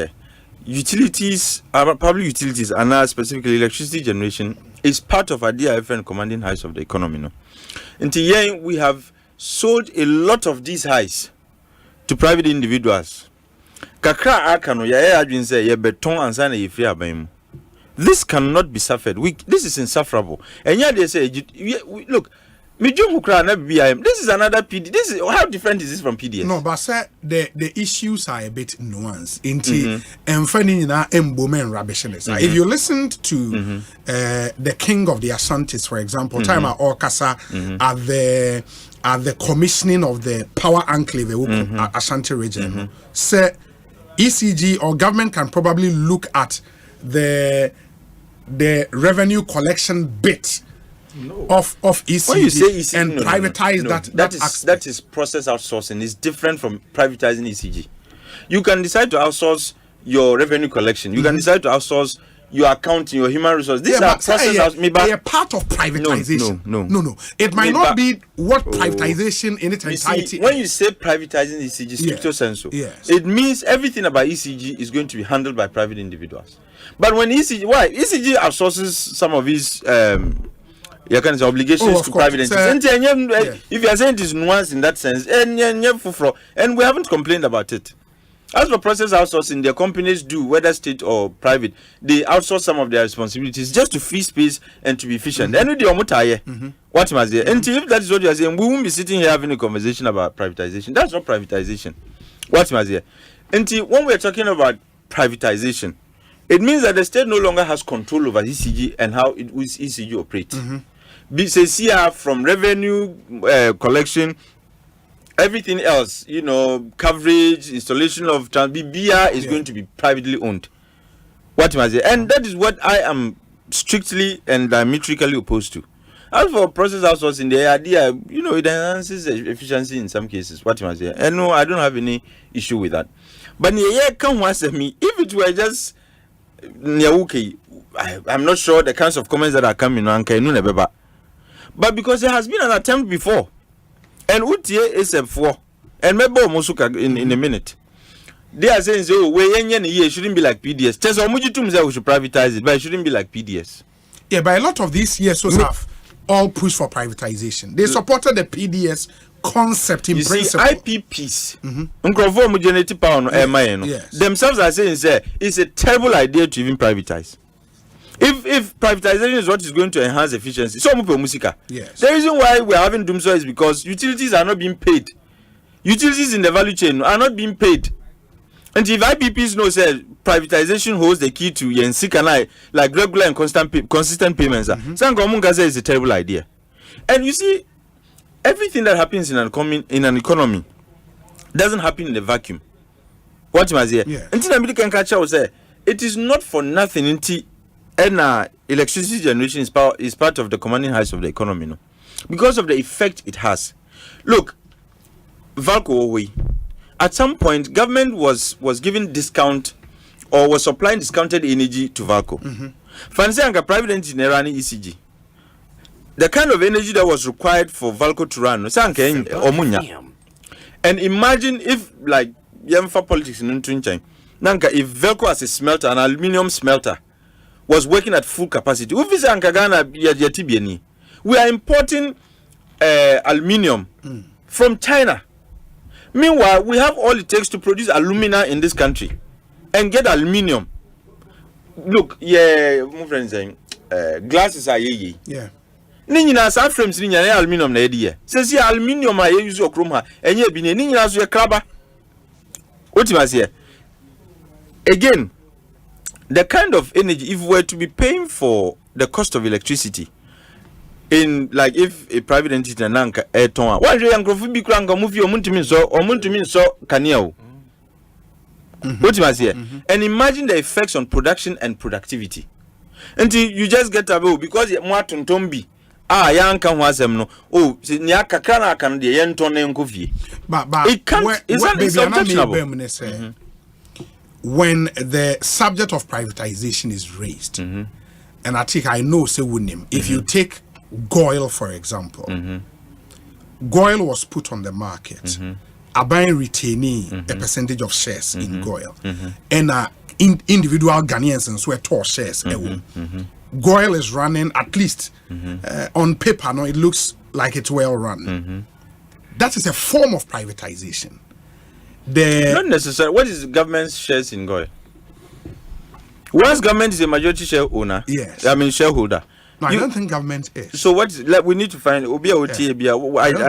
utilities, public utilities, and now specifically electricity generation, is part of our DIFN commanding heights of the economy. No? Until here, we have sold a lot of these highs to private individuals. Kakra akano ya adwin say ye beton ansa na ye free aban. This cannot be suffered. This is insufferable. And yet they say, look. This is another PD. This is how different is this from PDS? No, but sir, the issues are a bit nuanced. If you listened to the king of the Asantes, for example, time at Orkasa at the commissioning of the power enclave Asante region, say ECG or government can probably look at the revenue collection of ECG when you say ECG, and privatize that is process outsourcing. It's different from privatizing ECG. You can decide to outsource your revenue collection. You can decide to outsource your accounting, your human resources. These are process they are part of privatization. No. It might not be what privatization in its entirety. When you say privatizing ECG, stricto sensu, it means everything about ECG is going to be handled by private individuals. But when ECG outsources some of these you can say obligations to private entities. If you are saying it is nuanced in that sense, and we haven't complained about it. As for process outsourcing, their companies do, whether state or private, they outsource some of their responsibilities just to free space and to be efficient. And what must they? And if that is what you are saying, we won't be sitting here having a conversation about privatization. That's not privatization. What must they? And when we are talking about privatization, it means that the state no longer has control over ECG and how ECG operates. BCCR from revenue collection, everything else, coverage, installation of BBR is going to be privately owned. What must I say? And that is what I am strictly and diametrically opposed to. As for process outsourcing, the idea, it enhances efficiency in some cases. What must I say? And no, I don't have any issue with that. But if it were just I'm not sure the kinds of comments that are coming on. But because there has been an attempt before, and UTA is a 4, and maybe Mosuka in a minute. They are saying, it shouldn't be like PDS. We should privatize it, but it shouldn't be like PDS. Yeah, but a lot of these CSOs have all pushed for privatization. They supported the PDS concept in principle. IPPs, themselves are saying, it's a terrible idea to even privatize. If privatization is what is going to enhance efficiency, yes. The reason why we are having doomsday is because utilities are not being paid. Utilities in the value chain are not being paid. And if IPPs know say privatization holds the key to like regular and consistent payments, say it's a terrible idea. And you see, everything that happens in an economy doesn't happen in a vacuum. What must I say? Until American culture say it is not for nothing until electricity generation is part of the commanding heights of the economy, no? Because of the effect it has. Look, Valco, at some point, government was giving discount or was supplying discounted energy to Valco. Fancy and private engineer running ECG. The kind of energy that was required for Valco to run, and imagine if, like, for politics in China, if Valco as a smelter, an aluminium smelter, was working at full capacity. We are importing aluminium from China. Meanwhile, we have all it takes to produce alumina in this country and get aluminium. Look, my friends saying glasses are ye. Yeah. Nina sa frames ni aluminium na idea. Says aluminium are use your chroma and ye be nina so kraba. Ultimately, again, the kind of energy, if we were to be paying for the cost of electricity, in like if a private entity nanka eton, why you young be crank or move your muntimin so kaniao. And imagine the effects on production and productivity. Until you just get a bill because you want to tombi. Young can was no. Oh, Niaka can the Yenton and Kofi. But it can't, it's unobjectionable. When the subject of privatization is raised, and I think I know say Wunim, if you take Goil for example, Goil was put on the market, Abain retaining a percentage of shares in Goil, and individual Ghanaians and so tall shares. Goil is running at least on paper. No, it looks like it's well run. That is a form of privatization. Not necessarily. What is government's shares in Goil? Once government is a majority share owner, yes, I mean shareholder. No, I don't think government is. So what? Like, we need to find. I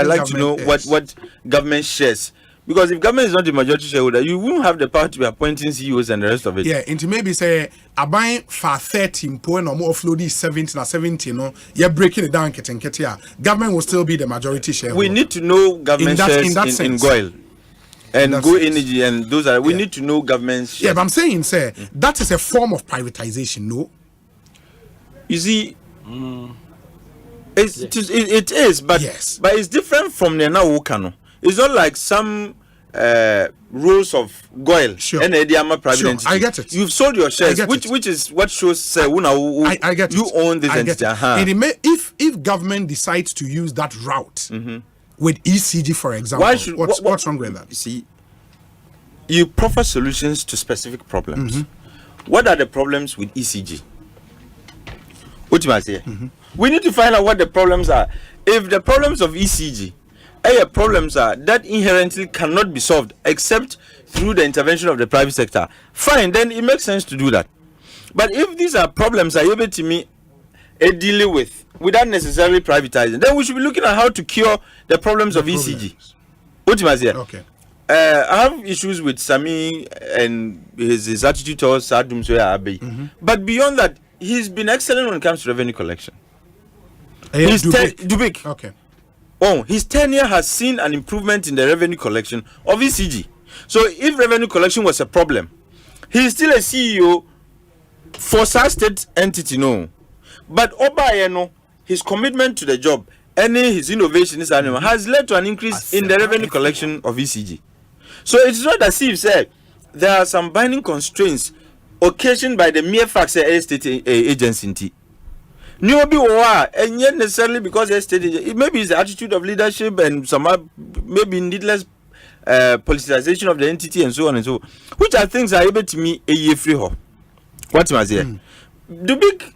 like to know what government shares. Because if government is not the majority shareholder, you won't have the power to be appointing CEOs and the rest of it. Yeah, and to maybe say I buy for 13 point or more offloading 70 no, you're breaking it down, government will still be the majority shareholder. We need to know government shares in Goil. And Go Energy and those are we need to know government shares. Yeah, but I'm saying, sir, that is a form of privatization, no? You see, it is, but yes, but it's different from the now Wokano. It's not like some rules of Goil and Ediama private entity. I get it. You've sold your shares, which is what shows I get you it. own this entity. And it may, if government decides to use that route with ECG, for example, what's wrong with that? You see, you proffer solutions to specific problems. What are the problems with ECG? What you say? We need to find out what the problems are. If the problems of ECG problems are that inherently cannot be solved except through the intervention of the private sector, fine, then it makes sense to do that. But if these are problems are able to me dealing with without necessarily privatizing, then we should be looking at how to cure the problems of ECG. What you say? Okay. I have issues with Sami and his attitude towards Sadum Soya Abbey. But beyond that, he's been excellent when it comes to revenue collection. Dubik. Okay. Oh, his tenure has seen an improvement in the revenue collection of ECG. So if revenue collection was a problem, he is still a CEO for such state entity, no. But Oba, his commitment to the job, his innovation has led to an increase in the revenue collection of ECG. So it's not as if there are some binding constraints occasioned by the mere fact that state agency. And yet necessarily because state maybe it's the attitude of leadership and some maybe needless politicization of the entity and so on and so, which are things are able to me a year free ho. What am I saying? The big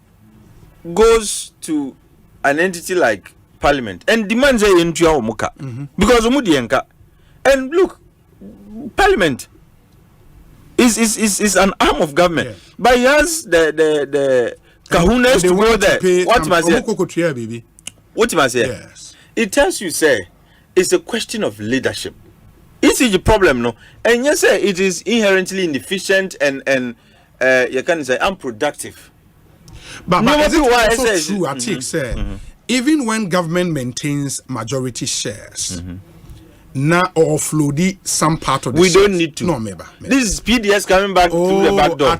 goes to an entity like Parliament and demands a into our muka because umudienka. And look, Parliament is an arm of government, but he has the kahunas to go there. What am I saying? What am I saying? Yes. It tells you, it's a question of leadership. It's the problem, no? And yes, it is inherently inefficient and you can say unproductive. But is it also true, I think, even when government maintains majority shares, now offload some part of the we shares. Don't need to. No, maybe. This is PDS coming back through the back door.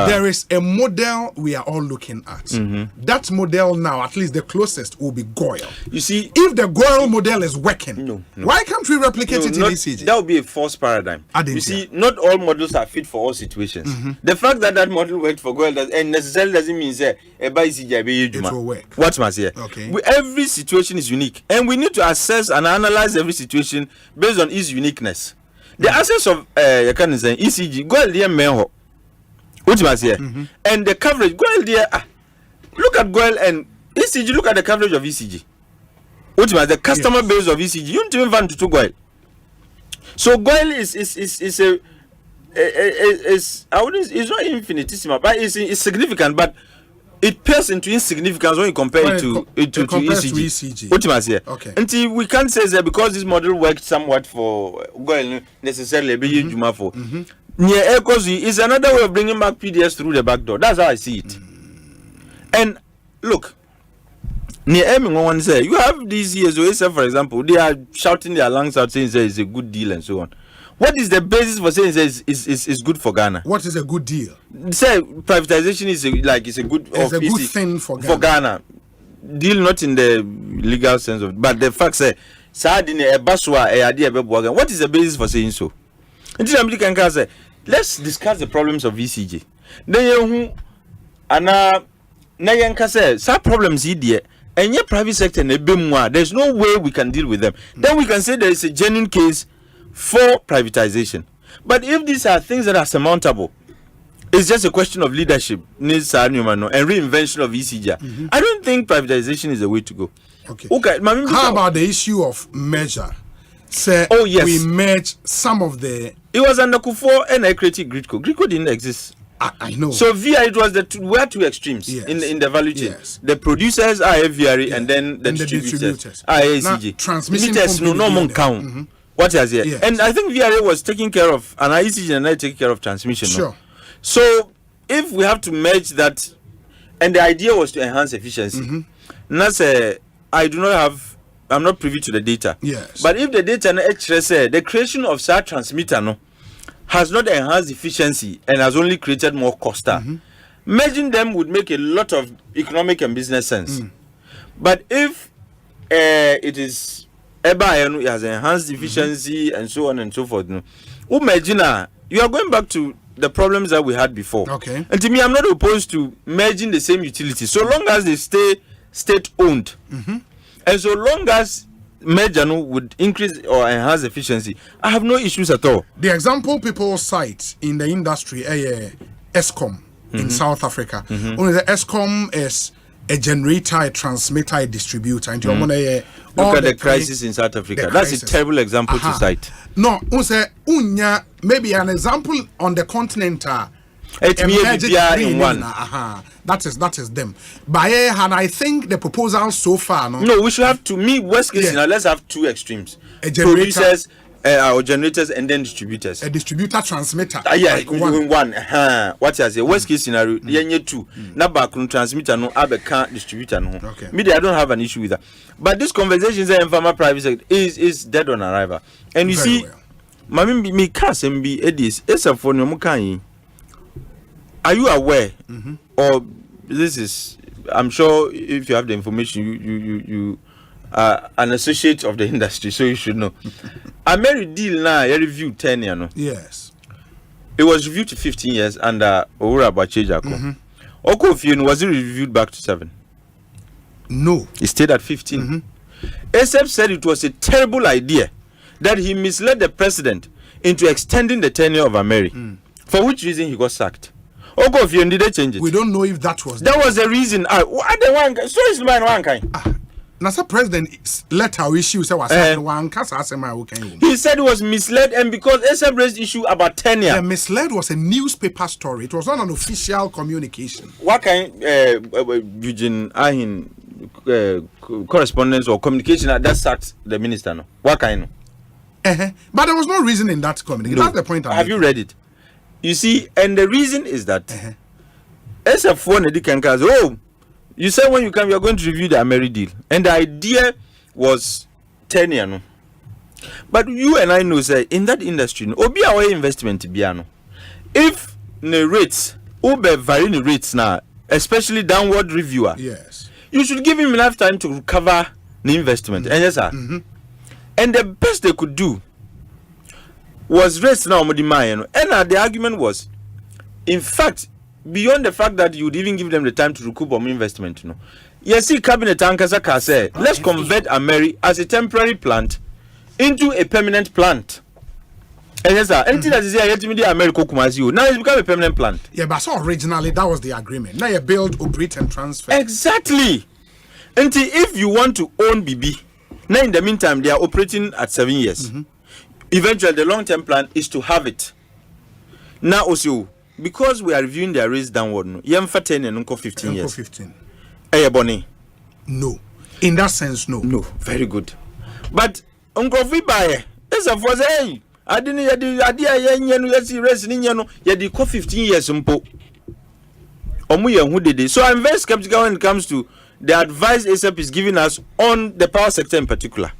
There is a model we are all looking at. That model now, at least the closest, will be Goyle. You see, if the Goyle model is working, why can't we replicate it in ECG? That would be a false paradigm. You see, not all models are fit for all situations. The fact that model worked for Goyle necessarily doesn't mean it will work. What must I say? Okay. Every situation is unique, and we need to assess and analyze every situation based on its uniqueness. The assets of ECG, go there, menho. What must I say? And the coverage, go there. Look at Goyle and ECG. Look at the coverage of ECG. What must the customer base of ECG? You don't even want to Goyle. So Goyle is I wouldn't. It's not infinitesimal, but it's significant. But it pales into insignificance when you compare it to ECG. What must I say? Okay. Until we can't say that because this model worked somewhat for Goyle necessarily be Juma for. Near Ekosiisen is another way of bringing back PDS through the back door. That's how I see it. And look, near everyone say you have these years. For example, they are shouting their lungs out saying it's a good deal and so on. What is the basis for saying is good for Ghana? What is a good deal? Say privatization is a good thing for Ghana. Deal not in the legal sense of, but the fact say what is the basis for saying so? Until American can say, let's discuss the problems of ECG. Then you say some problems here and your private sector there's no way we can deal with them. Then we can say there is a genuine case for privatization. But if these are things that are surmountable, it's just a question of leadership, and reinvention of ECG. I don't think privatization is the way to go. Okay. How about the issue of merger? Say, we merge some of the. It was under Kufo and I created Gridco. Gridco didn't exist. I know. So VRE, it was we had two extremes in the value chain. Yes. The producers are VRE and then the distributors are ECG. Transmission no count. What is here? Yes. And I think VRA was taking care of, and ECG and I take care of transmission. Sure. No? So if we have to merge that, and the idea was to enhance efficiency. That's I'm not privy to the data. Yes. But if the data the creation of such transmitter has not enhanced efficiency and has only created more cost, merging them would make a lot of economic and business sense. But if it is it has enhanced efficiency and so on and so forth. Imagine you are going back to the problems that we had before. Okay. And to me, I'm not opposed to merging the same utilities so long as they stay state-owned. And so long as merger would increase or enhance efficiency, I have no issues at all. The example people cite in the industry, Eskom in South Africa. Only the Eskom is a generator, a transmitter, a distributor. And look at the crisis in South Africa. That's a terrible example to cite. No, maybe an example on the continent. in one. That is them. But and I think the proposal so far, no, we should have to me worst case scenario. Let's have two extremes: producers or generators, and then distributors. A distributor transmitter. One. What you say? Worst case scenario, two. Na background transmitter no, can't distributor no. Okay. Me, I don't have an issue with that. But this conversation in farmer private sector is dead on arrival. And you see, Mami me cast and be edis. It's a phone you can. Are you aware? Or this is? I'm sure if you have the information, you are an associate of the industry, so you should know. I made a deal now. I reviewed 10 years. No? Yes. It was reviewed to 15 years under Owura Bachejako. Okofien was it reviewed back to 7? No. It stayed at 15. ASEP said it was a terrible idea that he misled the president into extending the tenure of Ameri. For which reason he got sacked. Okofien, did they change it? We don't know if that was. That was the reason. So is man one kind. Nasa president let our issue say was one kasa Asema okay. He said it was misled, and because ASEP raised issue about tenure. The misled was a newspaper story. It was not an official communication. What kind Eugene Ahin correspondence or communication that sacked the minister? No. What kind? But there was no reason in that communication. That's the point. Have you read it? You see, and the reason is that ASEP phone can you said when you come, you are going to review the Ameri deal. And the idea was tenure. No? But you and I know, say, in that industry, obi our investment biano. If the rates, vary the rates now, especially downward reviewer, yes, you should give him enough time to recover the investment. And yes, sir. And the best they could do was rates now, and the argument was, in fact, beyond the fact that you would even give them the time to recoup on investment, yes, see, cabinet Ankasa say, let's convert Ameri as a temporary plant into a permanent plant. And yes, sir, anything that is here, yet Ameri now it's become a permanent plant. Yeah, but so originally that was the agreement. Now you build, operate, and transfer. Exactly. Until if you want to own BB, now in the meantime they are operating at 7 years. Eventually, the long-term plan is to have it. Now also, because we are reviewing their rates downward, no, 10 and 15 years. 15. No. In that sense, no. No, very good. But Uncle Fibaye, as a for say, I didn't yet 15 years. So I'm very skeptical when it comes to the advice ASEP is giving us on the power sector in particular.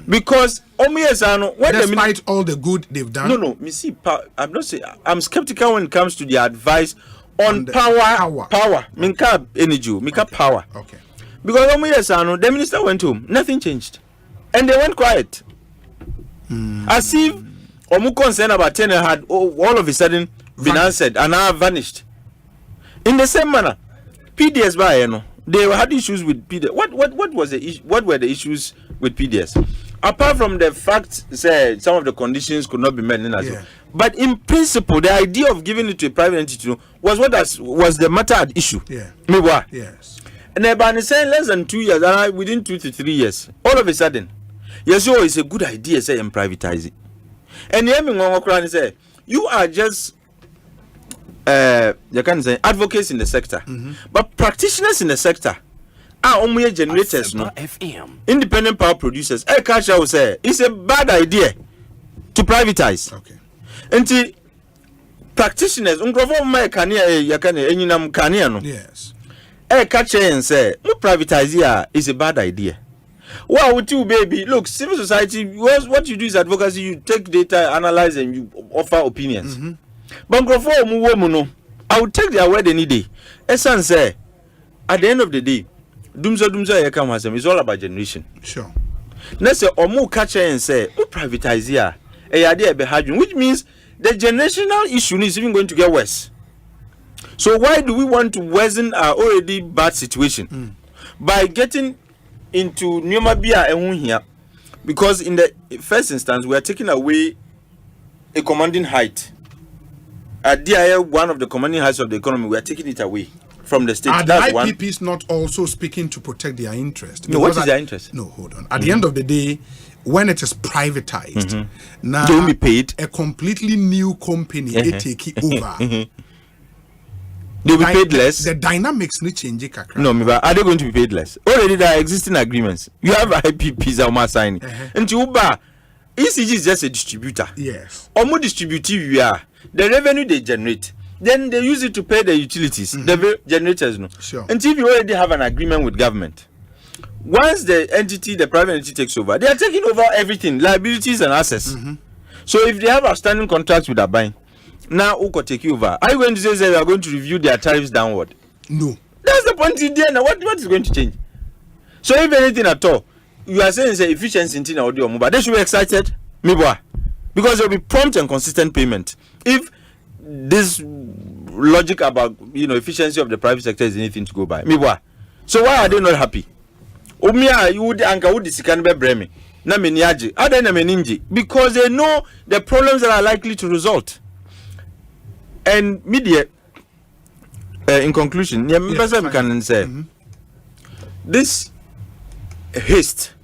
Because despite all the good they've done, no, me see, I'm not saying I'm skeptical when it comes to the advice on power. Minka energy, minka power. Okay. Because the minister went home, nothing changed, and they went quiet, as if omu concern about tenure had all of a sudden been answered and now vanished. In the same manner, PDS by they had issues with PDS. What was the issue? What were the issues with PDS? Apart from the fact that some of the conditions could not be met, but in principle, the idea of giving it to a private entity was was the matter at issue. Yeah. Yes. And then saying less than 2 years, and within 2 to 3 years, all of a sudden, yes, it's a good idea, say, and privatize it. And the say, you are just you can say advocates in the sector, but practitioners in the sector are only generators, Asempa FM. Independent power producers. Culture will say it's a bad idea to privatize. Okay. And practitioners, yes. Culture and say, privatize here is a bad idea. Wow, with you, baby. Look, civil society, what you do is advocacy. You take data, analyze, and you offer opinions. But I would take their word any day. Essence say, at the end of the day, Dumza is all about generation. Sure. Let's say omu catch and say, privatize here, which means the generational issue is even going to get worse. So why do we want to worsen our already bad situation by getting into Nyomabia and here? Because in the first instance, we are taking away a commanding height. At DIA, one of the commanding heights of the economy, we are taking it away from the state. Are the IPPs not also speaking to protect their interest? No, what is their interest? No, hold on. At the end of the day, when it is privatized, now they will be paid. A completely new company they take it over. They'll be paid less. The dynamics need change. No, but are they going to be paid less? Already there are existing agreements. You have IPPs that are signing. And to Uber, ECG is just a distributor. Yes. Or more distributive we are. The revenue they generate, then they use it to pay the utilities, the generators. No. Sure. And if you already have an agreement with government, once the private entity takes over, they are taking over everything, liabilities and assets. So if they have outstanding contracts with Abai, now who could take you over? Are you going to say they are going to review their tariffs downward? No. That's the point in there. Now what is going to change? So if anything at all, you are saying say efficiency in audio mobile, they should be excited, because there will be prompt and consistent payment. If this logic about efficiency of the private sector is anything to go by, so why are they not happy? You would anchor would be breme. Because they know the problems that are likely to result. And media, in conclusion, we can say this haste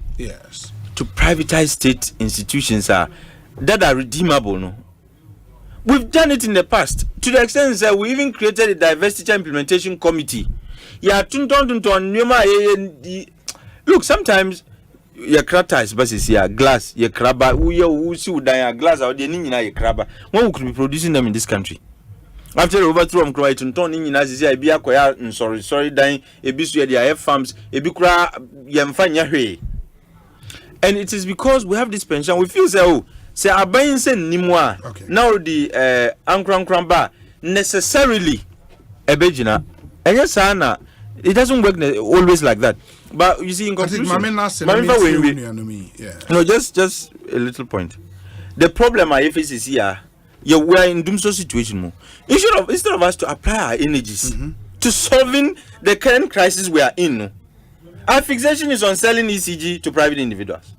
to privatize state institutions that are redeemable. No, we've done it in the past to the extent that we even created a diversity implementation committee. Look, sometimes your crata basis here glass, your crabba, who see glass out there, your crabba. One could be producing them in this country. After overthrow and cry to turn in as I be acquired, sorry, dying a bisu at the farms, a bikra yamfanya. And it is because we have this pension, we feel so. Say, I buy in Nimwa. Now the Ankram Kramba necessarily a begina. And yes, Anna, it doesn't work always like that. But you see, in conclusion, no, just a little point. The problem I face is here. We are in doomsday situation. Instead of us to apply our energies to solving the current crisis we are in, our fixation is on selling ECG to private individuals.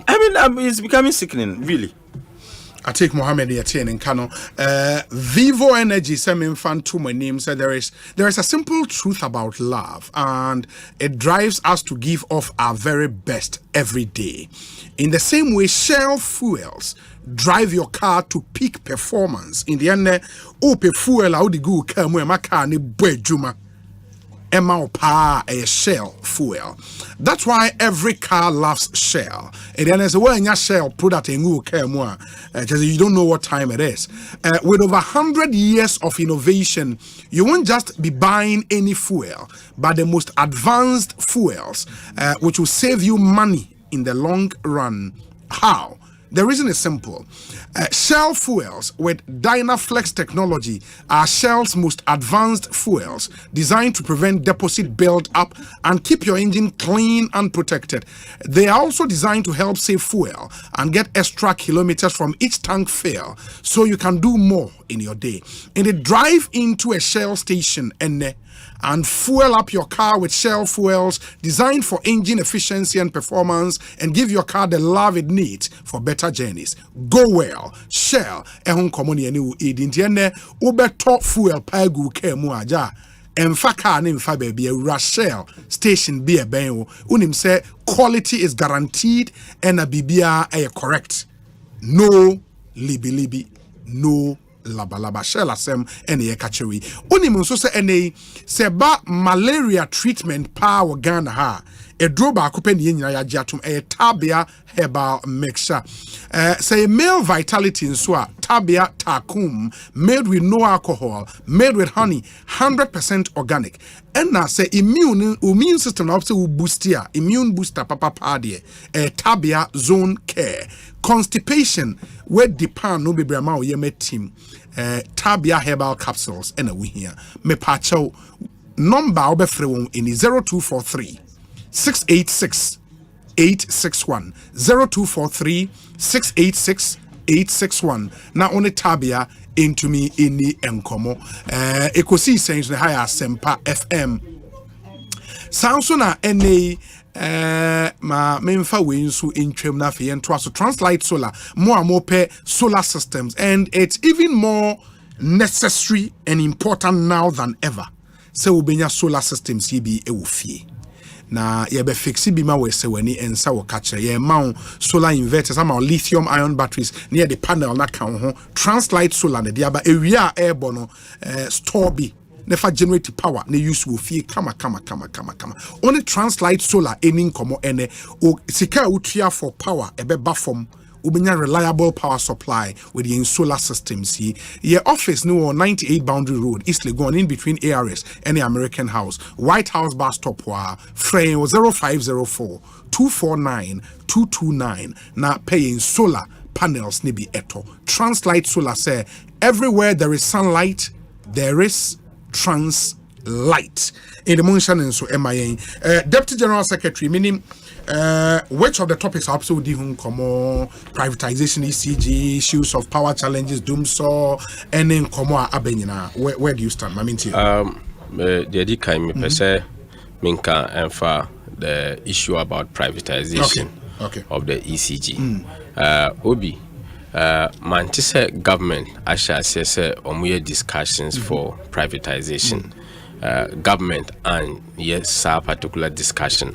I mean, it's becoming sickening, really. I take Mohammed Yatien and Kano. Vivo Energy, Semin Fan to my name, said there is a simple truth about love, and it drives us to give off our very best every day. In the same way, Shell fuels drive your car to peak performance. In the end, ope fuel out the go come where my car ni juma. Emma pa a Shell fuel. That's why every car loves Shell. And then there's a way in your Shell product in you don't know what time it is. With over 100 years of innovation, you won't just be buying any fuel, but the most advanced fuels, which will save you money in the long run. How? The reason is simple. Shell fuels with Dynaflex technology are Shell's most advanced fuels designed to prevent deposit build-up and keep your engine clean and protected. They are also designed to help save fuel and get extra kilometers from each tank fill so you can do more in your day. In a drive into a Shell station and fuel up your car with Shell fuels designed for engine efficiency and performance and give your car the love it needs for better journeys. Go well. Shell ehun komoni ani idintiene ubeto fuel pagu kemu aja emfa car ne mfa baby ewura Shell station be ben o unim say quality is guaranteed and a bibia correct. No libi no laba Shell asem ene kachewi oni munso se ene se ba malaria treatment power Ghana ha edro ba akope ne nyina ya giatum tabia herbal mixture say male vitality nso a tabia takum made with no alcohol, made with honey, 100% organic. And now say immune system na say boost ya immune booster papa de tabia zone care constipation where depend no be brama o yeme team tabia herbal capsules and we here me pacho number obefre won in 0243 686 861 0243 686 861 na one tabia into me ini enkomo Ekosiisen On Asempa FM sounds na ene ma memfa we nso entwem na fe ento aso Translight Solar more pe solar systems, and it's even more necessary and important now than ever. So ubenya solar systems yibi ewofie na ye be fixi bi ma we se wani ensa wo catch ye ma solar inverters ama lithium ion batteries near the panel na kan ho translight solar na dia ba ewia airborne no store bi never generate power ne use wo fie kama only translight solar any komo ene o sika utia for power ebe ba from ubenya reliable power supply with the solar systems here. Your office no 98 Boundary Road, East Legon, in between ARS and the American House. White House bus stop wa frame 0504 249 229. Now paying solar panels nibi eto. Translight solar say everywhere there is sunlight, there is translight. In the motion and so MIA. Deputy General Secretary, meaning which of the topics are absolutely common privatization, ECG, issues of power challenges, doomsaw, and then common abenina. Where do you stand? I mean, the Dika me say minka and for the issue about privatization of the ECG. Obi, Manchester government actually says omuye discussions for privatization. Government and yes, a particular discussion.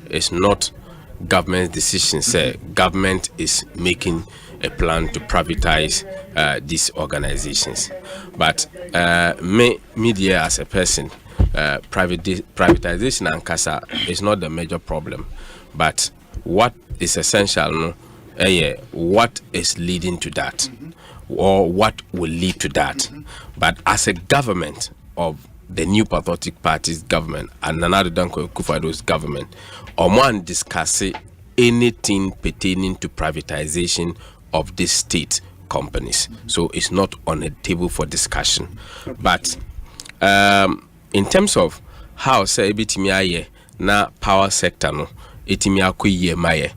It's not government's decision. Say government is making a plan to privatize these organizations. But media as a person, privatization and CASA is not the major problem. But what is essential, what is leading to that, or what will lead to that. But as a government of the New Patriotic Party's government and Nana Danko Kufado's government, Oman discussing anything pertaining to privatization of these state companies. So it's not on the table for discussion. But in terms of how say ebitimi na power sector no etimi akoye maye,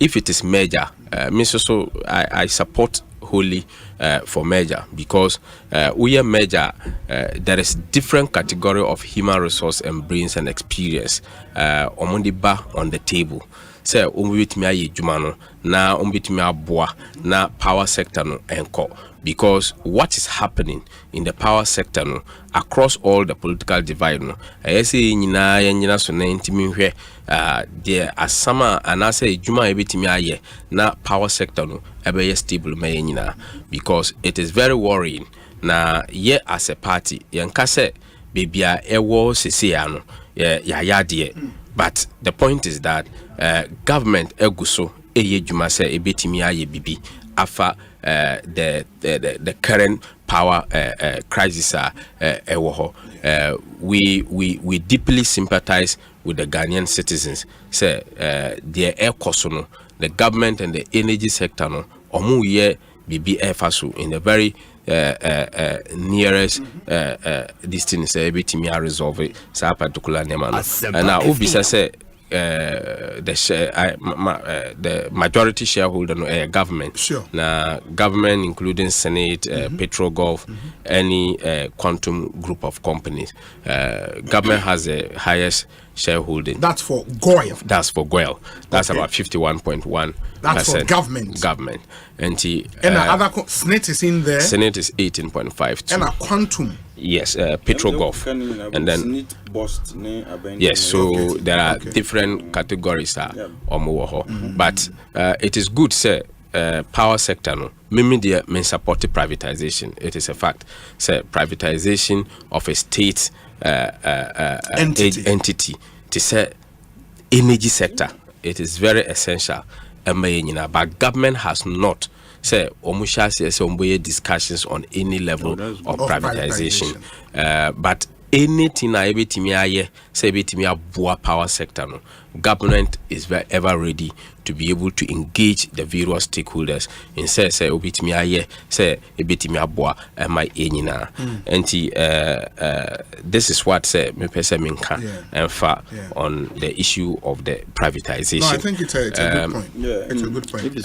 if it is major, I support wholly for merger, because we are merger, there is different category of human resource and brains and experience on the table. Say umbitimi aye juma no na umbitimi aboa na power sector no enko, because what is happening in the power sector no across all the political divide no ayese nyina so na ntimi hwe there asama anase ejuma ebitimi aye na power sector no ebe stable ma nyina, because it is very worrying na ye as a party yenka se bebia ewo sese ano ya de. But the point is that government eguso eye juma se ebetimi aye bibi afa the current power crisis we deeply sympathize with the Ghanaian citizens. Say their air cost, the government and the energy sector no omu ye bibi efasu in the very nearest distance ebetimi a resolve it sa particular nema no. And now obisa say the majority shareholder no government. Sure. Na government including Senate, Petro Gulf, any quantum group of companies. Government has the highest shareholding. That's for GOIL. That's for GOIL. That's about 51.1%. That's for government. Government. And other Senate is in there. Senate is 18.52. And a quantum. Yes, Petro Gulf. And then yes, so there are different categories but it is good, say power sector no media may support privatization. It is a fact. Say privatization of a state entity to say energy sector, it is very essential. But government has not say omusha say discussions on any level of privatization. But anything na ebetimi aye say ebetimi aboa power sector no, government is very ever ready to be able to engage the various stakeholders in say obetimi aye say ebetimi aboa my enyina. Enti this is what say me pese minka on the issue of the privatization. No, I think it's a good point. Yeah, it's a good point.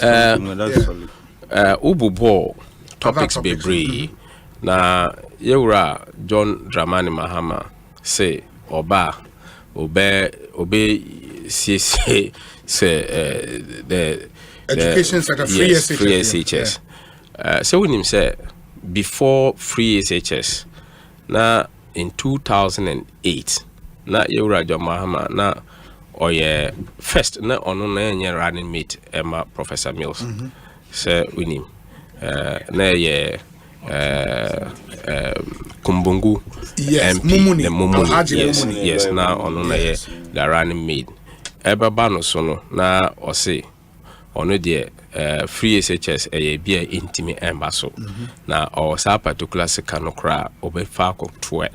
Ububo topics bebree na yewura John Dramani Mahama say obe say the education sector free SHS. So when him say before free SHS na in 2008 na yewura John Mahama na yeah first na ono na enye running mate Emma Professor Mills say winim na yeah Kumbungu MP Mumuni yes na ono na yeah the running mate ebaba no so no na Osei ono de free SHS bia intimi embaso na or sa particular secano kra obefa ko tua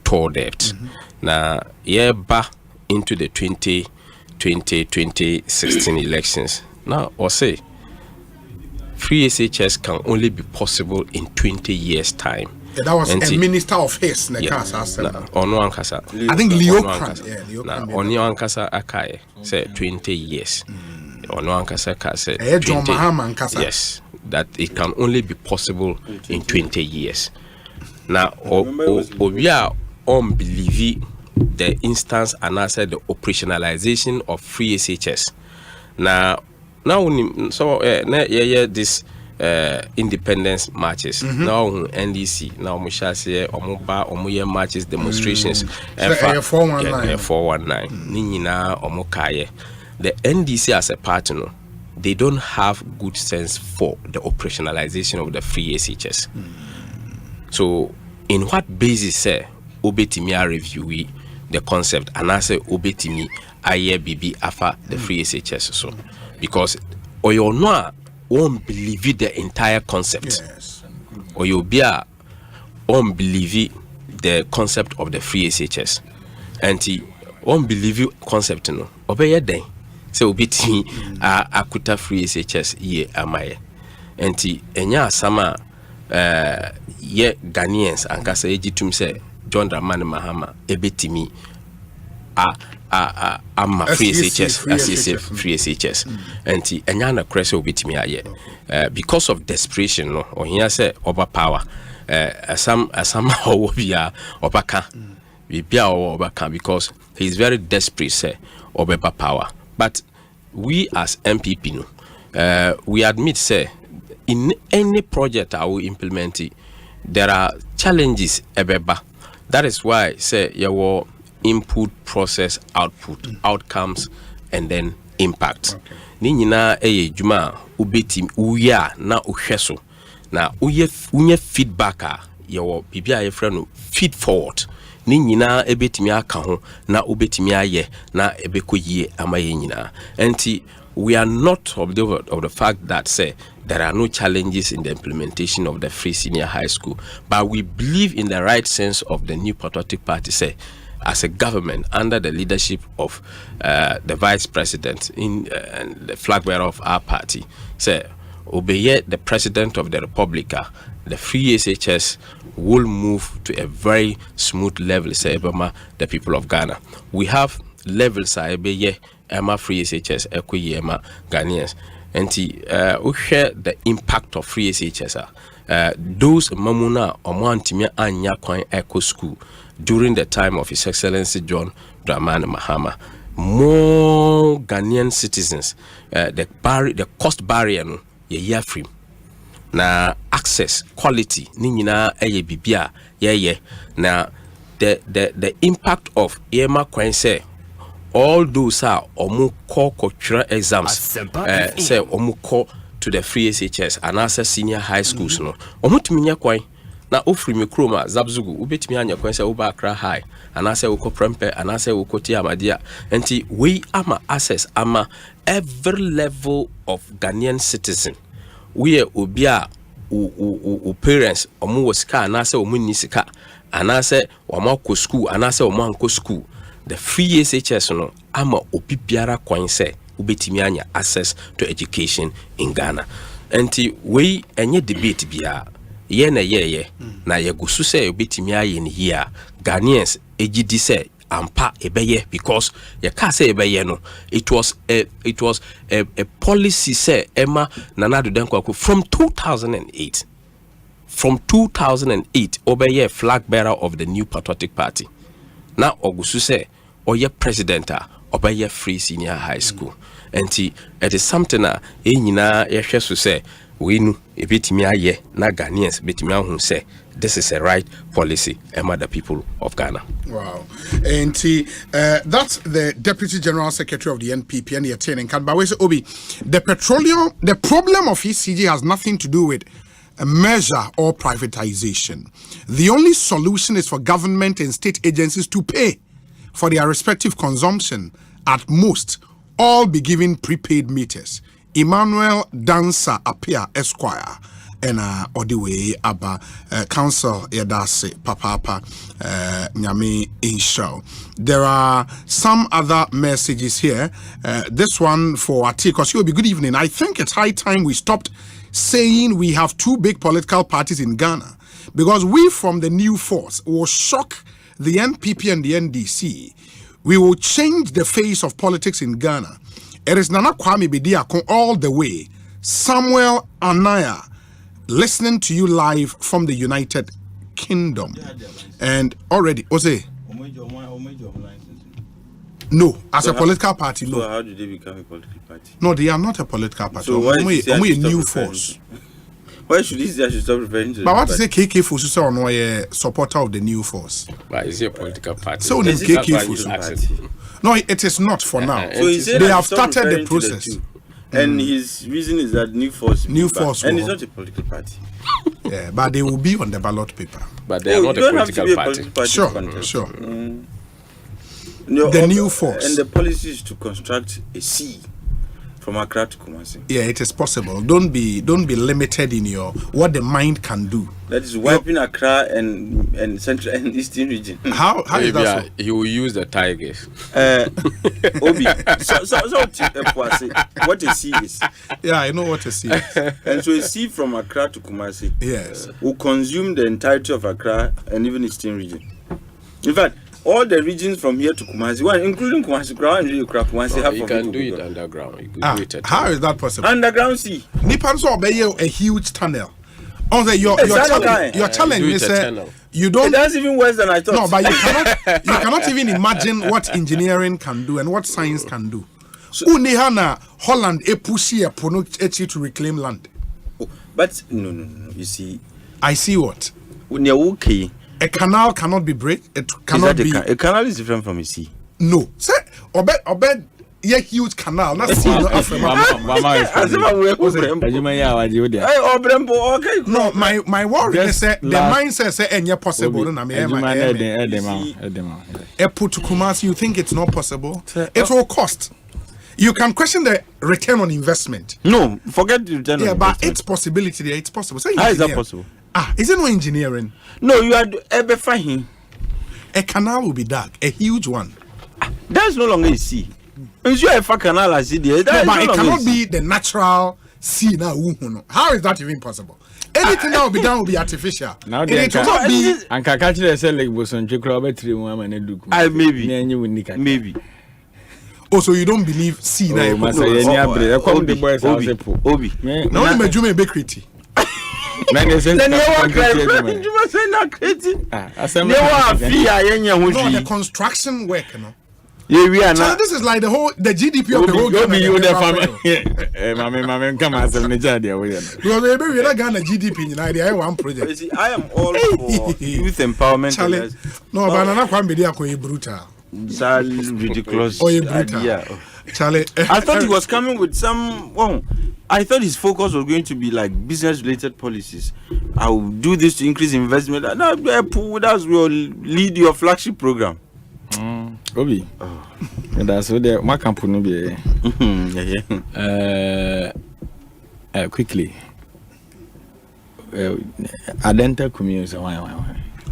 toll debt na ye ba into the 2016 elections now Osei free SHS can only be possible in 20 years time. Yeah, that was a minister of his I think Leo Kran Onyo Ankasa Akaye say 20 years. Ono Ankasa say yes, that it can only be possible in 20 years. Now we are unbelieving the instance and answer the operationalization of free SHS. Now so this independence marches now NDC now Mushase Omuba Omuye marches demonstrations 419 Ninina Omukaye. The NDC as a partner, they don't have good sense for the operationalization of the free SHS. So in what basis say obetimi review the concept and I say obetimi aye bibi afa the free SHS so because or you no won't believe the entire concept or you be won't believe the concept of the free SHS and he won't believe concept no obey then so obetimi akuta free SHS ye amaye and he enya sama ye Ghanaians and kasa ejitum say John Dramani Mahama ebetimi I'm a free SHS as free SHS and enyana crest obetimi aye because of desperation no or here say overpower some obia obaka we bia obaka because he is very desperate say overpower but we as MPP no we admit say in any project I will implement it, there are challenges ebeba. That is why say your input, process, output, outcomes, and then impact. Ni nyina juma ubetim uya na uhweso na unye feedback your bibia ye friend feed forward. Ni nyina ebetimi aka ho na ubetimi aye na ebeko yie amaye nyina. Enti we are not of the fact that say there are no challenges in the implementation of the free senior high school, but we believe in the right sense of the New Patriotic Party say as a government under the leadership of the vice president in the flag bearer of our party say obey the president of the republic the free SHS will move to a very smooth level say the people of Ghana. We have levels obey Emma free SHS equity Emma Ghanaians and we share the impact of free SHS those mamuna omantimia anya kwan eco school during the time of His Excellency John Dramani Mahama. More Ghanaian citizens the cost barrier no ye free na access quality ni nyina eye bibia ye na the impact of Emma kwan say all those are omuko cultural exams say omuko to the free SHS and as senior high schools no omutumi nya kwan na ofri mikroma zabzugu ubetimi anya kwan say oba Accra high and as uko prempe and as uko ti amadia enti we ama access ama every level of Ghanaian citizen we obia u parents omu wasika and as omu ni sika and as omo school and as omo anko school the free SHS no ama obibiara kwan say ubetimi anya access to education in Ghana. Enti we enye debate bia ye na na ye gusu say ubetimi aye ni here Ghanaians ejidi say ampa ebeye because ye ka say ebeye no it was a policy say Emma Nanado Dankwa from 2008 obeye flag bearer of the New Patriotic Party. Now ogusu say oye president obeye free senior high school. And it is something nyina yehwe so say we nu ebetimi aye na Ghanaians betimi ahun say this is a right policy among the people of Ghana. Wow. And that's the Deputy General Secretary of the NPP and the attending. But Obi, the problem of ECG has nothing to do with a measure or privatization. The only solution is for government and state agencies to pay for their respective consumption. At most, all be given prepaid meters. Emmanuel Dancer Apia Esquire and Odiwe Abba Council Yadase Papa Nyame Inshaw. There are some other messages here. This one for Atikos. You'll be good evening. I think it's high time we stopped saying we have two big political parties in Ghana, because we from the new force will shock the NPP and the NDC. We will change the face of politics in Ghana. It is Nana Kwame Bediako all the way. Samuel Anaya, listening to you live from the United Kingdom. And already, Osei. No, as a political party, no. So how did they become a political party? No, they are not a political party. So why only a new force. Why should this should stop referring to? But what to say KK Force or no a supporter of the new force? But is it a political party? So the KK Force. No, it is not for now. So they have started the process. And his reason is that new force, and it's not a political party. Yeah, but they will be on the ballot paper. But they are not a political party. Sure. No, the new force. And the policy is to construct a sea from Accra to Kumasi. Yeah, it is possible. Don't be limited in your what the mind can do. That is wiping Accra and central and eastern region. How is that so? He will use the tigers. Obi, what a sea is. Yeah, I know what a sea is. And so a sea from Accra to Kumasi, yes, will consume the entirety of Accra and even eastern region. In fact, all the regions from here to Kumasi, one including Kumasi, you can do it underground. You can do it how is that possible? Underground sea. Nippon so obey a huge tunnel. Your challenge is you don't. That's even worse than I thought. No, but you cannot even imagine what engineering can do and what science can do. Unihana Holland a pussy a pono to reclaim land. But no. You see, I see what. Okay. A canal cannot be bridged. It cannot be. A canal is different from a sea. No. Say, obed, yeah, huge canal. Not sea. No, my worry is that the mindset say any possible. Put to Kumasi, you think it's not possible? It will cost. You can question the return on investment. No, forget the return on investment. Yeah, but it's possibility there. It's possible. So how is that possible? Is it no engineering? No, you are ever fine. A canal will be dug, a huge one. That's no longer a sea. It's you a canal as it is. No, but it cannot be the natural sea now. How is that even possible? Anything that will be done will be artificial. Now it will not be. And Kakachile said like Boson maybe. Oh, so you don't believe sea now? Obi. Now only Mejume bakery. No, the construction work, you know. Yeah, so this is like the GDP of the whole Because maybe we're not Ghana GDP in idea one project. See, I am all for youth empowerment. No, but I'm not going to be brutal. Ridiculous idea. Charlie, I thought he was coming with some. Well, I thought his focus was going to be like business-related policies. I will do this to increase investment. No, that will lead your flagship program. Obi, that's what the my company be. Quickly. Adenta community.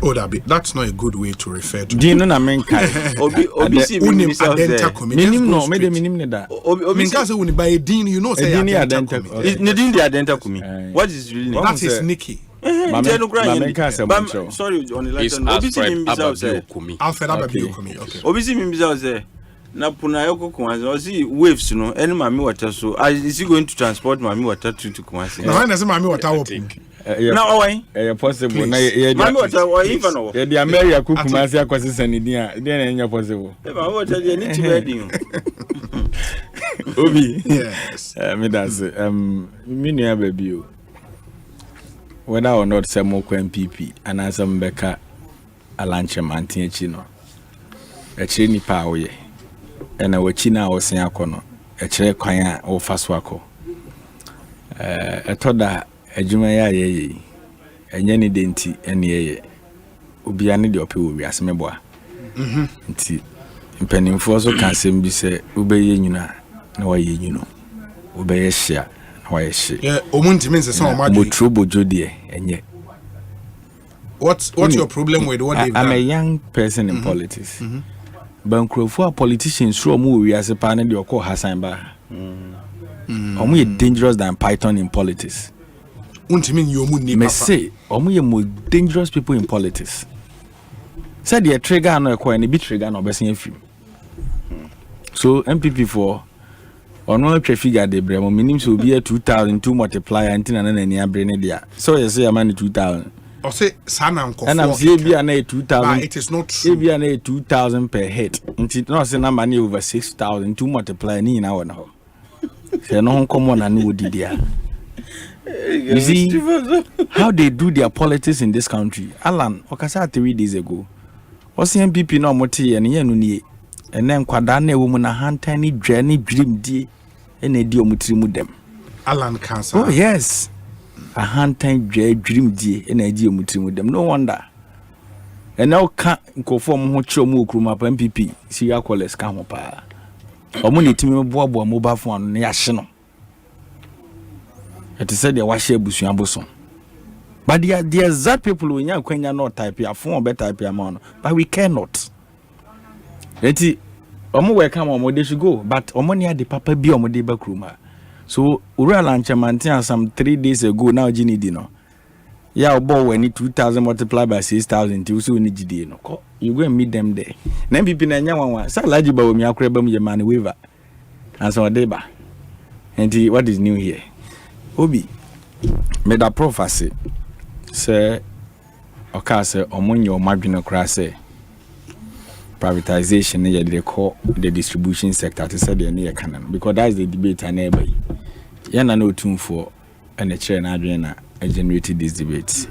Oh, that's not a good way to refer to. Do you know what I mean? Obisi Adenta community. No, me that. Obisi uni by Dean, you know say Adenta. Nedin the Adenta community. What is really name? That is Nikki. Sorry, on the line. Alfred Ababio. Okay. Obisi Mimbisa say na Punayoko Kumasi. See waves, you know. Any mami water. So is he going to transport mami water to Kumasi? No, I say mami water open. Now why? Possible. Na mami water or even no. The America Kumasi akwasi sanidia. Then any possible. Mami water they need to wedding. Obi. Yes. Me that's me nua baby o. whether or not some more MPP and as some Becca a lunch mantin chino. A chini power, and a wachina or Siacono, a chair quaya or Faswako. I thought that a Jumaya ye, and Yenny Dinty, and ye, Ubiani the Opu, as Meboa. Penning for so can seem be say, Ube Yuna, no way you know. Ube share, why she. Yeah, Omunti means a song of my trouble, Jody, and yet. What's your problem with what they've done? I'm a young person in politics. Bankro for politicians through a movie as a panel your call Asempa. Omu dangerous than Python in politics. Me say, omu more dangerous people in politics. Said the trigger no ekwa ni bi trigger no besin afi. So MPP for ono twa figure de bremo minim so be 2002 multiplier antina na nani abre ne dia. So you say am 2000. Or say sana nko. And I'm say be na 2000. It is not true. Be na 2000 per head. Nti no say na money over 6000 2 multiplier ni na wona ho. Say no nkomo na no di dia. You see how they do their politics in this country. Alan okasa 3 days ago. Osi MPP no moti ene ye no nie ene nkwada na ewo mu na hantan ni dwa ni dream die ene di omutiri mu dem Alan cancer. Oh yes, a hantan dwa dream die ene di omutiri mu dem. No wonder ene o ka nkofo mo ho kire mu okruma pa MPP siya college ka ho pa omo ne timi boaboa mobile phone no ya hye no it is said they wash abusuan boso. But there are that people who are not type here, phone better type here, man. But we cannot. Eti, omo welcome omo they should go, but omo near the papa be omo de bakruma. So ura lunch mantin some 3 days ago now Gini dino. Yeah, obo when it 2000 multiplied by 6000, you so need GD no. You go and meet them there. Then people na nyawa sa laji ba omi akreba mu money waiver. And so deba. Enti what is new here? Obi made a prophecy. Say, okay, say, omonyo madwino kra say privatization they call the distribution sector to say the near canon because that's the debate and everybody. Yana no tune for and the chair na adwena generated this debate.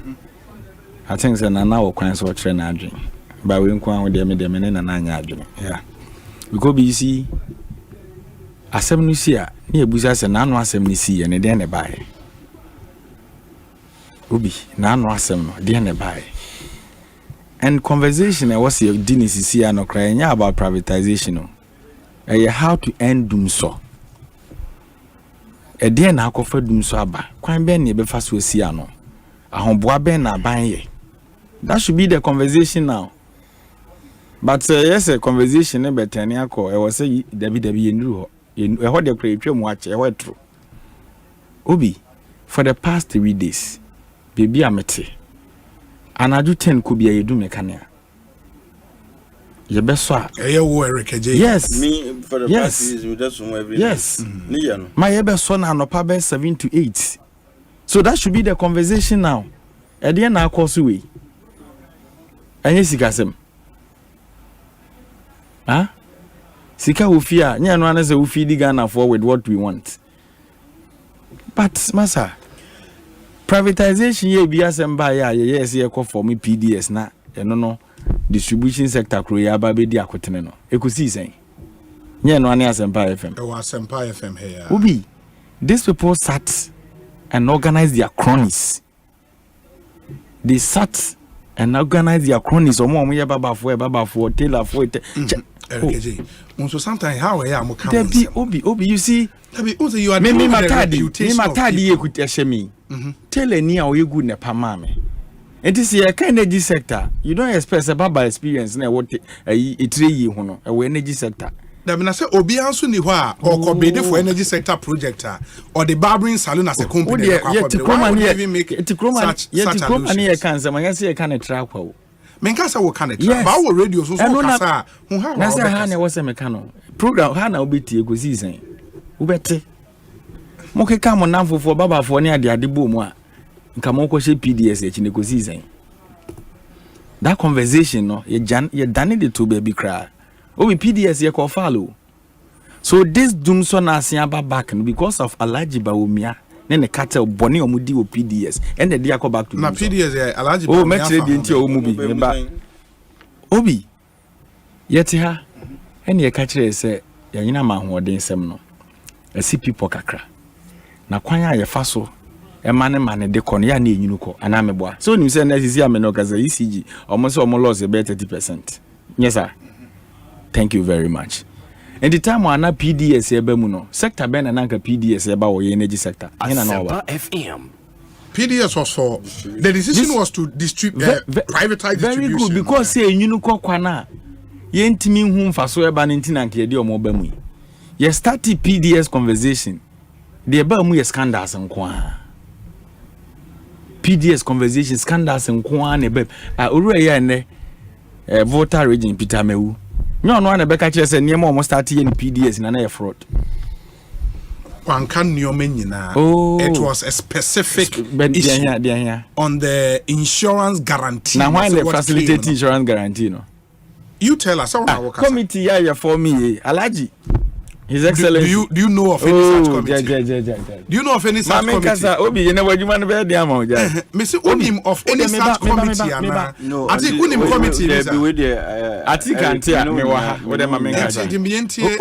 I think say na now kwan so chair na adwen. But we nkwan with them na anya adwen. Yeah. Because you see asem no si a na ebusa say na no asem ni si e ne den ne bae. Ubi na no asem no de ne bae. And conversation I was your Dennis here no crying about privatization. How to end doom so. A dear na kofa doom so aba. Kwan ben ne be fa so sia no. Ahomboa ben na ban ye. That should be the conversation now. But yes, a conversation e better ni akọ. E was say David yenru ho. E ho de kra etwa mu ache e ho true. Obi for the past 3 days. Baby amete. Anaju 10 could be a do mechania. Your best swap. Yes. Me for the past years we just every yes. My best son and Opabe 7 to 8. So that should be the conversation now. At the end, I'll course away. And yes, Gasem. Huh? Sika Ufia, Nyan one as a Ufi Ghana for with what we want. But, Massa. Privatization ye be Asempa yes ye call for me PDS na no distribution sector kro ya ba be di akotene no Ekosiisen nye no ane Asempa FM Asempa FM here Obi these people sat and organized their cronies. They sat and organized their cronies omo ye baba for tailor for it so sometimes how I am Obi you see you are me matadi ye kuteshemi tell any how you good ne pamame. It is a energy sector. You don't expect a baba experience na what it 3 year hono a energy sector. That mean I say obi anso ni hwa or combine for energy sector project or the barbering salon as a company. Yet to come and here can some I say can track ho. Menkasa wo kan tra ba wo radio so kasa hu ha na say ha na wo se mekano program ha na obeti Ekosiisen ubete mo keka mo namfofo babafo ne ade bo mu a nka mo ko she PDS e chine Ekosiisen. That conversation no ye done the to baby cry obi PDS ye ko follow. So this doom so na asia back because of Alaji Bawumia ne ne cartel boni omudi o PDS and the dia go back to na PDS alaji oh me trade nti o mu bi ba obi yete ha ene ye ka kire se yanyina ma hoden sem no asi people kakra na kwanya ye fa so e mane de kono ya na enyinu ko ana meboa so nim se na sisi ameno kaza ECG omo se omo loss be 30%. Yes sir. Thank you very much. And the time when PDS ebe mu no sector ben na nka PDS eba wo energy sector. Asempa FM. PDS was for the decision was to distribute privatize very distribution. Good because say enyinu ko kwana ye ntimi hu mfaso eba ne ntina nka ye de omo ba mu. Ye start PDS conversation. The eba mu ye scandals nko a. PDS conversation scandals nko a ne be owura ye ne voter region Peter Mewu. No one beka kire se niam almost start in PDS na na fraud. One can it was a specific issue on the insurance guarantee. Now why they facilitate insurance guarantee no? You tell us how committee ya for me Alaji. His Excellency. Do you know of any such committee? Do you know of any such committee? Obi, you never you man be there am. Mr. Unim of any such committee ana. I think Unim committee is. I think antia me wa ha. We dem Mamenkasa.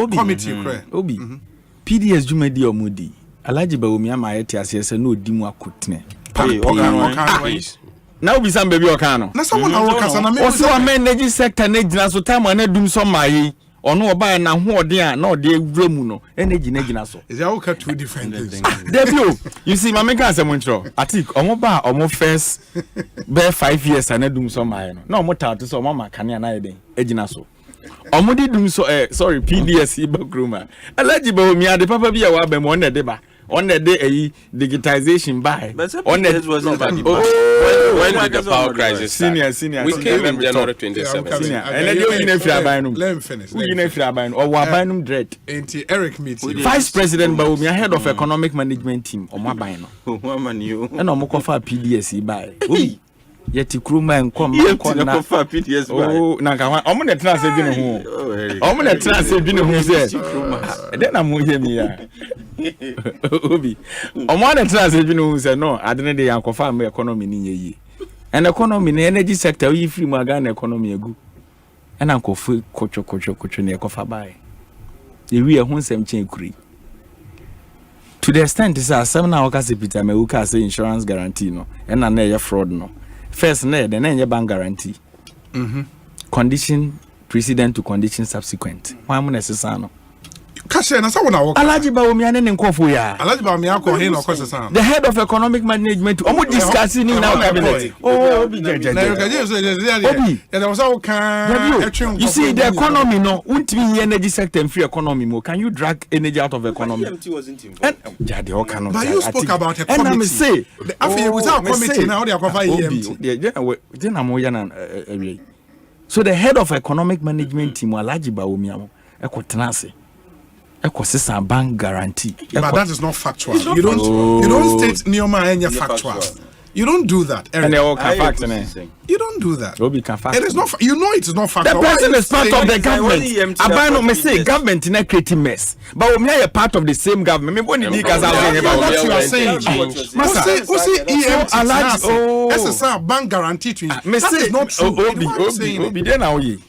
Committee kre. Obi. PDS jumedi omudi. Alaji ba omi ama yete asese na odi mu akotene. Na obi sam baby okano. Na someone na wokasa na me. Oso energy sector na gina so time na dum so mayi. Ono oba na hoodin a na ode ewura mu no energy na gina so. Is that okay two different things? Debut, you see Mamenkasa montro. I think omo ba omo first be 5 years na dum so mayi no. Na omo ta to so omo makane na yeden egina so. Omudi dum so sorry PDS Ibakruma. Alaji ba omi ade papa bi ya wa ba mo on de ba. On the day digitization by on the wasn't when did the power crisis senior we came in January 2017 and then you know let me finish you know or wabanum dread Eric meeting Vice President Baumi head of economic management team o mabano and o mokofa PDS by yeti kruma enkom na PDS oh na ka omo na tena se dwene ho omo na tena se dwene ho se den na mo ye mi ya obi omo na tena se dwene ho se no adene de yankofa am economy ni yeyi and economy na energy sector yi free mu aga na economy egu and ankofu kocho na ekofa bai e wi e ho nsem chen kuri to the extent is asem na okase Peter Mewu ka say insurance guarantee no and na ye fraud no. First, then any bank guarantee. Condition precedent to condition subsequent. Why am I necessary? Kashe na sawo na wo. Alaji ba omi ane nkofo ya. Alaji ba omi akọ hin na okose san. The head of economic management omo discuss ni na cabinet. Oh, obi jeje. Na you can say obi. There was all can. You see the economy no, untimi energy sector free economy mo. Can you drag energy out of economy? But you spoke about a committee. And I say, after without committee now they are cover EMT. So the head of economic management team Alaji ba omi amo ekotenase. Ekosisa bank guarantee. But that is not factual. You don't state Nioma and factual. You don't do that. And they all can fact. You don't do that. It is not. You know it is not factual. The person is part of the government. Abano me say government in a creating mess. But we are part of the same government. Me boni di kaza what you are saying. Who EMT? SSR bank guarantee to you. That is not true. Obi dey na oye.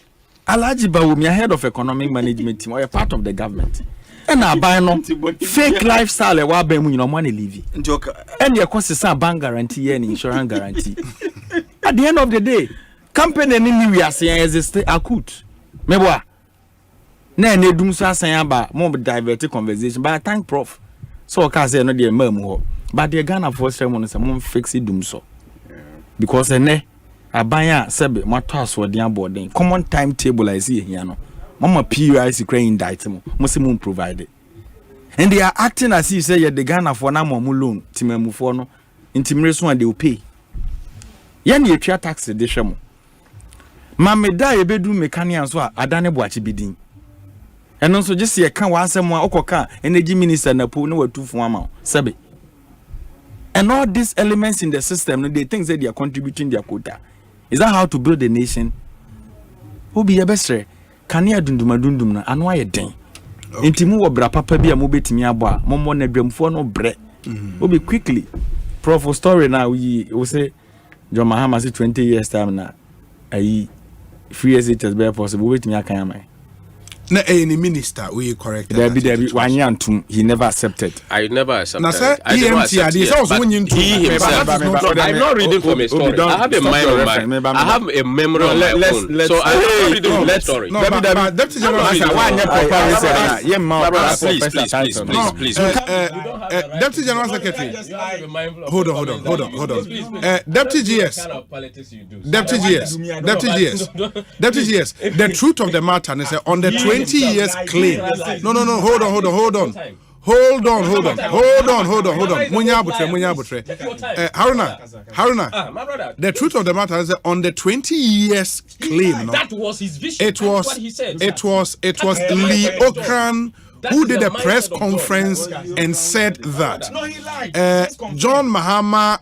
Alaji Bawumia head of economic management team or a part of the government. And I buy no fake lifestyle e wa ba mu nyina mo na leave. And your cost is bank guarantee and insurance guarantee. At the end of the day, company ni we are saying exist acute. Meboa. Na na dum so asan ba mo divert conversation but I thank prof. So ka say no dey mam ho. But the Ghana for ceremony no say mo fix dum so. Because ene abanya sebe mato asode aboden common timetable I see here no. Mama PUIC cry indict mo se mo provide it. And they are acting as if say the Ghana for na mo loan timemu for no intimire so and they will pay. Yan ye twa tax de hwemo. Mameda ye bedu mechanic so adane boachi bidin. Eno so je se ye kan wa asem a okoka energy minister na po na watufu ama sebe. And all these elements in the system they think that they are contributing their quota. Is that how to build a nation? Obi yebesre kania dundum na anu aye den. Inti mu wo bra papa bia mo betimi abo a mommo na dwamfo no bre Obi quickly. Prof story now we say John Mahama say 20 years time na ayi free SHS be possible wait me akan am. Na any minister we correct. There be Wanyantum he never accepted. I never accepted. Na say EMT this also when you I'm not reading from a story. I have a memory. I have a memory on my phone. So I'm not reading from a story. Deputy General please. Deputy General Secretary. Hold on. Deputy GS. The truth of the matter is on the 20 years claim. No. Hold on. Munya Haruna. The truth of the matter is that on the 20 years claim, that was his vision. It was Lee Okran who did a press conference and said that John Mahama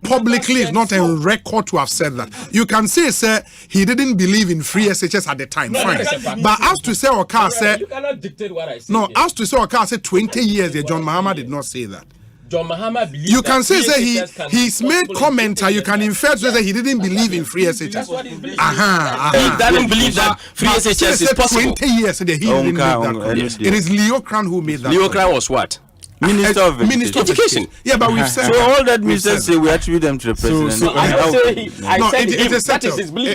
publicly is not on record to have said that. You can say, sir, he didn't believe in free SHS at the time. Fine. But as to say Oka said, you cannot dictate what I say. No, as to say Oka said 20 years, John Mahama did not say that. John Mahama believes you can say he's made comment, you can infer to say that he didn't believe in free SHS. He doesn't believe that free SHS is possible. 20 years, he didn't make that. It is Leo Kran who made that. Leo Kran was what? Minister of Education. Yeah, but we've said so all that ministers say we attribute them to the president.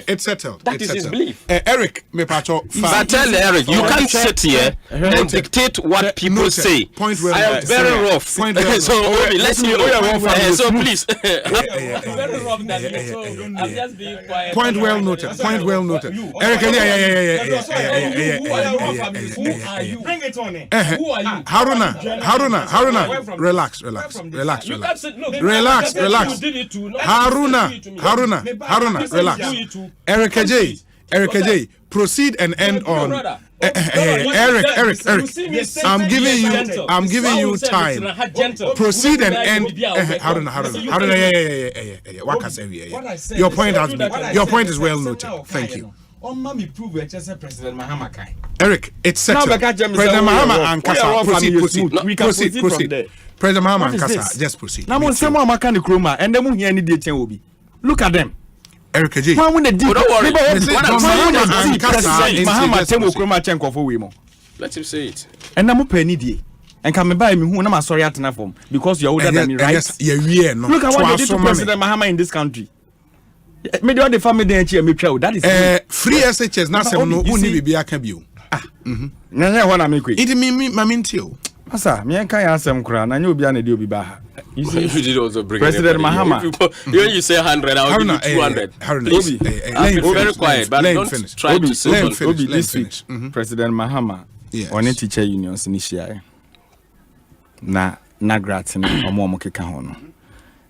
It's settled. That is his belief. Eric, but tell Eric, you can't sit here and dictate what people say. Point well. I am very rough. So let's me. So please. Very rough. So I'm just being quiet. Point well noted. Eric, Who are you? Bring it on. Who are you? Haruna, relax. Relax. Haruna, relax. Eric J, proceed and end on. Eric, I'm giving you time. Proceed and end. Haruna. Your point is well noted. Thank you. Eric, it's settled. President Mahama and Kasa, proceed. President Mahama and Kasa, just proceed. Look at them. Eric J. Don't worry. Let him say it. And I'm penny. And come by me who I'm sorry at form because you're older than me, right? Look at what they did to President Mahama in this country. Maybe all the family there that is free SHS na sem no uni bibia ka bio na ho na me kwe it me mamintio asa me kan ya asem kura na nya obi a na de obi ba ha you did also bring President Mahama when you say 100 I'll give you 200 please be very quiet but don't try to say this week President Mahama on a teacher unions ni share na nagrat ni omo keka ho no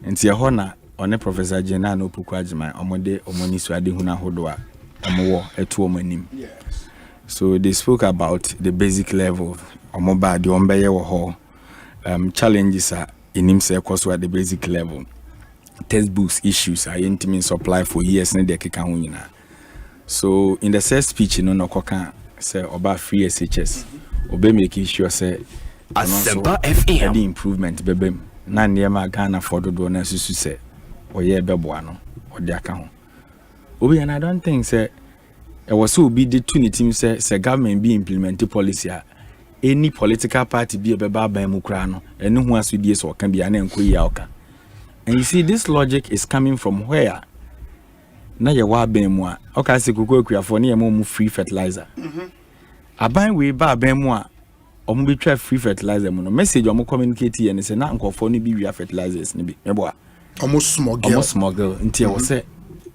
enti e ho na on a Professor Jenna no Pukwajima, Omode, Omonisu Adihuna Hodwa, Omo, Etu Omanim. So they spoke about the basic level, Omoba, the Ombeye Ho, challenges are in himself also at the basic level. Textbooks issues are intimate supply for years and they can. So in the first speech, you know, no koka say about free SHS, Obe making sure say Asempa FM the improvement, baby. Na niema Ghana for the donors to say. Or yeah, Bebuano, or the account. Obi, and I don't think, sir, it was so be the two team, sir, government be implemented policy. Any political party be a baba by Mukrano, and no one with this or can be an enquiry. And you see, this logic is coming from where? Na ya wa bemwa, okay, se kuko for near more free fertilizer. A buy we ba bemwa, or maybe try free fertilizer. Message or more communicate and say, not for any be fertilizers, maybe. Almost smuggle until I was say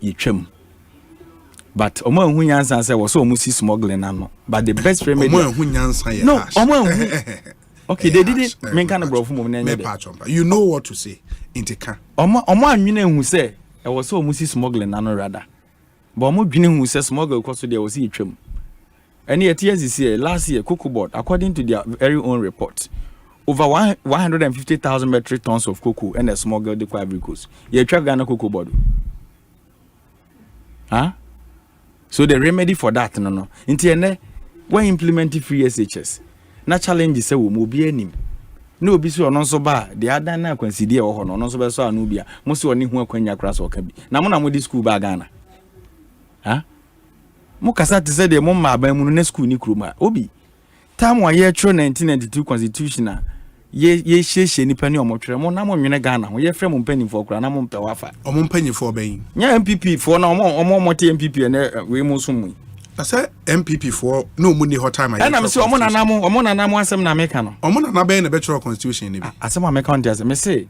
you trim. But Omo who answer was almost smuggling now. But the best remedy no okay, they didn't make kind of bro from you know what to say in the car. Omo who say I was almost smuggling now rather. But Omo who says smuggle because there was a trim. And yet this year, last year, Cocoa Board, according to their very own report, over 150,000 metric tons of cocoa and a smuggled the Ivory Coast. You track Ghana cocoa board. Huh? So the remedy for that, no. Intiene, when implementing free SHS, na challenge say we mo be anim. No be so no so ba the other na consider ho no so be so anu bia mo se oni hu akwanya kra so ka bi na mo na mo di school ba Ghana ha mo kasa te say de mo ma ban mu no na school ni kroma obi time wa ye tro 1992 constitution a ye sheshe ni pani omotwere mo na mo nwene Ghana ho ye frɛ mo mpani fo kra na mo mpɛ wafa omo mpani fo ban nya MPP fo na omo te MPP na we mo so mu I say MPP for no money hot time. And I'm so omo na mo asem na meka no. Omo na be na better constitution ni bi. Asem ameka on there me say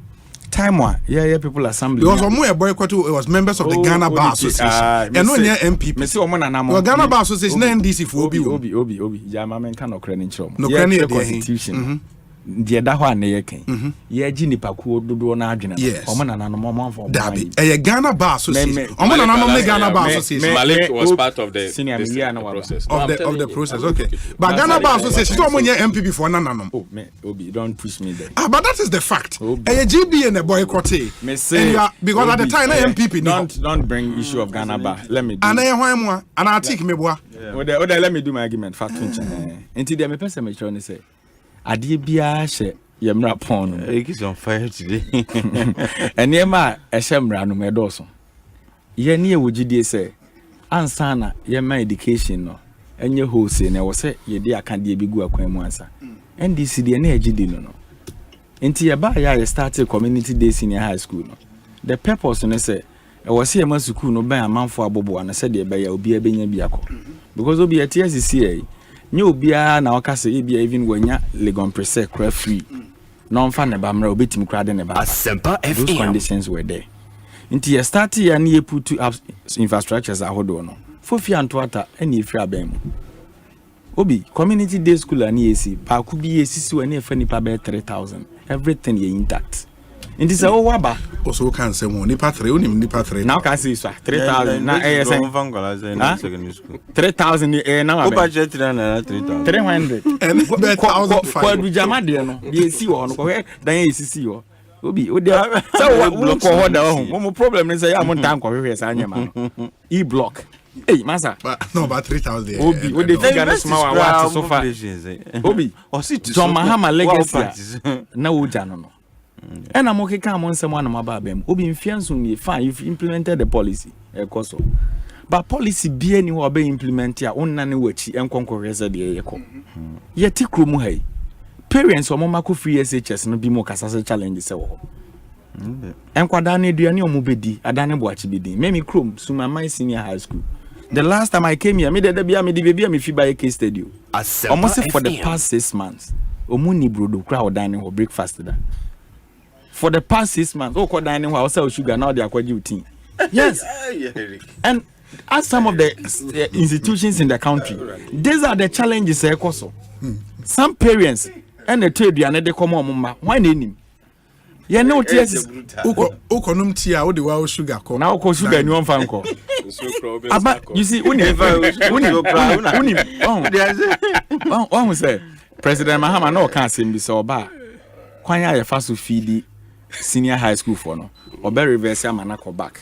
time one yeah people assembly. Because omo e boycott it was members of the Ghana Bar Association. And no near MPP. Me say omo na mo. Ghana Bar Association na NDC for obi. Ja ma menka no kra ni nchiro. No kra ni constitution. Die da ho na ye kan. Ye gi nipa ko dodo na adwene. Omo na no mo for. Dabi. Ghana Bar Association. Omo na no Ghana Bar Association. Malik was part of the senior process. Of the process. Okay. But Ghana Bar Association so omo nye MPP for na no. Oh, me obi don't push me there. But that is the fact. GB and the boycott. Me say because at the time na MPP don't bring issue of Ghana Bar. Let me do. And I take me boa. Let me do my argument fact until they me person me try say ade bia hye yemra pon no Ekosiise on fire today. Enema ehemra no medoso ye ne ewogidie say ansa na yema education no enye wholesale na wo say ye de akade bi gu akwan mu ansa NDC de na agidi no enti ye ba ya started community day senior high school no the purpose no say e wo say yema school no ban amanfo abobo na say de be ya obi abenya bi akọ because obi ya TSCA nyo bia na wakase bia even wanya legon prese cra free no mfa ne bamra obetim kra de ne ba Asempa FM. Those conditions were there until you start ya na put up infrastructures ahodo no fofi antoata eni efri abem obi community day school ani esi pa ku bi esisi wani efa nipa be 3000 everything ye intact Inti se o waba also can say mo nipa 3 onim nipa 3 now can see so 3000 na ASN 3000 na o budget na 3000 300 kwa du jama de no de esi wo no ko dan esisi wo obi o de so wo ko ho da ho mo problem ni say ya mo ntan ko hwe sa anyama e block hey masa no about 3000 obi o de figure na small wa so far obi o si John Mahama legacy na wo ja no and I'm okay come on someone about them. Obi infiansun fine you've implemented the policy ekoso. But policy be any who be implement ya on nane wachi enkonko reza de yeko. Yeti kromu hai. Parents o mama ko free SHS no bi mo kasase challenge se wo. Enkwada na eduane o mo bedi adane boachi bedi. Me krom suma my senior high school. The last time I came here me de bia me di baby me fi by K Stadium. Almost for the past 6 months. Omuni brodo kra odane ho breakfast da. For the past 6 months, oh, dining while sell sugar now they are quite routine. Yes, and as some of the institutions in the country, these are the challenges. Some parents and the trade they come on, mama. Why name? You know, yes. Okonum tia, o de wa sugar ko. Now, ko sugar ni one fan ko. You see, uni, one say President Mahama no can't seem be so bad. Kwanya ye faso feed senior high school for no or be reverse manako back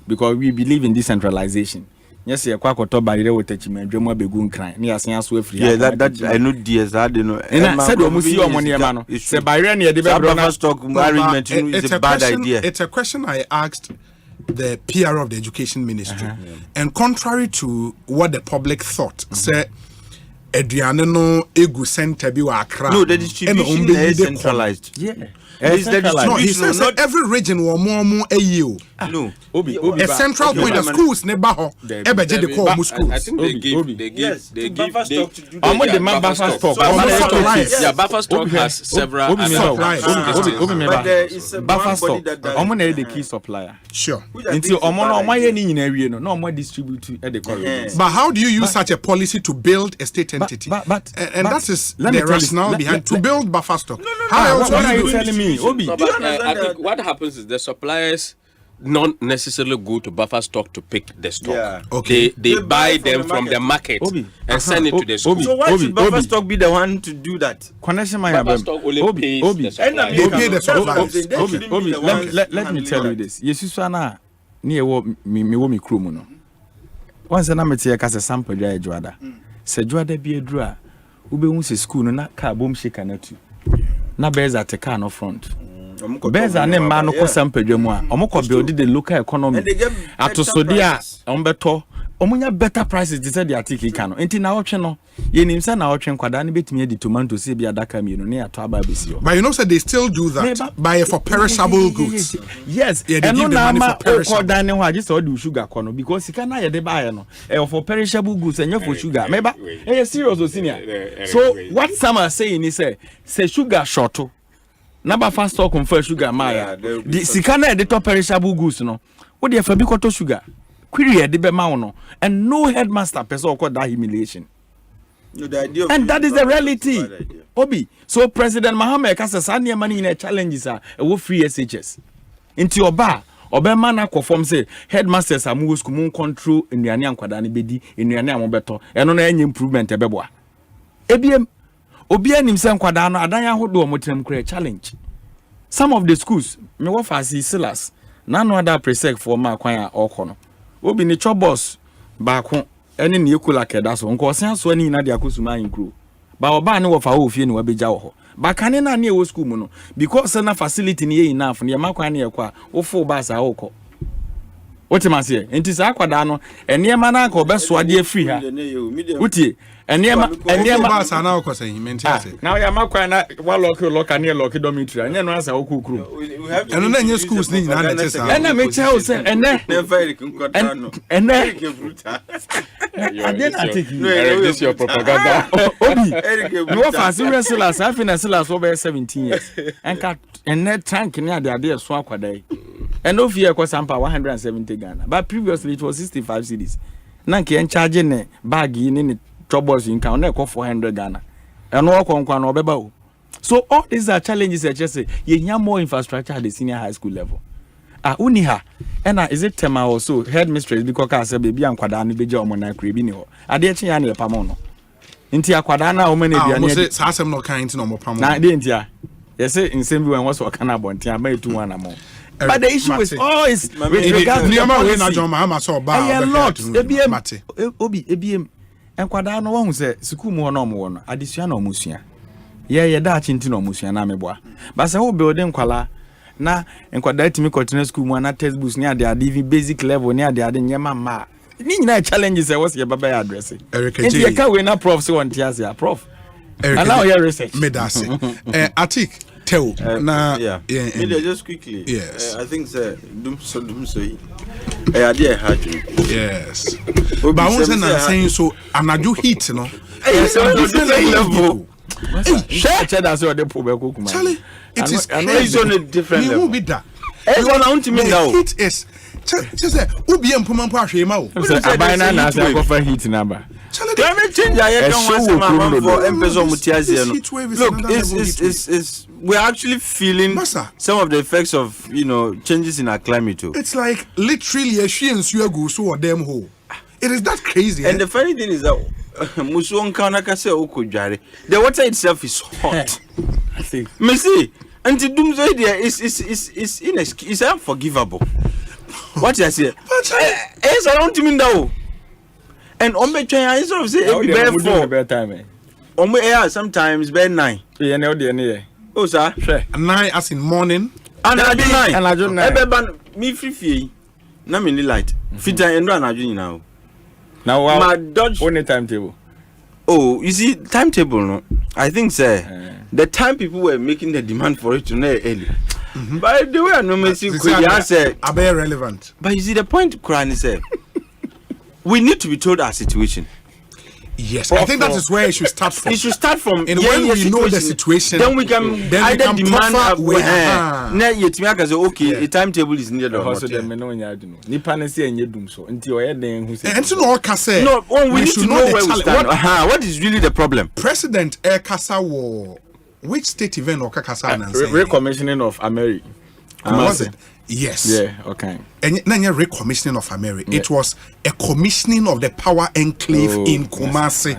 because we believe in decentralization. Yes, ye kwa koto barire wo techiment dwemo abegu nkran na yasen aso afri. Yeah, that I know DS I don't know. And said o musi o money ma no. Se barire na ye de be bro stock arrangement is a bad idea. It's a question I asked the PR of the Education Ministry. And contrary to what the public thought, say Adriano no egu center bi wa Accra. No, the distribution is centralized. Yeah. No, he says not every region will more a year. No, a central point of schools never ho. Ebeje de call schools. I think they give buffer stock to do the buffer stock. Yeah, buffer stock has several suppliers. Buffer stock. Omo the key supplier. Sure. Until omo no omo ye ni nyina wie no omo distribute at the corridors. But how do you use such a policy to build a state entity? And that is the rationale behind to build buffer stock. How else are you telling me? No, but I think what happens is the suppliers not necessarily go to buffer stock to pick the stock. Yeah. Okay. They buy them from the market and send it to the school. So why should buffer stock be the one to do that? Connection my buffer stock only pays the suppliers. They pay the suppliers. Let me tell you this. Yesu na ni ewo me wo mi kro mu no. Once na mete ka se sample dwa edwada. Se dwada bi edura, ube hu se school no na ka bom shika na tu. na beza te car no front beza ne ma no ko sampadwa mu a omko build the local economy atosodia ombeto omunya better prices they said the article can enti na otwe no ye nim say na otwe nkwada ne betumi di tomatoes e bia daka mienu ne ato aba besi yo. But you know say they still do that buy for perishable goods. Yes, yeah, they give the money for perishable. Koda ne ho age say do sugar kono because sika na ye de buy no for perishable goods and for sugar meba e serious o senior. So what some are saying is say sugar short na ba fast stock for sugar maya the sika na de to perishable goods no wo de fa bi koto sugar query de be ma no and no headmaster person call that humiliation. No, the idea of and that is the reality. Obi, so President Mahama kasa sa ne money in a challenges are wo free SHS into oba man na conform say headmasters are move school mun control nnuane ankwada ne bedi nnuane amobeto eno na enye improvement ebeboa ebiem obi anim se ankwada no adan ahodo omotrem kra challenge. Some of the schools me wo fasi syllabus na no other presec for ma kwan a okono obi ni chobos baako ene ne ekula keda so nko osen so ani na de akosuma include ba oba ne wo fa wo fie ne wabeja wo ho ba kane na ne wo school mu no because na facility ne ye enough ne makwan ne ekwa wo fo ba sa wo ko wotimase enti sa akwada no ene ma na ka obeso ade afri ha utie ene ma sa na wo ko say menti ase na ya makwan na wa lock ane lock dormitory anya no asa wo kukuru eno na nye schools ni na na tesa ena me tell say ene this your propaganda. Obi no fa serious last I finish last over 17 years enka ene tank ni ade so akwada yi eno fie kwa sampa 170 Ghana but previously it was 65 cedis na nke en charge ne bag yi ni troubles in count na 400 Ghana eno okonkwa na obeba o. So all these are challenges I just say you hear more infrastructure at the senior high school level. Uniha and is it tema also headmistress because I said baby ankwada no beja omo na kra bi ni ho ade echi ya na epamo no nti akwada na omo na bia ne sa asem no kind no mo pamo na de ntia yes say insem bi when was kana bontia ma etu wan am. But the issue is always with regard to na John Mahama so ba a lot obi ebiem enkwada no wo say school mu ho no omo no adesua na omo sua ye da chinti na omo sua na meboa ba say wo building kwala na enkwada timi continue school mu na textbooks ni ade even basic level ni ade nyema ma ni nyina challenges e was ye baba ya address and ye ka we na prof so on tias ya prof allow your research medase Atik tell na media just quickly yes I think dum so ade hard yes but I want to say so anaju heat no yes different level share that so the problem kuma Charlie it is on a different level who be that you want to me now it is say obi empoma po ahwe ma o abana na say go for heat number climate change I don't want to mama for empezo mutiazie no look is we're actually feeling some of the effects of changes in our climate too. It's like literally a shiens you go so them hole. It is that crazy. And the funny thing is that musuon kanaka say okujare the water itself is hot. I think Messi and the doom's idea is unforgivable. What you say is around to me now and on me try sort of say bear time on me air sometimes by 9 oh sir 9 as in morning and I do 9 everyone me free na me light fit and run aju now my dodge only timetable. Oh, you see timetable no I think the time people were making the demand for it to know early. By the way, no me see are very relevant. But you see the point Quran is we need to be told our situation. Yes, I think that is where it should start from. It should start from and when we know the situation, then we can either demand na yetimi aka say okay, a timetable is needed or not. Them no nya do no. Nipa na say enye dum so. Nti oye den hu say. And no ka say. No, we need to know where we stand. What is really the problem? President Kasa wo which state event or Kasa na say? Recommissioning of America. Was it? Yes. Yeah, okay. And not recommissioning of America. Yeah. It was a commissioning of the power enclave in Kumasi.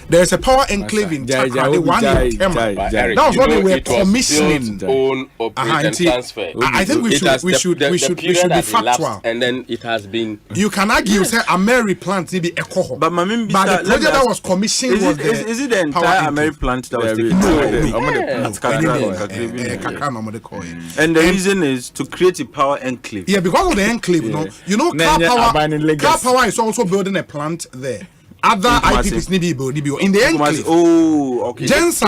There's a power enclave in Chakra, the one in Tema. That was what they were commissioning. Own operate and transfer. I think we should be factual. And then it has been. You can argue say a Mary plant maybe a coho. But the project that was commissioned is it the entire Mary plant that was taken? And the reason is to create a power enclave. Yeah, because of the enclave, you know, car power is also building a plant there. Other IPPs need to in the enclave. Oh, okay. Gens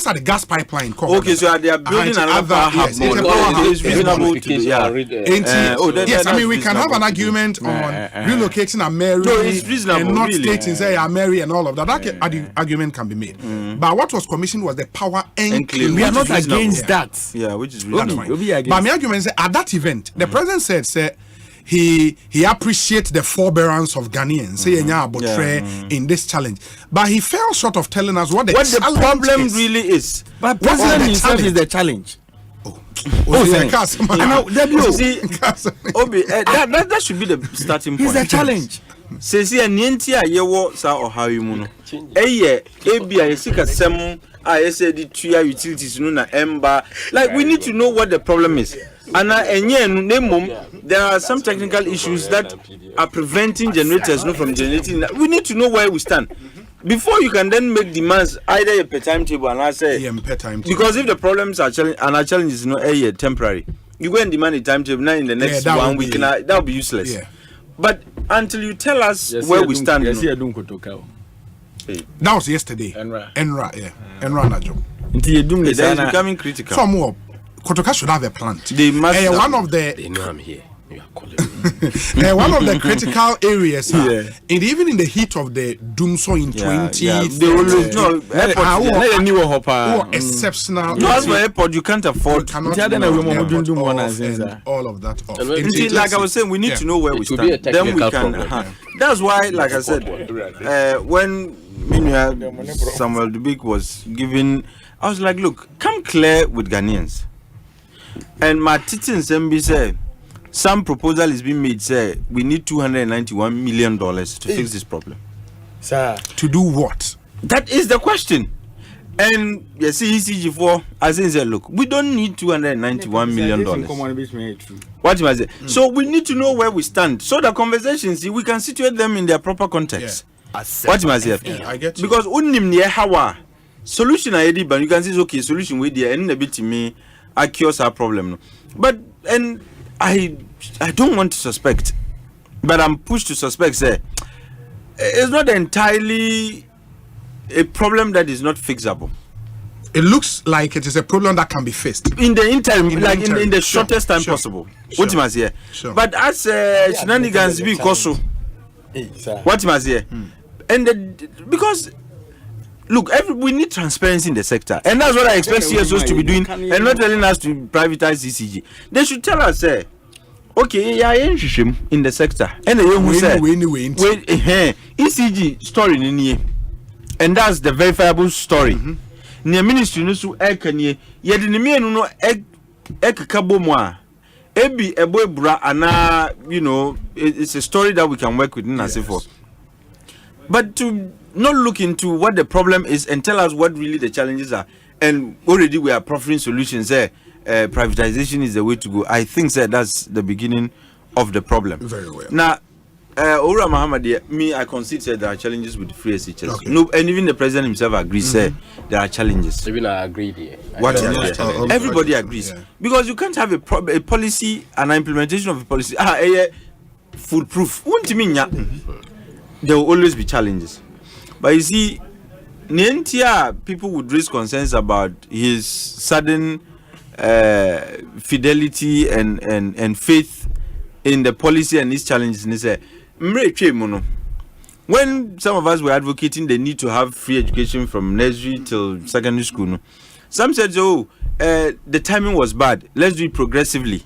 are the gas pipeline. Okay, so they are building another hub. It's reasonable to yes, I mean we can have an argument on relocating a Mary and not stating say a Mary and all of that. That argument can be made. But what was commissioned was the power enclave. We are not against that. Yeah, which is reasonable. But my argument is at that event, the president said he appreciates the forbearance of Ghanaians in this challenge, but he fell short of telling us what the problem really is. But president himself is the challenge. That should be the starting point. He's the challenge. Says here, Nientia Yewo Sa or Hawimuno. Abia Yesika Sem, I said the three utilities, Nuna Ember. Like, we need to know what the problem is. And there are some technical issues that are preventing generators from generating. We need to know where we stand before you can then make demands either a per timetable and I say because if the problems are challenges temporary, you go and demand a timetable now in the next 1 week that will be useless. But until you tell us where we stand, that was yesterday. Enra Najo. It is becoming critical. Some more. Kotoka should have a plant. They must. One of the. They know I'm here. You are calling one of the critical areas, even in the heat of the Doomso in 20, they will exceptional. No, as for airport, you can't afford. And all of that. Like I was saying, we need to know where we stand. Then we can. That's why, like I said, when Samuel Dubik was giving, I was like, look, come clear with Ghanaians. And Matitin Sembi said, some proposal is being made, say, we need $291 million to fix this problem. Sir. To do what? That is the question. And you see, ECG4, as I said, look, we don't need $291 million. What you say? So we need to know where we stand. So the conversations, we can situate them in their proper context. What you say? I get you. Because how solution already, but you can say, okay, solution with the and a bit to me, I cure our problem. But, and I don't want to suspect, but I'm pushed to suspect, say, it's not entirely a problem that is not fixable. It looks like it is a problem that can be fixed in the interim, in the shortest time possible. What you must hear. But as shenanigans be also, what you must hear, and because look, we need transparency in the sector, and that's what I expect CSOs to be doing, and not telling us to privatize ECG. They should tell us, okay, in the sector, and the young say, ECG story in here, and that's the verifiable story. Near ministry no so ekanye yedi ne me no ekakabo mo a ebi ebo ebura ana it's a story that we can work with in Asefo. But to not look into what the problem is and tell us what really the challenges are, and already we are proffering solutions there. Privatization is the way to go. I think that's the beginning of the problem. Very well. Now, Ora Muhammad, I consider there are challenges with free SHS. Okay. No, and even the president himself agrees. There are challenges. Even I agree there. Everybody agrees because you can't have a policy and an implementation of a policy. Foolproof. There will always be challenges. But you see, Nientia, people would raise concerns about his sudden fidelity and faith in the policy and these challenges. And he said, when some of us were advocating the need to have free education from nursery till secondary school, some said, the timing was bad. Let's do it progressively.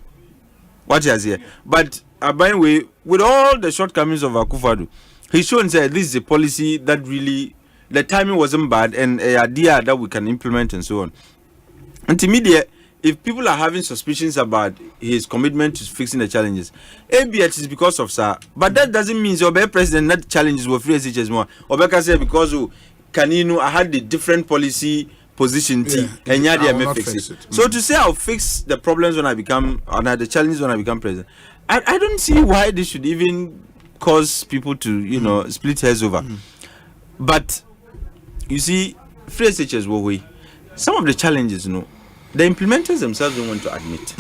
What is here? But by the way, with all the shortcomings of Akufo-Addo, he shown said this is a policy that really the timing wasn't bad and an idea that we can implement and so on. And to me, if people are having suspicions about his commitment to fixing the challenges, maybe it is because of sir. But that doesn't mean the Obe president not challenges were free SHS more. Obeka said because Kaninu I had the different policy position and may fix it. So to say I'll fix the problems when I become the challenges when I become president, I don't see why they should even cause people to split hairs over. But you see, free SHS were we. Some of the challenges, the implementers themselves don't want to admit.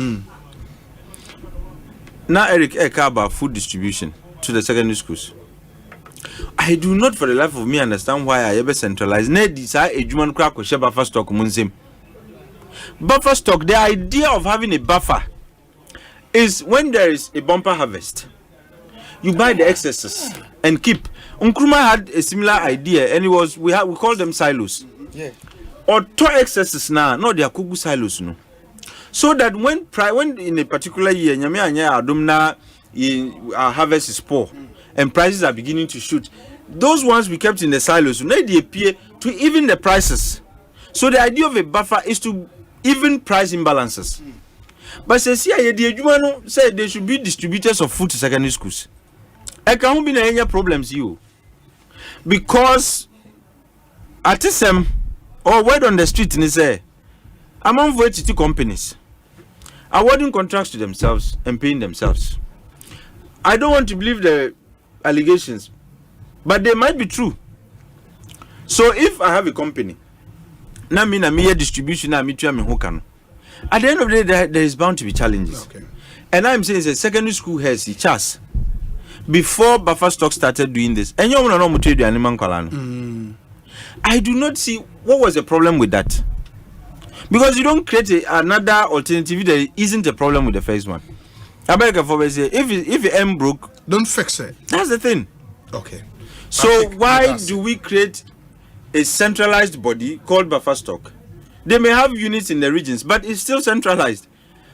Now, Eric Eka about food distribution to the secondary schools. I do not, for the life of me, understand why I ever centralize. Buffer stock. Buffer stock. The idea of having a buffer is when there is a bumper harvest, you buy the excesses and keep. Nkrumah had a similar idea, and we call them silos. Yeah. Or two excesses now, not their kuku silos, no. So that when in a particular year, our harvest is poor and prices are beginning to shoot, those ones we kept in the silos, they appear to even the prices. So the idea of a buffer is to even price imbalances. But say they should be distributors of food to secondary schools. I can't be any problems you because at Asem or word on the street and say among 42 companies awarding contracts to themselves and paying themselves. I don't want to believe the allegations, but they might be true. So if I have a company, na me distribution na me at the end of the day there is bound to be challenges. Okay. And I'm saying the secondary school has a chance before buffer stock started doing this. And I do not see what was the problem with that. Because you don't create another alternative, there isn't a problem with the first one. I beg for say if the M broke, don't fix it. That's the thing. Okay. So why do we create a centralized body called buffer stock? They may have units in the regions, but it's still centralized.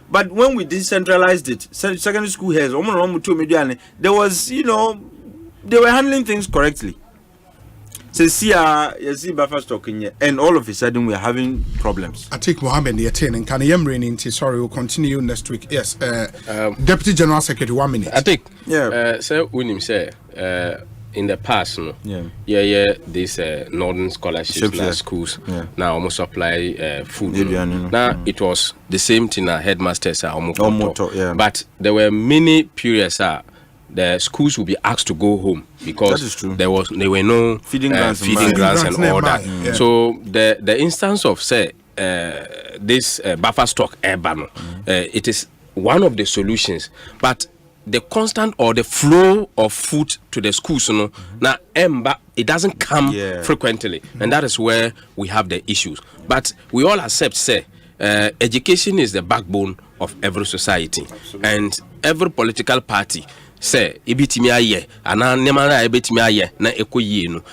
But when we decentralized it, secondary school has there was, they were handling things correctly. So see buffer stock in here, and all of a sudden we are having problems. I think Mohammed and can sorry, we'll continue next week. Yes, Deputy General Secretary, 1 minute. I think so when him say in the past, these northern scholarships schools now almost supply food. Now it was the same thing headmasters but there were many periods the schools will be asked to go home because there were no feeding grants and all that. So the instance of this buffer stock it is one of the solutions, but the constant or the flow of food to the schools now it doesn't come frequently, and that is where we have the issues. But we all accept education is the backbone of every society. Absolutely. And every political party say ibitimi aye ana nemara ibitimi aye na ekoyie no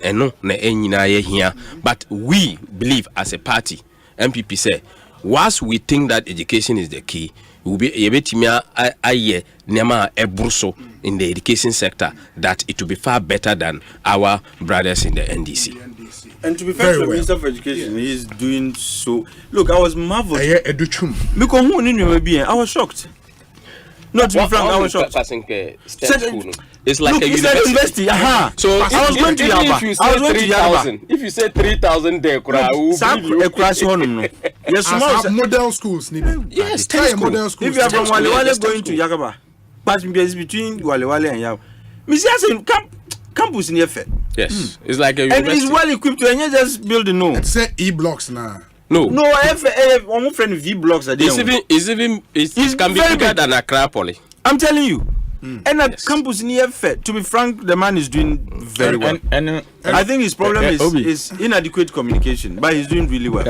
eno na enyina ye hia. But we believe as a party, MPP say, whilst we think that education is the key, we will be ibitimi aye nema ebruso in the education sector, that it will be far better than our brothers in the NDC. And to be fair to the Minister of Education, he is doing so. Look, I was marveled. I was shocked. Not to be frank, I was shocked. It's like look, a university. So I was going to Yaba. I was going to Yaba. If you say 3,000 there, yes, model schools. Yes, 10 schools. If you are from Wale going to Yagaba, but between Wale and Yaba, Mr. Campus in effect. Yes, it's like a university. And it's well equipped to just build the no. It's E-blocks now. No, I have one friend V blocks. It can be bigger than Accra Poly. I'm telling you. And at campus in effect, to be frank, the man is doing very well. And I think his problem is inadequate communication, but he's doing really well.